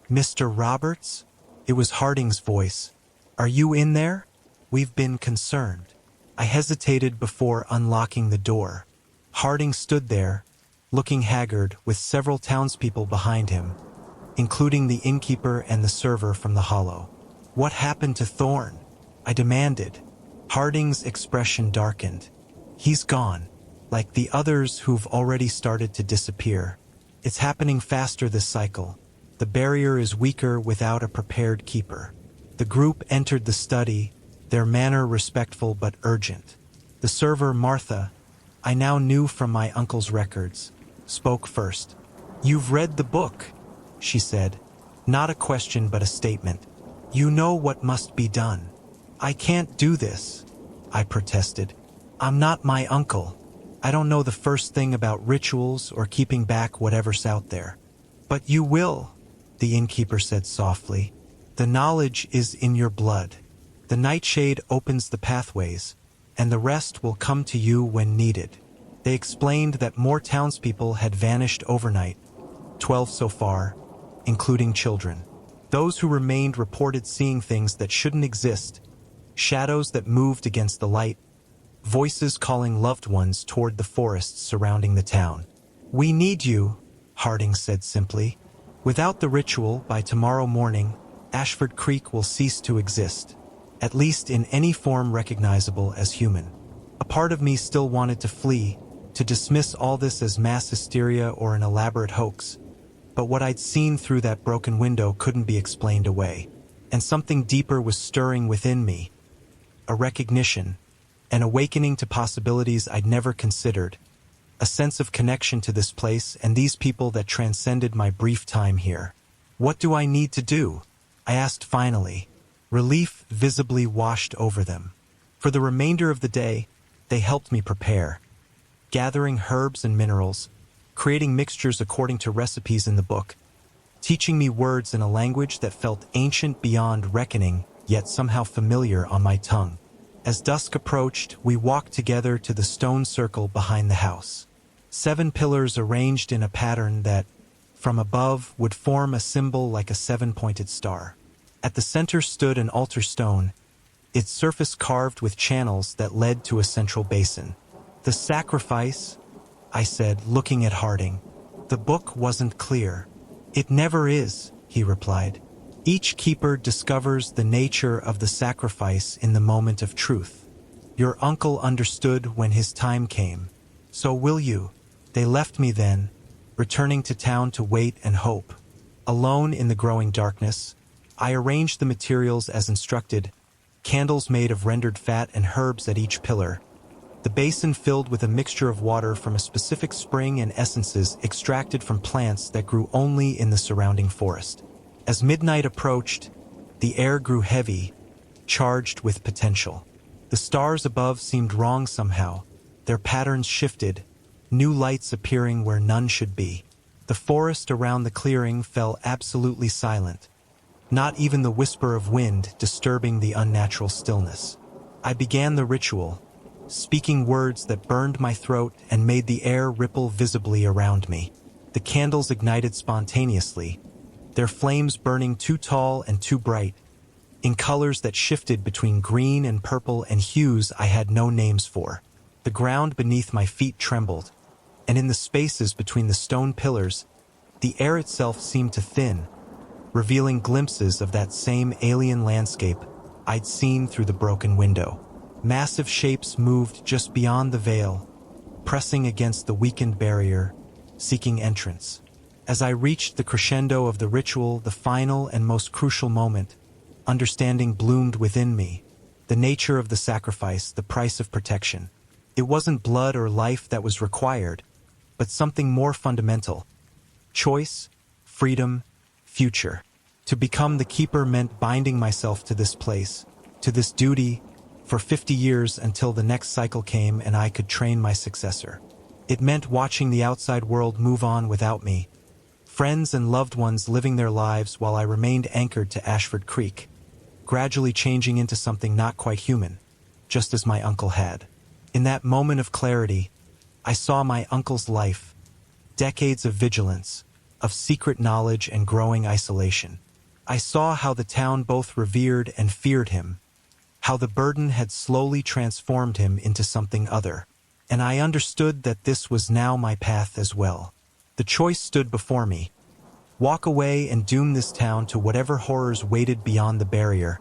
"Mr. Roberts?" It was Harding's voice. "Are you in there? We've been concerned." I hesitated before unlocking the door. Harding stood there, looking haggard, with several townspeople behind him, including the innkeeper and the server from the hollow. "What happened to Thorn?" I demanded. Harding's expression darkened. "He's gone, like the others who've already started to disappear. It's happening faster this cycle. The barrier is weaker without a prepared keeper." The group entered the study, their manner respectful but urgent. The server, Martha, I now knew from my uncle's records, spoke first. "You've read the book," she said. Not a question but a statement. "You know what must be done." "I can't do this," I protested. "I'm not my uncle. I don't know the first thing about rituals or keeping back whatever's out there." "But you will," the innkeeper said softly. "The knowledge is in your blood. The nightshade opens the pathways, and the rest will come to you when needed." They explained that more townspeople had vanished overnight, 12 so far, including children. Those who remained reported seeing things that shouldn't exist, shadows that moved against the light, voices calling loved ones toward the forests surrounding the town. "We need you," Harding said simply. "Without the ritual, by tomorrow morning, Ashford Creek will cease to exist, at least in any form recognizable as human." A part of me still wanted to flee, to dismiss all this as mass hysteria or an elaborate hoax, but what I'd seen through that broken window couldn't be explained away, and something deeper was stirring within me, a recognition, an awakening to possibilities I'd never considered, a sense of connection to this place and these people that transcended my brief time here. What do I need to do? I asked finally. Relief visibly washed over them. For the remainder of the day, they helped me prepare, gathering herbs and minerals, creating mixtures according to recipes in the book, teaching me words in a language that felt ancient beyond reckoning, yet somehow familiar on my tongue. As dusk approached, we walked together to the stone circle behind the house. 7 pillars arranged in a pattern that, from above, would form a symbol like a 7-pointed star. At the center stood an altar stone, its surface carved with channels that led to a central basin. The sacrifice, I said, looking at Harding. The book wasn't clear. It never is, he replied. Each keeper discovers the nature of the sacrifice in the moment of truth. Your uncle understood when his time came. So will you. They left me then, returning to town to wait and hope. Alone in the growing darkness, I arranged the materials as instructed, candles made of rendered fat and herbs at each pillar, the basin filled with a mixture of water from a specific spring and essences extracted from plants that grew only in the surrounding forest. As midnight approached, the air grew heavy, charged with potential. The stars above seemed wrong somehow. Their patterns shifted, new lights appearing where none should be. The forest around the clearing fell absolutely silent, not even the whisper of wind disturbing the unnatural stillness. I began the ritual, speaking words that burned my throat and made the air ripple visibly around me. The candles ignited spontaneously, their flames burning too tall and too bright, in colors that shifted between green and purple and hues I had no names for. The ground beneath my feet trembled, and in the spaces between the stone pillars, the air itself seemed to thin, revealing glimpses of that same alien landscape I'd seen through the broken window. Massive shapes moved just beyond the veil, pressing against the weakened barrier, seeking entrance. As I reached the crescendo of the ritual, the final and most crucial moment, understanding bloomed within me. The nature of the sacrifice, the price of protection. It wasn't blood or life that was required, but something more fundamental. Choice, freedom, future. To become the keeper meant binding myself to this place, to this duty, for 50 years until the next cycle came and I could train my successor. It meant watching the outside world move on without me, friends and loved ones living their lives while I remained anchored to Ashford Creek, gradually changing into something not quite human, just as my uncle had. In that moment of clarity, I saw my uncle's life, decades of vigilance, of secret knowledge and growing isolation. I saw how the town both revered and feared him, how the burden had slowly transformed him into something other, and I understood that this was now my path as well. The choice stood before me. Walk away and doom this town to whatever horrors waited beyond the barrier,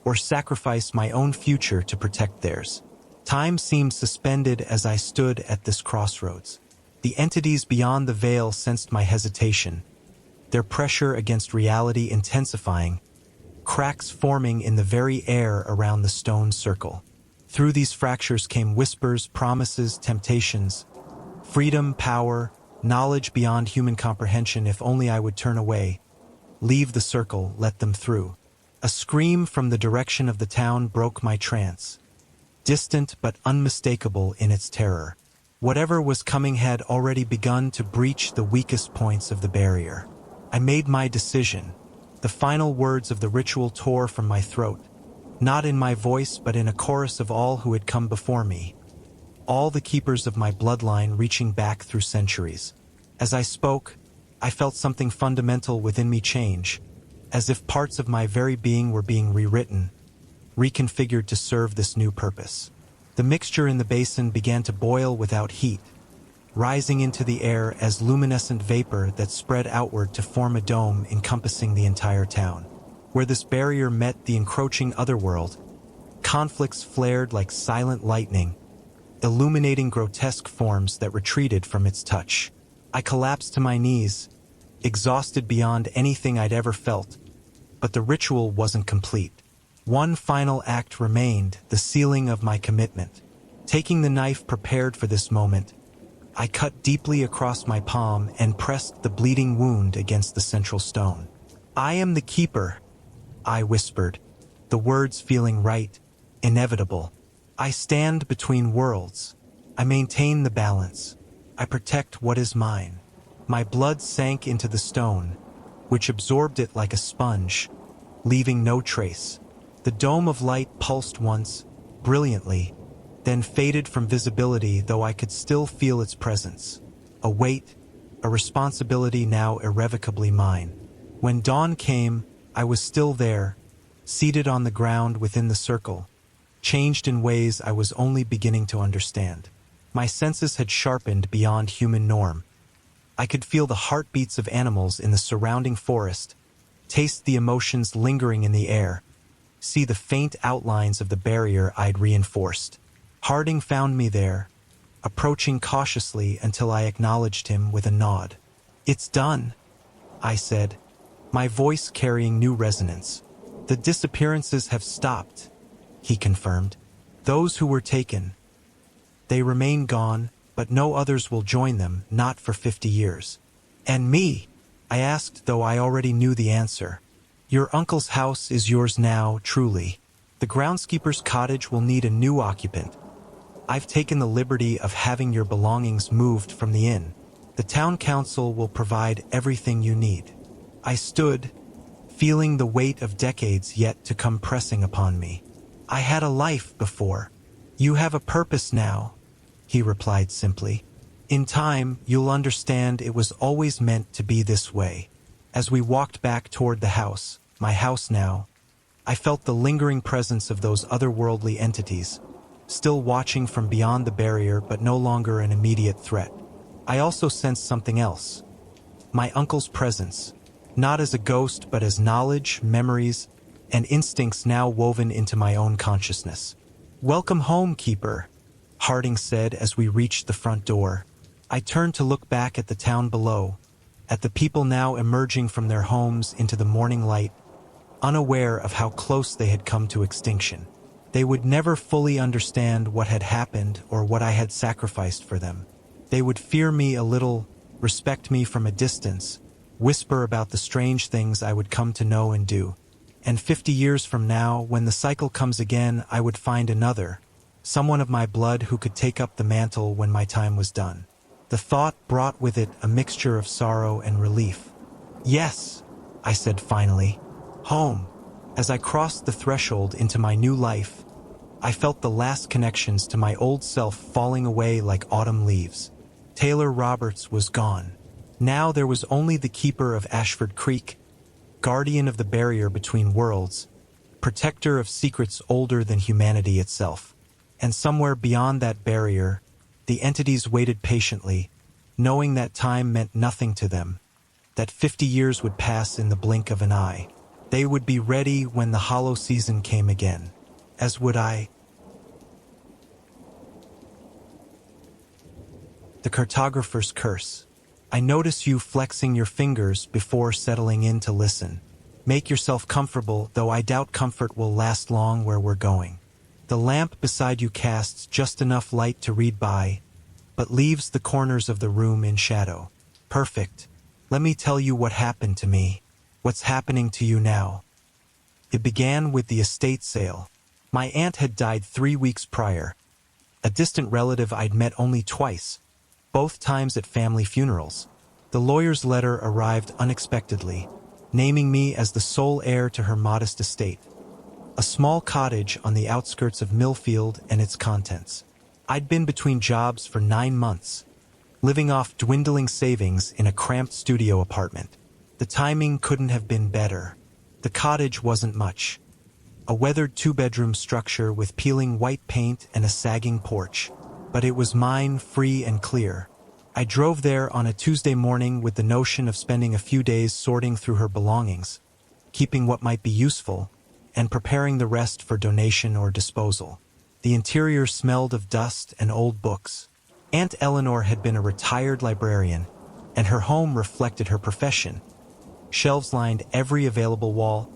or sacrifice my own future to protect theirs. Time seemed suspended as I stood at this crossroads. The entities beyond the veil sensed my hesitation, their pressure against reality intensifying, cracks forming in the very air around the stone circle. Through these fractures came whispers, promises, temptations, freedom, power, knowledge beyond human comprehension if only I would turn away, leave the circle, let them through. A scream from the direction of the town broke my trance, distant but unmistakable in its terror. Whatever was coming had already begun to breach the weakest points of the barrier. I made my decision. The final words of the ritual tore from my throat, not in my voice but in a chorus of all who had come before me, all the keepers of my bloodline reaching back through centuries. As I spoke, I felt something fundamental within me change, as if parts of my very being were being rewritten, reconfigured to serve this new purpose. The mixture in the basin began to boil without heat, rising into the air as luminescent vapor that spread outward to form a dome encompassing the entire town. Where this barrier met the encroaching otherworld, conflicts flared like silent lightning, illuminating grotesque forms that retreated from its touch. I collapsed to my knees, exhausted beyond anything I'd ever felt, but the ritual wasn't complete. One final act remained, the sealing of my commitment. Taking the knife prepared for this moment, I cut deeply across my palm and pressed the bleeding wound against the central stone. "I am the keeper," I whispered, the words feeling right, inevitable. "I stand between worlds. I maintain the balance. I protect what is mine." My blood sank into the stone, which absorbed it like a sponge, leaving no trace. The dome of light pulsed once, brilliantly, then faded from visibility, though I could still feel its presence. A weight, a responsibility now irrevocably mine. When dawn came, I was still there, seated on the ground within the circle, changed in ways I was only beginning to understand. My senses had sharpened beyond human norm. I could feel the heartbeats of animals in the surrounding forest, taste the emotions lingering in the air, see the faint outlines of the barrier I'd reinforced. Harding found me there, approaching cautiously until I acknowledged him with a nod. "It's done," I said, my voice carrying new resonance. "The disappearances have stopped," he confirmed. "Those who were taken. They remain gone, but no others will join them, not for 50 years. "And me?" I asked, though I already knew the answer. "Your uncle's house is yours now, truly. The groundskeeper's cottage will need a new occupant. I've taken the liberty of having your belongings moved from the inn. The town council will provide everything you need." I stood, feeling the weight of decades yet to come pressing upon me. "I had a life before. You have a purpose now," he replied simply. "In time, you'll understand it was always meant to be this way." As we walked back toward the house, my house now, I felt the lingering presence of those otherworldly entities, still watching from beyond the barrier but no longer an immediate threat. I also sensed something else. My uncle's presence, not as a ghost but as knowledge, memories, and instincts now woven into my own consciousness. "Welcome home, Keeper," Harding said as we reached the front door. I turned to look back at the town below, at the people now emerging from their homes into the morning light, unaware of how close they had come to extinction. They would never fully understand what had happened or what I had sacrificed for them. They would fear me a little, respect me from a distance, whisper about the strange things I would come to know and do. And 50 years from now, when the cycle comes again, I would find another, someone of my blood who could take up the mantle when my time was done. The thought brought with it a mixture of sorrow and relief. "Yes," I said finally, "home." As I crossed the threshold into my new life, I felt the last connections to my old self falling away like autumn leaves. Taylor Roberts was gone. Now there was only the keeper of Ashford Creek, guardian of the barrier between worlds, protector of secrets older than humanity itself. And somewhere beyond that barrier, the entities waited patiently, knowing that time meant nothing to them, that 50 years would pass in the blink of an eye. They would be ready when the hollow season came again, as would I. The cartographer's curse. I notice you flexing your fingers before settling in to listen. Make yourself comfortable, though I doubt comfort will last long where we're going. The lamp beside you casts just enough light to read by, but leaves the corners of the room in shadow. Perfect. Let me tell you what happened to me, what's happening to you now. It began with the estate sale. My aunt had died 3 weeks prior, a distant relative I'd met only twice, both times at family funerals. The lawyer's letter arrived unexpectedly, naming me as the sole heir to her modest estate, a small cottage on the outskirts of Millfield and its contents. I'd been between jobs for 9 months, living off dwindling savings in a cramped studio apartment. The timing couldn't have been better. The cottage wasn't much. A weathered 2-bedroom structure with peeling white paint and a sagging porch. But it was mine, free and clear. I drove there on a Tuesday morning with the notion of spending a few days sorting through her belongings, keeping what might be useful, and preparing the rest for donation or disposal. The interior smelled of dust and old books. Aunt Eleanor had been a retired librarian, and her home reflected her profession. Shelves lined every available wall,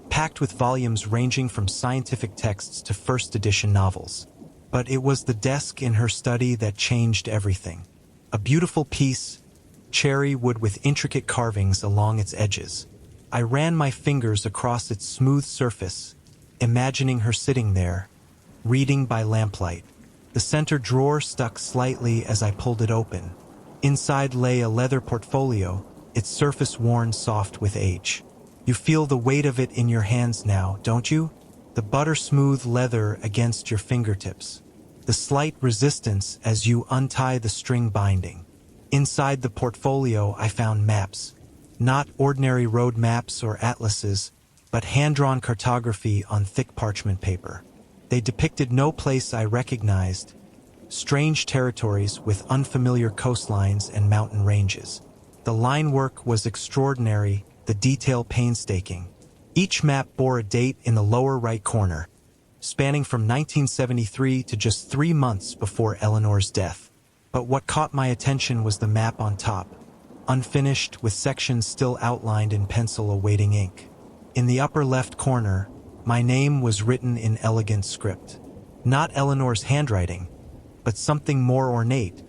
packed with volumes ranging from scientific texts to first-edition novels. But it was the desk in her study that changed everything. A beautiful piece, cherry wood with intricate carvings along its edges. I ran my fingers across its smooth surface, imagining her sitting there, reading by lamplight. The center drawer stuck slightly as I pulled it open. Inside lay a leather portfolio, its surface worn soft with age. You feel the weight of it in your hands now, don't you? The butter-smooth leather against your fingertips. The slight resistance as you untie the string binding. Inside the portfolio I found maps. Not ordinary road maps or atlases, but hand-drawn cartography on thick parchment paper. They depicted no place I recognized, strange territories with unfamiliar coastlines and mountain ranges. The line work was extraordinary, the detail painstaking. Each map bore a date in the lower right corner, spanning from 1973 to just 3 months before Eleanor's death. But what caught my attention was the map on top, unfinished with sections still outlined in pencil awaiting ink. In the upper left corner, my name was written in elegant script. Not Eleanor's handwriting, but something more ornate,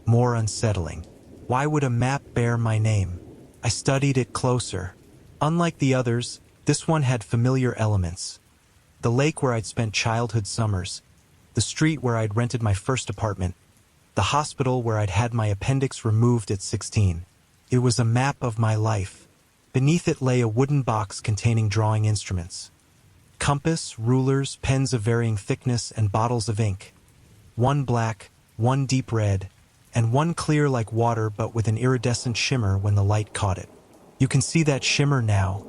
more unsettling. Why would a map bear my name? I studied it closer. Unlike the others, this one had familiar elements. The lake where I'd spent childhood summers, the street where I'd rented my first apartment, the hospital where I'd had my appendix removed at 16. It was a map of my life. Beneath it lay a wooden box containing drawing instruments. Compass, rulers, pens of varying thickness, and bottles of ink. One black, one deep red, and one clear like water but with an iridescent shimmer when the light caught it. You can see that shimmer now,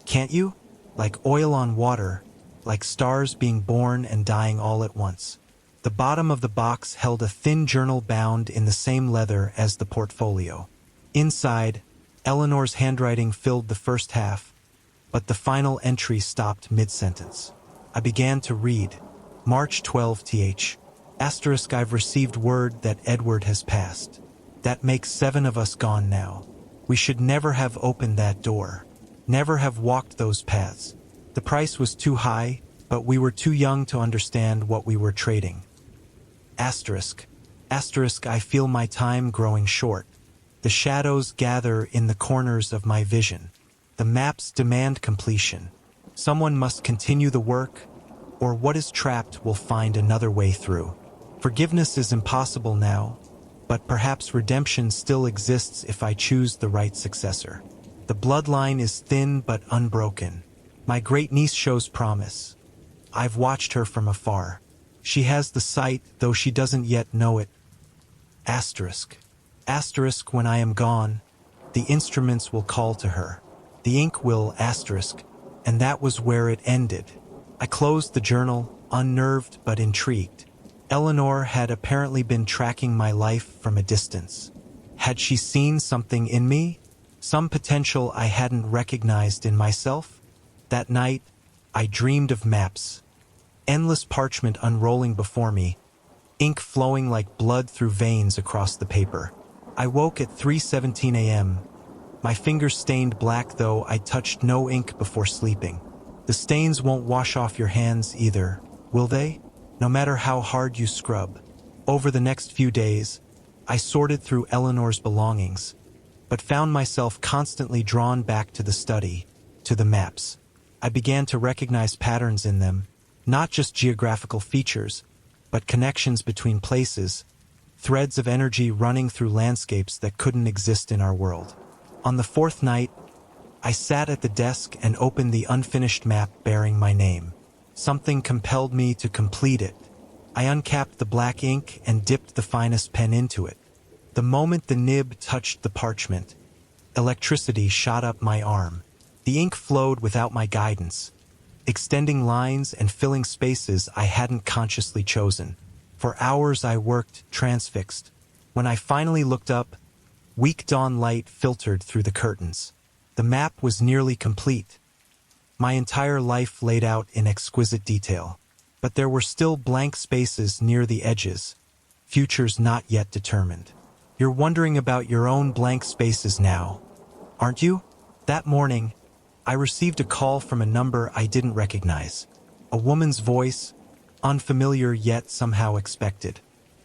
can't you? Like oil on water, like stars being born and dying all at once. The bottom of the box held a thin journal bound in the same leather as the portfolio. Inside, Eleanor's handwriting filled the first half, but the final entry stopped mid-sentence. I began to read. March 12th. Asterisk, I've received word that Edward has passed. That makes 7 of us gone now. We should never have opened that door. Never have walked those paths. The price was too high, but we were too young to understand what we were trading. Asterisk. Asterisk, I feel my time growing short. The shadows gather in the corners of my vision. The maps demand completion. Someone must continue the work, or what is trapped will find another way through. Forgiveness is impossible now, but perhaps redemption still exists if I choose the right successor. The bloodline is thin but unbroken. My great-niece shows promise. I've watched her from afar. She has the sight, though she doesn't yet know it. Asterisk. Asterisk, when I am gone, the instruments will call to her. The ink will, asterisk, and that was where it ended. I closed the journal, unnerved but intrigued. Eleanor had apparently been tracking my life from a distance. Had she seen something in me? Some potential I hadn't recognized in myself? That night, I dreamed of maps. Endless parchment unrolling before me, ink flowing like blood through veins across the paper. I woke at 3:17 a.m. My fingers stained black, though I touched no ink before sleeping. The stains won't wash off your hands either, will they? No matter how hard you scrub. Over the next few days, I sorted through Eleanor's belongings, but found myself constantly drawn back to the study, to the maps. I began to recognize patterns in them, not just geographical features, but connections between places, threads of energy running through landscapes that couldn't exist in our world. On the 4th night, I sat at the desk and opened the unfinished map bearing my name. Something compelled me to complete it. I uncapped the black ink and dipped the finest pen into it. The moment the nib touched the parchment, electricity shot up my arm. The ink flowed without my guidance, extending lines and filling spaces I hadn't consciously chosen. For hours I worked, transfixed. When I finally looked up, weak dawn light filtered through the curtains. The map was nearly complete. My entire life laid out in exquisite detail. But there were still blank spaces near the edges, futures not yet determined. You're wondering about your own blank spaces now, aren't you? That morning, I received a call from a number I didn't recognize. A woman's voice, unfamiliar yet somehow expected.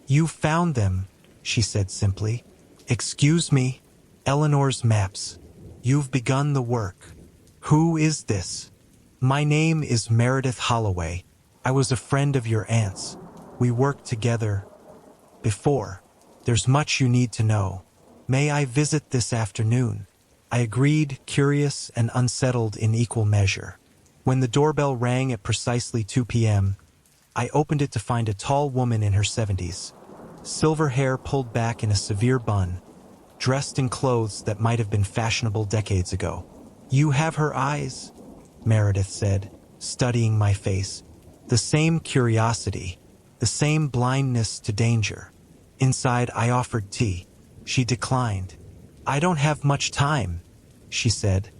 "You found them," she said simply. Excuse me, Eleanor's maps. You've begun the work. Who is this? My name is Meredith Holloway. I was a friend of your aunt's. We worked together before. There's much you need to know. May I visit this afternoon? I agreed, curious and unsettled in equal measure. When the doorbell rang at precisely 2 p.m., I opened it to find a tall woman in her 70s. Silver hair pulled back in a severe bun, dressed in clothes that might have been fashionable decades ago. You have her eyes, Meredith said, studying my face. The same curiosity, the same blindness to danger. Inside, I offered tea. She declined. I don't have much time, she said,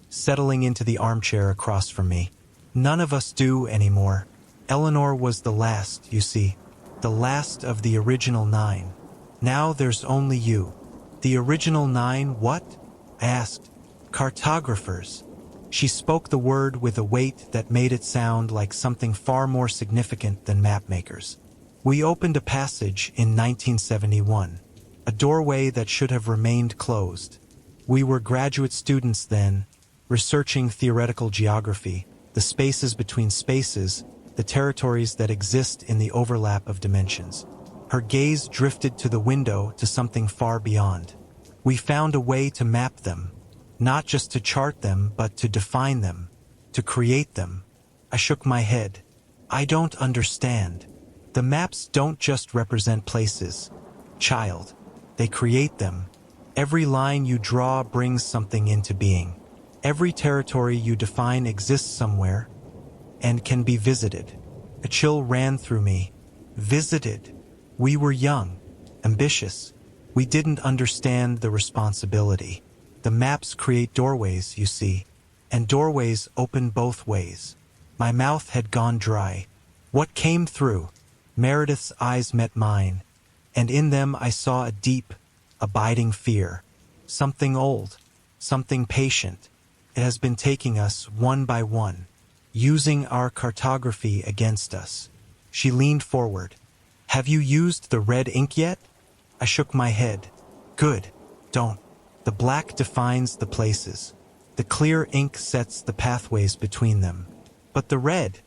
settling into the armchair across from me. None of us do anymore. Eleanor was the last, you see, the last of the original 9. Now there's only you. The original 9 what? I asked. Cartographers. She spoke the word with a weight that made it sound like something far more significant than mapmakers. We opened a passage in 1971, a doorway that should have remained closed. We were graduate students then, researching theoretical geography, the spaces between spaces, the territories that exist in the overlap of dimensions. Her gaze drifted to the window to something far beyond. We found a way to map them, not just to chart them, but to define them, to create them. I shook my head. I don't understand. The maps don't just represent places, child. They create them. Every line you draw brings something into being. Every territory you define exists somewhere and can be visited. A chill ran through me. Visited. We were young, ambitious. We didn't understand the responsibility. The maps create doorways, you see, and doorways open both ways. My mouth had gone dry. What came through? Meredith's eyes met mine, and in them I saw a deep, abiding fear. Something old, something patient. It has been taking us one by one, using our cartography against us. She leaned forward. Have you used the red ink yet? I shook my head. Good. Don't. The black defines the places. The clear ink sets the pathways between them. But the red,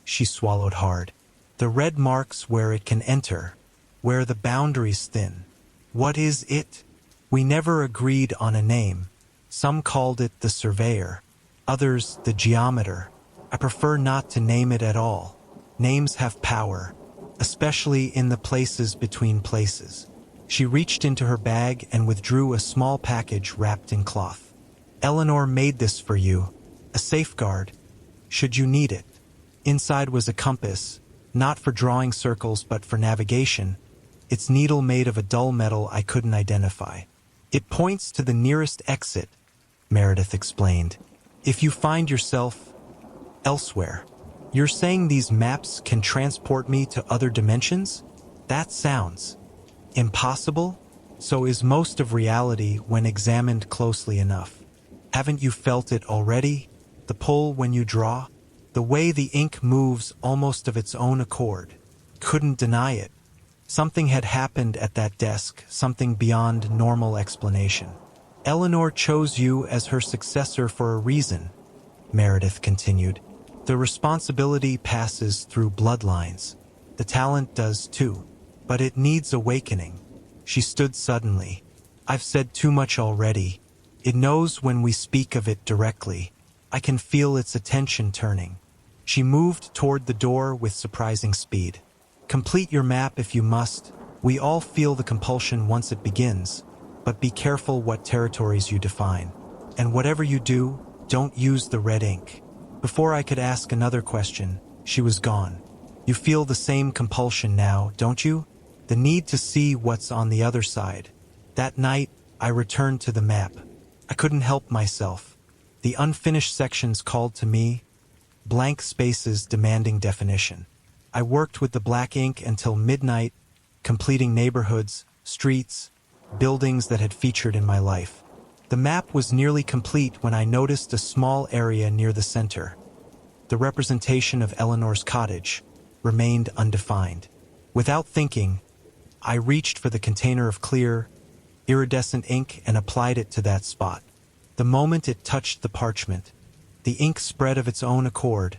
she swallowed hard. The red marks where it can enter, where the boundaries thin. What is it? We never agreed on a name. Some called it the surveyor, others the geometer. I prefer not to name it at all. Names have power, especially in the places between places. She reached into her bag and withdrew a small package wrapped in cloth. Eleanor made this for you, a safeguard, should you need it. Inside was a compass, not for drawing circles but for navigation, its needle made of a dull metal I couldn't identify. It points to the nearest exit, Meredith explained. If you find yourself elsewhere. You're saying these maps can transport me to other dimensions? That sounds impossible? So is most of reality when examined closely enough. Haven't you felt it already? The pull when you draw? The way the ink moves almost of its own accord. Couldn't deny it. Something had happened at that desk, something beyond normal explanation. Eleanor chose you as her successor for a reason, Meredith continued. The responsibility passes through bloodlines. The talent does too. But it needs awakening. She stood suddenly. I've said too much already. It knows when we speak of it directly. I can feel its attention turning. She moved toward the door with surprising speed. Complete your map if you must. We all feel the compulsion once it begins. But be careful what territories you define. And whatever you do, don't use the red ink. Before I could ask another question, she was gone. You feel the same compulsion now, don't you? The need to see what's on the other side. That night, I returned to the map. I couldn't help myself. The unfinished sections called to me, blank spaces demanding definition. I worked with the black ink until midnight, completing neighborhoods, streets, buildings that had featured in my life. The map was nearly complete when I noticed a small area near the center. The representation of Eleanor's cottage remained undefined. Without thinking, I reached for the container of clear, iridescent ink and applied it to that spot. The moment it touched the parchment, the ink spread of its own accord,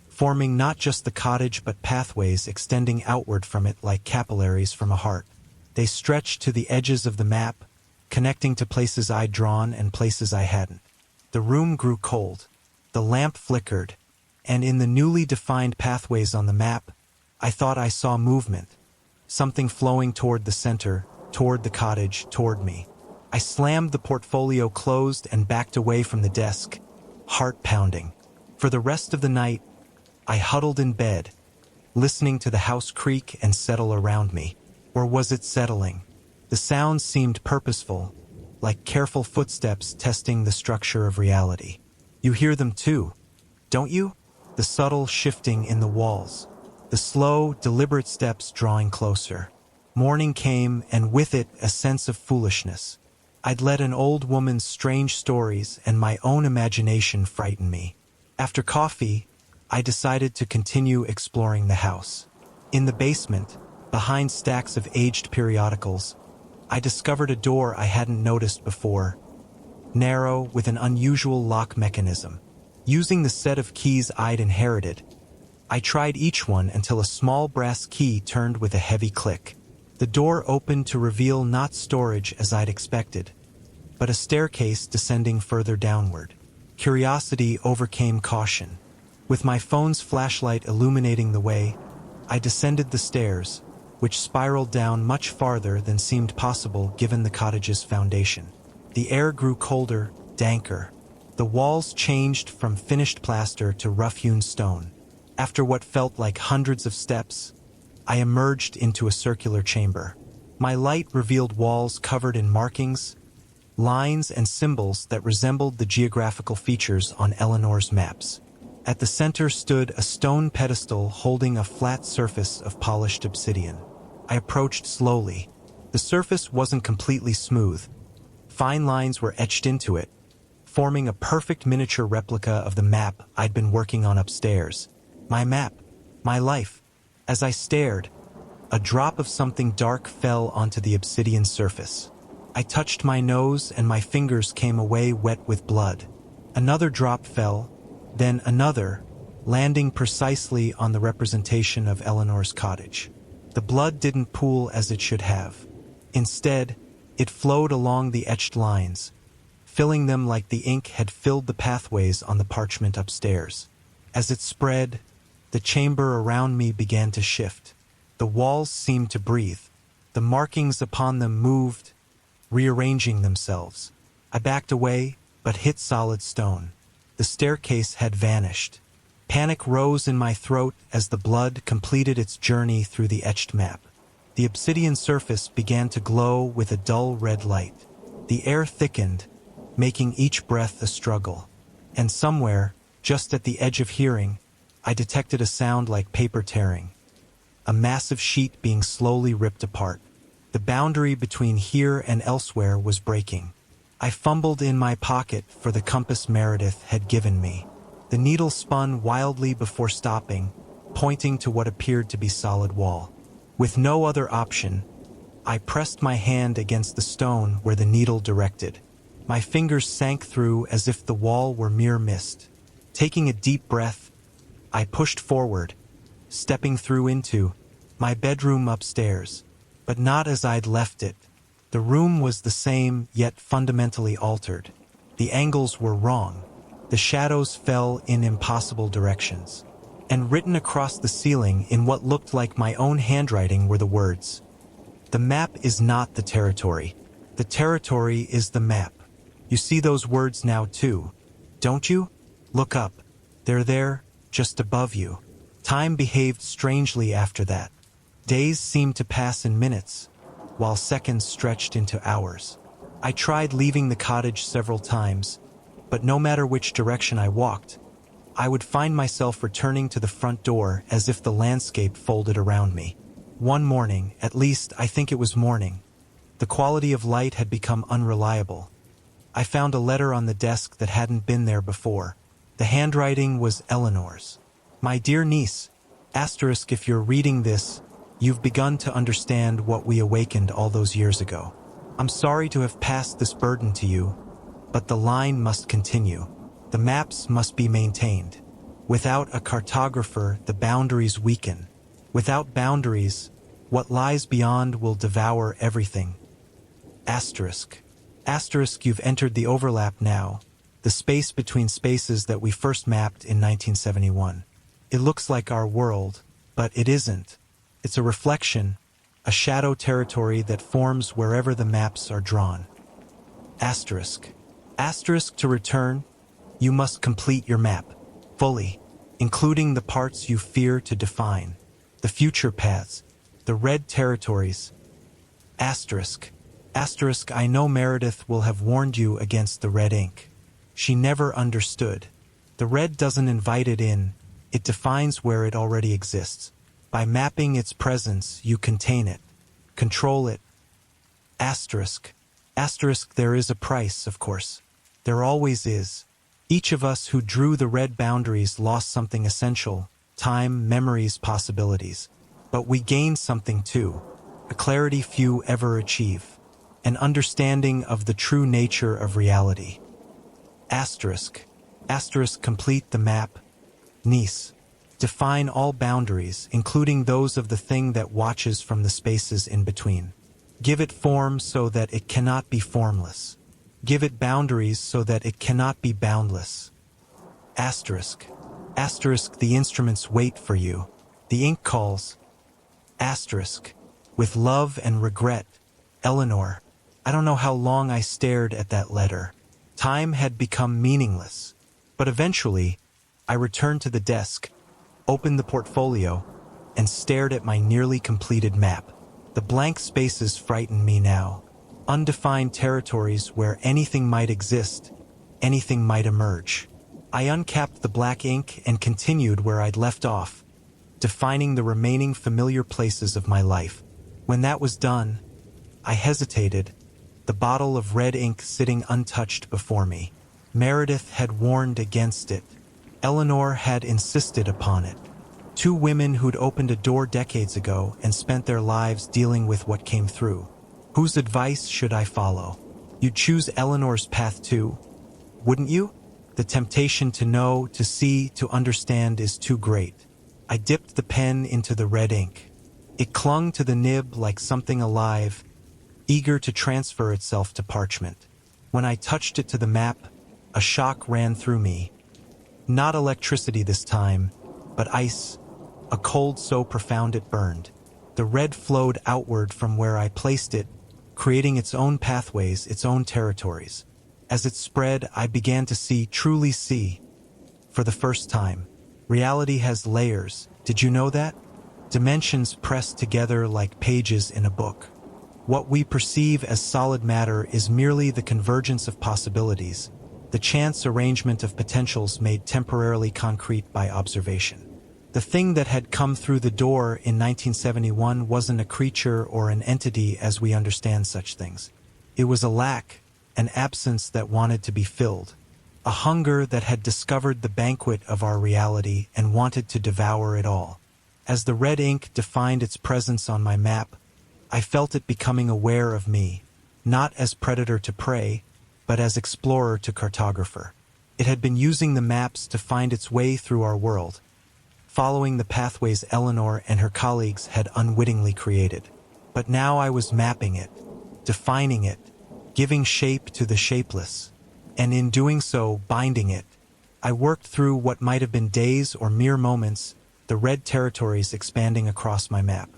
forming not just the cottage but pathways extending outward from it like capillaries from a heart. They stretched to the edges of the map, connecting to places I'd drawn and places I hadn't. The room grew cold. The lamp flickered, and in the newly defined pathways on the map, I thought I saw movement, something flowing toward the center, toward the cottage, toward me. I slammed the portfolio closed and backed away from the desk, heart pounding. For the rest of the night, I huddled in bed, listening to the house creak and settle around me. Or was it settling? The sounds seemed purposeful, like careful footsteps testing the structure of reality. You hear them too, don't you? The subtle shifting in the walls, the slow, deliberate steps drawing closer. Morning came, and with it a sense of foolishness. I'd let an old woman's strange stories and my own imagination frighten me. After coffee, I decided to continue exploring the house. In the basement, behind stacks of aged periodicals, I discovered a door I hadn't noticed before, narrow with an unusual lock mechanism. Using the set of keys I'd inherited, I tried each one until a small brass key turned with a heavy click. The door opened to reveal not storage as I'd expected, but a staircase descending further downward. Curiosity overcame caution. With my phone's flashlight illuminating the way, I descended the stairs, which spiraled down much farther than seemed possible given the cottage's foundation. The air grew colder, danker. The walls changed from finished plaster to rough-hewn stone. After what felt like hundreds of steps, I emerged into a circular chamber. My light revealed walls covered in markings, lines and symbols that resembled the geographical features on Eleanor's maps. At the center stood a stone pedestal holding a flat surface of polished obsidian. I approached slowly. The surface wasn't completely smooth. Fine lines were etched into it, forming a perfect miniature replica of the map I'd been working on upstairs. My map, my life. As I stared, a drop of something dark fell onto the obsidian surface. I touched my nose and my fingers came away wet with blood. Another drop fell, then another, landing precisely on the representation of Eleanor's cottage. The blood didn't pool as it should have. Instead, it flowed along the etched lines, filling them like the ink had filled the pathways on the parchment upstairs. As it spread, the chamber around me began to shift. The walls seemed to breathe. The markings upon them moved, rearranging themselves. I backed away, but hit solid stone. The staircase had vanished. Panic rose in my throat as the blood completed its journey through the etched map. The obsidian surface began to glow with a dull red light. The air thickened, making each breath a struggle. And somewhere, just at the edge of hearing, I detected a sound like paper tearing. A massive sheet being slowly ripped apart. The boundary between here and elsewhere was breaking. I fumbled in my pocket for the compass Meredith had given me. The needle spun wildly before stopping, pointing to what appeared to be solid wall. With no other option, I pressed my hand against the stone where the needle directed. My fingers sank through as if the wall were mere mist. Taking a deep breath, I pushed forward, stepping through into my bedroom upstairs. But not as I'd left it. The room was the same, yet fundamentally altered. The angles were wrong. The shadows fell in impossible directions. And written across the ceiling in what looked like my own handwriting were the words, "The map is not the territory. The territory is the map." You see those words now too, don't you? Look up. They're there, just above you. Time behaved strangely after that. Days seemed to pass in minutes, while seconds stretched into hours. I tried leaving the cottage several times, but no matter which direction I walked, I would find myself returning to the front door as if the landscape folded around me. One morning, at least I think it was morning, the quality of light had become unreliable. I found a letter on the desk that hadn't been there before. The handwriting was Eleanor's. "My dear niece, asterisk if you're reading this, you've begun to understand what we awakened all those years ago. I'm sorry to have passed this burden to you, but the line must continue. The maps must be maintained. Without a cartographer, the boundaries weaken. Without boundaries, what lies beyond will devour everything. Asterisk. Asterisk, you've entered the overlap now, the space between spaces that we first mapped in 1971. It looks like our world, but it isn't. It's a reflection, a shadow territory that forms wherever the maps are drawn. Asterisk. Asterisk, to return, you must complete your map, fully, including the parts you fear to define, the future paths, the red territories. Asterisk. Asterisk, I know Meredith will have warned you against the red ink. She never understood. The red doesn't invite it in, it defines where it already exists. By mapping its presence, you contain it, control it. Asterisk. Asterisk, there is a price, of course. There always is. Each of us who drew the red boundaries lost something essential, time, memories, possibilities. But we gained something too, a clarity few ever achieve, an understanding of the true nature of reality. Asterisk. Asterisk, complete the map. Niece. Define all boundaries, including those of the thing that watches from the spaces in between. Give it form so that it cannot be formless. Give it boundaries so that it cannot be boundless. Asterisk. Asterisk, the instruments wait for you. The ink calls. Asterisk. With love and regret, Eleanor. I don't know how long I stared at that letter. Time had become meaningless. But eventually, I returned to the desk, opened the portfolio, and stared at my nearly completed map. The blank spaces frightened me now. Undefined territories where anything might exist, anything might emerge. I uncapped the black ink and continued where I'd left off, defining the remaining familiar places of my life. When that was done, I hesitated, the bottle of red ink sitting untouched before me. Meredith had warned against it. Eleanor had insisted upon it. Two women who'd opened a door decades ago and spent their lives dealing with what came through. Whose advice should I follow? You'd choose Eleanor's path too, wouldn't you? The temptation to know, to see, to understand is too great. I dipped the pen into the red ink. It clung to the nib like something alive, eager to transfer itself to parchment. When I touched it to the map, a shock ran through me. Not electricity this time, but ice, a cold so profound it burned. The red flowed outward from where I placed it, creating its own pathways, its own territories. As it spread, I began to see, truly see, for the first time. Reality has layers. Did you know that? Dimensions pressed together like pages in a book. What we perceive as solid matter is merely the convergence of possibilities, the chance arrangement of potentials made temporarily concrete by observation. The thing that had come through the door in 1971 wasn't a creature or an entity as we understand such things. It was a lack, an absence that wanted to be filled, a hunger that had discovered the banquet of our reality and wanted to devour it all. As the red ink defined its presence on my map, I felt it becoming aware of me, not as predator to prey, but as explorer to cartographer. It had been using the maps to find its way through our world, following the pathways Eleanor and her colleagues had unwittingly created. But now I was mapping it, defining it, giving shape to the shapeless, and in doing so, binding it. I worked through what might have been days or mere moments, the red territories expanding across my map.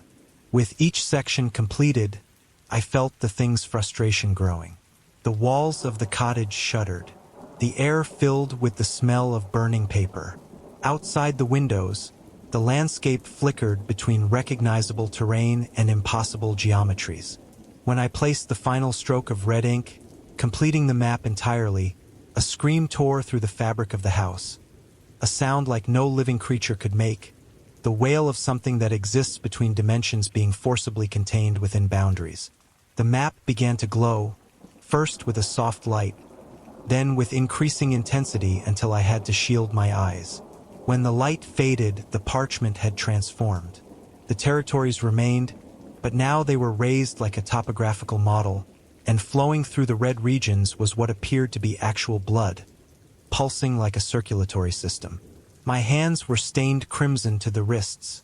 With each section completed, I felt the thing's frustration growing. The walls of the cottage shuddered. The air filled with the smell of burning paper. Outside the windows, the landscape flickered between recognizable terrain and impossible geometries. When I placed the final stroke of red ink, completing the map entirely, a scream tore through the fabric of the house. A sound like no living creature could make, the wail of something that exists between dimensions being forcibly contained within boundaries. The map began to glow, first with a soft light, then with increasing intensity until I had to shield my eyes. When the light faded, the parchment had transformed. The territories remained, but now they were raised like a topographical model, and flowing through the red regions was what appeared to be actual blood, pulsing like a circulatory system. My hands were stained crimson to the wrists,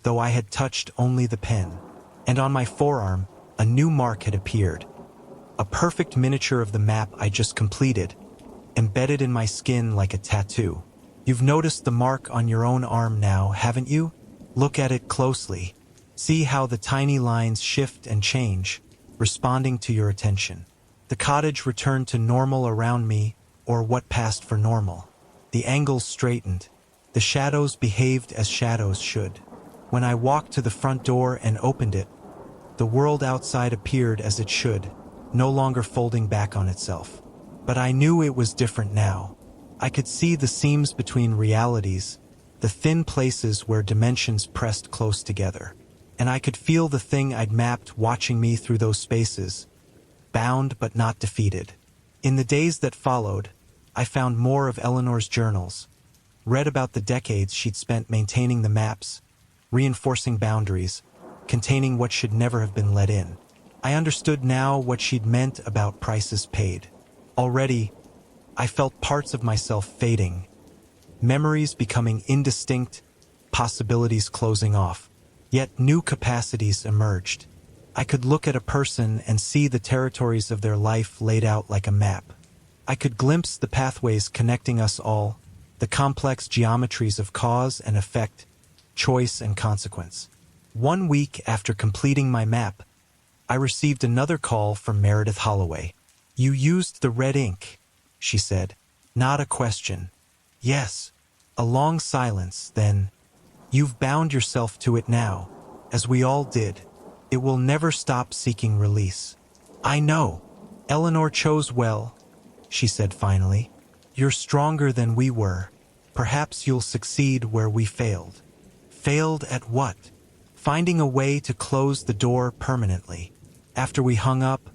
though I had touched only the pen, and on my forearm, a new mark had appeared, a perfect miniature of the map I just completed, embedded in my skin like a tattoo. You've noticed the mark on your own arm now, haven't you? Look at it closely. See how the tiny lines shift and change, responding to your attention. The cottage returned to normal around me, or what passed for normal. The angles straightened. The shadows behaved as shadows should. When I walked to the front door and opened it, the world outside appeared as it should, no longer folding back on itself. But I knew it was different now. I could see the seams between realities, the thin places where dimensions pressed close together. And I could feel the thing I'd mapped watching me through those spaces, bound but not defeated. In the days that followed, I found more of Eleanor's journals, read about the decades she'd spent maintaining the maps, reinforcing boundaries, containing what should never have been let in. I understood now what she'd meant about prices paid. Already, I felt parts of myself fading, memories becoming indistinct, possibilities closing off. Yet new capacities emerged. I could look at a person and see the territories of their life laid out like a map. I could glimpse the pathways connecting us all, the complex geometries of cause and effect, choice and consequence. 1 week after completing my map, I received another call from Meredith Holloway. "You used the red ink," she said. Not a question. Yes. A long silence, then, "You've bound yourself to it now, as we all did. It will never stop seeking release." "I know. Eleanor chose well," she said finally. "You're stronger than we were. Perhaps you'll succeed where we failed." Failed at what? Finding a way to close the door permanently. After we hung up,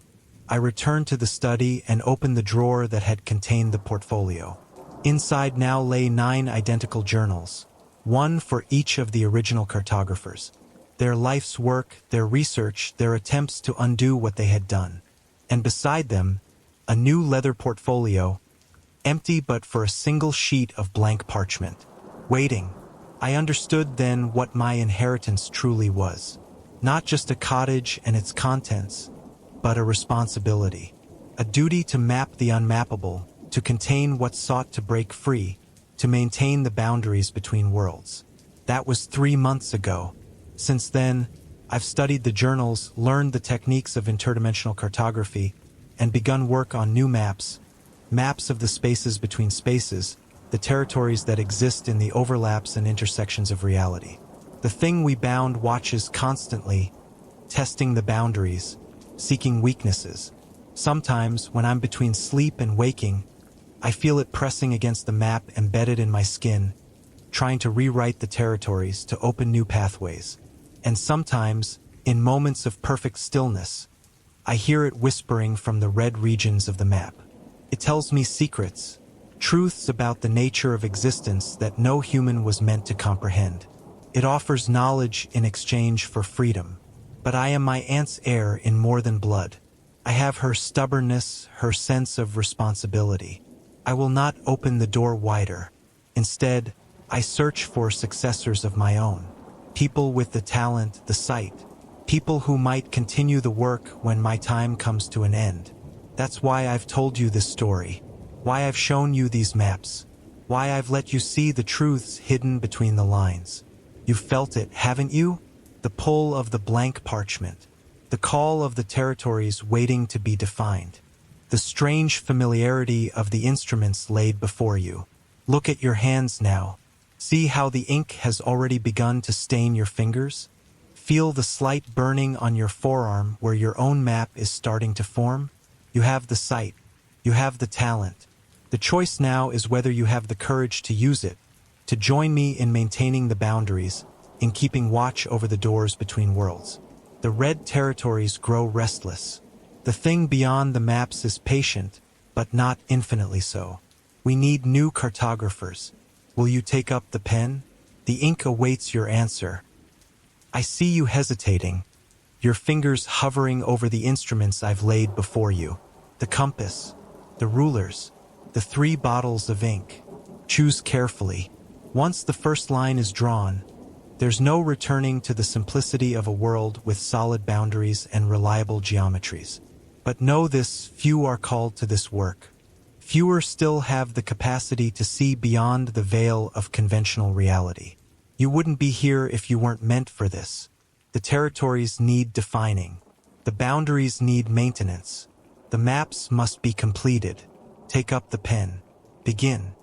I returned to the study and opened the drawer that had contained the portfolio. Inside now lay 9 identical journals, one for each of the original cartographers. Their life's work, their research, their attempts to undo what they had done. And beside them, a new leather portfolio, empty but for a single sheet of blank parchment. Waiting. I understood then what my inheritance truly was. Not just a cottage and its contents, but a responsibility. A duty to map the unmappable, to contain what sought to break free, to maintain the boundaries between worlds. That was 3 months ago. Since then, I've studied the journals, learned the techniques of interdimensional cartography, and begun work on new maps, maps of the spaces between spaces, the territories that exist in the overlaps and intersections of reality. The thing we bound watches constantly, testing the boundaries, seeking weaknesses. Sometimes, when I'm between sleep and waking, I feel it pressing against the map embedded in my skin, trying to rewrite the territories to open new pathways. And sometimes, in moments of perfect stillness, I hear it whispering from the red regions of the map. It tells me secrets, truths about the nature of existence that no human was meant to comprehend. It offers knowledge in exchange for freedom. But I am my aunt's heir in more than blood. I have her stubbornness, her sense of responsibility. I will not open the door wider. Instead, I search for successors of my own. People with the talent, the sight. People who might continue the work when my time comes to an end. That's why I've told you this story. Why I've shown you these maps. Why I've let you see the truths hidden between the lines. You've felt it, haven't you? The pull of the blank parchment. The call of the territories waiting to be defined. The strange familiarity of the instruments laid before you. Look at your hands now. See how the ink has already begun to stain your fingers? Feel the slight burning on your forearm where your own map is starting to form? You have the sight. You have the talent. The choice now is whether you have the courage to use it, to join me in maintaining the boundaries, in keeping watch over the doors between worlds. The red territories grow restless. The thing beyond the maps is patient, but not infinitely so. We need new cartographers. Will you take up the pen? The ink awaits your answer. I see you hesitating. your fingers hovering over the instruments I've laid before you. The compass, the rulers, the 3 bottles of ink. Choose carefully. Once the first line is drawn, there's no returning to the simplicity of a world with solid boundaries and reliable geometries. But know this, few are called to this work. Fewer still have the capacity to see beyond the veil of conventional reality. You wouldn't be here if you weren't meant for this. The territories need defining. The boundaries need maintenance. The maps must be completed. Take up the pen. Begin.